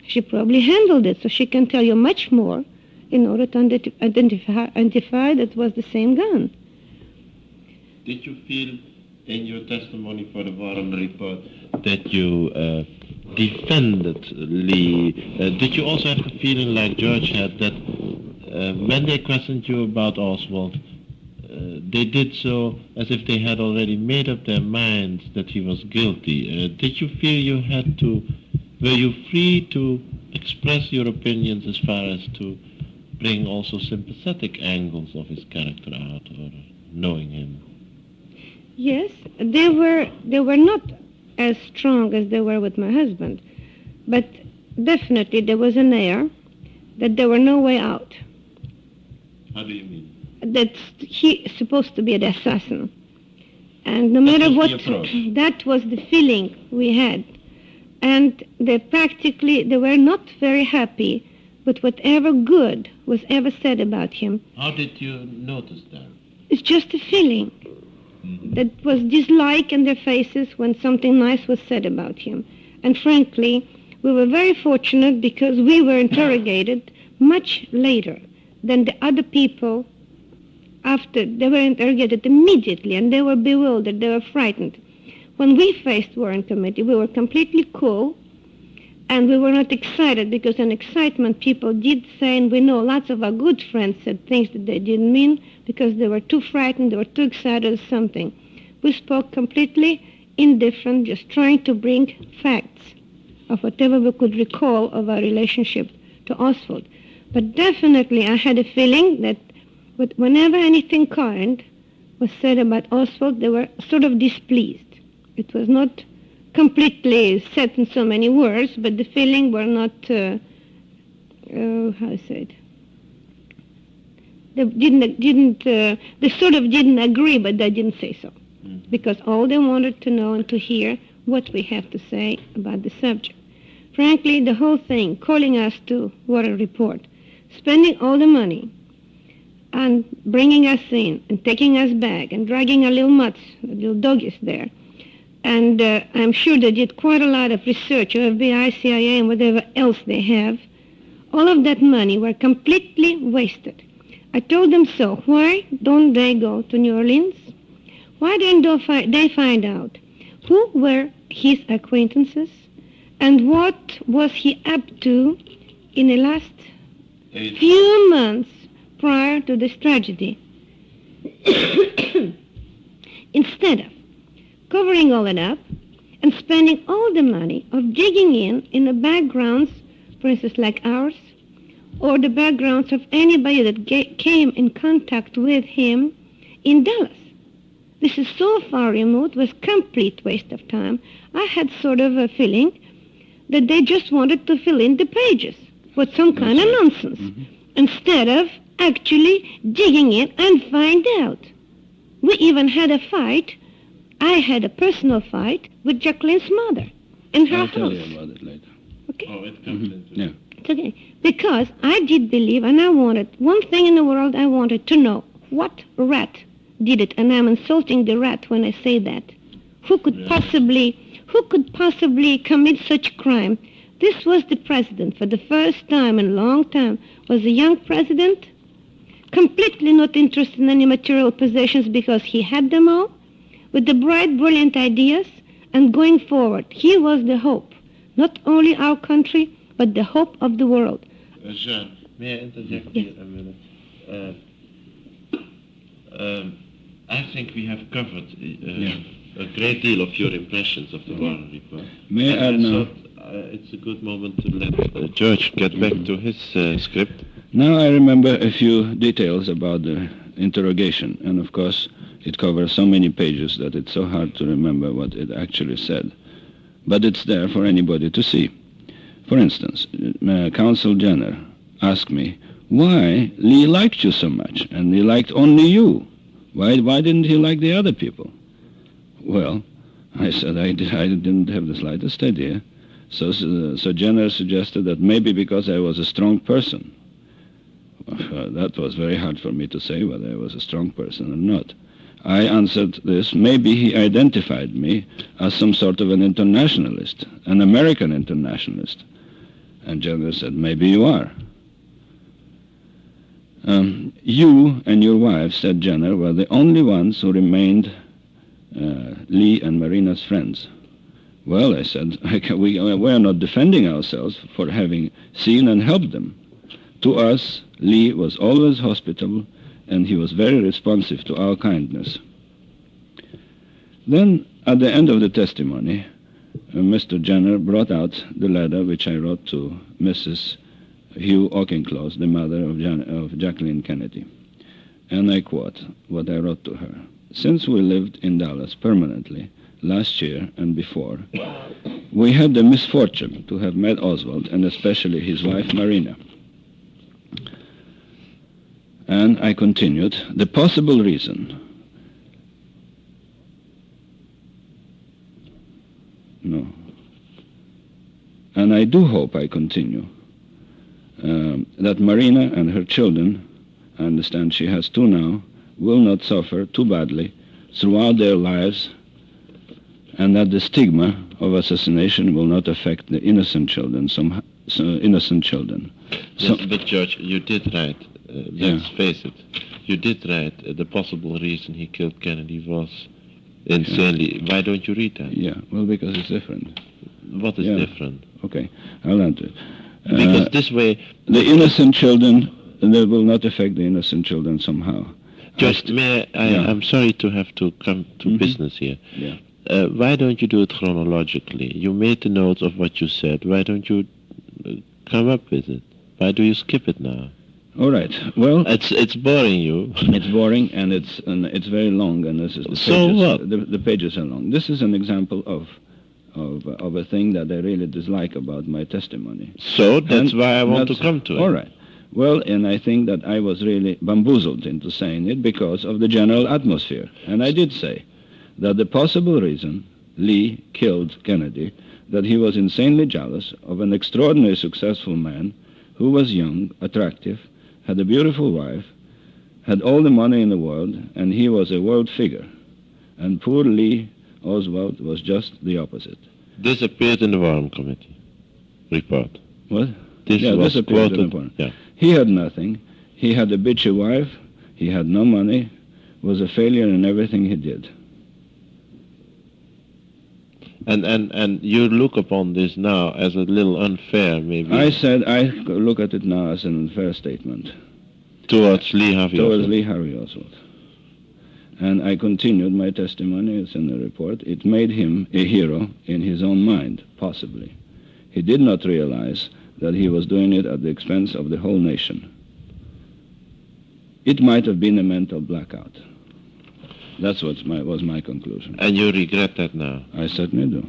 She probably handled it, so she can tell you much more in order to identify that it was the same gun.
Did you feel in your testimony for the Warren report that you defended Lee? Did you also have the feeling, like George had, that when they questioned you about Oswald, they did so as if they had already made up their minds that he was guilty? Did you feel you had to, were you free to express your opinions as far as to bring also sympathetic angles of his character out, or knowing him?
Yes, they were not as strong as they were with my husband, but definitely there was an air that there were no way out.
How do you mean?
That he supposed to be the assassin. And no matter what, that was the feeling we had. And they were not very happy with whatever good was ever said about him.
How did you notice that?
It's just a feeling. That was dislike in their faces when something nice was said about him. And frankly, we were very fortunate because we were interrogated much later than the other people. After they were interrogated immediately, and they were bewildered, they were frightened. When we faced Warren Committee, we were completely cool, and we were not excited, because in excitement people did say, and we know lots of our good friends said things that they didn't mean because they were too frightened, they were too excited or something. We spoke completely indifferent, just trying to bring facts of whatever we could recall of our relationship to Oswald. But definitely I had a feeling that whenever anything current was said about Oswald, they were sort of displeased. It was not completely said in so many words, but the feeling were not, how to say it, They sort of didn't agree, but they didn't say so. Because all they wanted to know and to hear what we have to say about the subject. Frankly, the whole thing, calling us to what a report, spending all the money, and bringing us in, and taking us back, and dragging our little doggies there. And I'm sure they did quite a lot of research, FBI, CIA, and whatever else they have. All of that money were completely wasted. I told them so. Why don't they go to New Orleans? Why didn't they find out who were his acquaintances and what was he up to in the last few months prior to this tragedy? Instead of covering all it up and spending all the money of digging in the backgrounds, for instance, like ours, or the backgrounds of anybody that came in contact with him in Dallas. This is so far removed, was complete waste of time. I had sort of a feeling that they just wanted to fill in the pages with some kind of nonsense, instead of actually digging in and find out. We even had a fight. I had a personal fight with Jacqueline's mother in her house.
I'll tell you about it later.
Okay?
Oh, it comes into
Yeah.
It's okay. Because I did believe, and I wanted, one thing in the world I wanted to know, what rat did it? And I'm insulting the rat when I say that. Who could possibly commit such crime? This was the president for the first time in a long time. Was a young president, completely not interested in any material possessions because he had them all, with the bright, brilliant ideas, and going forward. He was the hope, not only our country, but the hope of the world.
Jean, may I interject here a minute? I think we have covered a great deal of your impressions of the Warren Report.
May I add now?
It's a good moment to let George get back to his script.
Now I remember a few details about the interrogation, and of course it covers so many pages that it's so hard to remember what it actually said. But it's there for anybody to see. For instance, Consul Jenner asked me why Lee liked you so much, and he liked only you. Why didn't he like the other people? Well, I said I didn't have the slightest idea. So Jenner suggested that maybe because I was a strong person. That was very hard for me to say whether I was a strong person or not. I answered this, maybe he identified me as some sort of an internationalist, an American internationalist. And Jenner said, maybe you are. You and your wife, said Jenner, were the only ones who remained Lee and Marina's friends. Well, I said, we are not defending ourselves for having seen and helped them. To us, Lee was always hospitable, and he was very responsive to our kindness. Then, at the end of the testimony, Mr. Jenner brought out the letter which I wrote to Mrs. Hugh Auchincloss, the mother of Jacqueline Kennedy. And I quote what I wrote to her. Since we lived in Dallas permanently, last year and before, we had the misfortune to have met Oswald, and especially his wife Marina. And I continued, the possible reason and I do hope, I continue, that Marina and her children, I understand she has two now, will not suffer too badly throughout their lives, and that the stigma of assassination will not affect the innocent children,
Yes, but George, you did write, let's face it, you did write the possible reason he killed Kennedy was insanely. Why don't you read that?
Yeah, well, because it's different.
What is different?
Okay, I'll answer it.
Because this way...
The innocent children, that will not affect the innocent children somehow.
Just, I'm sorry to have to come to business here. Yeah. Why don't you do it chronologically? You made the notes of what you said. Why don't you come up with it? Why do you skip it now?
All right. Well,
it's boring you.
It's boring, and it's very long, and this is the pages.
So what?
The pages are long. This is an example of a thing that I really dislike about my testimony.
So that's why I want to come to it.
All right. Well, and I think that I was really bamboozled into saying it because of the general atmosphere. And I did say that the possible reason Lee killed Kennedy, that he was insanely jealous of an extraordinarily successful man who was young, attractive, had a beautiful wife, had all the money in the world, and he was a world figure. And poor Lee Oswald was just the opposite.
This appeared in the Warren Committee report.
What?
This was
appeared in the
quoted.
report.
Yeah.
He had nothing. He had a bitchy wife. He had no money. Was a failure in everything he did.
And you look upon this now as a little unfair, maybe.
I said I look at it now as an unfair statement.
Towards Lee Harvey
Towards
Oswald.
Lee Harvey Oswald. And I continued my testimony, it's in the report. It made him a hero in his own mind, possibly. He did not realize that he was doing it at the expense of the whole nation. It might have been a mental blackout. That's what was my conclusion.
And you regret that now?
I certainly do.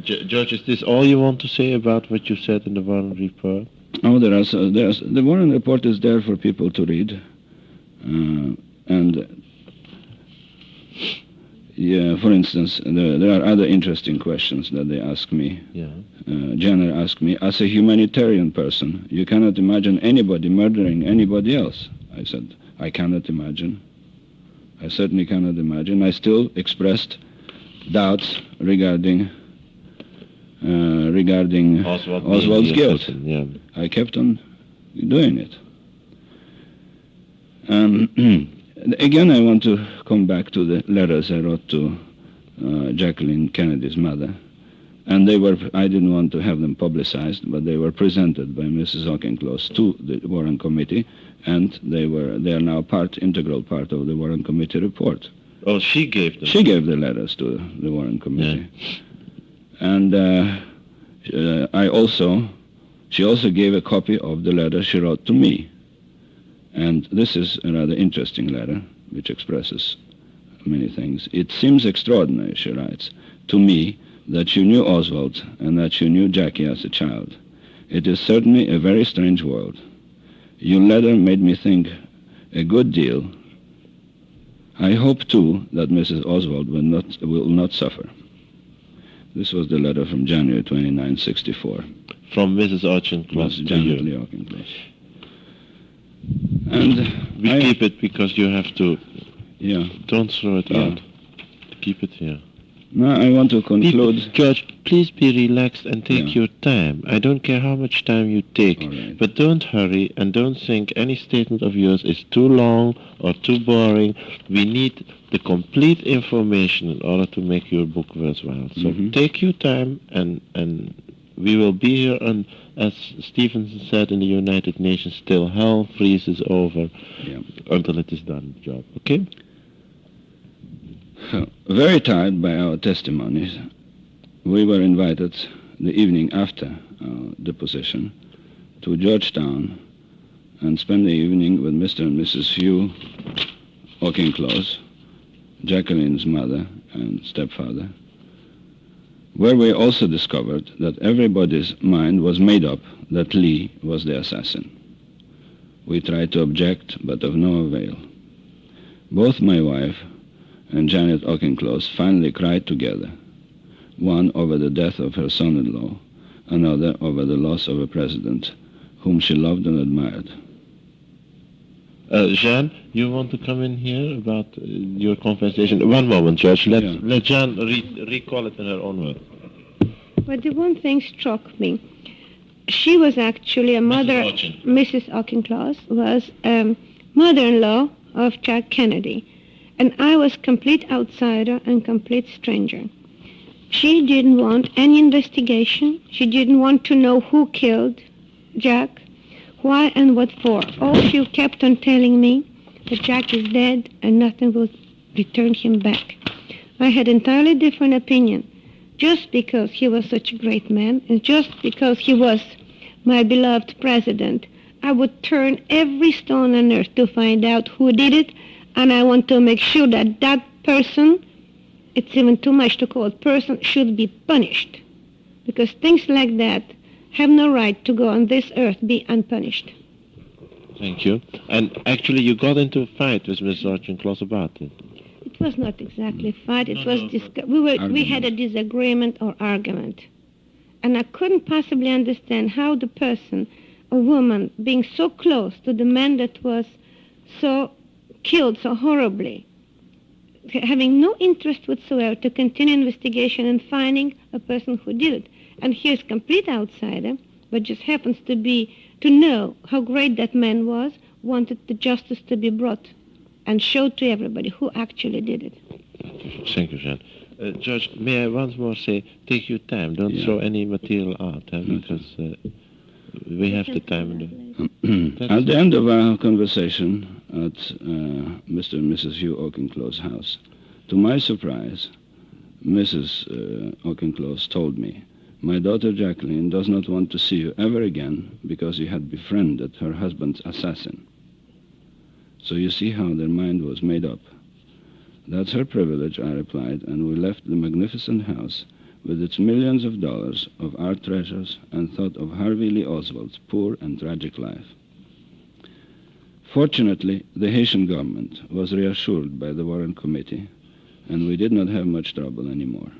George, is this all you want to say about what you said in the Warren report?
Oh, the Warren report is there for people to read. And yeah, for instance, there are other interesting questions that they ask me.
Yeah.
Jenner asked me, as a humanitarian person, you cannot imagine anybody murdering anybody else. I said, I cannot imagine. I certainly cannot imagine. I still expressed doubts regarding Oswald's guilt.
Yeah.
I kept on doing it. Again, I want to come back to the letters I wrote to Jacqueline Kennedy's mother. And I didn't want to have them publicized, but they were presented by Mrs. Auchincloss to the Warren Committee, and they are now integral part of the Warren Committee report.
Oh, she gave them?
She gave the letters to the Warren Committee. Yeah. And she also gave a copy of the letter she wrote to me. And this is a rather interesting letter, which expresses many things. It seems extraordinary, she writes, to me that you knew Oswald and that you knew Jackie as a child. It is certainly a very strange world. Your letter made me think a good deal. I hope, too, that Mrs. Oswald will not suffer. This was the letter from January 29, 1964.
From Mrs. Auchincloss to
Janet
you.
Lee Auchincloss. And
we keep it because you have to...
Yeah.
Don't throw it out. Keep it here.
Now I want to conclude...
George, please be relaxed and take your time. I don't care how much time you take.
Right.
But don't hurry and don't think any statement of yours is too long or too boring. We need the complete information in order to make your book worthwhile. So take your time and we will be here, and as Stevenson said in the United Nations, till hell freezes over until it is done, the job. Okay?
Very tired by our testimonies, we were invited the evening after our deposition to Georgetown and spend the evening with Mr. and Mrs. Hugh Auchincloss, Jacqueline's mother and stepfather, where we also discovered that everybody's mind was made up that Lee was the assassin. We tried to object, but of no avail. Both my wife and Janet Auchincloss finally cried together, one over the death of her son-in-law, another over the loss of a president whom she loved and admired.
Jean, you want to come in here about your conversation? One moment, George. Let Jean recall it in her own words.
But the one thing struck me. She was actually a mother... Mrs. Auchincloss was a mother-in-law of Jack Kennedy. And I was complete outsider and complete stranger. She didn't want any investigation. She didn't want to know who killed Jack, why and what for. All she kept on telling me that Jack is dead and nothing will return him back. I had entirely different opinion. Just because he was such a great man and just because he was my beloved president, I would turn every stone on earth to find out who did it. And I want to make sure that that person, it's even too much to call it person, should be punished. Because things like that have no right to go on this earth be unpunished.
Thank you. And actually, you got into a fight with Miss Auchincloss about it.
It was not exactly a fight. It
No,
was we had a disagreement or argument, and I couldn't possibly understand how the person, a woman, being so close to the man that was so killed so horribly, having no interest whatsoever to continue investigation and finding a person who did it. And here's a complete outsider, but just happens to know how great that man was, wanted the justice to be brought and showed to everybody who actually did it.
Thank you, Jean. George, may I once more say, take your time. Don't throw any material out, because we have the time.
At the end of our conversation at Mr. and Mrs. Hugh Auchincloss' house, to my surprise, Mrs. Auchincloss told me, "My daughter Jacqueline does not want to see you ever again because you had befriended her husband's assassin." So you see how their mind was made up. "That's her privilege," I replied, and we left the magnificent house with its millions of dollars of art treasures and thought of Harvey Lee Oswald's poor and tragic life. Fortunately, the Haitian government was reassured by the Warren Committee, and we did not have much trouble anymore.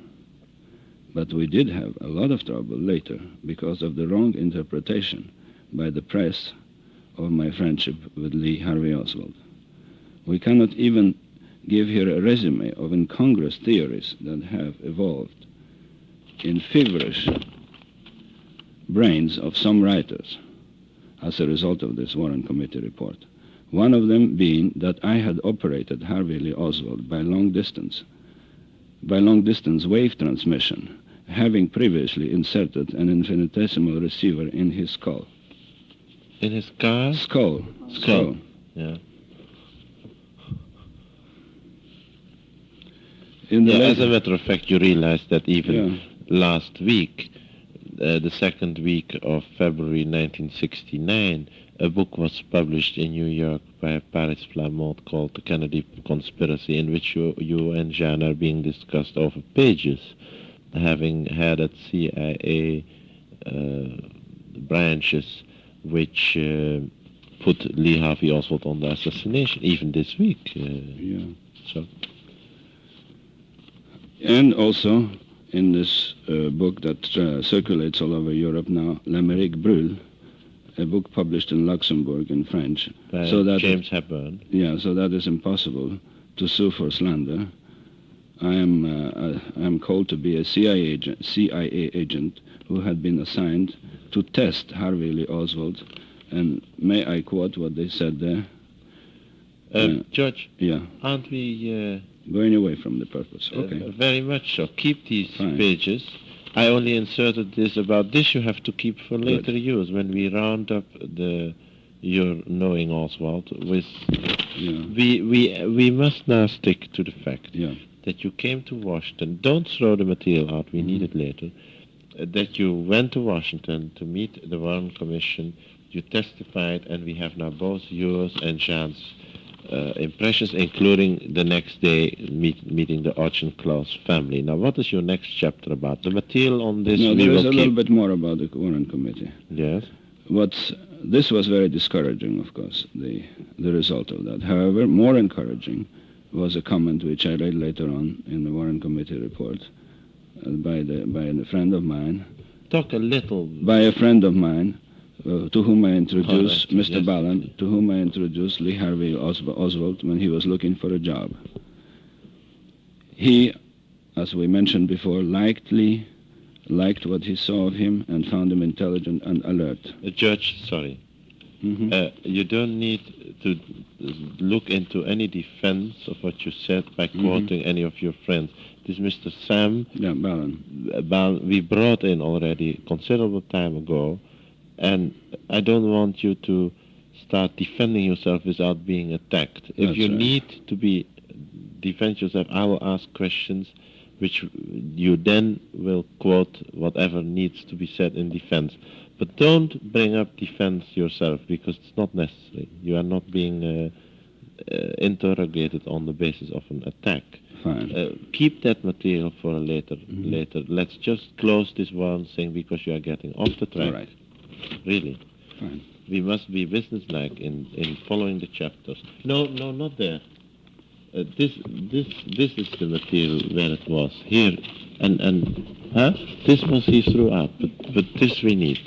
But we did have a lot of trouble later because of the wrong interpretation by the press of my friendship with Lee Harvey Oswald. We cannot even give here a resume of incongruous theories that have evolved in feverish brains of some writers as a result of this Warren Committee report. One of them being that I had operated Harvey Lee Oswald by long distance wave transmission, having previously inserted an infinitesimal receiver in his skull.
In his car?
Skull.
Yeah. As a matter of fact, you realize that even last week, the second week of February 1969, a book was published in New York by Paris Flammonde called The Kennedy Conspiracy, in which you and Jean are being discussed over pages, having had at CIA branches which put Lee Harvey Oswald on the assassination, even this week.
And also, in this book that circulates all over Europe now, L'Amérique Brûle, a book published in Luxembourg in French.
By James Hepburn.
Yeah, so that is impossible to sue for slander. I am called to be a CIA agent who had been assigned to test Harvey Lee Oswald. And may I quote what they said there?
George,
yeah.
Aren't we...
going away from the purpose, okay.
Very much so. Keep these
Fine.
pages. I only inserted this about this you have to keep for later use when we round up your knowing Oswald with... We must now stick to the fact that you came to Washington. Don't throw the material out. We need it later. That you went to Washington to meet the Warren Commission. You testified, and we have now both yours and Jean's impressions, including the next day meeting the Auchincloss family. Now, what is your next chapter about? The material on this
No,
we
there
will
is a
keep.
little bit more about the Warren Committee.
Yes.
This was very discouraging, of course, the result of that. However, more encouraging was a comment which I read later on in the Warren Committee report by a friend of mine.
Talk a little.
By a friend of mine, to whom I introduced Mr.
Yes.
Ballant, to whom I introduced Lee Harvey Oswald when he was looking for a job. He, as we mentioned before, liked Lee, liked what he saw of him, and found him intelligent and alert.
Judge, sorry. You don't need to look into any defense of what you said by quoting any of your friends. This Mr. Sam
Ballant.
We brought in already considerable time ago, and I don't want you to start defending yourself without being attacked. If
That's
you
right.
need to defend yourself, I will ask questions which you then will quote whatever needs to be said in defense. But don't bring up defense yourself, because it's not necessary. You are not being interrogated on the basis of an attack.
Fine.
Keep that material for a later. Let's just close this one thing because you are getting off the track.
All right.
Really.
Fine.
We must be businesslike in following the chapters. No, not there. This is the material where it was here, and this was he threw out, but this we need.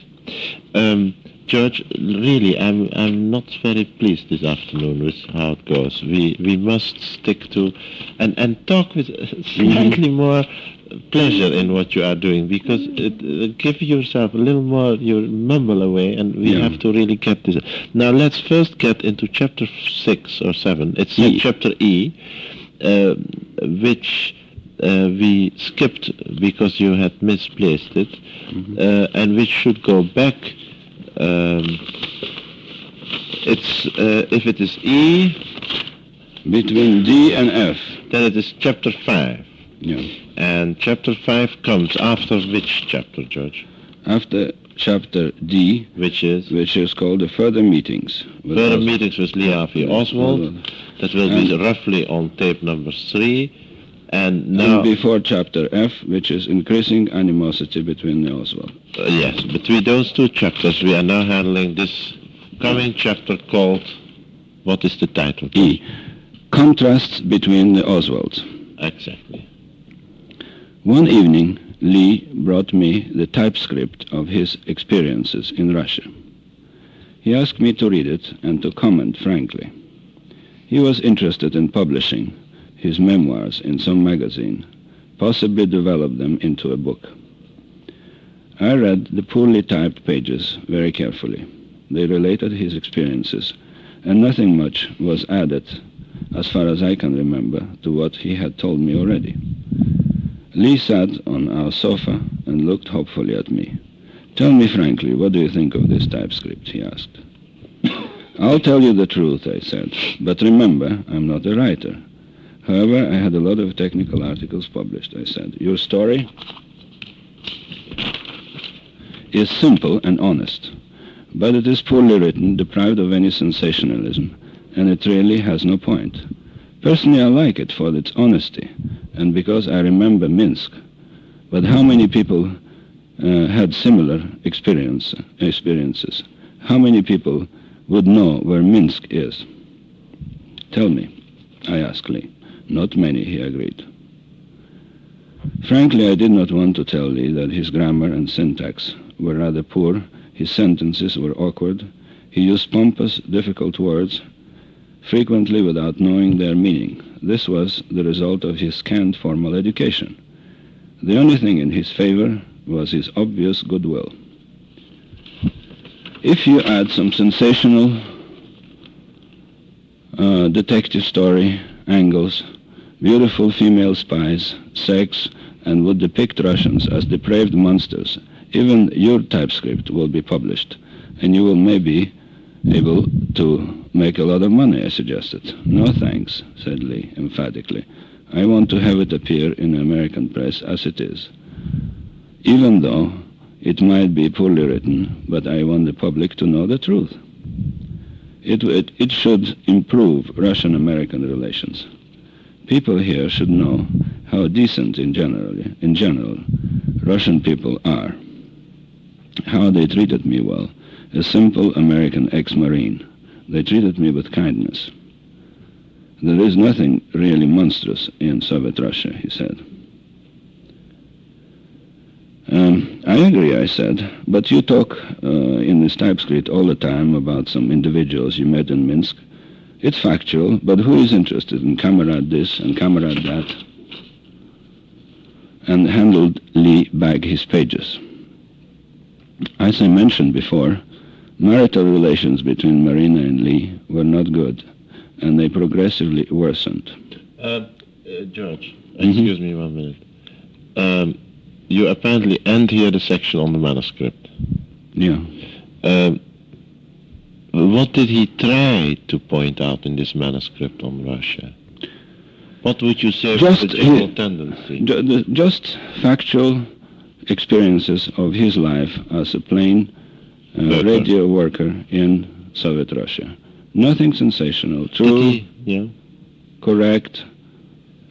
George, really, I'm not very pleased this afternoon with how it goes. We must stick to and talk with slightly more pleasure in what you are doing, because give yourself a little more, you mumble away, and we have to really get this. Now let's first get into chapter 6 or 7. It's chapter E, which we skipped because you had misplaced it, and which should go back. It's if it is E
Between D and F.
then it is chapter 5.
Yeah.
And chapter 5 comes after which chapter, George?
After chapter D,
Which is
called the Further Meetings.
further meetings with Lee Harvey Oswald. That will be roughly on tape number 3. And now,
And before chapter F, which is increasing animosity between the Oswald.
yes, between those two chapters, we are now handling this coming chapter called, what is the title?
E. Contrasts between the Oswalds.
Exactly.
One evening, Lee brought me the typescript of his experiences in Russia. He asked me to read it and to comment frankly. He was interested in publishing his memoirs in some magazine, possibly develop them into a book. I read the poorly typed pages very carefully. They related his experiences, and nothing much was added, as far as I can remember, to what he had told me already. Lee sat on our sofa and looked hopefully at me. "Tell me frankly, what do you think of this typescript?" he asked. "I'll tell you the truth," I said, "but remember, I'm not a writer. However, I had a lot of technical articles published," I said. "Your story is simple and honest, but it is poorly written, deprived of any sensationalism, and it really has no point. Personally, I like it for its honesty, and because I remember Minsk. But how many people had similar experiences? How many people would know where Minsk is? Tell me," I asked Lee. "Not many," he agreed. Frankly, I did not want to tell Lee that his grammar and syntax were rather poor, his sentences were awkward, he used pompous, difficult words, frequently without knowing their meaning. This was the result of his scant formal education. The only thing in his favor was his obvious goodwill. If you add some sensational detective story, angles, beautiful female spies, sex, and would depict Russians as depraved monsters, even your typescript will be published, and you will maybe able to make a lot of money," I suggested. "No thanks," said Lee emphatically. "I want to have it appear in the American press as it is. Even though it might be poorly written, but I want the public to know the truth. It should improve Russian-American relations. People here should know how decent in general Russian people are, how they treated me well, a simple American ex-Marine. They treated me with kindness. There is nothing really monstrous in Soviet Russia," he said. "I agree," I said, "but you talk in this typescript all the time about some individuals you met in Minsk. It's factual, but who is interested in comrade this and comrade that?" And handed Lee back his pages. As I mentioned before, marital relations between Marina and Lee were not good, and they progressively worsened.
George, excuse me 1 minute. You apparently end here the section on the manuscript.
Yeah.
What did he try to point out in this manuscript on Russia? What would you say was the general tendency?
Just factual experiences of his life as a plain radio worker in Soviet Russia. Nothing sensational. True, correct,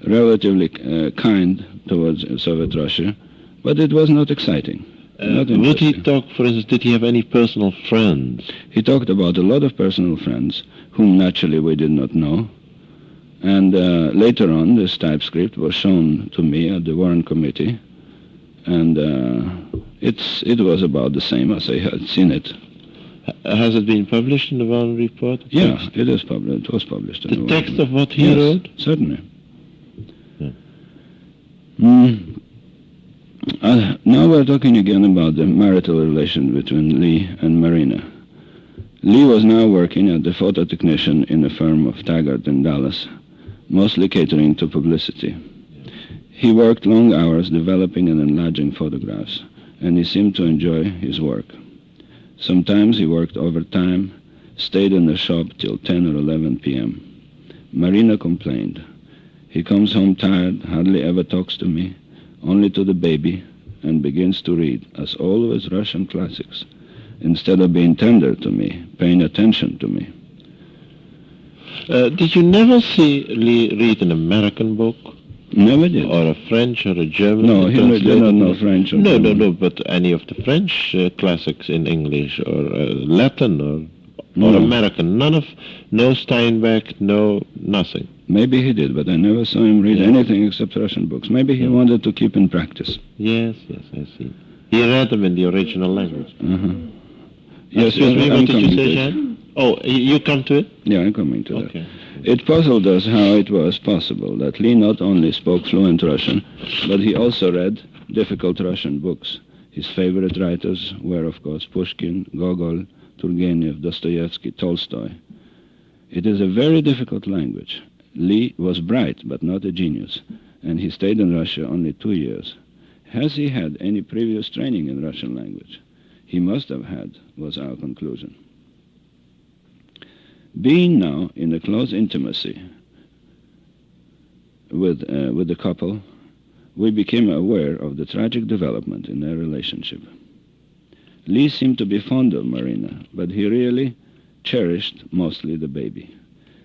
relatively kind towards Soviet Russia, but it was not exciting. Not
would he
interesting.
talk, for instance, did he have any personal friends?
He talked about a lot of personal friends, whom naturally we did not know. And later on, this typescript was shown to me at the Warren Committee, and it was about the same as I had seen it.
Has it been published in the Warren Report?
Yeah, it is published. It was published. In
The
Warren
text
Report.
of what he
Yes,
wrote?
certainly.
Yeah.
Now we're talking again about the marital relation between Lee and Marina. Lee was now working as a photo technician in a firm of Taggart in Dallas, mostly catering to publicity. He worked long hours developing and enlarging photographs, and he seemed to enjoy his work. Sometimes he worked overtime, stayed in the shop till 10 or 11 p.m. Marina complained. He comes home tired, hardly ever talks to me, only to the baby, and begins to read, as always, Russian classics, instead of being tender to me, paying attention to me.
Did you never see Lee read an American book?
Never did.
Or a French or a German?
No, he did not know French or
No,
German.
but any of the French classics in English or Latin or
No.
American. No Steinbeck, no nothing.
Maybe he did, but I never saw him read anything except Russian books. Maybe he wanted to keep in practice.
Yes, I see. He read them in the original language.
Yes,
Excuse me,
I'm
what did you
coming
say,
to it.
Jan? Oh, you come to it?
Yeah, I'm coming to that.
Okay.
It puzzled us how it was possible that Lee not only spoke fluent Russian, but he also read difficult Russian books. His favorite writers were, of course, Pushkin, Gogol, Turgenev, Dostoevsky, Tolstoy. It is a very difficult language. Lee was bright, but not a genius, and he stayed in Russia only 2 years. Has he had any previous training in Russian language? He must have had, was our conclusion. Being now in a close intimacy with the couple, we became aware of the tragic development in their relationship. Lee seemed to be fond of Marina, but he really cherished mostly the baby.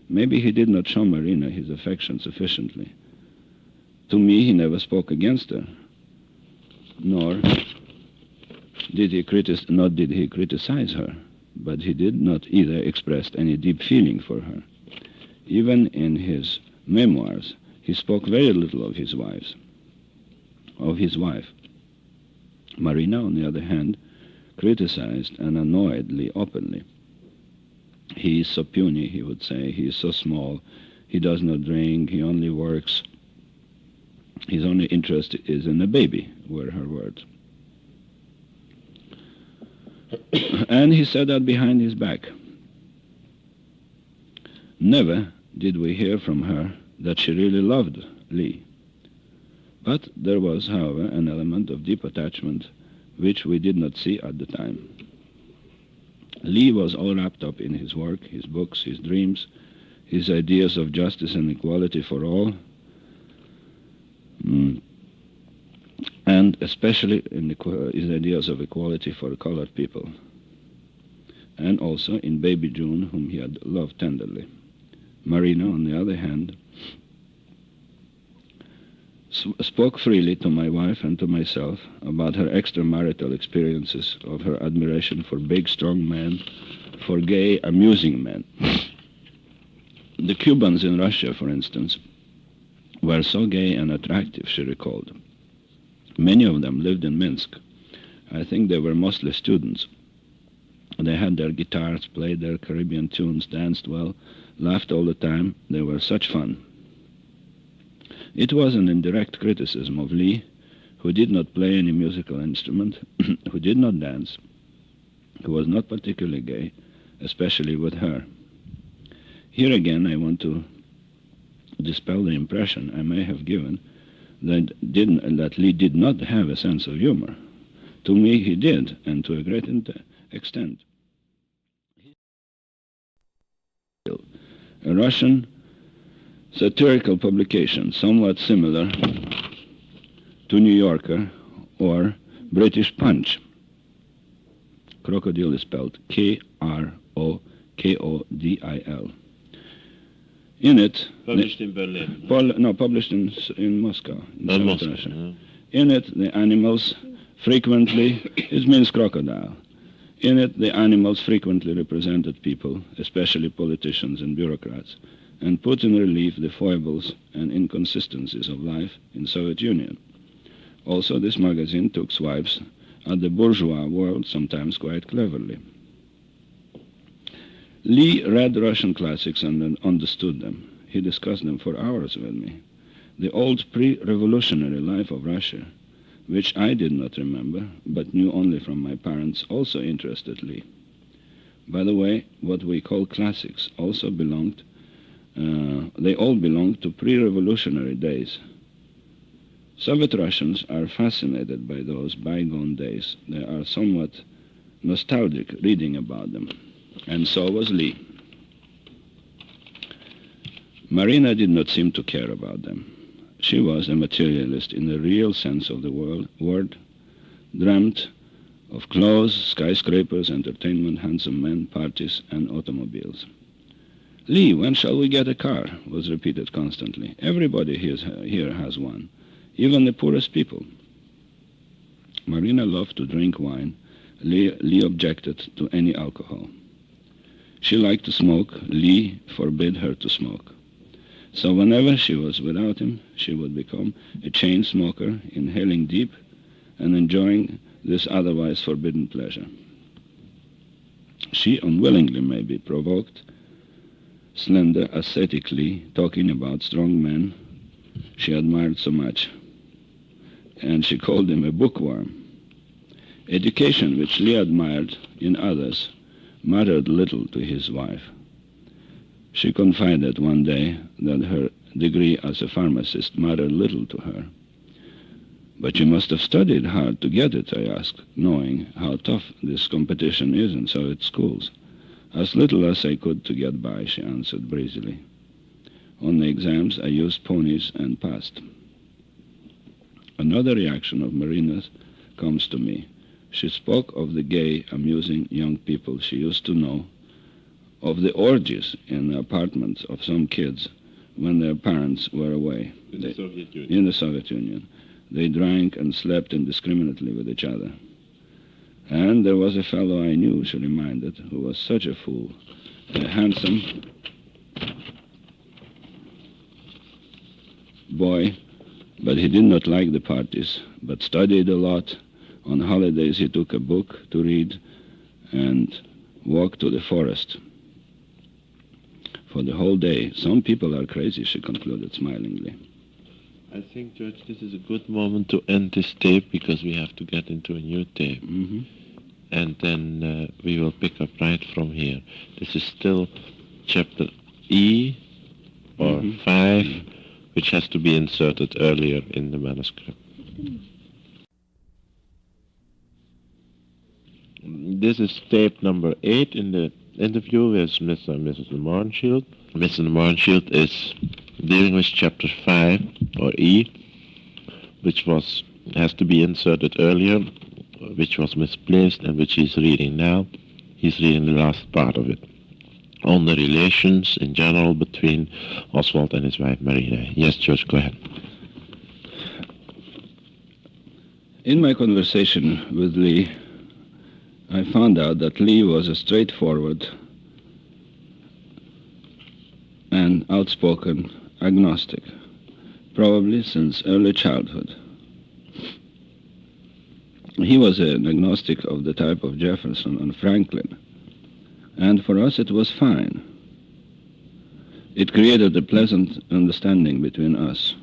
Maybe he did not show Marina his affection sufficiently. To me, he never spoke against her, nor did he criticize her, but he did not either express any deep feeling for her. Even in his memoirs, he spoke very little of his wife. Marina, on the other hand, criticized and annoyed Lee openly. He is so puny, he would say. He is so small. He does not drink. He only works. His only interest is in a baby, were her words. And he said that behind his back. Never did we hear from her that she really loved Lee. But there was, however, an element of deep attachment which we did not see at the time. Lee was all wrapped up in his work, his books, his dreams, his ideas of justice and equality for all, and especially in his ideas of equality for colored people, and also in baby June, whom he had loved tenderly. Marina, on the other hand, spoke freely to my wife and to myself about her extramarital experiences, of her admiration for big, strong men, for gay, amusing men. The Cubans in Russia, for instance, were so gay and attractive, she recalled. Many of them lived in Minsk. I think they were mostly students. They had their guitars, played their Caribbean tunes, danced well, laughed all the time. They were such fun. It was an indirect criticism of Lee, who did not play any musical instrument, who did not dance, who was not particularly gay, especially with her. Here again I want to dispel the impression I may have given that Lee did not have a sense of humor. To me he did, and to a great extent. A Russian satirical publication, somewhat similar to New Yorker or British Punch. Crocodile is spelled K-R-O-K-O-D-I-L. In it,
Published in Berlin.
published in Moscow, in Soviet
Moscow,
Russia.
yeah.
In it, the animals frequently, it means crocodile. In it, the animals frequently represented people, especially politicians and bureaucrats, and put in relief the foibles and inconsistencies of life in Soviet Union. Also, this magazine took swipes at the bourgeois world, sometimes quite cleverly. Lee read Russian classics and understood them. He discussed them for hours with me. The old pre-revolutionary life of Russia, which I did not remember, but knew only from my parents, also interested Lee. By the way, what we call classics also belonged, they all belonged to pre-revolutionary days. Soviet Russians are fascinated by those bygone days. They are somewhat nostalgic reading about them. And so was Lee. Marina did not seem to care about them. She was a materialist in the real sense of the word, dreamt of clothes, skyscrapers, entertainment, handsome men, parties, and automobiles. Lee, when shall we get a car? Was repeated constantly. Everybody here has one, even the poorest people. Marina loved to drink wine. Lee objected to any alcohol. She liked to smoke. Lee forbid her to smoke. So whenever she was without him, she would become a chain smoker, inhaling deep and enjoying this otherwise forbidden pleasure. She unwillingly may be provoked, slender, ascetically, talking about strong men she admired so much, and she called him a bookworm. Education, which Lee admired in others, mattered little to his wife. She confided one day that her degree as a pharmacist mattered little to her. But you must have studied hard to get it, I asked, knowing how tough this competition is in Soviet schools. As little as I could to get by, she answered breezily. On the exams, I used ponies and passed. Another reaction of Marina's comes to me. She spoke of the gay, amusing young people she used to know, of the orgies in the apartments of some kids when their parents were away.
In the Soviet Union.
In the Soviet Union. They drank and slept indiscriminately with each other. And there was a fellow I knew, she reminded, who was such a fool, a handsome boy, but he did not like the parties, but studied a lot. On holidays he took a book to read and walked to the forest for the whole day. Some people are crazy, she concluded smilingly.
I think, George, this is a good moment to end this tape because we have to get into a new tape.
Mm-hmm.
And then we will pick up right from here. This is still chapter E or 5, which has to be inserted earlier in the manuscript. This is tape number 8 in the interview with Mr. and Mrs. DeMohrenschildt. Mr. DeMohrenschildt is dealing with chapter 5, or E, which has to be inserted earlier, which was misplaced and which he's reading now. He's reading the last part of it, on the relations in general between Oswald and his wife Marina. Yes, George, go ahead.
In my conversation with Lee, I found out that Lee was a straightforward and outspoken agnostic, probably since early childhood. He was an agnostic of the type of Jefferson and Franklin, and for us it was fine. It created a pleasant understanding between us.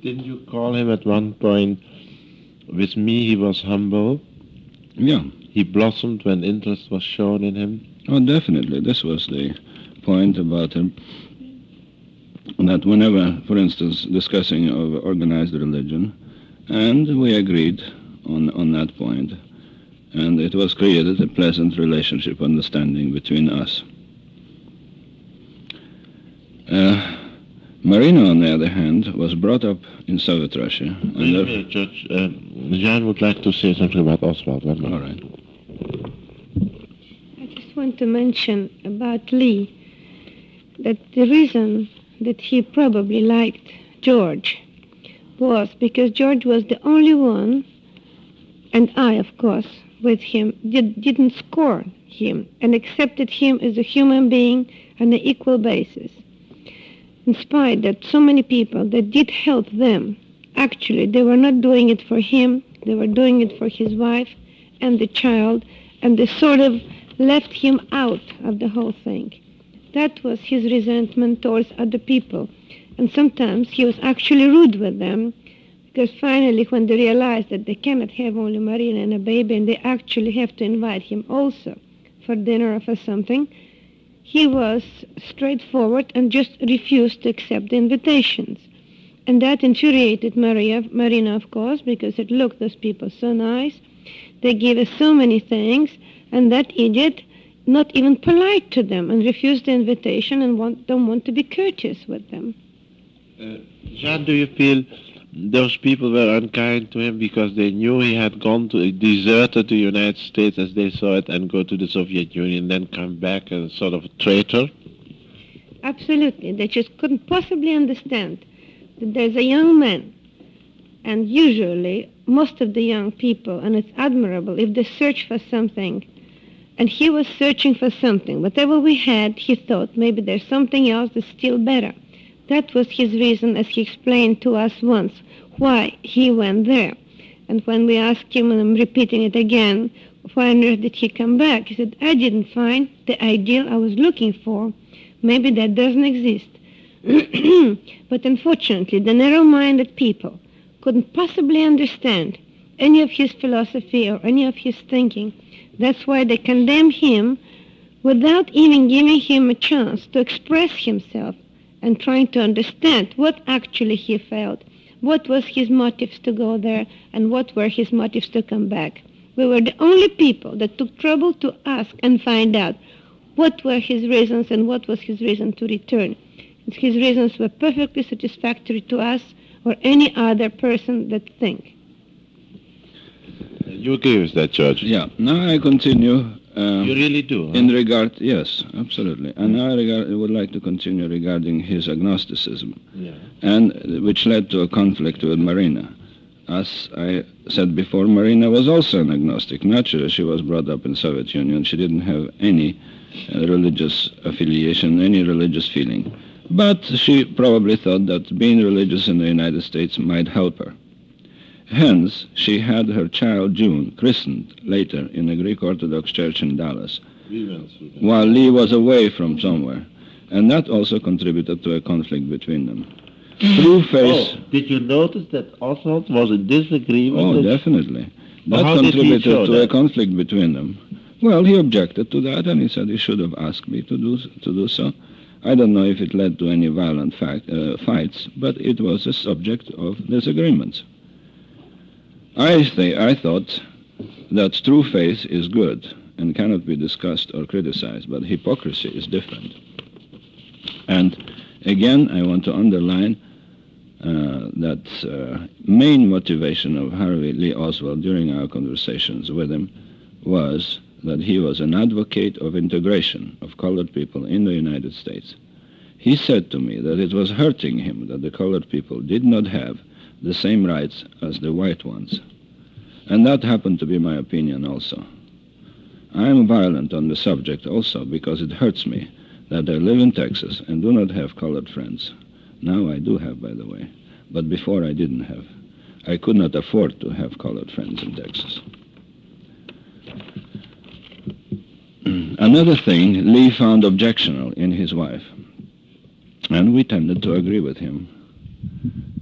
Didn't you call him at one point, with me he was humble?
Yeah.
He blossomed when interest was shown in him?
Oh, definitely. This was the point about him, that whenever, for instance, discussing of organized religion, and we agreed on that point, and it was created a pleasant relationship, understanding between us. Marina, on the other hand, was brought up in Soviet Russia.
Wait a minute, Judge. Jan would like to say something about Oswald.
All right.
want to mention about Lee that the reason that he probably liked George was because George was the only one, and I, of course, with him, didn't scorn him and accepted him as a human being on an equal basis. In spite that so many people that did help them, actually, they were not doing it for him, they were doing it for his wife and the child, and they sort of left him out of the whole thing. That was his resentment towards other people. And sometimes he was actually rude with them, because finally when they realized that they cannot have only Marina and a baby, and they actually have to invite him also for dinner or for something, he was straightforward and just refused to accept the invitations. And that infuriated Marina, of course, because it looked those people so nice. They gave us so many things, and that idiot not even polite to them and refused the invitation and don't want to be courteous with them.
Jean, do you feel those people were unkind to him because they knew he had deserted the United States as they saw it and go to the Soviet Union, then come back as sort of a traitor?
Absolutely. They just couldn't possibly understand that there's a young man, and usually most of the young people, and it's admirable if they search for something, and he was searching for something. Whatever we had, he thought maybe there's something else that's still better. That was his reason, as he explained to us once, why he went there. And when we asked him, and I'm repeating it again, why on earth did he come back? He said, I didn't find the ideal I was looking for. Maybe that doesn't exist. But unfortunately, the narrow-minded people couldn't possibly understand any of his philosophy or any of his thinking. That's why they condemn him without even giving him a chance to express himself and trying to understand what actually he felt, what was his motives to go there, and what were his motives to come back. We were the only people that took trouble to ask and find out what were his reasons and what was his reason to return. And his reasons were perfectly satisfactory to us or any other person that think.
You agree with that, George?
Yeah. Now I continue.
You really do? Huh?
In regard, yes, absolutely. And now I would like to continue regarding his agnosticism, and which led to a conflict with Marina. As I said before, Marina was also an agnostic. Naturally, she was brought up in Soviet Union. She didn't have any religious affiliation, any religious feeling. But she probably thought that being religious in the United States might help her. Hence, she had her child June christened later in a Greek Orthodox church in Dallas, while Lee was away from somewhere. And that also contributed to a conflict between them. True face...
Oh, did you notice that Oswald was in disagreement?
Oh, definitely. That
how
contributed
did he show
to
that?
a conflict between them. Well, he objected to that, and he said he should have asked me to do so. I don't know if it led to any violent fights, but it was a subject of disagreements. I thought that true faith is good and cannot be discussed or criticized, but hypocrisy is different. And again, I want to underline that main motivation of Harvey Lee Oswald during our conversations with him was that he was an advocate of integration of colored people in the United States. He said to me that it was hurting him that the colored people did not have the same rights as the white ones. And that happened to be my opinion also. I am violent on the subject also because it hurts me that I live in Texas and do not have colored friends. Now I do have, by the way, but before I didn't have. I could not afford to have colored friends in Texas. Another thing Lee found objectionable in his wife, and we tended to agree with him,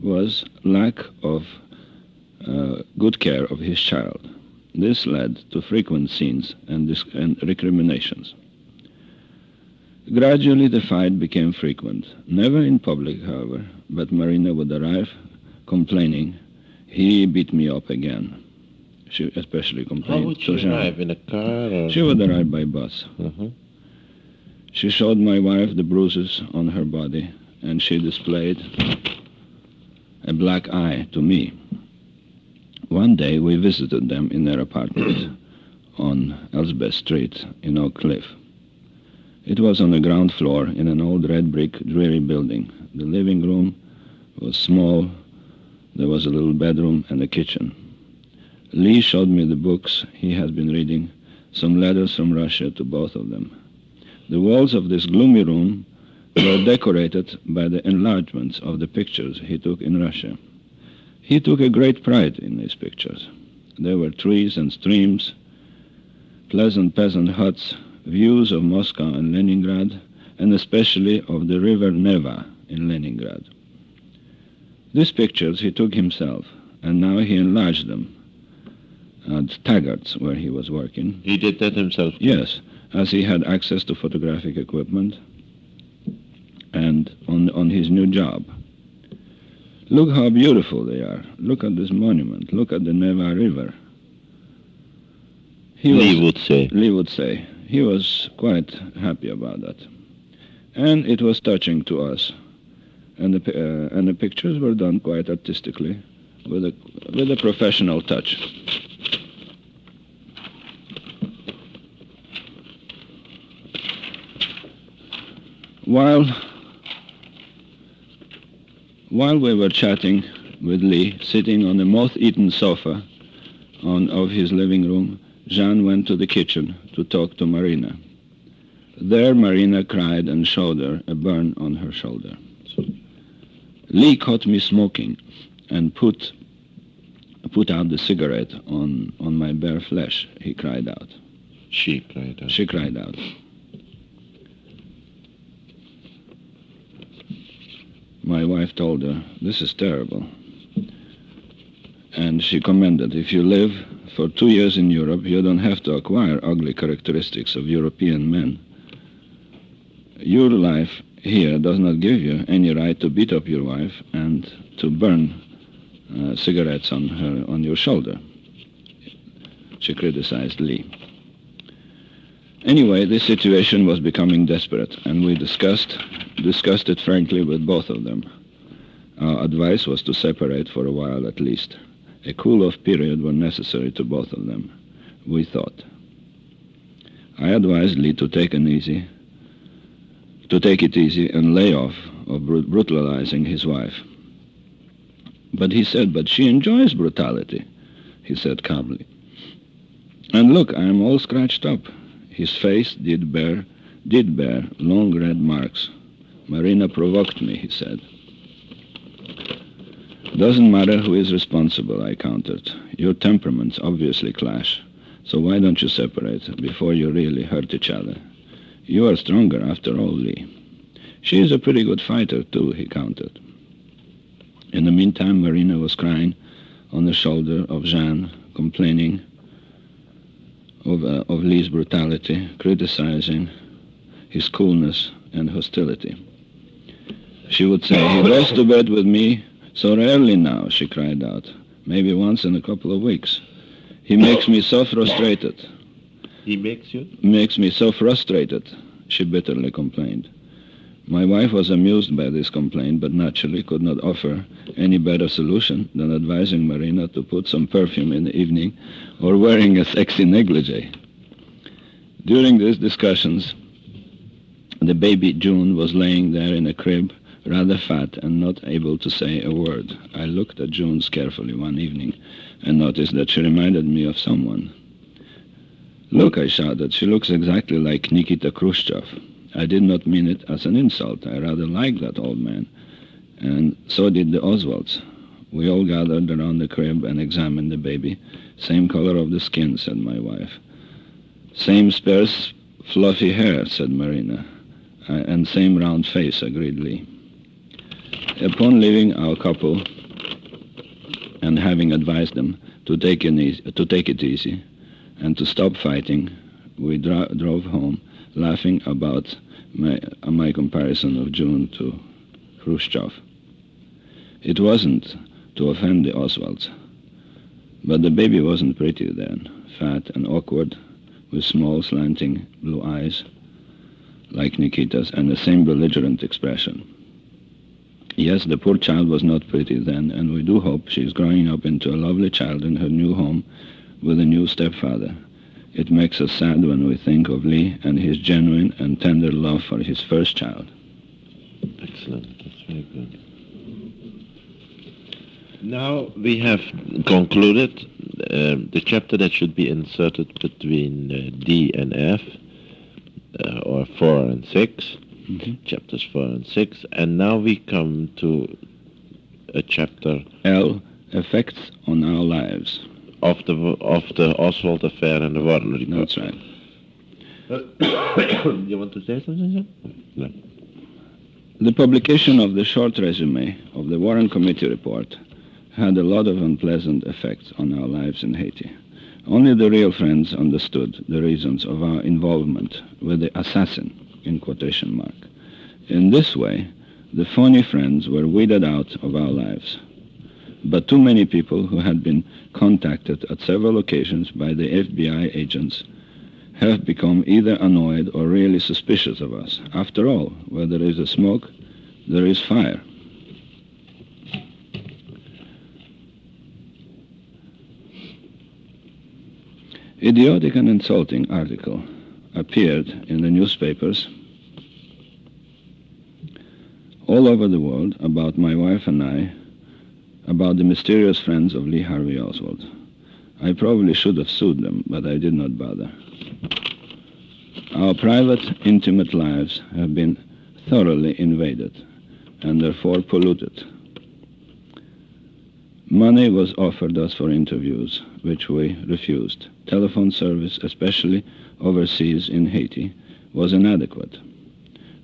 was lack of good care of his child. This led to frequent scenes and recriminations. Gradually the fight became frequent, never in public, however, but Marina would arrive complaining, "He beat me up again." She especially complained.
How would she arrive, in a car? Or?
She would arrive by bus. She showed my wife the bruises on her body, and she displayed a black eye to me. One day we visited them in their apartment on Elsbeth Street in Oak Cliff. It was on the ground floor in an old red brick dreary building. The living room was small. There was a little bedroom and a kitchen. Lee showed me the books he had been reading, some letters from Russia to both of them. The walls of this gloomy room were decorated by the enlargements of the pictures he took in Russia. He took a great pride in these pictures. There were trees and streams, pleasant peasant huts, views of Moscow and Leningrad, and especially of the river Neva in Leningrad. These pictures he took himself, and now he enlarged them at Taggart's, where he was working.
He did that himself?
Yes, as he had access to photographic equipment and on his new job. Look how beautiful they are. Look at this monument. Look at the Neva River.
Lee would say.
Lee would say. He was quite happy about that. And it was touching to us. And the pictures were done quite artistically with a professional touch. While we were chatting with Lee, sitting on the moth-eaten sofa of his living room, Jean went to the kitchen to talk to Marina. There Marina cried and showed her a burn on her shoulder. Lee caught me smoking and put out the cigarette on my bare flesh, he cried out.
She cried out.
She cried out. My wife told her, "This is terrible." And she commented, "If you live for 2 years in Europe, you don't have to acquire ugly characteristics of European men. Your life here does not give you any right to beat up your wife and to burn cigarettes on your shoulder." She criticized Lee. Anyway, this situation was becoming desperate, and we discussed it frankly with both of them. Our advice was to separate for a while at least. A cool-off period was necessary to both of them, we thought. I advised Lee to take it easy and lay off of brutalizing his wife. But he said, "But she enjoys brutality," he said calmly. "And look, I am all scratched up." His face did bear long red marks. "Marina provoked me," he said. "Doesn't matter who is responsible," I countered. "Your temperaments obviously clash, so why don't you separate before you really hurt each other? You are stronger after all, Lee." "She is a pretty good fighter, too," he countered. In the meantime, Marina was crying on the shoulder of Jean, complaining of Lee's brutality, criticizing his coolness and hostility. She would say, "He goes to bed with me so rarely now," she cried out, "maybe once in a couple of weeks. He makes me so frustrated."
He makes you?
"Makes me so frustrated," she bitterly complained. My wife was amused by this complaint, but naturally could not offer any better solution than advising Marina to put some perfume in the evening or wearing a sexy negligee. During these discussions, the baby June was laying there in a crib, rather fat and not able to say a word. I looked at June carefully one evening and noticed that she reminded me of someone. "Look," I shouted, "she looks exactly like Nikita Khrushchev." I did not mean it as an insult. I rather liked that old man, and so did the Oswalds. We all gathered around the crib and examined the baby. "Same color of the skin," said my wife. "Same sparse, fluffy hair," said Marina. "And same round face," agreed Lee. Upon leaving our couple and having advised them to take it easy and to stop fighting, we drove home, laughing about my comparison of June to Khrushchev. It wasn't to offend the Oswalds, but the baby wasn't pretty then, fat and awkward, with small slanting blue eyes like Nikita's and the same belligerent expression. Yes, the poor child was not pretty then, and we do hope she is growing up into a lovely child in her new home with a new stepfather. It makes us sad when we think of Lee and his genuine and tender love for his first child.
Excellent. That's very good. Now we have concluded the chapter that should be inserted between D and F, or 4 and 6, chapters 4 and 6, and now we come to a chapter
L, effects on our lives.
of the Oswald affair and the Warren report.
That's right.
You want to say something? No.
The publication of the short resume of the Warren Committee report had a lot of unpleasant effects on our lives in Haiti. Only the real friends understood the reasons of our involvement with the assassin, in quotation mark. In this way, the phony friends were weeded out of our lives. But too many people who had been contacted at several occasions by the FBI agents have become either annoyed or really suspicious of us. After all, where there is a smoke, there is fire. Idiotic and insulting article appeared in the newspapers all over the world about my wife and I, about the mysterious friends of Lee Harvey Oswald. I probably should have sued them, but I did not bother. Our private, intimate lives have been thoroughly invaded and therefore polluted. Money was offered us for interviews, which we refused. Telephone service, especially overseas in Haiti, was inadequate.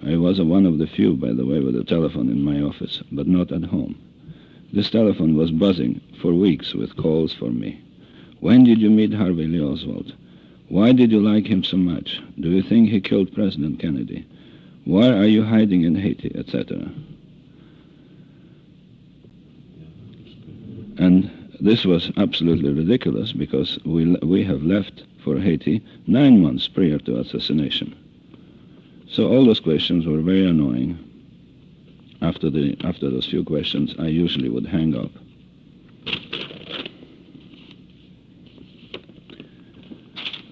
I was one of the few, by the way, with a telephone in my office, but not at home. This telephone was buzzing for weeks with calls for me. When did you meet Harvey Lee Oswald? Why did you like him so much? Do you think he killed President Kennedy? Why are you hiding in Haiti, etc.? And this was absolutely ridiculous because we have left for Haiti 9 months prior to assassination. So all those questions were very annoying. After those few questions, I usually would hang up.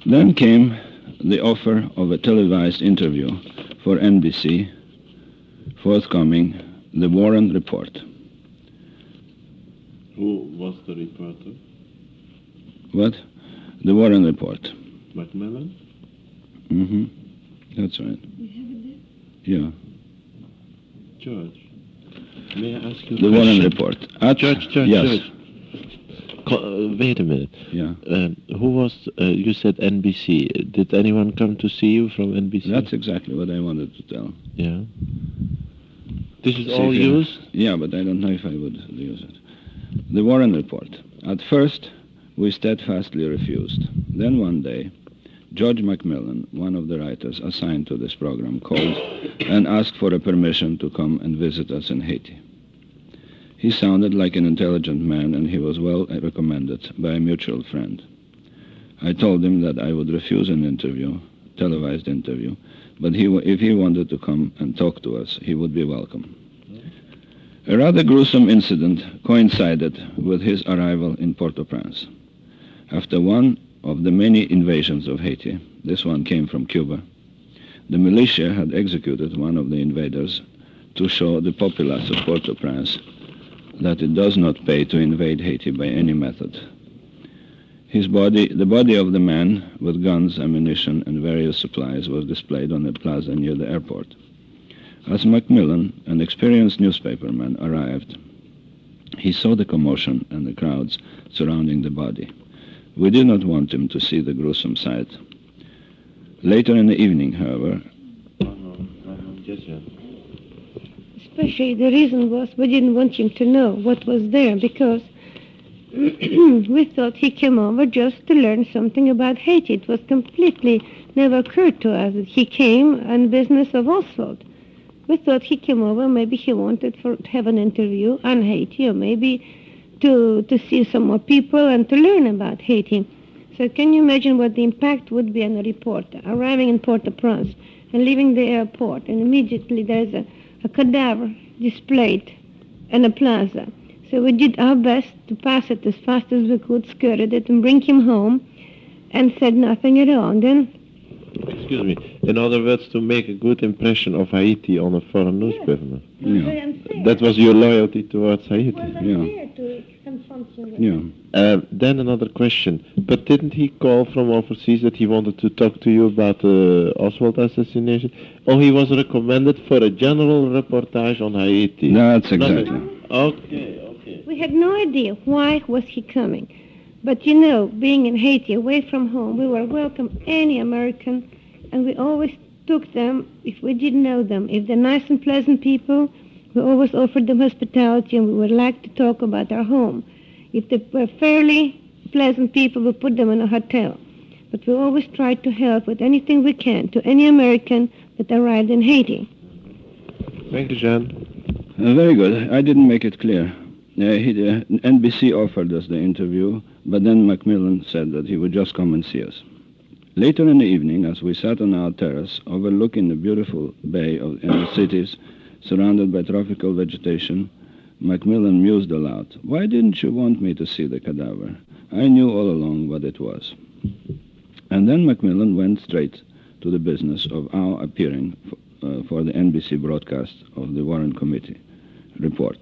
Then came the offer of a televised interview for NBC, forthcoming, the Warren Report.
Who was the reporter?
What? The Warren Report.
Macmillan?
Mm-hmm. That's right. Yeah.
George, may I ask you
The Warren Report.
George,
yes.
George. Wait a minute.
Yeah.
Who was, you said NBC. Did anyone come to see you from NBC?
That's exactly what I wanted to tell.
Yeah. This is
See
all
if you-
yours?
Yeah, but I don't know if I would use it. The Warren Report. At first, we steadfastly refused. Then one day, George Macmillan, one of the writers assigned to this program, called and asked for a permission to come and visit us in Haiti. He sounded like an intelligent man, and he was well recommended by a mutual friend. I told him that I would refuse an interview, televised interview, but if he wanted to come and talk to us, he would be welcome. A rather gruesome incident coincided with his arrival in Port-au-Prince. After one of the many invasions of Haiti, this one came from Cuba, the militia had executed one of the invaders to show the populace of Port-au-Prince that it does not pay to invade Haiti by any method. The body of the man with guns, ammunition, and various supplies was displayed on a plaza near the airport. As Macmillan, an experienced newspaperman, arrived, he saw the commotion and the crowds surrounding the body. We did not want him to see the gruesome sight. Later in the evening, however,
Especially the reason was we didn't want him to know what was there because we thought he came over just to learn something about Haiti. It was completely never occurred to us that he came on business of Oswald. We thought he came over, maybe he wanted to have an interview on Haiti or maybe to see some more people and to learn about Haiti. So can you imagine what the impact would be on a reporter arriving in Port-au-Prince and leaving the airport and immediately there's a cadaver displayed in a plaza. So we did our best to pass it as fast as we could, skirted it, and bring him home. and said nothing at all. And then,
Excuse me. In other words, to make a good impression of Haiti on a foreign newspaper. That was your loyalty towards Haiti. Then another question. But didn't he call from overseas that he wanted to talk to you about the Oswald assassination? Or he was recommended for a general reportage on Haiti?
That's exactly.
Okay.
we had no idea why was he coming. But you know, being in Haiti, away from home, we were welcome any American, and we always took them if we didn't know them. If they're nice and pleasant people, we always offered them hospitality, and we would like to talk about our home. If they were fairly pleasant people, we put them in a hotel. But we always tried to help with anything we can to any American that arrived in Haiti.
Thank you, Jean.
Very good. I didn't make it clear. NBC offered us the interview, but then Macmillan said that he would just come and see us. Later in the evening, as we sat on our terrace overlooking the beautiful bay in the cities, surrounded by tropical vegetation, Macmillan mused aloud. Why didn't you want me to see the cadaver? I knew all along what it was. And then Macmillan went straight to the business of our appearing for the NBC broadcast of the Warren Committee report.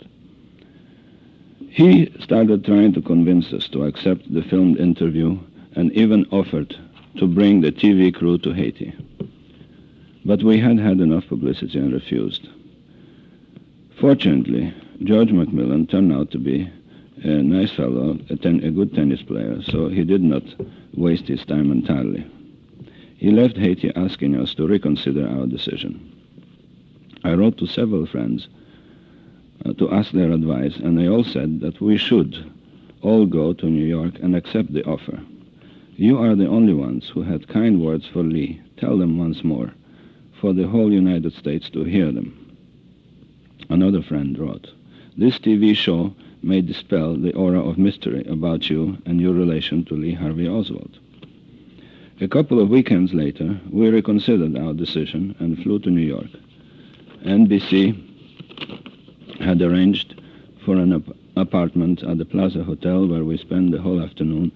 He started trying to convince us to accept the filmed interview and even offered to bring the TV crew to Haiti. But we had had enough publicity and refused. Fortunately, George Macmillan turned out to be a nice fellow, a good tennis player, so he did not waste his time entirely. He left Haiti asking us to reconsider our decision. I wrote to several friends to ask their advice, and they all said that we should all go to New York and accept the offer. You are the only ones who had kind words for Lee. Tell them once more, for the whole United States to hear them. Another friend wrote, this TV show may dispel the aura of mystery about you and your relation to Lee Harvey Oswald. A couple of weekends later, we reconsidered our decision and flew to New York. NBC had arranged for an apartment at the Plaza Hotel where we spent the whole afternoon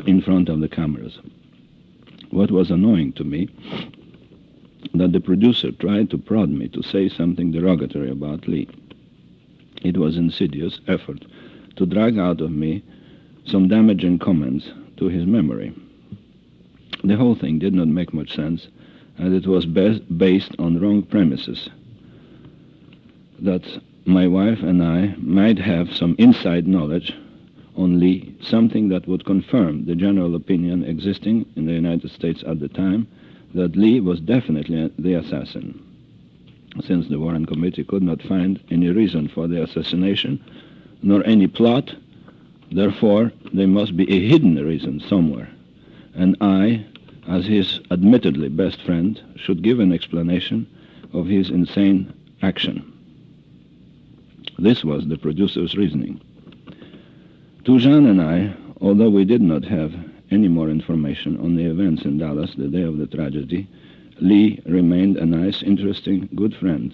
in front of the cameras. What was annoying to me, that the producer tried to prod me to say something derogatory about Lee. It was an insidious effort to drag out of me some damaging comments to his memory. The whole thing did not make much sense, and it was based on wrong premises. That my wife and I might have some inside knowledge on Lee, something that would confirm the general opinion existing in the United States at the time that Lee was definitely the assassin. Since the Warren Committee could not find any reason for the assassination, nor any plot, therefore there must be a hidden reason somewhere. And I, as his admittedly best friend, should give an explanation of his insane action. This was the producer's reasoning. To Jean and I, although we did not have any more information on the events in Dallas the day of the tragedy, Lee remained a nice, interesting, good friend,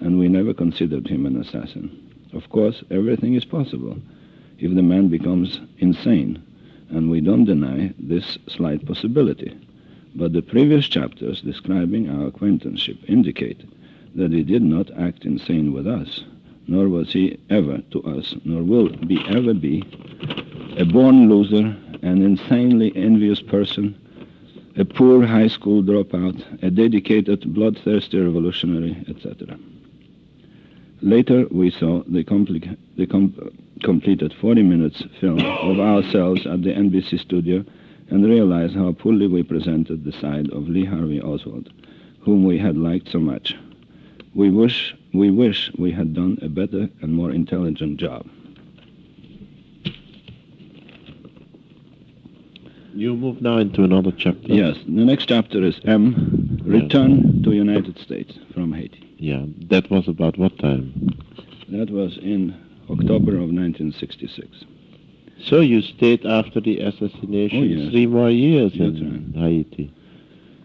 and we never considered him an assassin. Of course, everything is possible if the man becomes insane, and we don't deny this slight possibility. But the previous chapters describing our acquaintanceship indicate that he did not act insane with us, nor was he ever to us, nor will he ever be, a born loser, an insanely envious person, a poor high school dropout, a dedicated, bloodthirsty revolutionary, etc. Later, we saw the completed 40 minutes film of ourselves at the NBC studio and realized how poorly we presented the side of Lee Harvey Oswald, whom we had liked so much. We wish we had done a better and more intelligent job.
You move now into another chapter.
Yes, the next chapter is M, Return to United States from Haiti.
Yeah, that was about what time?
That was in October of 1966.
So you stayed after the assassination 3 more years in Haiti.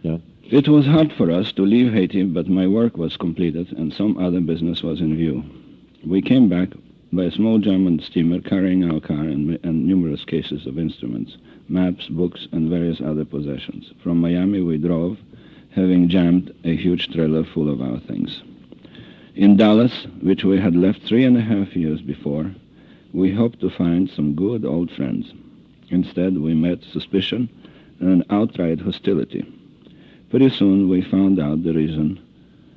Yeah.
It was hard for us to leave Haiti, but my work was completed and some other business was in view. We came back by a small German steamer carrying our car and numerous numerous cases of instruments, maps, books, and various other possessions. From Miami we drove, having jammed a huge trailer full of our things. In Dallas, which we had left 3.5 years before, we hoped to find some good old friends. Instead, we met suspicion and outright hostility. Pretty soon we found out the reason,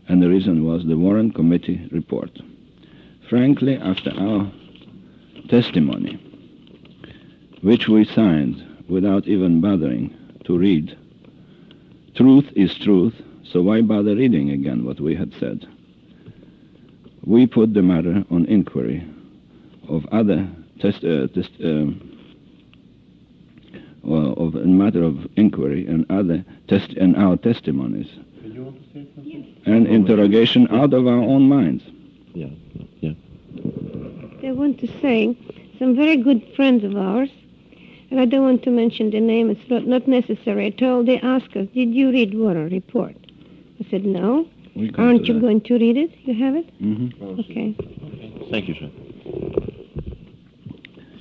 and the reason was the Warren Committee report. Frankly, after our testimony, which we signed without even bothering to read, truth is truth, so why bother reading again what we had said? We put the matter on inquiry of other of a matter of inquiry and our testimonies and interrogation out of our own minds.
Yeah.
I want to say some very good friends of ours, and I don't want to mention the name, it's not necessary at all. They asked us, did you read Warren report? I said, no. Aren't you going to read it? You have it?
Mm-hmm.
Okay.
Thank you, sir.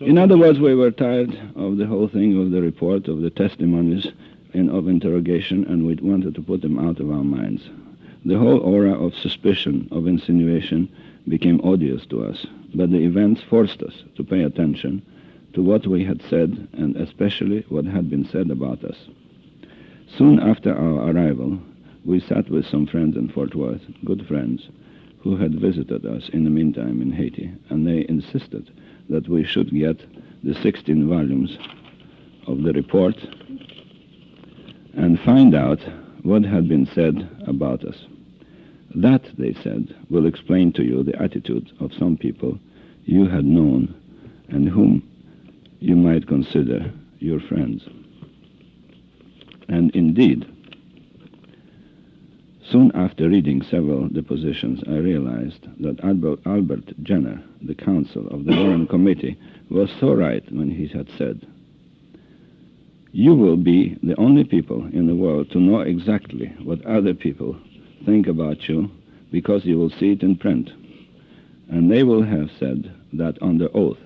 In other words, we were tired of the whole thing, of the report, of the testimonies, and of interrogation, and we wanted to put them out of our minds. The whole aura of suspicion, of insinuation, became odious to us, but the events forced us to pay attention to what we had said, and especially what had been said about us. Soon after our arrival, we sat with some friends in Fort Worth, good friends, who had visited us in the meantime in Haiti, and they insisted that we should get the 16 volumes of the report and find out what had been said about us. That, they said, will explain to you the attitude of some people you had known and whom you might consider your friends. And indeed, soon after reading several depositions, I realized that Albert Jenner, the counsel of the Warren Committee, was so right when he had said, "You will be the only people in the world to know exactly what other people think about you because you will see it in print. And they will have said that under oath.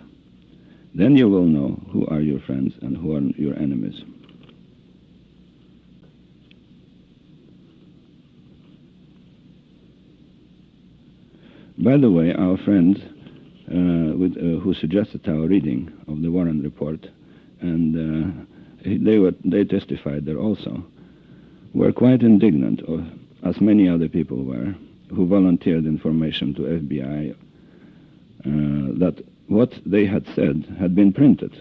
Then you will know who are your friends and who are your enemies." By the way, our friend who suggested our reading of the Warren report, and they testified there also, were quite indignant, as many other people were, who volunteered information to FBI that what they had said had been printed.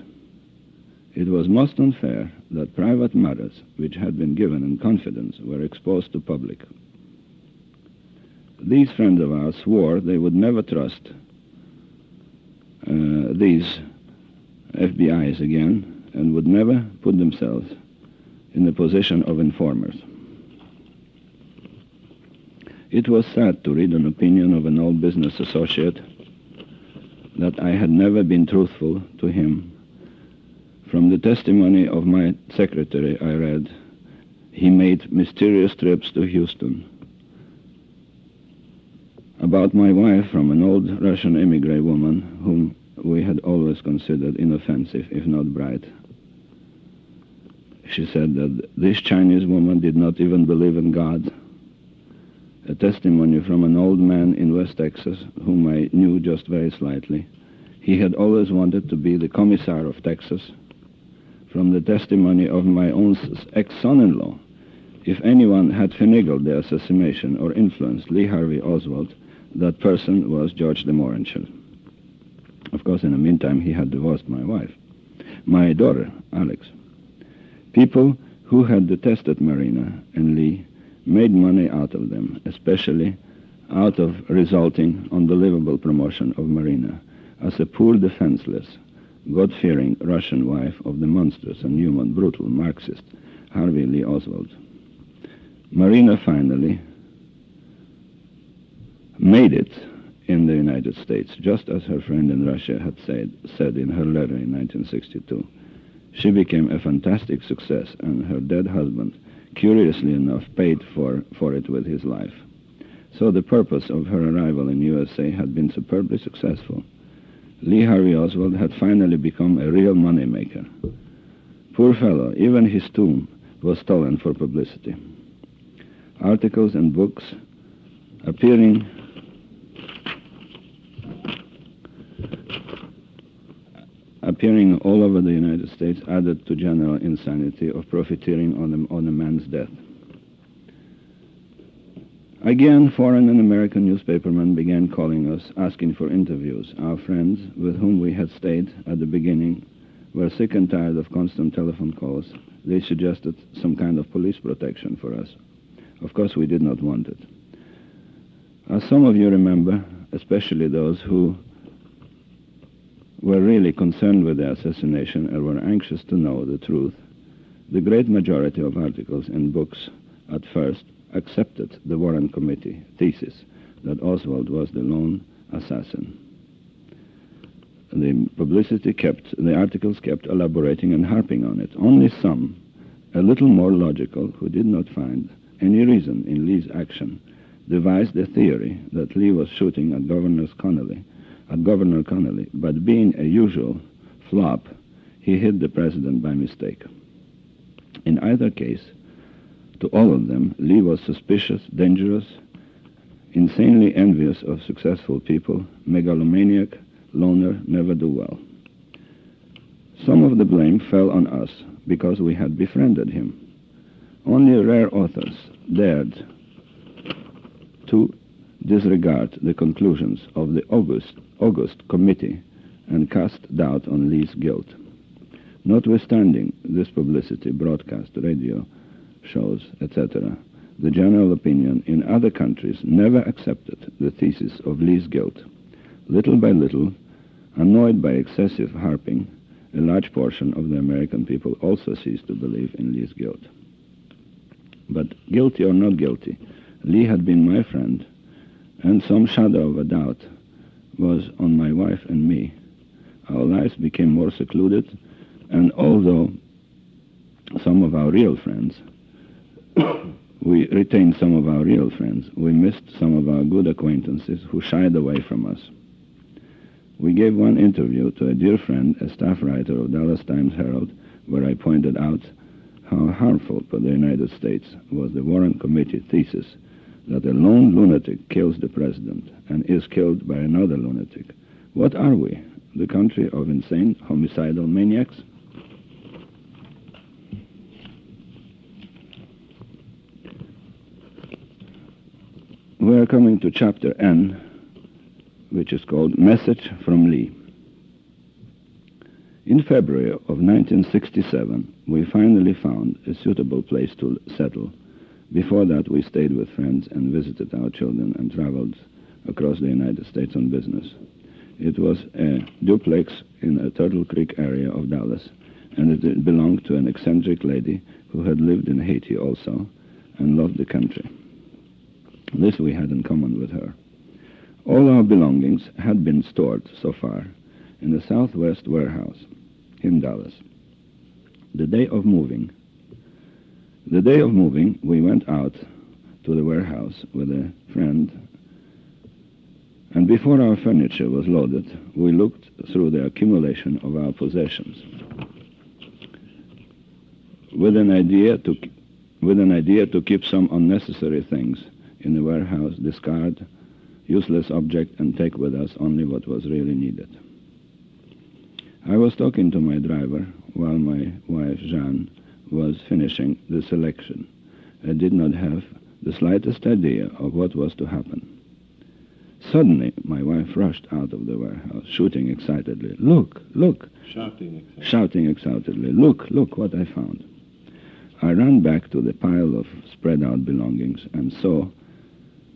It was most unfair that private matters which had been given in confidence were exposed to public. These friends of ours swore they would never trust these FBIs again and would never put themselves in the position of informers. It was sad to read an opinion of an old business associate that I had never been truthful to him. From the testimony of my secretary, I read, he made mysterious trips to Houston. About my wife, from an old Russian immigrant woman whom we had always considered inoffensive, if not bright. She said that this Chinese woman did not even believe in God. A testimony from an old man in West Texas, whom I knew just very slightly. He had always wanted to be the commissar of Texas. From the testimony of my own ex-son-in-law, if anyone had finagled the assassination or influenced Lee Harvey Oswald, that person was George DeMohrenschildt. Of course, in the meantime, he had divorced my wife. My daughter, Alex. People who had detested Marina and Lee made money out of them, especially out of resulting unbelievable promotion of Marina as a poor, defenseless, God-fearing Russian wife of the monstrous and human, brutal Marxist Harvey Lee Oswald. Marina finally made it in the United States, just as her friend in Russia had said in her letter in 1962. She became a fantastic success, and her dead husband, curiously enough, paid for it with his life. So the purpose of her arrival in USA had been superbly successful. Lee Harvey Oswald had finally become a real moneymaker. Poor fellow, even his tomb was stolen for publicity. Articles and books appearing all over the United States added to general insanity of profiteering on a man's death. Again, foreign and American newspapermen began calling us, asking for interviews. Our friends, with whom we had stayed at the beginning, were sick and tired of constant telephone calls. They suggested some kind of police protection for us. Of course, we did not want it. As some of you remember, especially those who were really concerned with the assassination and were anxious to know the truth, the great majority of articles and books at first accepted the Warren Committee thesis that Oswald was the lone assassin. The articles kept elaborating and harping on it. Only some, a little more logical, who did not find any reason in Lee's action, devised the theory that Lee was shooting at Governor Connolly, but being a usual flop, he hit the president by mistake. In either case, to all of them, Lee was suspicious, dangerous, insanely envious of successful people, megalomaniac, loner, never-do-well. Some of the blame fell on us because we had befriended him. Only rare authors dared to disregard the conclusions of the August Committee and cast doubt on Lee's guilt. Notwithstanding this publicity, broadcast, radio, shows, etc., the general opinion in other countries never accepted the thesis of Lee's guilt. Little by little, annoyed by excessive harping, a large portion of the American people also ceased to believe in Lee's guilt. But guilty or not guilty, Lee had been my friend, and some shadow of a doubt was on my wife and me. Our lives became more secluded, and although some of our real friends, we retained some of our real friends, we missed some of our good acquaintances who shied away from us. We gave one interview to a dear friend, a staff writer of Dallas Times-Herald, where I pointed out how harmful for the United States was the Warren Committee thesis that a lone lunatic kills the president and is killed by another lunatic. What are we? The country of insane, homicidal maniacs? We are coming to chapter N, which is called Message from Lee. In February of 1967, we finally found a suitable place to settle. Before that, we stayed with friends and visited our children and traveled across the United States on business. It was a duplex in a Turtle Creek area of Dallas, and it belonged to an eccentric lady who had lived in Haiti also and loved the country. This we had in common with her. All our belongings had been stored so far in the Southwest warehouse in Dallas. The day of moving, we went out to the warehouse with a friend, and before our furniture was loaded, we looked through the accumulation of our possessions with an idea to keep some unnecessary things in the warehouse, discard useless object, and take with us only what was really needed. I was talking to my driver while my wife, Jeanne, was finishing the selection. I did not have the slightest idea of what was to happen. Suddenly, my wife rushed out of the warehouse, shooting excitedly. Look, look! Shouting excitedly. Look what I found. I ran back to the pile of spread-out belongings and saw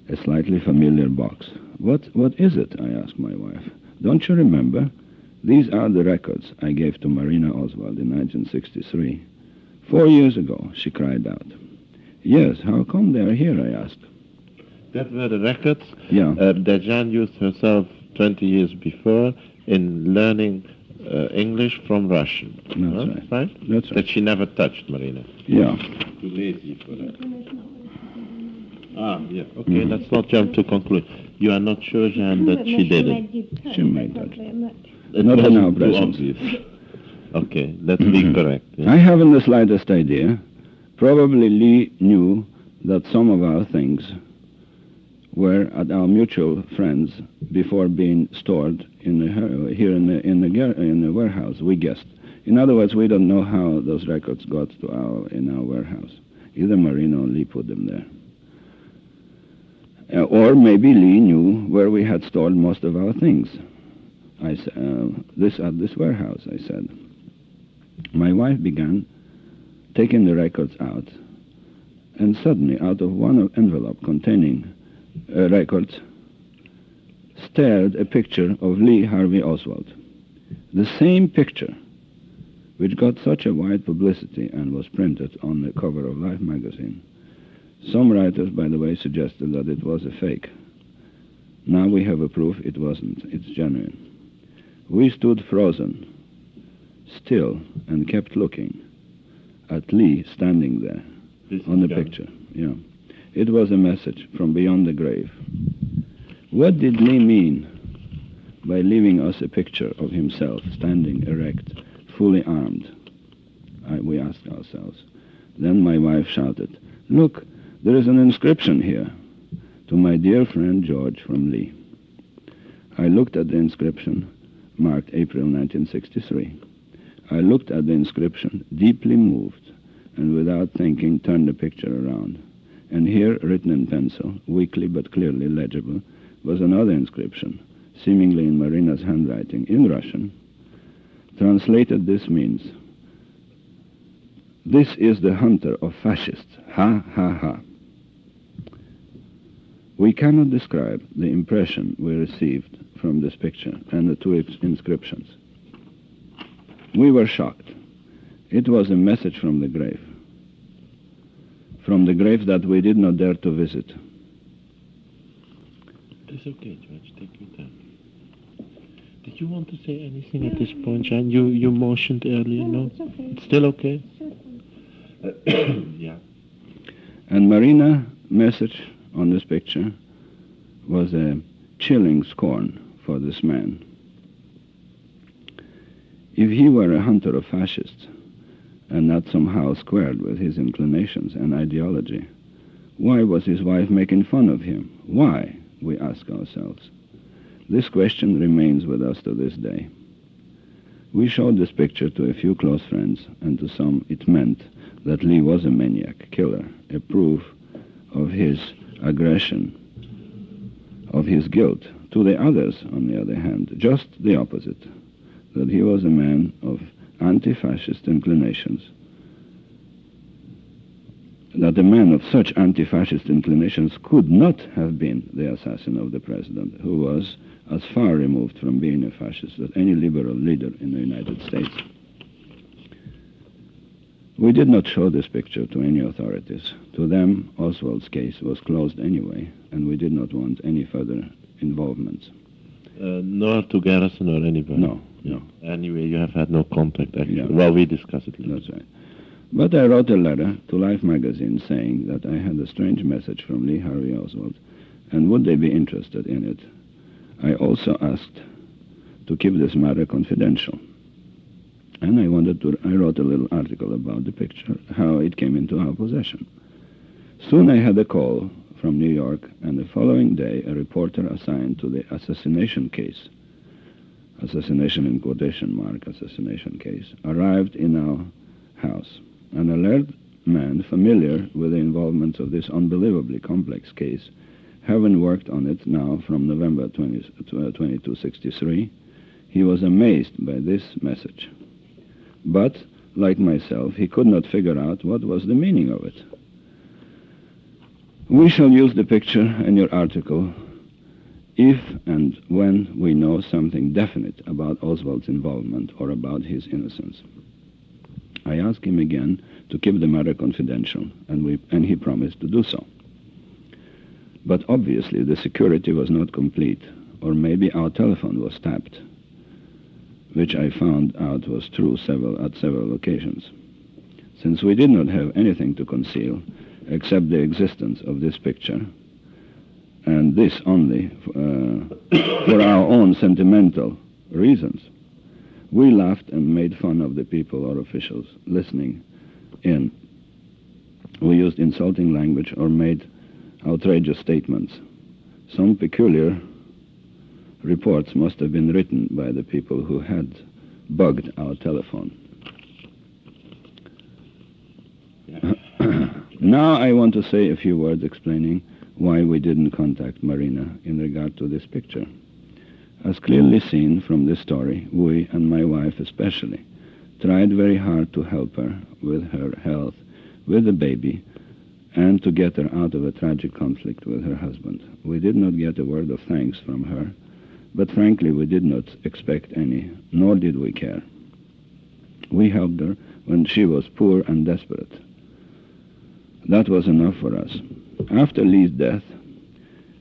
a slightly familiar box. What is it? I asked my wife. Don't you remember? These are the records I gave to Marina Oswald in 1963. 4 years ago, she cried out. Yes, how come they're here, I asked.
That were the records
that
Jeanne used herself 20 years before in learning English from Russian.
That's right.
Right?
That's right.
That she never touched, Marina.
Yeah.
Too lazy for that. Yeah. Okay, let's not jump to conclusion. You are not sure, Jean, that she did it?
She made that.
It
Not in
wasn't
our
too
presence.
obvious. Okay, let's be correct. yeah.
I haven't the slightest idea. Probably Lee knew that some of our things were at our mutual friends before being stored in the warehouse. We guessed. In other words, we don't know how those records got to in our warehouse. Either Marina or Lee put them there. Or maybe Lee knew where we had stored most of our things. At this warehouse, I said. My wife began taking the records out, and suddenly, out of one envelope containing records, stared a picture of Lee Harvey Oswald. The same picture which got such a wide publicity and was printed on the cover of Life magazine. Some writers, by the way, suggested that it was a fake. Now we have a proof it wasn't. It's genuine. We stood frozen, still, and kept looking at Lee standing there on the picture. Yeah. It was a message from beyond the grave. What did Lee mean by leaving us a picture of himself standing erect, fully armed? We asked ourselves. Then my wife shouted, "Look, there is an inscription here, to my dear friend George from Lee." I looked at the inscription, marked April 1963. I looked at the inscription, deeply moved, and without thinking turned the picture around. And here, written in pencil, weakly but clearly legible, was another inscription, seemingly in Marina's handwriting, in Russian. Translated, this means, "This is the hunter of fascists. Ha, ha, ha." We cannot describe the impression we received from this picture and the two inscriptions. We were shocked. It was a message from the grave that we did not dare to visit.
It's okay, George. Take your time. Did you want to say anything at this point, Jean? You motioned earlier, no?
It's okay.
It's still okay? Yeah.
And Marina's message on this picture was a chilling scorn for this man. If he were a hunter of fascists and not somehow squared with his inclinations and ideology, why was his wife making fun of him? Why, we ask ourselves. This question remains with us to this day. We showed this picture to a few close friends, and to some it meant that Lee was a maniac, killer, a proof of his aggression, of his guilt. To the others, on the other hand, just the opposite, that he was a man of anti-fascist inclinations, that a man of such anti-fascist inclinations could not have been the assassin of the president, who was as far removed from being a fascist as any liberal leader in the United States. We did not show this picture to any authorities. To them, Oswald's case was closed anyway, and we did not want any further involvement.
Nor to Garrison or anybody?
No.
Anyway, you have had no contact, actually.
Yeah.
Well, we discussed it later.
That's right. But I wrote a letter to Life magazine saying that I had a strange message from Lee Harvey Oswald, and would they be interested in it. I also asked to keep this matter confidential. And I wrote a little article about the picture, how it came into our possession. Soon I had a call from New York, and the following day a reporter assigned to the assassination case, assassination in quotation mark, assassination case, arrived in our house. An alert man familiar with the involvement of this unbelievably complex case, having worked on it now from November 2263, he was amazed by this message. But, like myself, he could not figure out what was the meaning of it. We shall use the picture in your article if and when we know something definite about Oswald's involvement or about his innocence. I asked him again to keep the matter confidential, and he promised to do so. But obviously the security was not complete, or maybe our telephone was tapped, which I found out was true at several occasions. Since we did not have anything to conceal except the existence of this picture, and this only for our own sentimental reasons, we laughed and made fun of the people or officials listening in. We used insulting language or made outrageous statements. Some peculiar reports must have been written by the people who had bugged our telephone. Now I want to say a few words explaining why we didn't contact Marina in regard to this picture. As clearly seen from this story, we, and my wife especially, tried very hard to help her with her health, with the baby, and to get her out of a tragic conflict with her husband. We did not get a word of thanks from her, but frankly we did not expect any, nor did we care. We helped her when she was poor and desperate. That was enough for us. After Lee's death,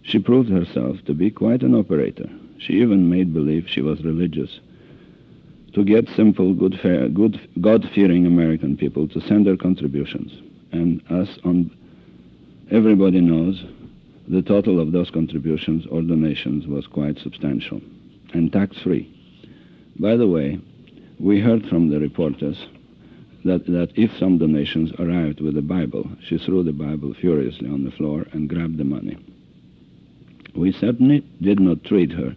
she proved herself to be quite an operator. She even made believe she was religious to get simple, God-fearing American people to send her contributions. And everybody knows the total of those contributions or donations was quite substantial and tax-free. By the way, we heard from the reporters that if some donations arrived with a Bible, she threw the Bible furiously on the floor and grabbed the money. We certainly did not treat her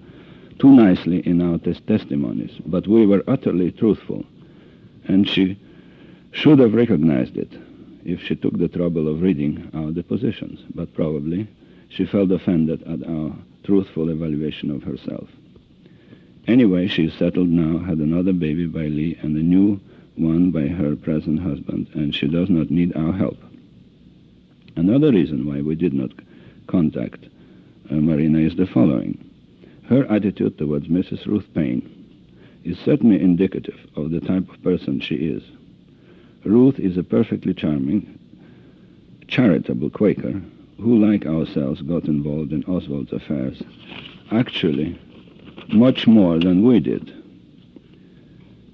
too nicely in our testimonies, but we were utterly truthful, and she should have recognized it if she took the trouble of reading our depositions, but probably she felt offended at our truthful evaluation of herself. Anyway, she's settled now, had another baby by Lee and a new one by her present husband, and she does not need our help. Another reason why we did not contact Marina is the following. Her attitude towards Mrs. Ruth Paine is certainly indicative of the type of person she is. Ruth is a perfectly charming, charitable Quaker who, like ourselves, got involved in Oswald's affairs, actually much more than we did.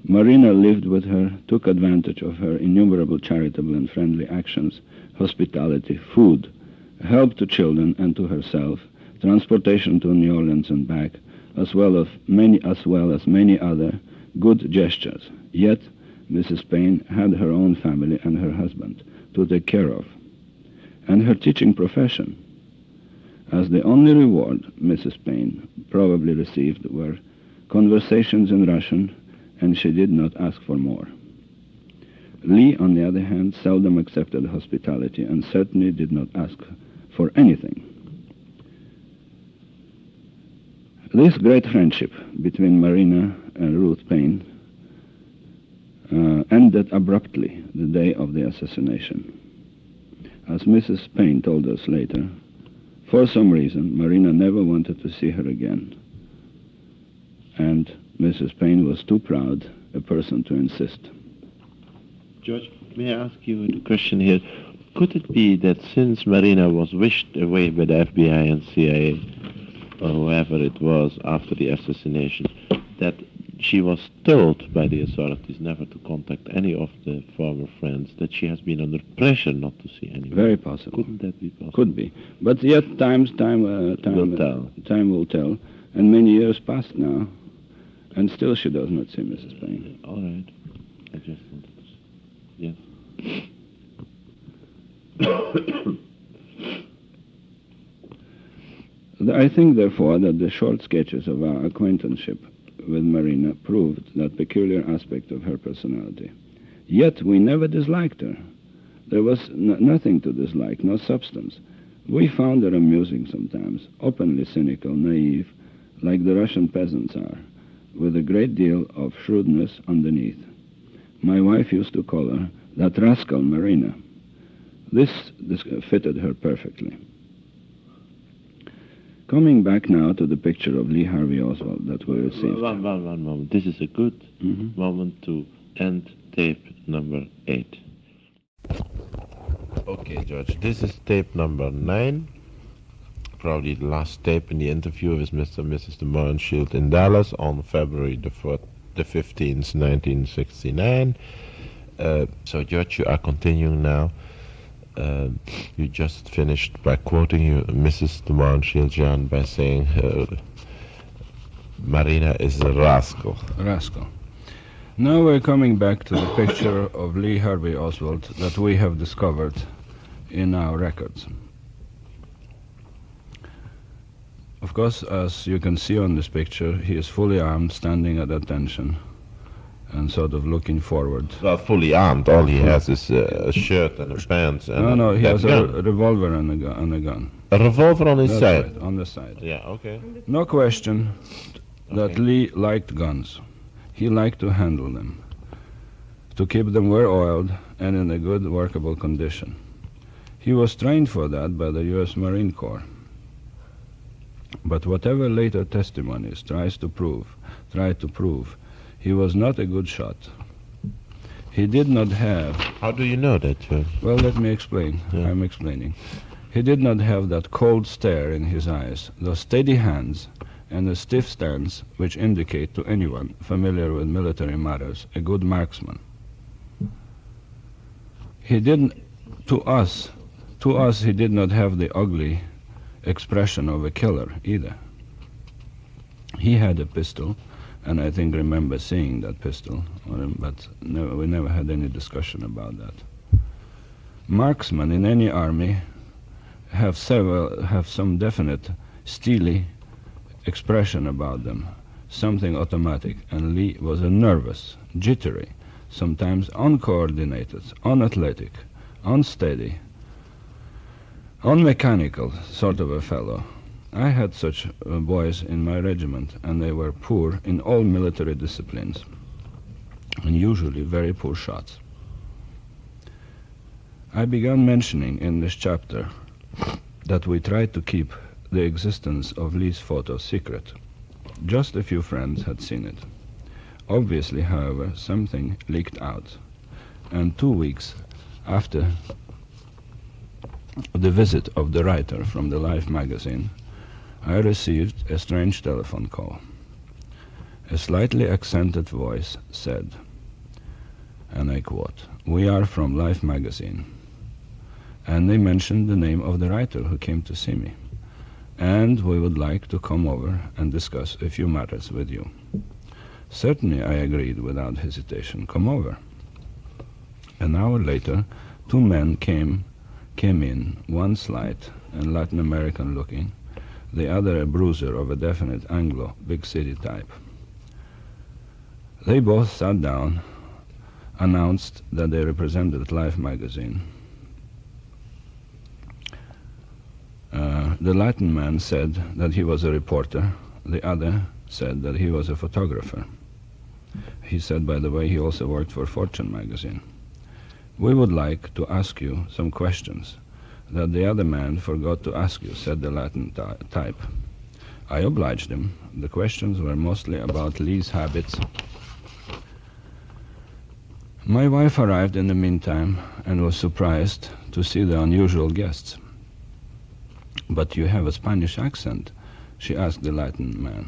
Marina lived with her, took advantage of her innumerable charitable and friendly actions, hospitality, food, help to children and to herself, transportation to New Orleans and back, as well as many other good gestures. Yet Mrs. Paine had her own family and her husband to take care of, and her teaching profession. As the only reward Mrs. Paine probably received were conversations in Russian, and she did not ask for more. Lee, on the other hand, seldom accepted hospitality and certainly did not ask for anything. This great friendship between Marina and Ruth Paine ended abruptly the day of the assassination. As Mrs. Paine told us later, for some reason, Marina never wanted to see her again, and Mrs. Paine was too proud a person to insist.
George, may I ask you a question here? Could it be that since Marina was wished away by the FBI and CIA, or whoever it was after the assassination, that she was told by the authorities never to contact any of the former friends, that she has been under pressure not to see anyone?
Very possible.
Couldn't that be possible?
Could be. But yet time will tell. And many years passed now, and still she does not see Mrs. Paine.
All right. I just wanted to see. Yes.
I think, therefore, that the short sketches of our acquaintanceship with Marina proved that peculiar aspect of her personality. Yet we never disliked her. There was nothing to dislike, no substance. We found her amusing sometimes, openly cynical, naive, like the Russian peasants are, with a great deal of shrewdness underneath. My wife used to call her that rascal Marina. This fitted her perfectly. Coming back now to the picture of Lee Harvey Oswald that we received.
One moment. This is a good moment to end tape number 8. Okay, George, this is tape number 9. Probably the last tape in the interview with Mr. and Mrs. DeMohrenschildt in Dallas on February the 15th, 1969. So, George, you are continuing now You just finished by quoting Mrs. DeMohrenschildt, John, by saying Marina is a rascal.
Rascal. Now we're coming back to the picture of Lee Harvey Oswald that we have discovered in our records. Of course, as you can see on this picture, he is fully armed, standing at attention, and sort of looking forward.
Well, fully armed. All he has is a shirt and a pants. And
No, he has a
gun.
revolver and a gun.
A revolver on his
That's
side.
right, on the side.
Yeah, okay.
No question that
Okay.
Lee liked guns. He liked to handle them, to keep them well-oiled and in a good workable condition. He was trained for that by the U.S. Marine Corps. But whatever later testimonies try to prove, he was not a good shot. He did not have...
How do you know that, George?
Well, let me explain.
Yeah.
I'm explaining. He did not have that cold stare in his eyes, those steady hands, and a stiff stance which indicate to anyone familiar with military matters a good marksman. He didn't, to us, he did not have the ugly expression of a killer either. He had a pistol, and I think remember seeing that pistol, but we never had any discussion about that. Marksmen in any army have some definite steely expression about them, something automatic, and Lee was a nervous, jittery, sometimes uncoordinated, unathletic, unsteady, unmechanical sort of a fellow. I had such boys in my regiment, and they were poor in all military disciplines, and usually very poor shots. I began mentioning in this chapter that we tried to keep the existence of Lee's photo secret. Just a few friends had seen it. Obviously, however, something leaked out, and 2 weeks after the visit of the writer from the Life magazine, I received a strange telephone call. A slightly accented voice said, and I quote, "We are from Life magazine." And they mentioned the name of the writer who came to see me. And we would like to come over and discuss a few matters with you. Certainly, I agreed without hesitation. Come over. An hour later, 2 men came in, one slight and Latin American looking, the other a bruiser of a definite Anglo, big city type. They both sat down, announced that they represented Life magazine. The Latin man said that he was a reporter. The other said that he was a photographer. He said, by the way, he also worked for Fortune magazine. "We would like to ask you some questions that the other man forgot to ask you," said the Latin type. I obliged him. The questions were mostly about Lee's habits. My wife arrived in the meantime and was surprised to see the unusual guests. "But you have a Spanish accent," she asked the Latin man.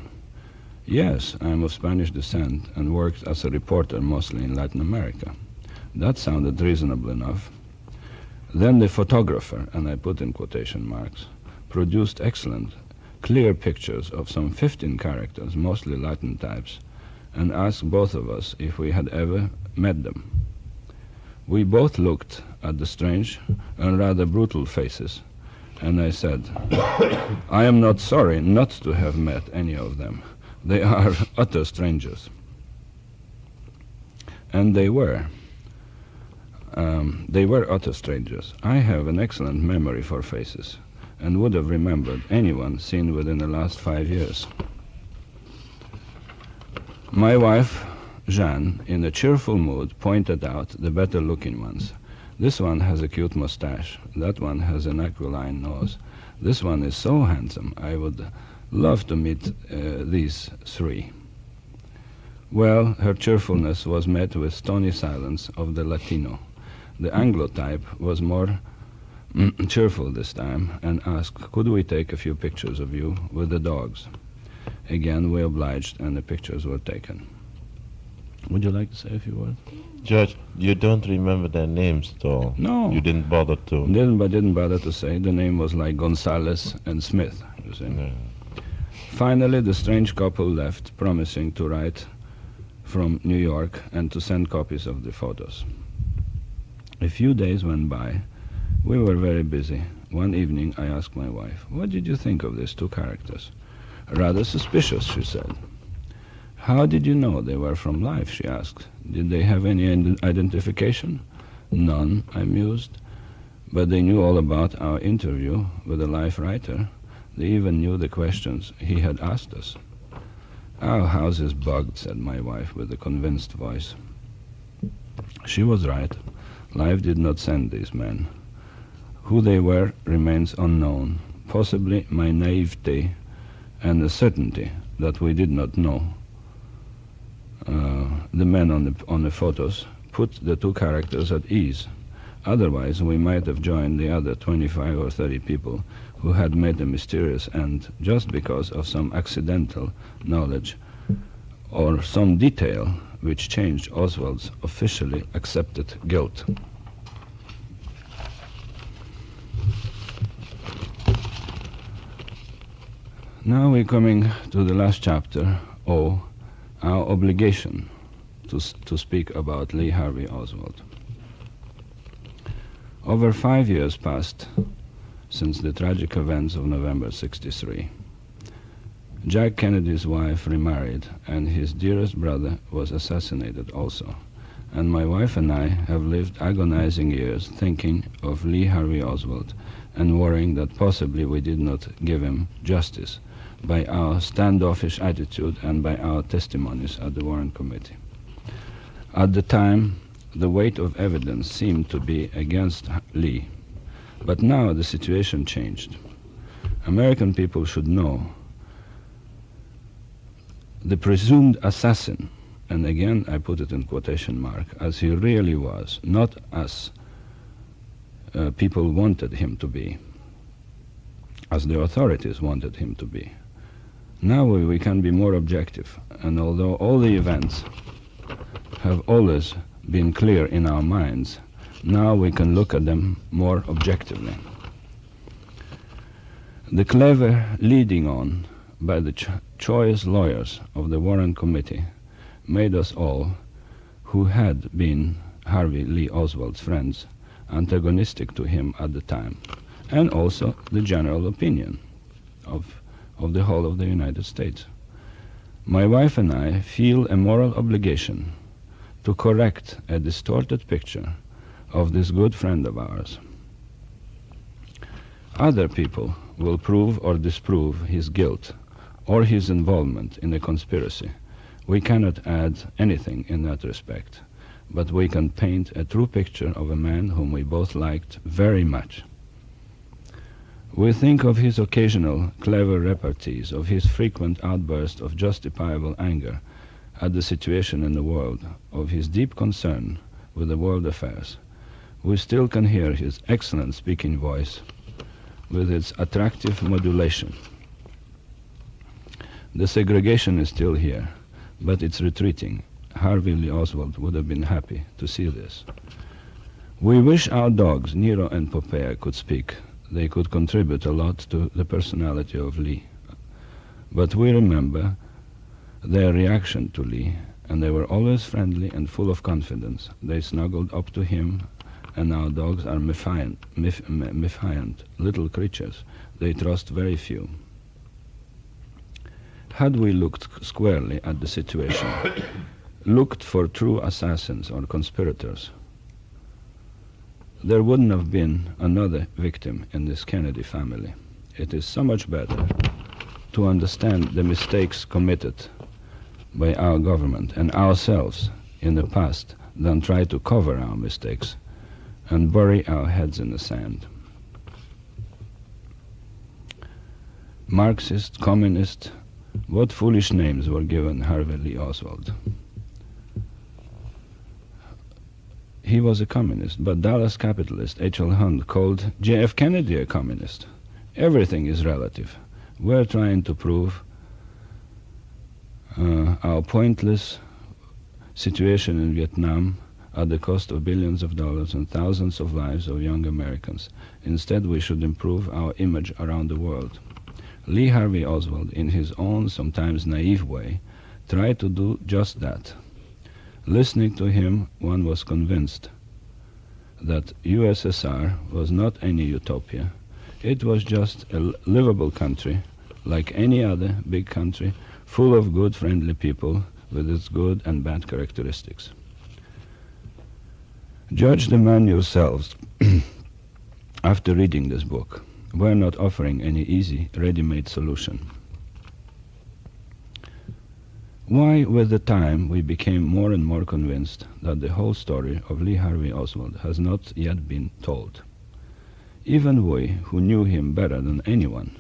"Yes, I am of Spanish descent and worked as a reporter mostly in Latin America." That sounded reasonable enough. Then the photographer, and I put in quotation marks, produced excellent, clear pictures of some 15 characters, mostly Latin types, and asked both of us if we had ever met them. We both looked at the strange and rather brutal faces, and I said, "I am not sorry not to have met any of them. They are utter strangers." And they were. They were utter strangers. I have an excellent memory for faces, and would have remembered anyone seen within the last 5 years. My wife, Jeanne, in a cheerful mood, pointed out the better-looking ones. "This one has a cute mustache. That one has an aquiline nose. This one is so handsome. I would love to meet these 3. Well, her cheerfulness was met with stony silence of the Latino. The Anglo type was more cheerful this time and asked, "Could we take a few pictures of you with the dogs?" Again, we obliged, and the pictures were taken. Would you like to say a few words?
George, you don't remember their names at all.
No.
You didn't bother to.
Didn't bother to say. The name was like Gonzalez and Smith, you see.
No.
Finally, the strange couple left, promising to write from New York and to send copies of the photos. A few days went by. We were very busy. One evening, I asked my wife, "What did you think of these two characters?" "Rather suspicious," she said. "How did you know they were from life?" she asked. "Did they have any identification?" "None," I mused. "But they knew all about our interview with the life writer. They even knew the questions he had asked us." "Our house is bugged," said my wife with a convinced voice. She was right. Life did not send these men. Who they were remains unknown. Possibly my naivety and the certainty that we did not know the men on the photos put the two characters at ease. Otherwise, we might have joined the other 25 or 30 people who had made a mysterious end just because of some accidental knowledge or some detail which changed Oswald's officially accepted guilt. Now we're coming to the last chapter, our obligation to speak about Lee Harvey Oswald. Over 5 years passed since the tragic events of November '63. Jack Kennedy's wife remarried, and his dearest brother was assassinated also. And my wife and I have lived agonizing years thinking of Lee Harvey Oswald and worrying that possibly we did not give him justice by our standoffish attitude and by our testimonies at the Warren Committee. At the time, the weight of evidence seemed to be against Lee, but now the situation changed. American people should know the presumed assassin, and again I put it in quotation mark, as he really was, not as people wanted him to be, as the authorities wanted him to be. Now we can be more objective, and although all the events have always been clear in our minds, now we can look at them more objectively. The clever leading on by the choice lawyers of the Warren Committee made us all, who had been Harvey Lee Oswald's friends, antagonistic to him at the time, and also the general opinion of the whole of the United States. My wife and I feel a moral obligation to correct a distorted picture of this good friend of ours. Other people will prove or disprove his guilt or his involvement in a conspiracy. We cannot add anything in that respect, but we can paint a true picture of a man whom we both liked very much. We think of his occasional clever repartees, of his frequent outbursts of justifiable anger at the situation in the world, of his deep concern with the world affairs. We still can hear his excellent speaking voice with its attractive modulation. The segregation is still here, but it's retreating. Harvey Lee Oswald would have been happy to see this. We wish our dogs, Nero and Popeye, could speak. They could contribute a lot to the personality of Lee. But we remember their reaction to Lee, and they were always friendly and full of confidence. They snuggled up to him, and our dogs are mephiant little creatures. They trust very few. Had we looked squarely at the situation, looked for true assassins or conspirators, there wouldn't have been another victim in this Kennedy family. It is so much better to understand the mistakes committed by our government and ourselves in the past than try to cover our mistakes and bury our heads in the sand. Marxist, communist, what foolish names were given Harvey Lee Oswald. He was a communist, but Dallas capitalist H.L. Hunt called J.F. Kennedy a communist. Everything is relative. We're trying to prove our pointless situation in Vietnam at the cost of billions of dollars and thousands of lives of young Americans. Instead, we should improve our image around the world. Lee Harvey Oswald, in his own, sometimes naive way, tried to do just that. Listening to him, one was convinced that USSR was not any utopia. It was just a livable country, like any other big country, full of good, friendly people with its good and bad characteristics. Judge the man yourselves, after reading this book. We're not offering any easy, ready-made solution. Why, with the time, we became more and more convinced that the whole story of Lee Harvey Oswald has not yet been told. Even we, who knew him better than anyone,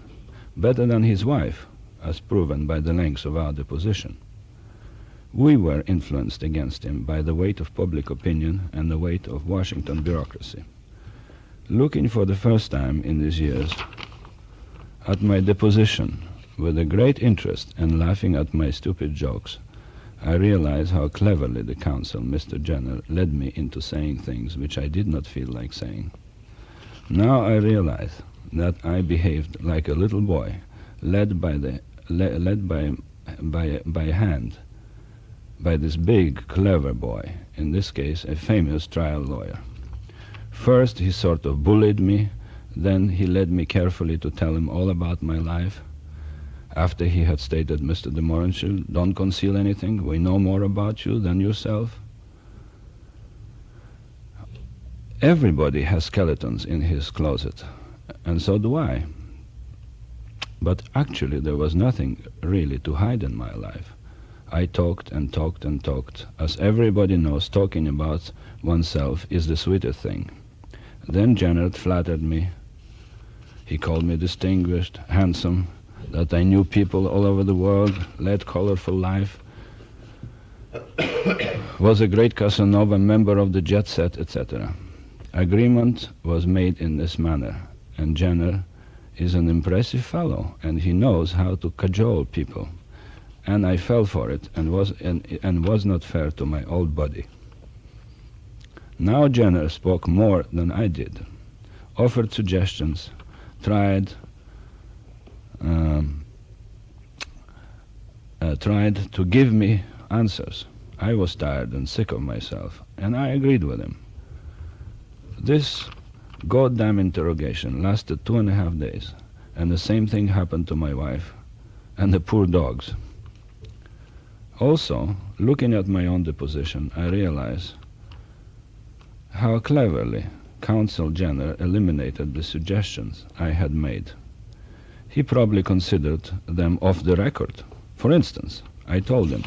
better than his wife, as proven by the lengths of our deposition, we were influenced against him by the weight of public opinion and the weight of Washington bureaucracy. Looking for the first time in these years at my deposition with a great interest and laughing at my stupid jokes, I realized how cleverly the counsel, Mr. Jenner, led me into saying things which I did not feel like saying. Now I realize that I behaved like a little boy, led by hand by this big, clever boy, in this case a famous trial lawyer. First he sort of bullied me, then he led me carefully to tell him all about my life. After he had stated, Mr. DeMohrenschildt, don't conceal anything, we know more about you than yourself. Everybody has skeletons in his closet, and so do I. But actually there was nothing really to hide in my life. I talked and talked and talked. As everybody knows, talking about oneself is the sweetest thing. Then Jenner flattered me. He called me distinguished, handsome, that I knew people all over the world, led colorful life, was a great Casanova, member of the jet set, etc. Agreement was made in this manner, and Jenner is an impressive fellow, and he knows how to cajole people. And I fell for it, and was not fair to my old buddy. Now Jenner spoke more than I did, offered suggestions, tried to give me answers. I was tired and sick of myself, and I agreed with him. This goddamn interrogation lasted 2.5 days, and the same thing happened to my wife and the poor dogs. Also, looking at my own deposition, I realize how cleverly Counsel Jenner eliminated the suggestions I had made. He probably considered them off the record. For instance, I told him,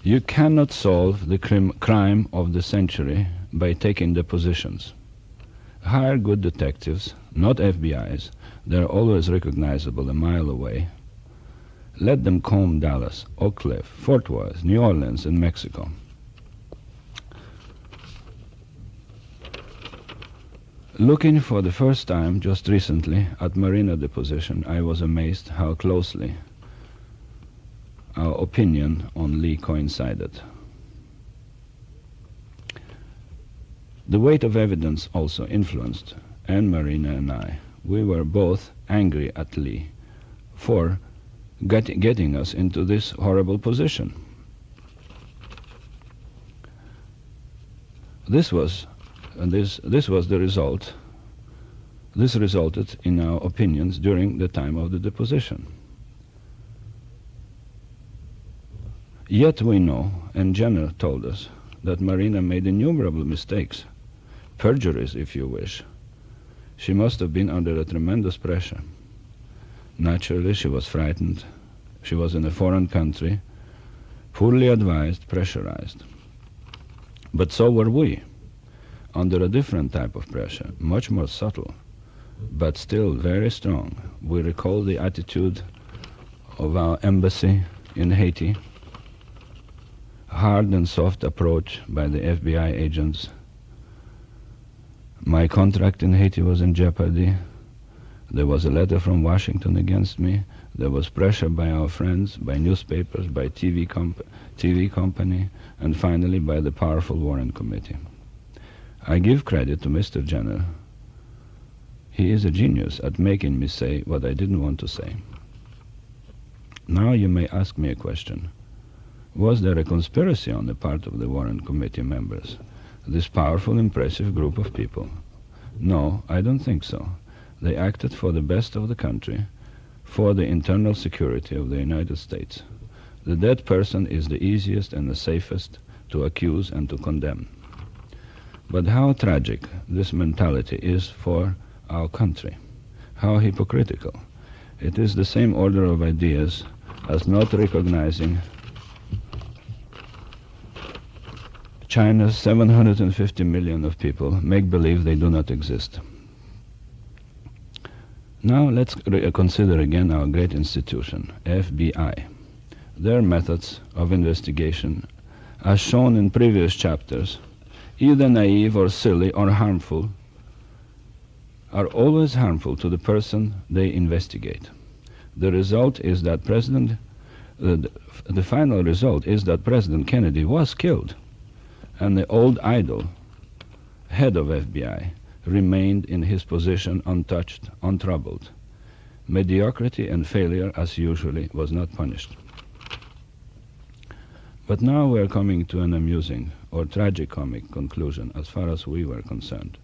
you cannot solve the crime of the century by taking depositions. Hire good detectives, not FBIs. They're always recognizable a mile away. Let them comb Dallas, Oak Cliff, Fort Worth, New Orleans, and Mexico. Looking for the first time just recently at Marina deposition, I was amazed how closely our opinion on Lee coincided. The weight of evidence also influenced Anne, Marina, and I. We were both angry at Lee for getting us into this horrible position. This was the result. This resulted in our opinions during the time of the deposition. Yet we know, and Jenner told us, that Marina made innumerable mistakes, perjuries if you wish. She must have been under a tremendous pressure. Naturally, she was frightened. She was in a foreign country, poorly advised, pressurized. But so were we, under a different type of pressure, much more subtle, but still very strong. We recall the attitude of our embassy in Haiti, hard and soft approach by the FBI agents. My contract in Haiti was in jeopardy. There was a letter from Washington against me. There was pressure by our friends, by newspapers, by TV company, and finally by the powerful Warren Committee. I give credit to Mr. Jenner. He is a genius at making me say what I didn't want to say. Now you may ask me a question. Was there a conspiracy on the part of the Warren Committee members? This powerful, impressive group of people? No, I don't think so. They acted for the best of the country, for the internal security of the United States. The dead person is the easiest and the safest to accuse and to condemn. But how tragic this mentality is for our country. How hypocritical. It is the same order of ideas as not recognizing China's 750 million of people make believe they do not exist. Now let's consider again our great institution, FBI. Their methods of investigation, as shown in previous chapters, either naive or silly or harmful, are always harmful to the person they investigate. The result is that the final result is that President Kennedy was killed, and the old idol, head of FBI, remained in his position untouched, untroubled. Mediocrity and failure, as usually, was not punished. But now we are coming to an amusing or tragicomic conclusion as far as we were concerned.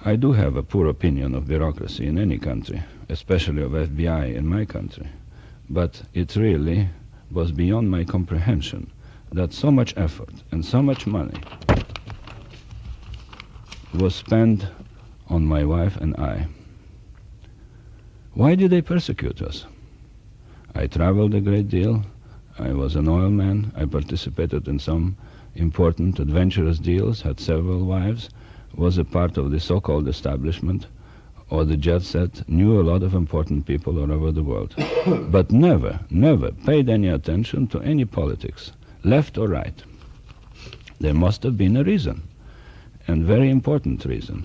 I do have a poor opinion of bureaucracy in any country, especially of FBI in my country, but it really was beyond my comprehension that so much effort and so much money was spent on my wife and I. Why did they persecute us? I traveled a great deal. I was an oil man. I participated in some important adventurous deals, had several wives, was a part of the so-called establishment or the jet set, knew a lot of important people all over the world, but never paid any attention to any politics, left or right. There must have been a reason, and very important reason.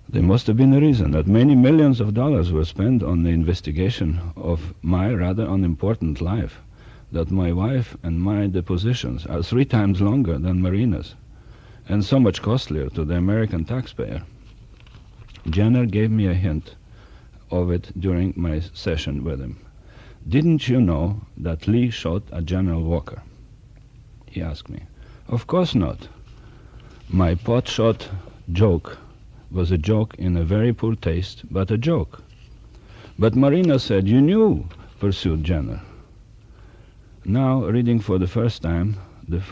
There must have been a reason that many millions of dollars were spent on the investigation of my rather unimportant life, that my wife and my depositions are 3 times longer than Marina's, and so much costlier to the American taxpayer. Jenner gave me a hint of it during my session with him. Didn't you know that Lee shot at General Walker? He asked me. Of course not. My pot-shot joke was a joke in a very poor taste, but a joke. But Marina said, you knew, pursued Jenner. Now, reading for the first time the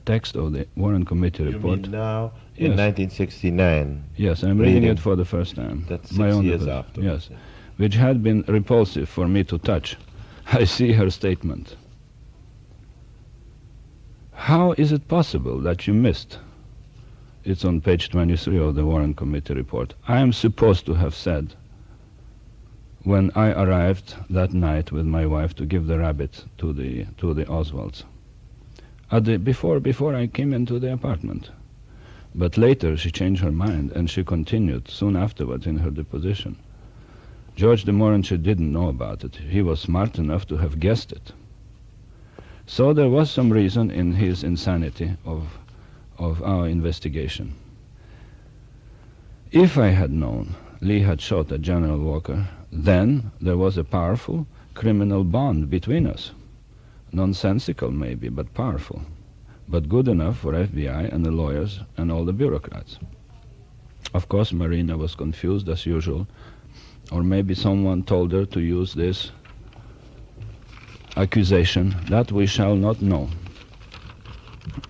text of the Warren Committee report.
You mean now, in 1969?
Yes, I'm reading it for the first time.
That's 6 years after.
Yes, which had been repulsive for me to touch. I see her statement. How is it possible that you missed? It's on page 23 of the Warren Committee report. I am supposed to have said, when I arrived that night with my wife to give the rabbit to the Oswalds, before I came into the apartment. But later she changed her mind, and she continued soon afterwards in her deposition. George DeMohrenschildt didn't know about it. He was smart enough to have guessed it. So there was some reason in his insanity of our investigation. If I had known Lee had shot at General Walker, then there was a powerful criminal bond between us. Nonsensical maybe, but powerful. But good enough for FBI and the lawyers and all the bureaucrats. Of course, Marina was confused as usual, or maybe someone told her to use this accusation. That we shall not know.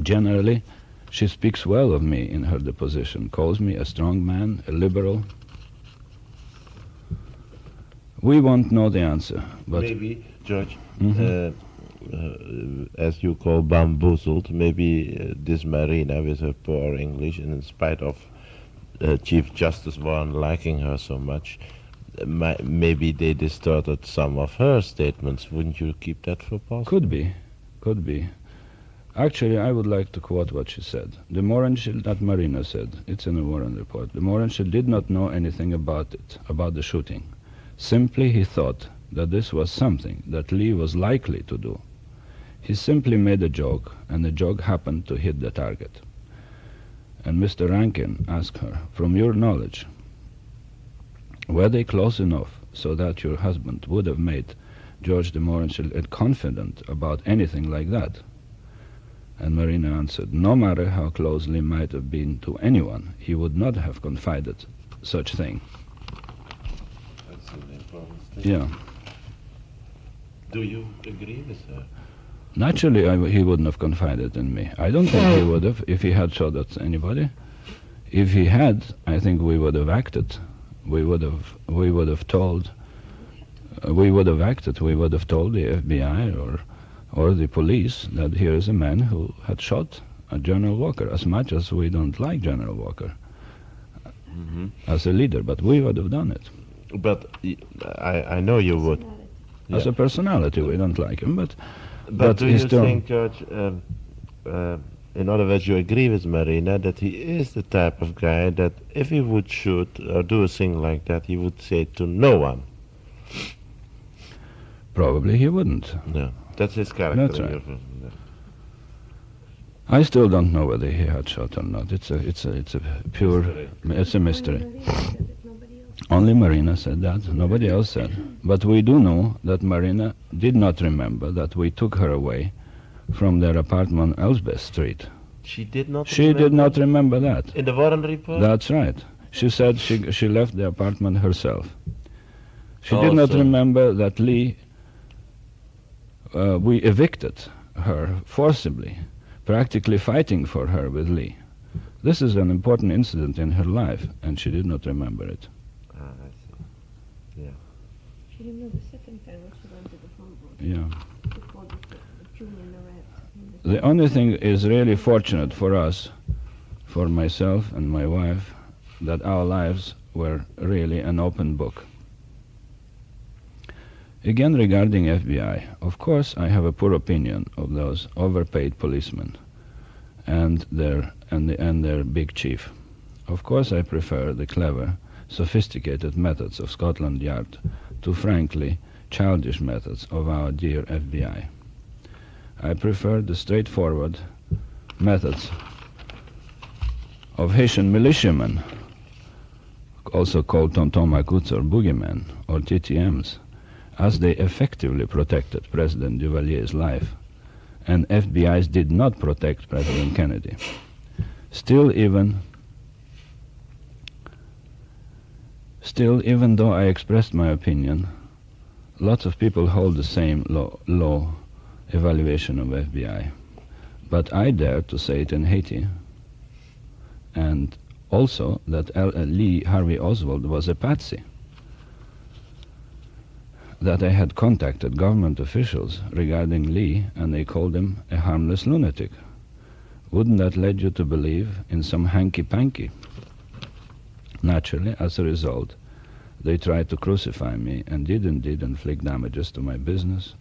Generally, she speaks well of me in her deposition, calls me a strong man, a liberal. We won't know the answer, but
maybe, George, as you call bamboozled, maybe this Marina with her poor English, and in spite of Chief Justice Warren liking her so much, maybe they distorted some of her statements. Wouldn't you keep that for possible?
Could be. Actually, I would like to quote what she said. DeMohrenschildt, that Marina said, it's in the Warren report, DeMohrenschildt did not know anything about it, about the shooting. Simply he thought that this was something that Lee was likely to do. He simply made a joke, and the joke happened to hit the target. And Mr. Rankin asked her, from your knowledge, were they close enough so that your husband would have made George DeMohrenschildt confident about anything like that? And Marina answered, no matter how close Lee might have been to anyone, he would not have confided such thing.
That's an important thing.
Yeah.
Do you agree with her?
Naturally, he wouldn't have confided in me. I don't think he would have if he had shot at anybody. If he had, I think we would have acted. We would have told. We would have acted. We would have told the FBI or the police that here is a man who had shot at General Walker. As much as we don't like General Walker as a leader, but we would have done it.
But I know you would.
As
Yeah.
a personality, we don't like him, but
But do you
he's still.
think, George, in other words, you agree with Marina that he is the type of guy that if he would shoot or do a thing like that, he would say to no one?
Probably he wouldn't.
No, that's his character.
That's right.
Yeah.
I still don't know whether he had shot or not. It's a pure, it's a mystery. Only Marina said that. Nobody else said. But we do know that Marina did not remember that we took her away from their apartment on Elsbeth Street.
She did not.
She did not remember that.
In the Warren report.
That's right. She said she left the apartment herself. She did
Oh,
not
so-
remember that Lee. We evicted her forcibly, practically fighting for her with Lee. This is an important incident in her life, and she did not remember it.
Ah, I see.
She remembered the second time when she went to the phone booth
Yeah.
before the tune in the red.
The only thing is really fortunate for us, for myself and my wife, that our lives were really an open book. Again, regarding FBI, of course I have a poor opinion of those overpaid policemen and their big chief. Of course I prefer the clever, sophisticated methods of Scotland Yard to frankly childish methods of our dear FBI. I prefer the straightforward methods of Haitian militiamen, also called Tonton-Macoutes or boogeymen or TTMs, as they effectively protected President Duvalier's life, and FBI's did not protect President Kennedy. Still, even though I expressed my opinion, lots of people hold the same low evaluation of FBI. But I dare to say it in Haiti, and also that Lee Harvey Oswald was a patsy, that I had contacted government officials regarding Lee, and they called him a harmless lunatic. Wouldn't that lead you to believe in some hanky-panky? Naturally, as a result, they tried to crucify me and did indeed inflict damages to my business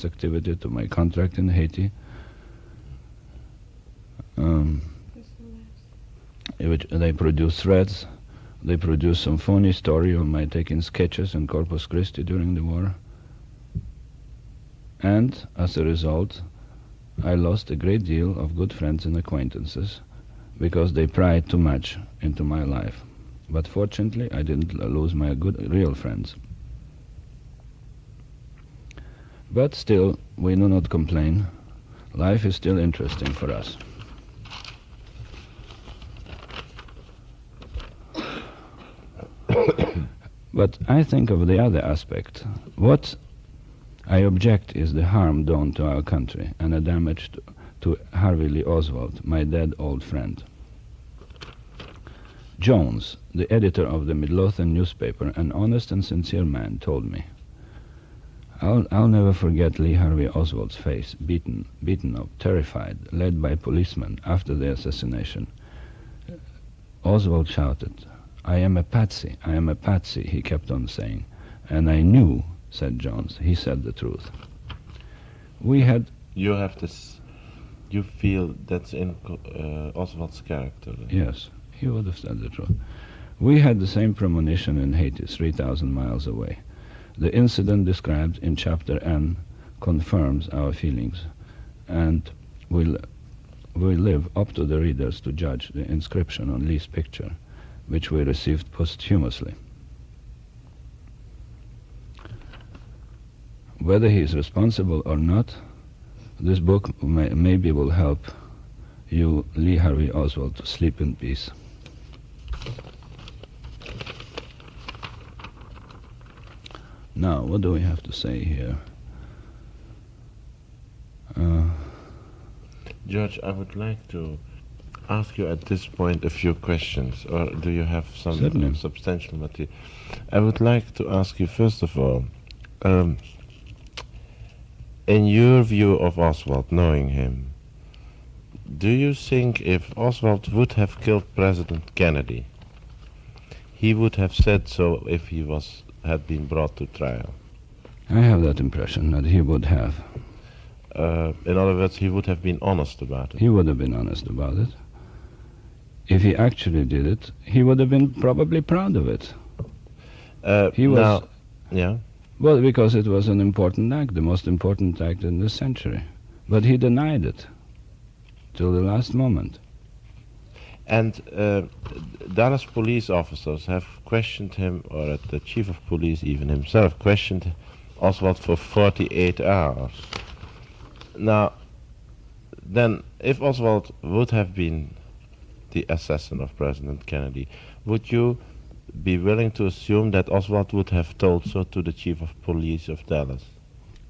activity, to my contract in Haiti. Which they produced threats. They produced some phony story of my taking sketches in Corpus Christi during the war. And as a result, I lost a great deal of good friends and acquaintances because they pried too much into my life. But fortunately, I didn't lose my good real friends. But still, we do not complain. Life is still interesting for us. But I think of the other aspect. What I object is the harm done to our country and the damage to Harvey Lee Oswald, my dead old friend. Jones, the editor of the Midlothian newspaper, an honest and sincere man, told me, I'll never forget Lee Harvey Oswald's face, beaten up, terrified, led by policemen after the assassination. Oswald shouted, I am a patsy, he kept on saying. And I knew, said Jones, he said the truth. We had...
You you feel that's in Oswald's character?
Yes, he would have said the truth. We had the same premonition in Haiti, 3,000 miles away. The incident described in Chapter N confirms our feelings, and we live up to the readers to judge the inscription on Lee's picture, which we received posthumously. Whether he is responsible or not, this book maybe will help you, Lee Harvey Oswald, to sleep in peace. Now, what do we have to say here?
George, I would like to ask you at this point a few questions, or do you have some
Certainly.
Substantial material? I would like to ask you, first of all, in your view of Oswald, knowing him, do you think if Oswald would have killed President Kennedy, he would have said so if he had been brought to trial?
I have that impression that he would have.
In other words, he would have been honest about it.
He would have been honest about it. If he actually did it, he would have been probably proud of it. He was...
Now, yeah?
Well, because it was an important act, the most important act in this century. But he denied it till the last moment.
And Dallas police officers have questioned him, or the chief of police even himself questioned Oswald for 48 hours. Now, then, if Oswald would have been the assassin of President Kennedy, would you be willing to assume that Oswald would have told so to the chief of police of Dallas?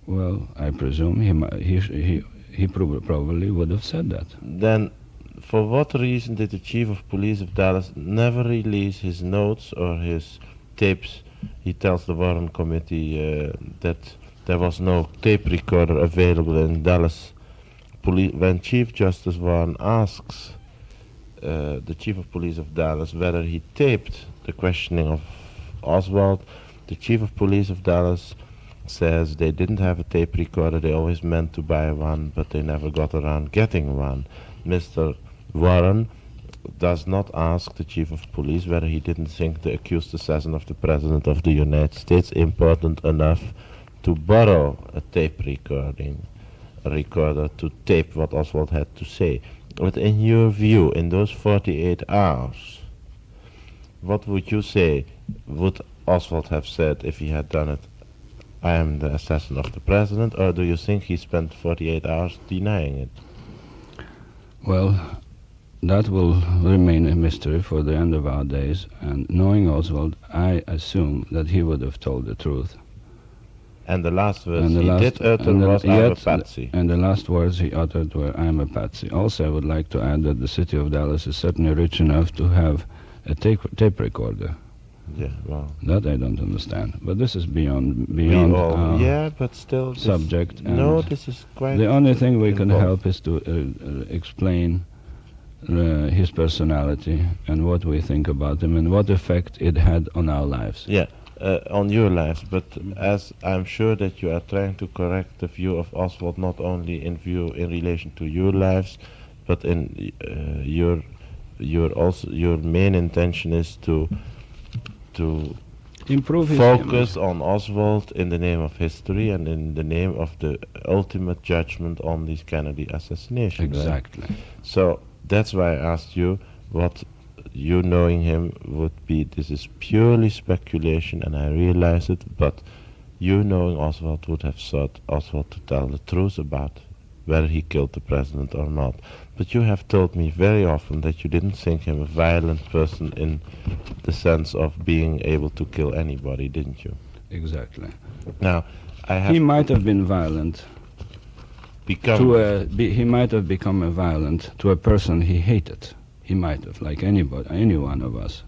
Well, I presume he probably would have said that.
Then, for what reason did the chief of police of Dallas never release his notes or his tapes? He tells the Warren Committee that there was no tape recorder available in Dallas. When Chief Justice Warren asks the chief of police of Dallas whether he taped the questioning of Oswald, the chief of police of Dallas says they didn't have a tape recorder, they always meant to buy one, but they never got around getting one. Mr. Warren does not ask the chief of police whether he didn't think the accused assassin of the President of the United States important enough to borrow a tape recorder to tape what Oswald had to say. But in your view, in those 48 hours, what would you say would Oswald have said if he had done it? I am the assassin of the President, or do you think he spent 48 hours denying it?
Well, that will remain a mystery for the end of our days, and knowing Oswald, I assume that he would have told the truth.
And the last words he did utter was, I'm a patsy.
And the last words he uttered were, I'm a patsy. Also, I would like to add that the city of Dallas is certainly rich enough to have a tape recorder.
Yeah, well.
That I don't understand. But this is beyond our
yeah, but still
subject.
No, this is quite...
The only thing we can help is to explain his personality and what we think about him and what effect it had on our lives.
Yeah. On your lives, but as I'm sure that you are trying to correct the view of Oswald not only in relation to your lives, but in your main intention is to
improve his
focus on Oswald in the name of history and in the name of the ultimate judgment on these Kennedy assassination.
Exactly.
Right? So that's why I asked you what you knowing him would be. This is purely speculation, and I realize it, but you knowing Oswald would have sought Oswald to tell the truth about whether he killed the president or not. But you have told me very often that you didn't think him a violent person in the sense of being able to kill anybody, didn't you?
Exactly.
Now, he
might have been violent. He might have become violent to a person he hated. He might have, like any one of us.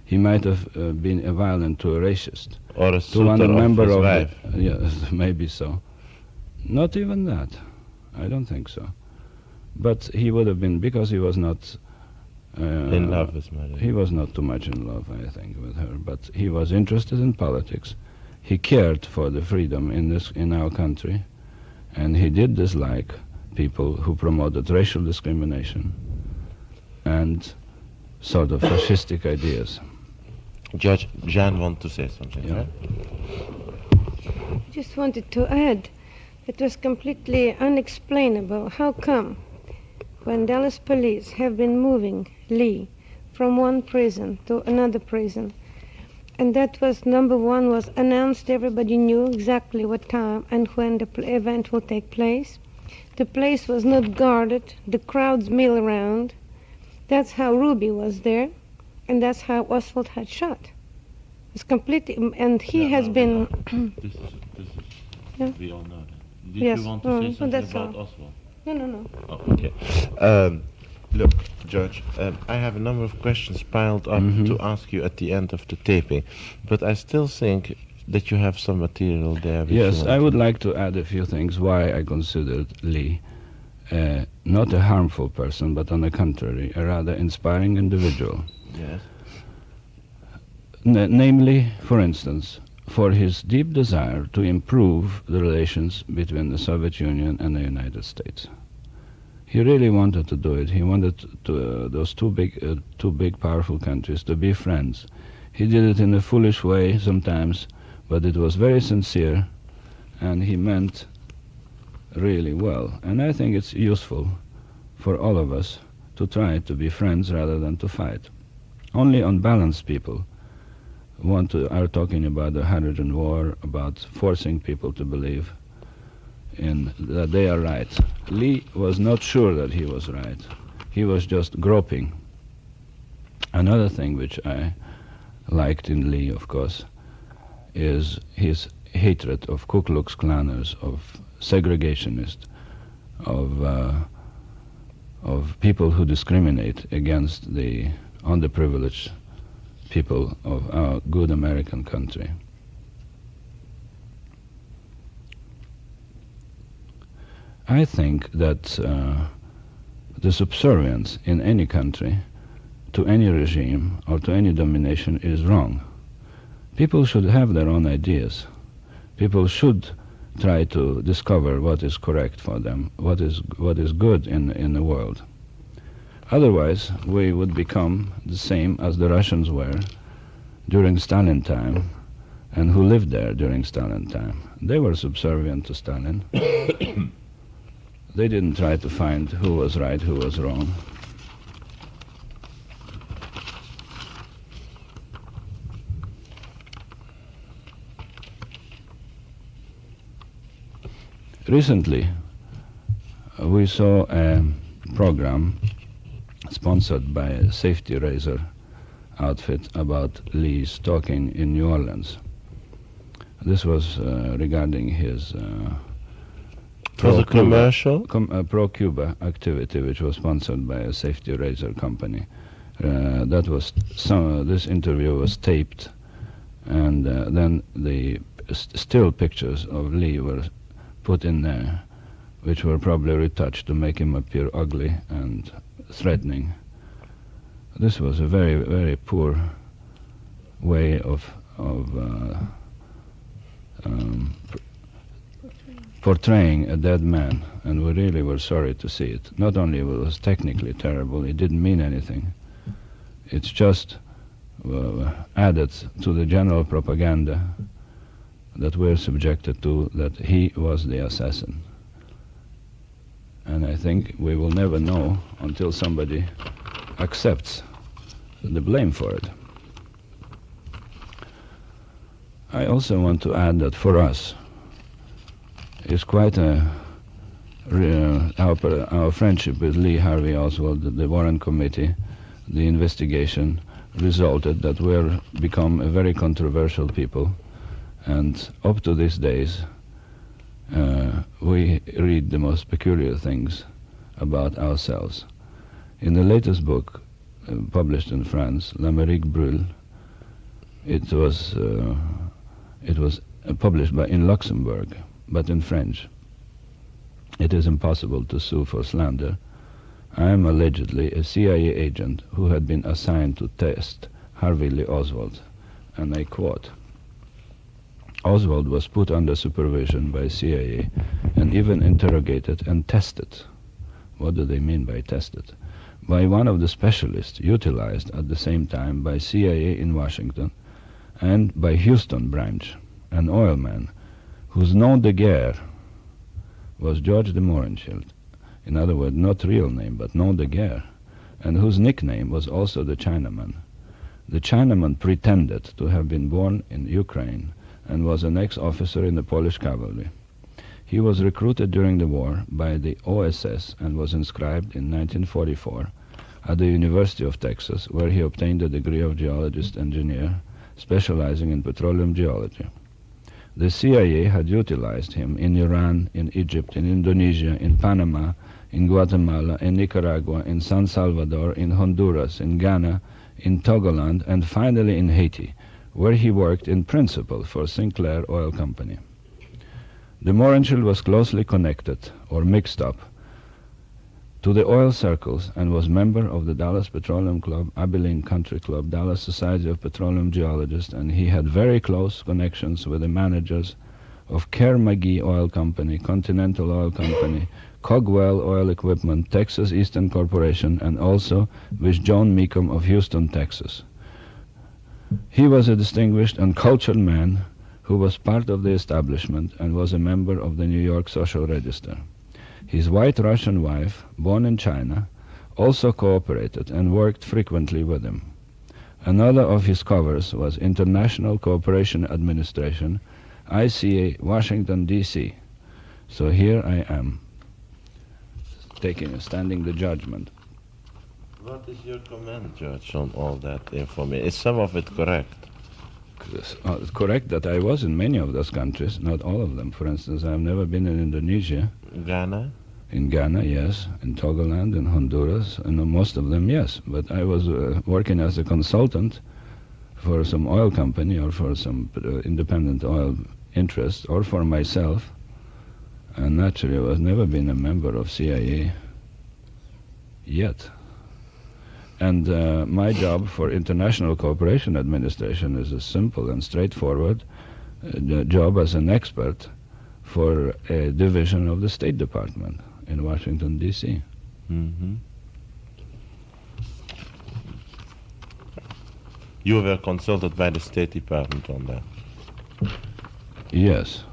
He might have been violent to a racist.
Or a
to one member
of his
of
wife.
Yes, maybe so. Not even that. I don't think so. But he would have been, because he was not...
in love with Mary.
He was not too much in love, I think, with her. But he was interested in politics. He cared for the freedom in our country. And he did dislike people who promoted racial discrimination and sort of fascistic ideas.
Judge Jan want to say something,
Yeah.
right?
Just wanted to add, it was completely unexplainable. How come, when Dallas police have been moving Lee from one prison to another prison, and that was number one, was announced, everybody knew exactly what time and when the event will take place. The place was not guarded, the crowds mill around. That's how Ruby was there, and that's how Oswald had shot. It's completely, and he has been.
This is
Yeah.
we all know that. Did
Yes.
you want to
No,
say
no,
something
that's
about
all.
Oswald?
No.
Oh, okay. Look, George, I have a number of questions piled up to ask you at the end of the taping, but I still think that you have some material there. which you
Yes,
want
I
to-
would like to add a few things why I considered Lee not a harmful person, but on the contrary, a rather inspiring individual.
Yes.
Namely, for instance, for his deep desire to improve the relations between the Soviet Union and the United States. He really wanted to do it. He wanted those two big, powerful countries to be friends. He did it in a foolish way sometimes, but it was very sincere, and he meant really well. And I think it's useful for all of us to try to be friends rather than to fight. Only unbalanced people are talking about the hydrogen war, about forcing people to believe in that they are right. Lee was not sure that he was right. He was just groping. Another thing which I liked in Lee, of course, is his hatred of Ku Klux Klanners, of segregationists, of people who discriminate against the underprivileged people of our good American country. I think that the subservience in any country to any regime or to any domination is wrong. People should have their own ideas. People should try to discover what is correct for them, what is good in the world. Otherwise, we would become the same as the Russians were during Stalin time, and who lived there during Stalin time. They were subservient to Stalin. They didn't try to find who was right, who was wrong. Recently, we saw a program sponsored by a safety razor outfit about Lee's talking in New Orleans. This was regarding his
Was it commercial?
pro-Cuba activity, which was sponsored by a safety razor company. This interview was taped, and then the still pictures of Lee were put in there, which were probably retouched to make him appear ugly and threatening. This was a very, very poor way of portraying a dead man, and we really were sorry to see it. Not only it was technically terrible, it didn't mean anything. It's just added to the general propaganda that we're subjected to, that he was the assassin. And I think we will never know until somebody accepts the blame for it. I also want to add that for us, it's quite our friendship with Lee Harvey Oswald, the Warren Committee, the investigation resulted that we're become a very controversial people, and up to these days we read the most peculiar things about ourselves. In the latest book published in France, L'Amérique brûle, it was published in Luxembourg, but in French. It is impossible to sue for slander. I am allegedly a CIA agent who had been assigned to test Harvey Lee Oswald, and I quote, "Oswald was put under supervision by CIA and even interrogated and tested. What do they mean by tested? By one of the specialists utilized at the same time by CIA in Washington and by Houston branch, an oilman whose nom de guerre was George DeMohrenschildt, in other words, not real name, but nom de guerre, and whose nickname was also the Chinaman. The Chinaman pretended to have been born in Ukraine and was an ex-officer in the Polish cavalry. He was recruited during the war by the OSS and was inscribed in 1944 at the University of Texas, where he obtained the degree of geologist-engineer, specializing in petroleum geology. The CIA had utilized him in Iran, in Egypt, in Indonesia, in Panama, in Guatemala, in Nicaragua, in San Salvador, in Honduras, in Ghana, in Togoland, and finally in Haiti, where he worked in principle for Sinclair Oil Company. DeMohrenschildt was closely connected, or mixed up, to the oil circles and was member of the Dallas Petroleum Club, Abilene Country Club, Dallas Society of Petroleum Geologists, and he had very close connections with the managers of Kerr-McGee Oil Company, Continental Oil Company, Cogwell Oil Equipment, Texas Eastern Corporation, and also with John Meekum of Houston, Texas. He was a distinguished and cultured man who was part of the establishment and was a member of the New York Social Register. His white Russian wife, born in China, also cooperated and worked frequently with him. Another of his covers was International Cooperation Administration, ICA, Washington, D.C. So here I am, standing the judgment.
What is your comment, George, on all that information? Is some of it correct?
It's correct that I was in many of those countries, not all of them. For instance, I've never been in Indonesia.
Ghana?
In Ghana, yes. In Togoland, in Honduras, and most of them, yes. But I was working as a consultant for some oil company or for some independent oil interest or for myself. And naturally, I was never been a member of CIA yet. And my job for International Cooperation Administration is a simple and straightforward job as an expert for a division of the State Department in Washington, D.C.
Mm-hmm. You were consulted by the State Department on that?
Yes.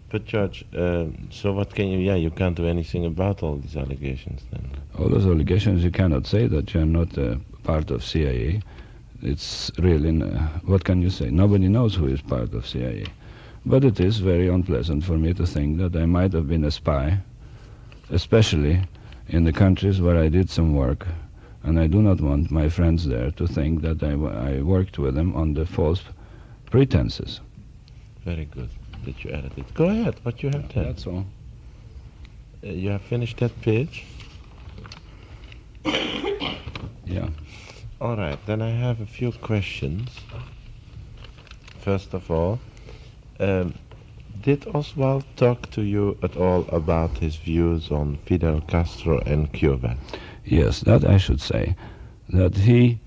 But George, so what can you can't do anything about all these allegations then?
All those allegations, you cannot say that you're not part of CIA. It's really, what can you say? Nobody knows who is part of CIA. But it is very unpleasant for me to think that I might have been a spy, especially in the countries where I did some work, and I do not want my friends there to think that I worked with them under false pretenses.
Very good that you added it. Go ahead, what you have done.
That's all.
You have finished that page?
Yeah.
All right, then I have a few questions. First of all, did Oswald talk to you at all about his views on Fidel Castro and Cuba?
Yes, that I should say, that he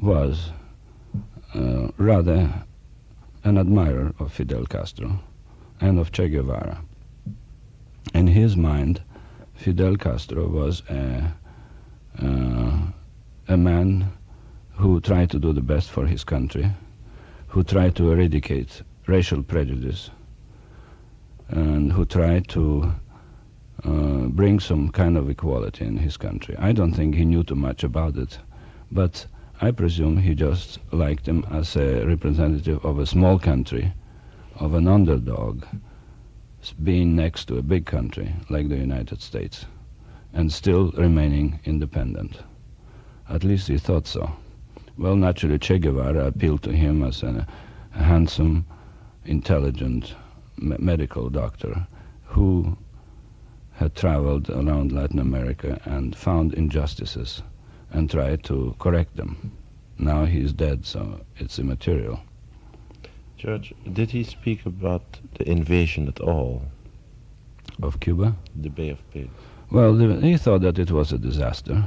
was rather an admirer of Fidel Castro and of Che Guevara. In his mind, Fidel Castro was a man who tried to do the best for his country, who tried to eradicate racial prejudice, and who tried to bring some kind of equality in his country. I don't think he knew too much about it, but I presume he just liked him as a representative of a small country, of an underdog, being next to a big country like the United States, and still remaining independent. At least he thought so. Well, naturally, Che Guevara appealed to him as a handsome, intelligent medical doctor who had traveled around Latin America and found injustices and tried to correct them. Now he's dead, so it's immaterial.
George, did he speak about the invasion at all?
Of Cuba?
The Bay of Pigs?
Well, he thought that it was a disaster.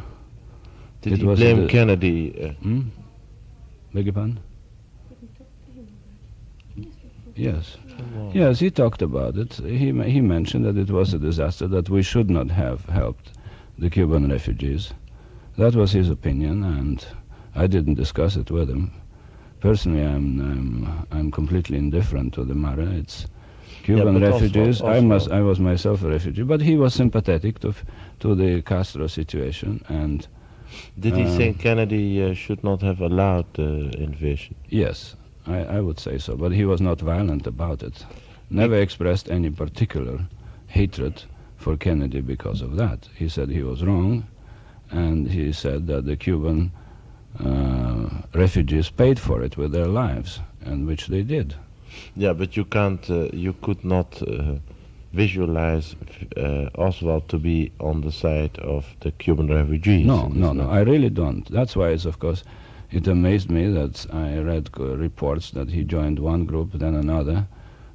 Did
It
he
was
blame Kennedy?
Beg your pardon? Yes. Yes, he talked about it. He mentioned that it was a disaster, that we should not have helped the Cuban refugees. That was his opinion, and I didn't discuss it with him. Personally, I'm completely indifferent to the matter. It's Cuban refugees. I was myself a refugee, but he was sympathetic to the Castro situation. And
did he think Kennedy should not have allowed the invasion?
Yes, I would say so, but he was not violent about it. Never expressed any particular hatred for Kennedy because of that. He said he was wrong, and he said that the Cuban refugees paid for it with their lives, and which they did.
Yeah, but you could not visualize Oswald to be on the side of the Cuban refugees.
No, I really don't. That's why it amazed me that I read reports that he joined one group, then another.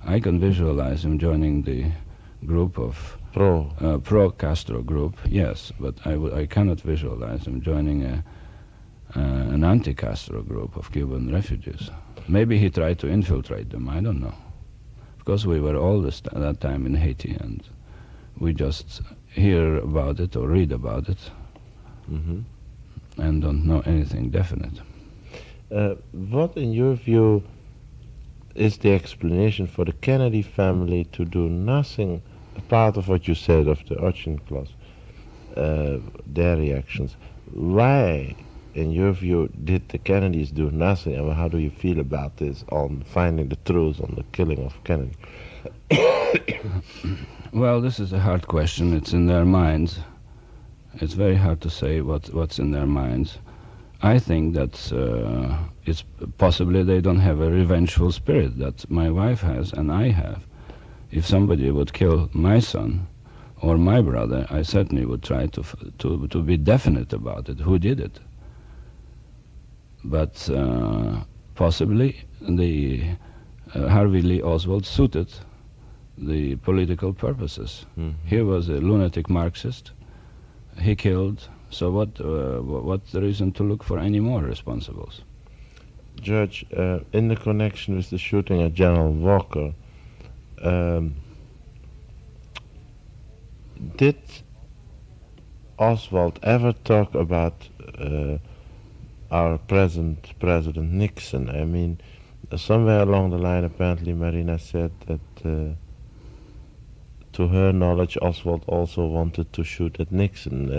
I can visualize him joining the group of pro-Castro group, yes, but I cannot visualize him joining an anti-Castro group of Cuban refugees. Maybe he tried to infiltrate them, I don't know. Because we were all at that time in Haiti, and we just hear about it or read about it, and don't know anything definite.
What, in your view, is the explanation for the Kennedy family to do nothing, apart of what you said of the Urchin clause, their reactions? Why, in your view, did the Kennedys do nothing, and how do you feel about this on finding the truth on the killing of Kennedy?
Well, this is a hard question. It's in their minds. It's very hard to say what's in their minds. I think that it's possibly they don't have a revengeful spirit that my wife has and I have. If somebody would kill my son or my brother, I certainly would try to be definite about it, who did it. But possibly the Harvey Lee Oswald suited the political purposes. He was a lunatic Marxist. He killed. So what's the reason to look for any more responsibles?
George, in the connection with the shooting at General Walker, did Oswald ever talk about our present President Nixon? I mean, somewhere along the line, apparently Marina said that to her knowledge, Oswald also wanted to shoot at Nixon.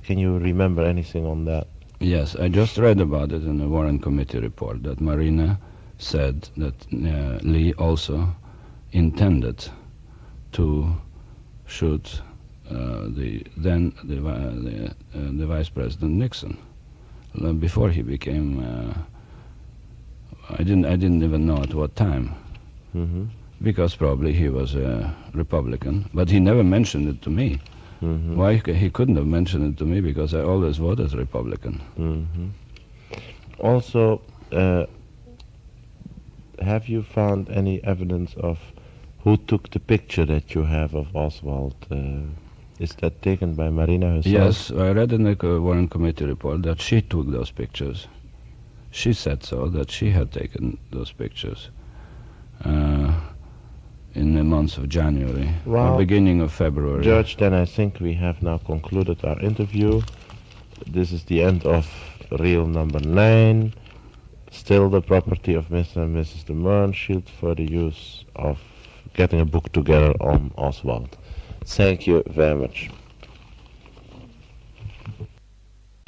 Can you remember anything on that?
Yes, I just read about it in the Warren Committee report that Marina said that Lee also intended to shoot the Vice President Nixon before he became. I didn't even know at what time. Because probably he was a Republican, but he never mentioned it to me. Why he couldn't have mentioned it to me? Because I always voted Republican.
Also, have you found any evidence of who took the picture that you have of Oswald? Is that taken by Marina herself?
Yes, I read in the Warren Committee report that she took those pictures. She said so, that she had taken those pictures. In the months of January or beginning of February.
George, then I think we have now concluded our interview. This is the end of reel number 9, still the property of Mr. and Mrs. DeMohrenschildt for the use of getting a book together on Oswald. Thank you very much.